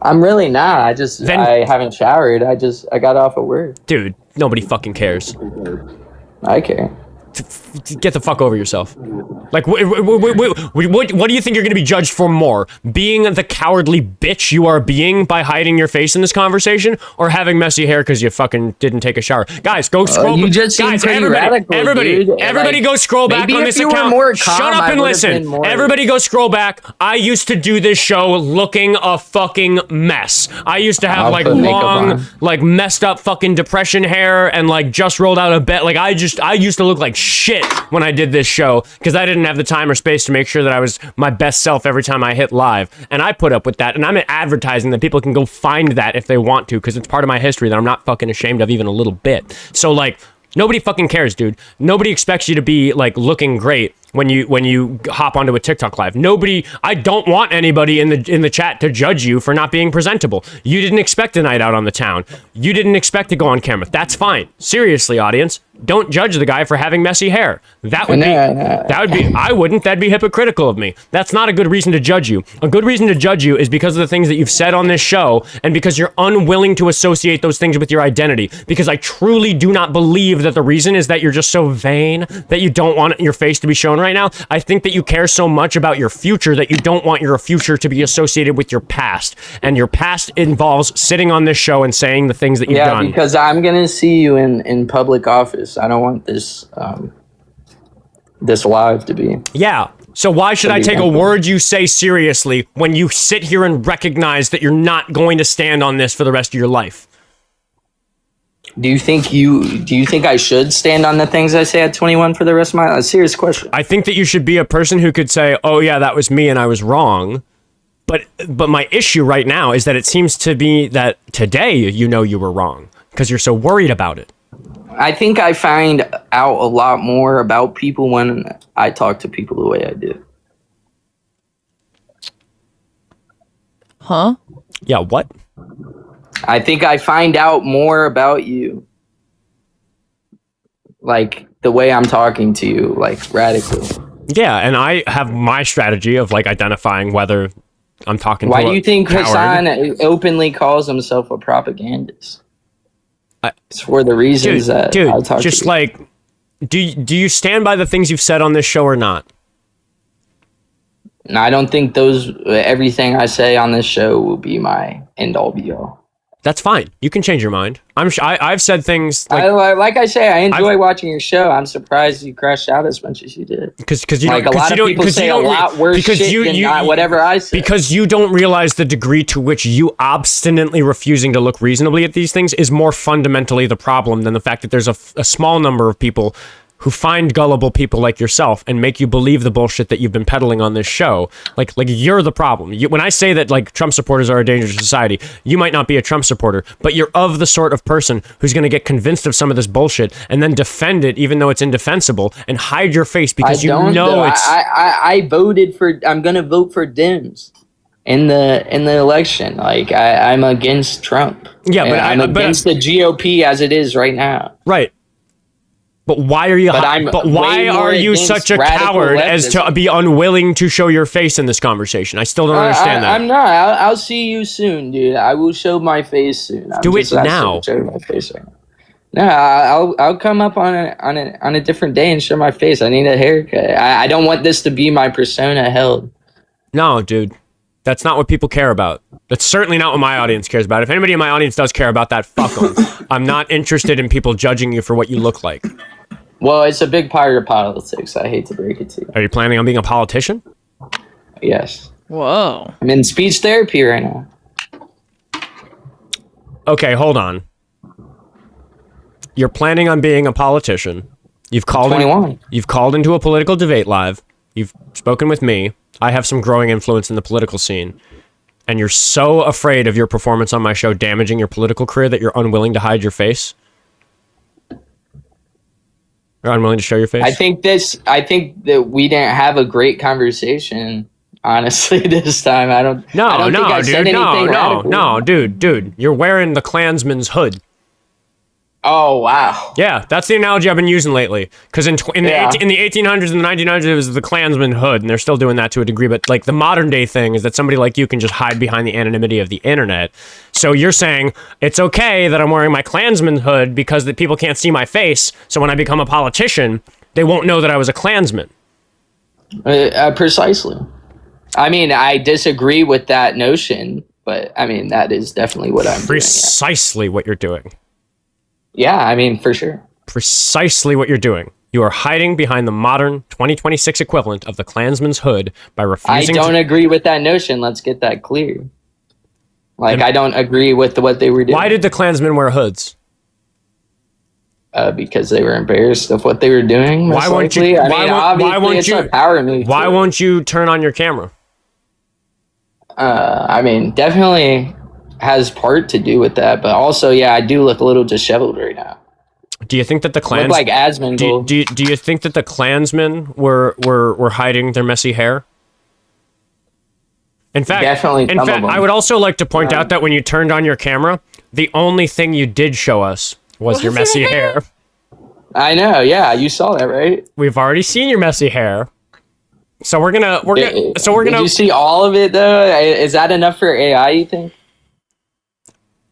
I'm really not. I haven't showered. I got off of work.
Dude, nobody fucking cares.
I care.
Get the fuck over yourself. Like, what do you think you're going to be judged for more? Being the cowardly bitch you are being by hiding your face in this conversation, or having messy hair because you fucking didn't take a shower? Guys, go scroll.
You just seem pretty radical,
everybody go scroll back on this account. Shut up and listen. Everybody go scroll back. I used to do this show looking a fucking mess. I used to have long, messed up fucking depression hair and just rolled out of bed. I used to look like shit when I did this show because I didn't have the time or space to make sure that I was my best self every time I hit live, and I put up with that, and I'm advertising that people can go find that if they want to, because it's part of my history that I'm not fucking ashamed of even a little bit. So nobody fucking cares, dude. Nobody expects you to be looking great when you hop onto a TikTok live. I don't want anybody in the chat to judge you for not being presentable. You didn't expect a night out on the town. You didn't expect to go on camera. That's fine. Seriously, audience, don't judge the guy for having messy hair. I wouldn't. That'd be hypocritical of me. That's not a good reason to judge you. A good reason to judge you is because of the things that you've said on this show, and because you're unwilling to associate those things with your identity. Because I truly do not believe that the reason is that you're just so vain that you don't want your face to be shown right now. I think that you care so much about your future that you don't want your future to be associated with your past. And your past involves sitting on this show and saying the things that you've done.
Yeah, because I'm going to see you in public office. I don't want this live to be.
Yeah. So why should I take a word you say seriously when you sit here and recognize that you're not going to stand on this for the rest of your life?
Do you think I should stand on the things I say at 21 for the rest of my life? A serious question.
I think that you should be a person who could say, "Oh yeah, that was me and I was wrong." But my issue right now is that it seems to be that today you were wrong because you're so worried about it.
I think I find out a lot more about people when I talk to people the way I do.
Huh?
Yeah, what?
I think I find out more about you. Like, the way I'm talking to you, like, radically.
Yeah, and I have my strategy of, like, identifying whether I'm talking
Why
to
do you think
coward.
Hassan openly calls himself a propagandist? It's for the reasons I talk
just
to you.
like, do you stand by the things you've said on this show or not?
And I don't think everything I say on this show will be my end all be all.
That's fine. You can change your mind. I've said things like
I say, I enjoy watching your show. I'm surprised you crashed out as much as you did.
Because you
like
don't,
a lot of people say a lot worse shit than whatever I say.
Because you don't realize the degree to which you obstinately refusing to look reasonably at these things is more fundamentally the problem than the fact that there's a small number of people who find gullible people like yourself and make you believe the bullshit that you've been peddling on this show. Like you're the problem. When I say that like Trump supporters are a danger to society, you might not be a Trump supporter, but you're of the sort of person who's going to get convinced of some of this bullshit and then defend it even though it's indefensible and hide your face because
I voted for. I'm going to vote for Dems in the election. Like I'm against Trump.
Yeah, but
I'm against the GOP as it is right now.
Right. But why are you? Why are you such a coward as to be unwilling to show your face in this conversation? I still don't understand that.
I'm not. I'll see you soon, dude. I will show my face soon.
Do it now.
Show my face right now. No, I'll come up on a different day and show my face. I need a haircut. I don't want this to be my persona held.
No, dude. That's not what people care about. That's certainly not what my audience cares about. If anybody in my audience does care about that, fuck them. I'm not interested in people judging you for what you look like.
Well, it's a big part of politics. I hate to break it to you.
Are you planning on being a politician?
Yes.
Whoa.
I'm in speech therapy right now.
Okay, hold on. You're planning on being a politician. You've called
21.
You've called into a political debate live. You've spoken with me. I have some growing influence in the political scene. And you're so afraid of your performance on my show damaging your political career that you're unwilling to hide your face? You're unwilling to show your face?
I think that we didn't have a great conversation, honestly, this time. I don't think I said anything radical.
No, dude. You're wearing the Klansman's hood.
Oh, wow.
Yeah, that's the analogy I've been using lately. Because in the 1800s and the 1900s, it was the Klansman hood, and they're still doing that to a degree. But like the modern day thing is that somebody like you can just hide behind the anonymity of the internet. So you're saying it's okay that I'm wearing my Klansman hood because the people can't see my face. So when I become a politician, they won't know that I was a Klansman.
Precisely. I mean, I disagree with that notion, but I mean, that is definitely what I'm doing.
Precisely what you're doing.
Yeah, I mean, for sure.
Precisely what you're doing. You are hiding behind the modern 2026 equivalent of the Klansman's hood by refusing
I don't agree with that notion. Let's get that clear. Like, I don't agree with what they were doing.
Why did the Klansmen wear hoods?
Because they were embarrassed of what they were doing.
Why won't you? Why won't you turn on your camera?
I mean, definitely has part to do with that, but also, yeah, I do look a little disheveled right now.
Do you think that the Klansmen
look like Asmongold?
Do you think that the Klansmen were hiding their messy hair? In fact, I would also like to point out that when you turned on your camera, the only thing you did show us was your messy hair.
I know, yeah, you saw that, right?
We've already seen your messy hair. So we're gonna. Did
you see all of it though? Is that enough for AI, you think?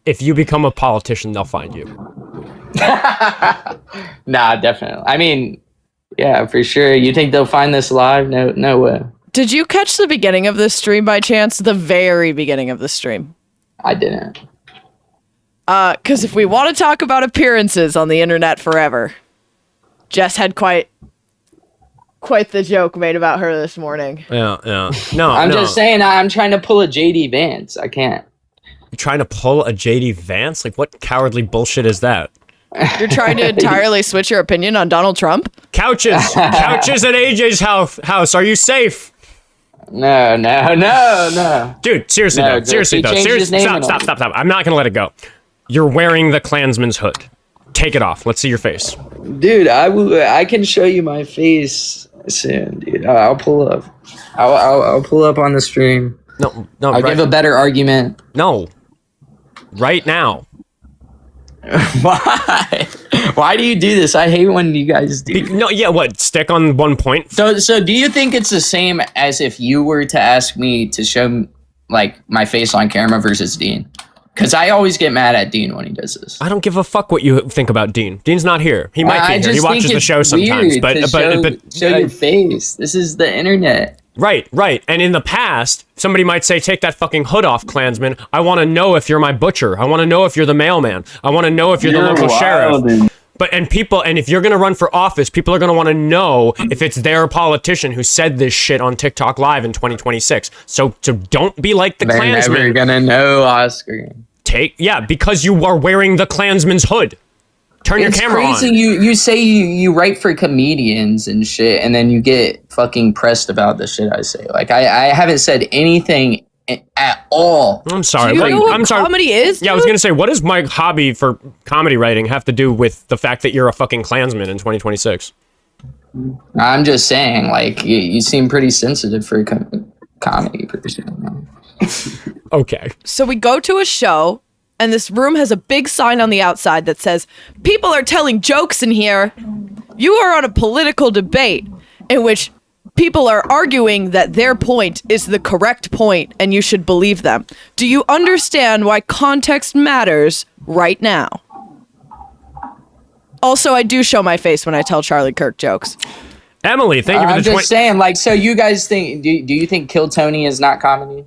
If you become a politician, they'll find you.
Nah, definitely. I mean, yeah, for sure. You think they'll find this live? No way.
Did you catch the beginning of this stream by chance? The very beginning of the stream?
I didn't.
Because if we want to talk about appearances on the internet forever, Jess had quite the joke made about her this morning.
Yeah. No,
I'm just saying, I'm trying to pull a JD Vance. I can't.
You're trying to pull a JD Vance? Like, what cowardly bullshit is that?
You're trying to entirely switch your opinion on Donald Trump?
Couches at AJ's house. Are you safe?
No.
Dude, seriously though. Stop. I'm not gonna let it go. You're wearing the Klansman's hood. Take it off. Let's see your face.
Dude, I can show you my face soon, dude. I'll pull up. I'll pull up on the stream.
No,
I'll give a better argument.
No. Right now.
Why? Why do you do this? I hate when you guys do.
No, yeah, what? Stick on one point?
So do you think it's the same as if you were to ask me to show like my face on camera versus Dean? Because I always get mad at Dean when he does this.
I don't give a fuck what you think about Dean. Dean's not here. He might be here. He watches the show sometimes. But
show your face. This is the internet.
Right. And in the past, somebody might say, take that fucking hood off, Klansman. I want to know if you're my butcher. I want to know if you're the mailman. I want to know if you're the local sheriff. And if you're going to run for office, people are going to want to know if it's their politician who said this shit on TikTok Live in 2026. So don't be like the Klansman.
They're never going to know, Oscar.
Because you are wearing the Klansman's hood. Turn your camera on. It's crazy.
You say you write for comedians and shit, and then you get fucking pressed about the shit I say. Like I haven't said anything at all.
I'm sorry.
Do you know what comedy is?
Yeah, I was gonna say, what does my hobby for comedy writing have to do with the fact that you're a fucking Klansman in 2026?
I'm just saying, like you seem pretty sensitive for a comedy person.
Okay.
So we go to a show, and this room has a big sign on the outside that says, "People are telling jokes in here. You are on a political debate in which people are arguing that their point is the correct point and you should believe them. Do you understand why context matters right now?" Also, I do show my face when I tell Charlie Kirk jokes.
Emily, thank you for the
I'm just saying, like, so you guys think, do you think Kill Tony is not comedy?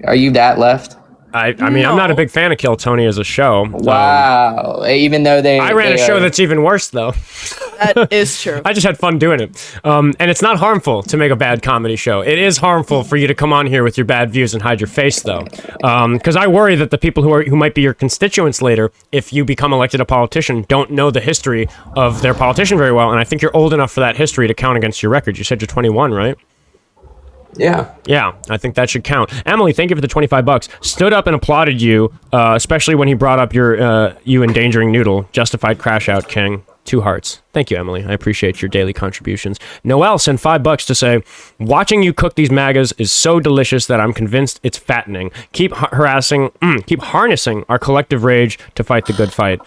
Are you that left?
I mean, I'm not a big fan of Kill Tony as a show.
Wow. Even though
I ran a show that's even worse, though.
That is true.
I just had fun doing it. And it's not harmful to make a bad comedy show. It is harmful for you to come on here with your bad views and hide your face, though. Because I worry that the people who might be your constituents later, if you become elected a politician, don't know the history of their politician very well. And I think you're old enough for that history to count against your record. You said you're 21, right?
Yeah,
I think that should count. Emily, thank you for the $25. Stood up and applauded you, especially when he brought up your you endangering Noodle. Justified crash out, King. 2 hearts. Thank you, Emily. I appreciate your daily contributions. Noelle sent $5 to say, watching you cook these MAGAs is so delicious that I'm convinced it's fattening. Keep harnessing our collective rage to fight the good fight.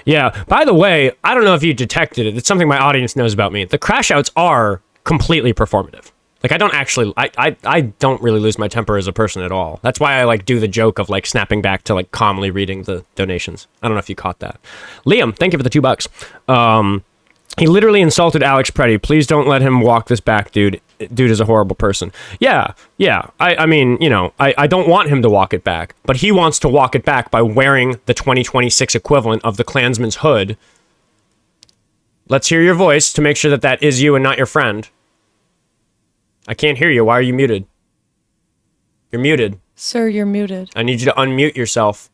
Yeah, by the way, I don't know if you detected it. It's something my audience knows about me. The crash outs are completely performative. Like, I don't really lose my temper as a person at all. That's why I, like, do the joke of, like, snapping back to, like, calmly reading the donations. I don't know if you caught that. Liam, thank you for the $2. He literally insulted Alex Preddy. Please don't let him walk this back, dude. Dude is a horrible person. Yeah. I mean, you know, I don't want him to walk it back, but he wants to walk it back by wearing the 2026 equivalent of the Klansman's hood. Let's hear your voice to make sure that that is you and not your friend. I can't hear you. Why are you muted? You're muted.
Sir, you're muted.
I need you to unmute yourself.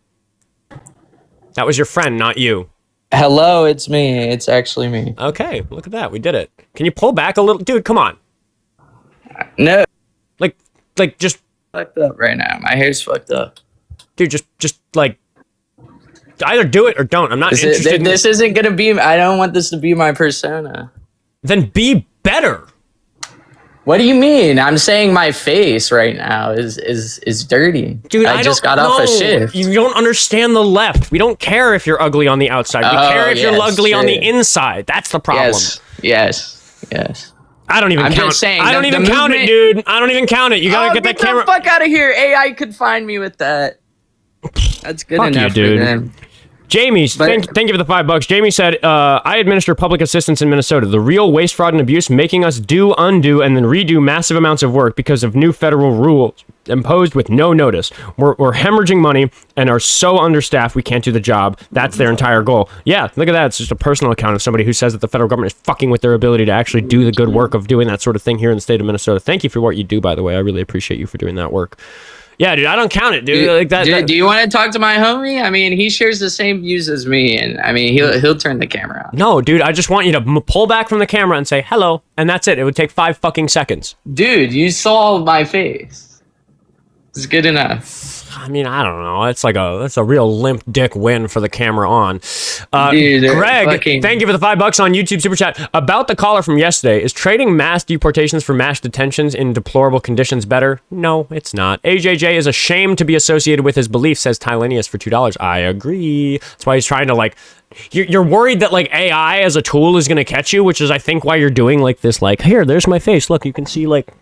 That was your friend, not you.
Hello, it's me. It's actually me.
Okay, look at that. We did it. Can you pull back a little? Dude, come on.
No.
Like just...
Fucked up right now. My hair's fucked up.
Dude, just like... Either do it or don't. I'm not interested in this.
This isn't going to be... I don't want this to be my persona.
Then be better.
What do you mean? I'm saying my face right now is dirty.
Dude,
I just got off a shift.
You don't understand the left. We don't care if you're ugly on the outside. We care if you're ugly on the inside. That's the problem.
Yes.
I don't even count.
Just saying,
I don't even count it, dude. I don't even count it. You gotta get that camera.
Get the fuck out of here. AI could find me with that. That's good enough,
dude.
For them.
Jamie, thank you for the $5. Jamie said, I administer public assistance in Minnesota. The real waste, fraud, and abuse making us do, undo, and then redo massive amounts of work because of new federal rules imposed with no notice. We're hemorrhaging money and are so understaffed we can't do the job. That's their entire goal. Yeah, look at that. It's just a personal account of somebody who says that the federal government is fucking with their ability to actually do the good work of doing that sort of thing here in the state of Minnesota. Thank you for what you do, by the way. I really appreciate you for doing that work. Yeah, dude, I don't count it, dude. Like that.
Do you want to talk to my homie? I mean, he shares the same views as me, and I mean, he'll turn the camera on.
No, dude, I just want you to pull back from the camera and say hello, and that's it. It would take 5 fucking seconds.
Dude, you saw my face. It's good enough.
I mean, I don't know. That's a real limp dick win for the camera on.
Dude,
Greg, thank you for the $5 on YouTube Super Chat. About the caller from yesterday, is trading mass deportations for mass detentions in deplorable conditions better? No, it's not. AJJ is ashamed to be associated with his belief, says Tylenius for $2. I agree. That's why he's trying to like... You're worried that like AI as a tool is going to catch you, which is I think why you're doing like this. Like, here, there's my face. Look, you can see like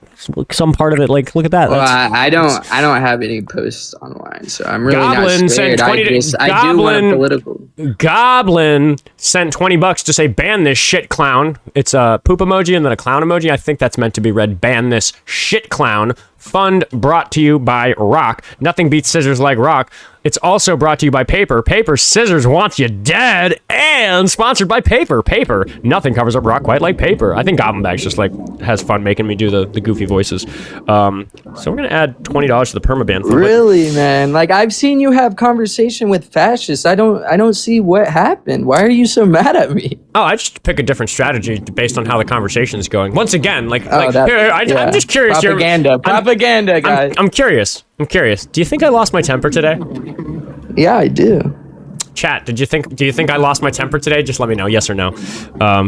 some part of it. Like, look at that.
Well, I don't have any posts online, so I'm really
Goblin
not scared. I do want a political.
Goblin sent $20 to say ban this shit clown. It's a poop emoji and then a clown emoji. I think that's meant to be read ban this shit clown. Fund brought to you by Rock. Nothing beats scissors like Rock. It's also brought to you by Paper. Paper, scissors want you dead. And sponsored by Paper. Paper, nothing covers up Rock quite like paper. I think Goblin Bags just like has fun making me do the goofy voices. So we're gonna add $20 to the permaban fund.
Really, man? Like I've seen you have conversation with fascists. I don't see what happened. Why are you so mad at me?
Oh, I just pick a different strategy based on how the conversation is going. Once again, I'm just curious.
Propaganda, guys.
I'm curious. Do you think I lost my temper today?
Yeah, I do.
Chat, do you think I lost my temper today? Just let me know, yes or no.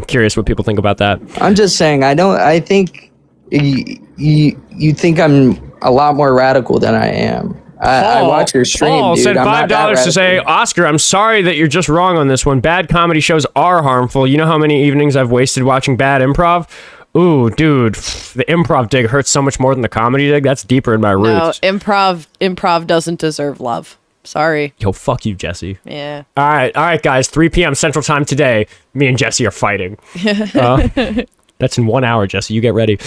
Curious what people think about that.
I'm just saying, I think you think I'm a lot more radical than I am. I watch your stream,
Paul
dude.
Sent $5 to say, Oscar, I'm sorry that you're just wrong on this one. Bad comedy shows are harmful. You know how many evenings I've wasted watching bad improv? Ooh, dude, the improv dig hurts so much more than the comedy dig. That's deeper in my roots.
No, improv doesn't deserve love. Sorry.
Yo, fuck you, Jessie.
Yeah.
All right, guys. 3 p.m. Central Time today. Me and Jessie are fighting. That's in 1 hour, Jessie. You get ready.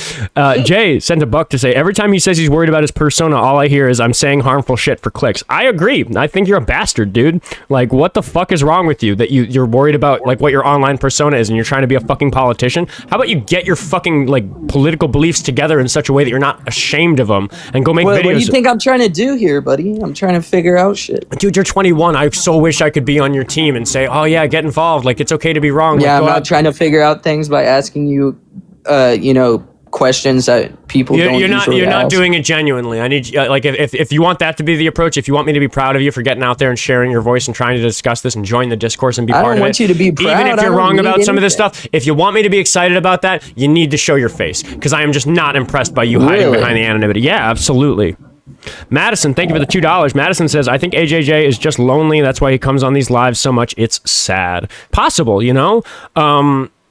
Jay sent $1 to say, every time he says he's worried about his persona, all I hear is I'm saying harmful shit for clicks. I agree. I think you're a bastard, dude. Like, what the fuck is wrong with you that you're worried about like what your online persona is and you're trying to be a fucking politician? How about you get your fucking like political beliefs together in such a way that you're not ashamed of them and go make videos.
What do you think I'm trying to do here, buddy? I'm trying to figure out shit.
Dude, you're 21. I so wish I could be on your team and say, oh yeah, get involved. Like, it's okay to be wrong.
Yeah,
like,
I'm not trying to figure out things by asking you questions that people don't usually
You're not
ask.
doing it genuinely. I need like if you want that to be the approach, if you want me to be proud of you for getting out there and sharing your voice and trying to discuss this and join the discourse and be part of it.
I don't want you to be proud.
Even if you're wrong about some of this stuff, if you want me to be excited about that, you need to show your face because I am just not impressed by you hiding behind the anonymity. Yeah, absolutely. Madison, thank you for the $2. Madison says, I think AJJ is just lonely. That's why he comes on these lives so much. It's sad. Possible, you know?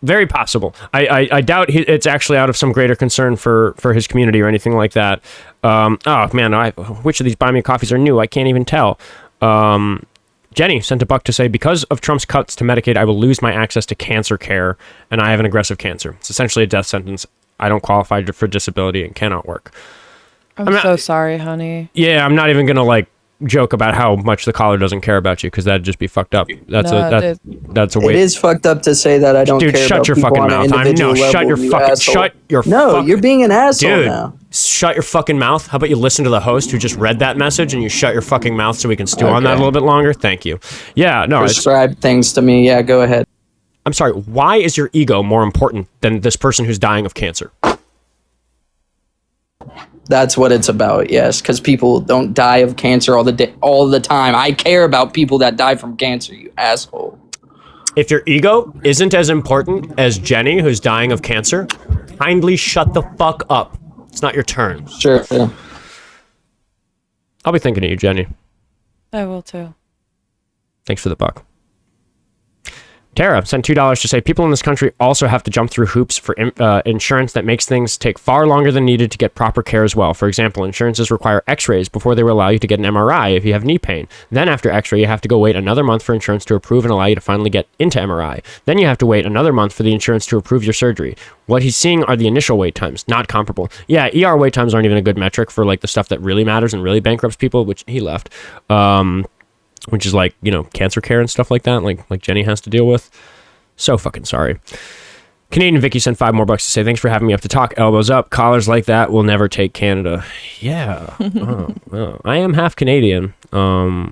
Very possible. I doubt it's actually out of some greater concern for his community or anything like that. Oh, man, which of these Buy Me Coffees are new? I can't even tell. Jenny sent $1 to say, because of Trump's cuts to Medicaid, I will lose my access to cancer care, and I have an aggressive cancer. It's essentially a death sentence. I don't qualify for disability and cannot work.
I'm so sorry, honey.
Yeah, I'm not even going to, like, joke about how much the caller doesn't care about you because that'd just be fucked up. That's a way.
It is fucked up to say that I don't care about
shut your
people
fucking
on
mouth.
an individual level,
Shut your
No, you're being an asshole
dude,
now.
Shut your fucking mouth. How about you listen to the host who just read that message and you shut your fucking mouth so we can stew on that a little bit longer? Thank you. Yeah, no.
Prescribe things to me. Yeah, go ahead.
I'm sorry. Why is your ego more important than this person who's dying of cancer?
That's what it's about, yes, because people don't die of cancer all the time. I care about people that die from cancer, you asshole.
If your ego isn't as important as Jenny, who's dying of cancer, kindly shut the fuck up. It's not your turn.
Sure. Yeah.
I'll be thinking of you, Jenny.
I will too.
Thanks for the $1. Tara sent $2 to say, people in this country also have to jump through hoops for insurance that makes things take far longer than needed to get proper care as well. For example, insurances require x-rays before they will allow you to get an MRI if you have knee pain. Then after x-ray, you have to go wait another month for insurance to approve and allow you to finally get into MRI. Then you have to wait another month for the insurance to approve your surgery. What he's seeing are the initial wait times, not comparable. Yeah, ER wait times aren't even a good metric for like the stuff that really matters and really bankrupts people, which he left. Which is like, you know, cancer care and stuff like that, like Jenny has to deal with. So fucking sorry. Canadian Viki sent $5 more to say, thanks for having me up to talk. Elbows up. Callers like that will never take Canada. Yeah. I am half Canadian. I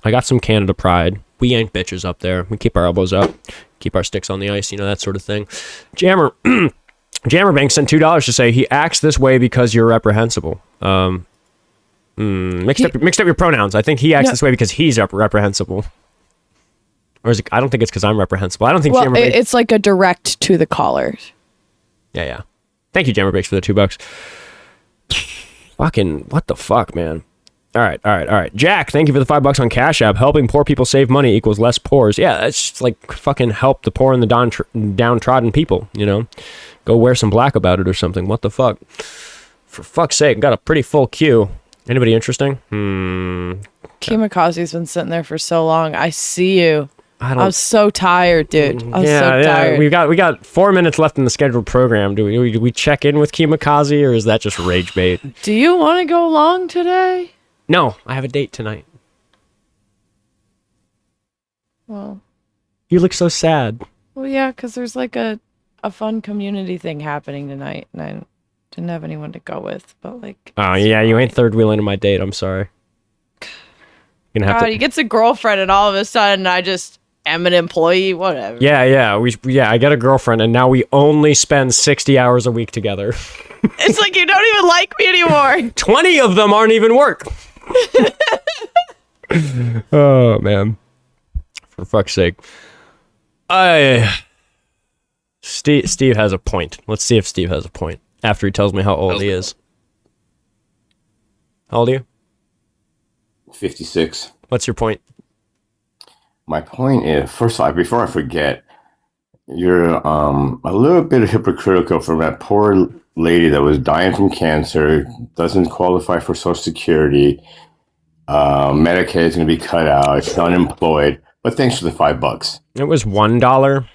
got some Canada pride. We ain't bitches up there. We keep our elbows up, keep our sticks on the ice, you know, that sort of thing. Jammerbank sent $2 to say, he acts this way because you're reprehensible. Mixed up your pronouns. I think he acts this way because he's reprehensible. Or is it, I don't think it's because I'm reprehensible. I don't think
Jammer Bakes... it's like a direct to the caller.
Yeah. Thank you, Jammer Bakes, for the $2. Fucking, what the fuck, man? All right. Jack, thank you for the $5 on Cash App. Helping poor people save money equals less poors. Yeah, that's just like fucking help the poor and the downtrodden people, you know? Go wear some black about it or something. What the fuck? For fuck's sake, got a pretty full queue. Anybody interesting?
Kimikaze's been sitting there for so long. I see you. I'm so tired, dude. I'm so tired.
We got 4 minutes left in the scheduled program. Do we check in with Kimikaze, or is that just rage bait?
Do you want to go long today?
No, I have a date tonight.
Well,
you look so sad.
Well, yeah, because there's like a fun community thing happening tonight, and I didn't have anyone to go with. But like,
oh yeah, you ain't third wheeling my date. I'm sorry.
He gets a girlfriend, and all of a sudden, I just am an employee. Whatever.
Yeah. I get a girlfriend, and now we only spend 60 hours a week together.
It's like you don't even like me anymore.
20 of them aren't even work. Oh man, for fuck's sake. Steve has a point. Let's see if Steve has a point after he tells me how old he is. How old are you?
56.
What's your point?
My point is, first of all, before I forget, you're a little bit hypocritical from that poor lady that was dying from cancer, doesn't qualify for Social Security, Medicaid is going to be cut out, she's unemployed, but thanks for the $5.
It was $1.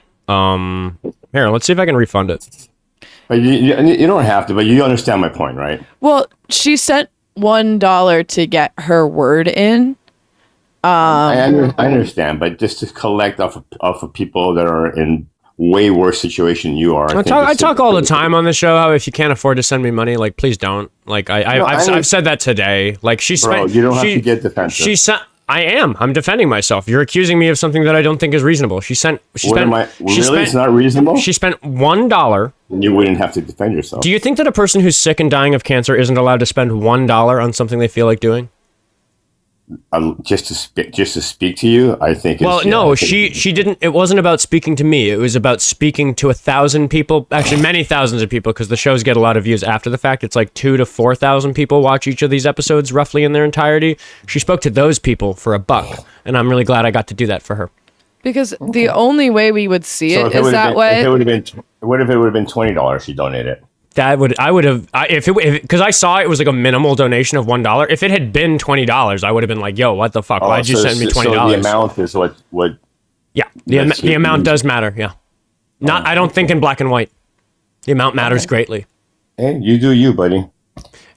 Here, let's see if I can refund it.
But you don't have to, but you understand my point, right?
Well, she sent $1 to get her word in.
I understand, but just to collect off of people that are in way worse situation than you are.
I talk all the time on the show how if you can't afford to send me money, like please don't. Like I've said that today. Like she spent.
Bro, you don't have to get defensive.
She sent. I'm defending myself. You're accusing me of something that I don't think is reasonable. She spent.
It's not reasonable.
She spent $1.
You wouldn't have to defend yourself.
Do you think that a person who's sick and dying of cancer isn't allowed to spend $1 on something they feel like doing?
Just to speak to you, I think.
Well, no, she didn't. It wasn't about speaking to me. It was about speaking to 1,000 people. Actually, many thousands of people, because the shows get a lot of views after the fact. It's like 2,000 to 4,000 people watch each of these episodes roughly in their entirety. She spoke to those people for $1, and I'm really glad I got to do that for her.
Because the only way we would see it is that way.
What if it would have been $20 she donated?
I would have because I saw it was like a minimal donation of $1. If it had been $20, I would have been like, "Yo, what the fuck? Why'd you send me $20?"
So the amount is what?
Yeah, the amount does matter. Yeah, I don't think in black and white. The amount matters greatly.
Hey, you do you, buddy.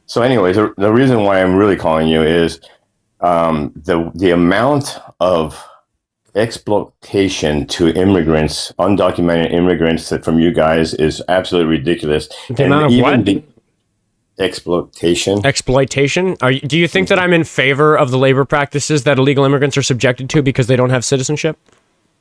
So, anyways, the reason why I'm really calling you is the amount of exploitation to immigrants, undocumented immigrants from you guys is absolutely ridiculous.
The amount of what?
Exploitation.
Do you think that I'm in favor of the labor practices that illegal immigrants are subjected to because they don't have citizenship?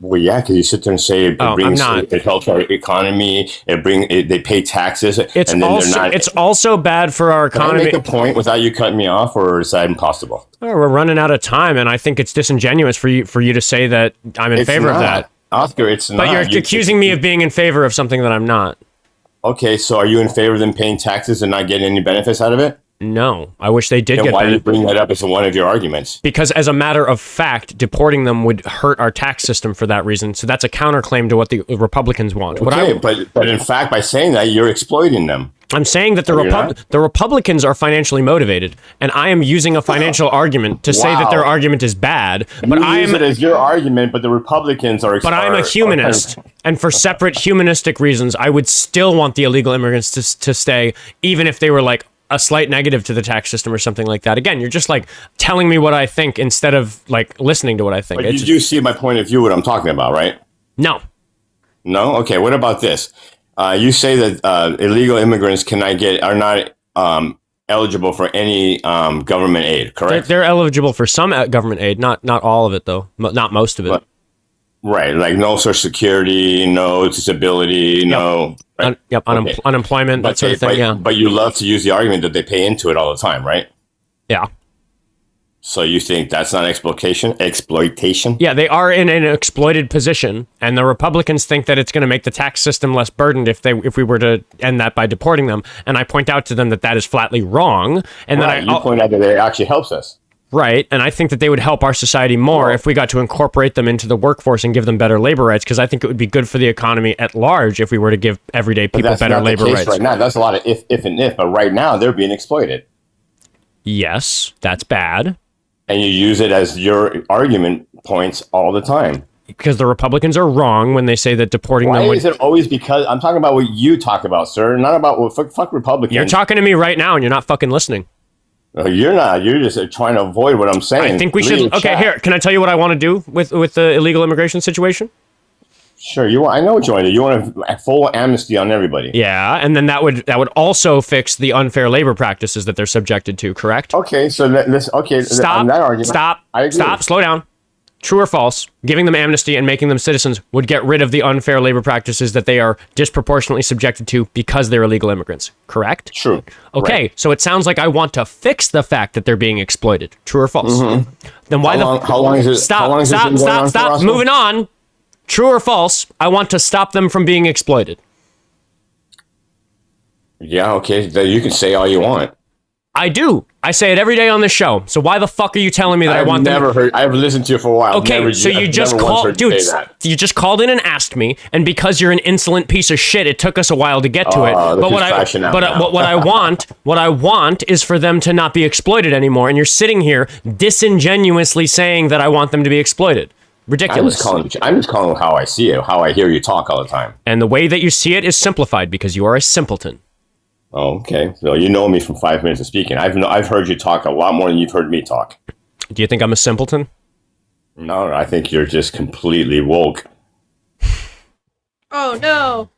Well, yeah, because you sit there and say it helps our economy. They pay taxes.
It's also bad for our economy.
Can I make a point without you cutting me off, or is that impossible?
Oh, we're running out of time, and I think it's disingenuous for you to say that I'm in favor of that.
Oscar, it's not.
But you're accusing me of being in favor of something that I'm not.
Okay, so are you in favor of them paying taxes and not getting any benefits out of it?
No, I wish they did.
Then why do you bring that up as one of your arguments?
Because as a matter of fact, deporting them would hurt our tax system for that reason. So that's a counterclaim to what the Republicans want.
Okay, but in fact, by saying that, you're exploiting them.
I'm saying that the Republicans are financially motivated, and I am using a financial argument to say that their argument is bad. But
I use it as your argument, but the Republicans are.
But I'm a humanist, and for separate humanistic reasons, I would still want the illegal immigrants to stay, even if they were like a slight negative to the tax system or something like that. Again, you're just like telling me what I think instead of like listening to what I think.
But you do see my point of view, what I'm talking about, right?
No.
No? Okay, what about this? You say that illegal immigrants are not eligible for any government aid, correct?
They're eligible for some government aid, not all of it though, not most of it.
Right, like no Social Security, no disability, no. Right?
Unemployment, that sort of thing. Yeah.
But you love to use the argument that they pay into it all the time, right?
Yeah.
So you think that's not exploitation? Exploitation?
Yeah, they are in an exploited position, and the Republicans think that it's going to make the tax system less burdened if we were to end that by deporting them. And I point out to them that is flatly wrong. And then
you point out that it actually helps us.
Right, and I think that they would help our society more if we got to incorporate them into the workforce and give them better labor rights, because I think it would be good for the economy at large if we were to give everyday people better labor rights.
Right now, that's a lot of if and if, but right now they're being exploited.
Yes, that's bad.
And you use it as your argument points all the time.
Because the Republicans are wrong when they say that deporting them...
Why is it always because... I'm talking about what you talk about, sir, not about what fuck Republicans.
You're talking to me right now and you're not fucking listening.
You're not. You're just trying to avoid what I'm saying.
I think we should... Okay, here. Can I tell you what I want to do with the illegal immigration situation?
Sure. I know what you want to do. You want a full amnesty on everybody.
Yeah, and then that would also fix the unfair labor practices that they're subjected to, correct?
Okay, so
Stop.
On that argument,
Stop. Slow down. True or false, giving them amnesty and making them citizens would get rid of the unfair labor practices that they are disproportionately subjected to because they're illegal immigrants, correct?
True.
Okay, right. So it sounds like I want to fix the fact that they're being exploited. True or false?
Mm-hmm.
Then why
how long is it?
Stop. Moving on. True or false, I want to stop them from being exploited.
Yeah, okay. You can say all you want.
I do. I say it every day on this show. So why the fuck are you telling me that I want them?
I've listened to you for a while.
Okay, so you just called, dude. You just called in and asked me, and because you're an insolent piece of shit, it took us a while to get to it. But what I want is for them to not be exploited anymore. And you're sitting here disingenuously saying that I want them to be exploited. Ridiculous.
I'm just calling how I see it, how I hear you talk all the time.
And the way that you see it is simplified because you are a simpleton.
Oh, okay. So you know me from 5 minutes of speaking. I've heard you talk a lot more than you've heard me talk.
Do you think I'm a simpleton?
No, I think you're just completely woke.
Oh, no.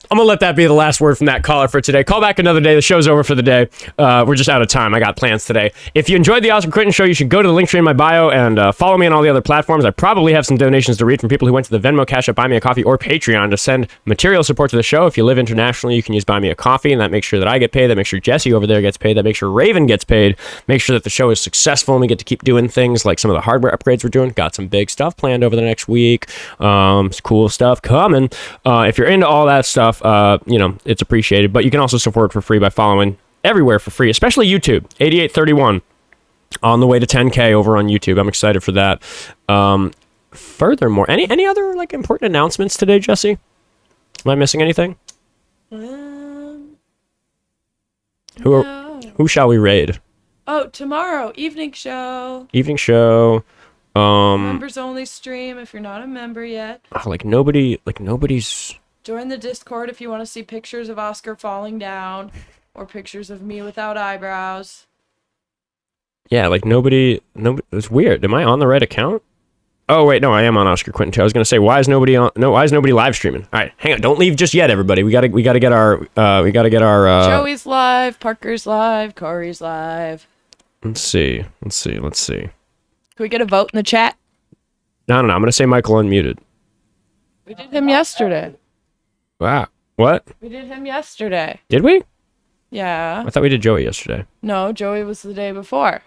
I'm going to let that be the last word from that caller for today. Call back another day. The show's over for the day. We're just out of time. I got plans today. If you enjoyed the Oskar Quentin Show, you should go to the link tree in my bio and follow me on all the other platforms. I probably have some donations to read from people who went to the Venmo, Cash App, Buy Me a Coffee, or Patreon to send material support to the show. If you live internationally, you can use Buy Me a Coffee, and that makes sure that I get paid. That makes sure Jessie over there gets paid. That makes sure Raven gets paid. Make sure that the show is successful and we get to keep doing things like some of the hardware upgrades we're doing. Got some big stuff planned over the next week. Some cool stuff coming. If you're into all that stuff, it's appreciated, but you can also support for free by following everywhere for free, especially YouTube. 8831 on the way to 10K over on YouTube. I'm excited for that. Furthermore, any other like important announcements today, Jessie? Am I missing anything? Who shall we raid?
Oh, tomorrow evening show.
Members
only stream if you're not a member yet.
Nobody's.
Join the Discord if you want to see pictures of Oskar falling down or pictures of me without eyebrows.
Yeah, nobody. It's weird. Am I on the right account? Oh wait, no, I am on Oskar Quentin too. I was gonna say, why is nobody live streaming? All right, hang on, don't leave just yet, everybody. We gotta get our
Joey's live, Parker's live, Corey's live.
Let's see.
Can we get a vote in the chat?
No. I'm gonna say Michael unmuted.
We did him yesterday.
Wow. What?
We did him yesterday.
Did we?
Yeah.
I thought we did Joey yesterday.
No, Joey was the day before.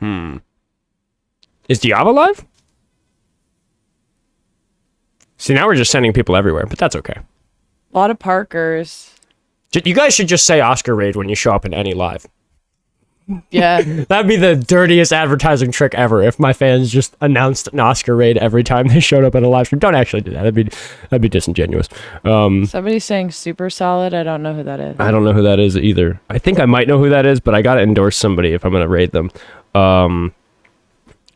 Is Diava live? See, now we're just sending people everywhere, but that's okay.
A lot of Parkers.
You guys should just say Oskar Raid when you show up in any live.
Yeah.
That'd be the dirtiest advertising trick ever if my fans just announced an Oskar Raid every time they showed up at a live stream. Don't actually do that. That'd be disingenuous.
Somebody's saying super solid. I don't know who that is.
I don't know who that is either. I think I might know who that is, but I gotta endorse somebody if I'm gonna raid them.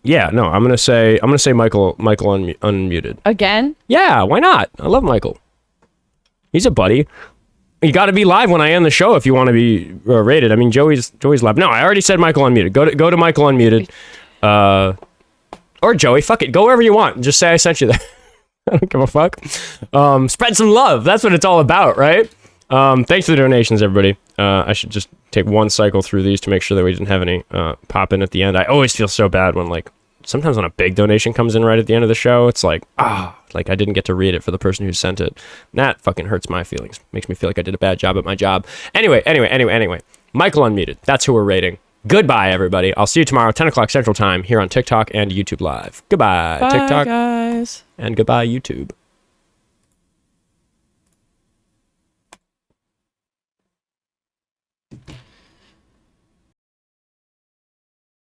Yeah, no, I'm gonna say Michael unmuted.
Again?
Yeah, why not? I love Michael. He's a buddy. You got to be live when I end the show if you want to be rated. I mean, Joey's live. No, I already said Michael unmuted. Go to Michael unmuted. Or Joey, fuck it. Go wherever you want. Just say I sent you there. I don't give a fuck. Spread some love. That's what it's all about, right? Thanks for the donations, everybody. I should just take one cycle through these to make sure that we didn't have any pop in at the end. I always feel so bad when sometimes when a big donation comes in right at the end of the show, it's like I didn't get to read it for the person who sent it. And that fucking hurts my feelings. Makes me feel like I did a bad job at my job. Anyway. Michael unmuted. That's who we're rating. Goodbye, everybody. I'll see you tomorrow, 10 o'clock Central Time, here on TikTok and YouTube Live. Goodbye,
Bye,
TikTok.
guys.
And goodbye, YouTube.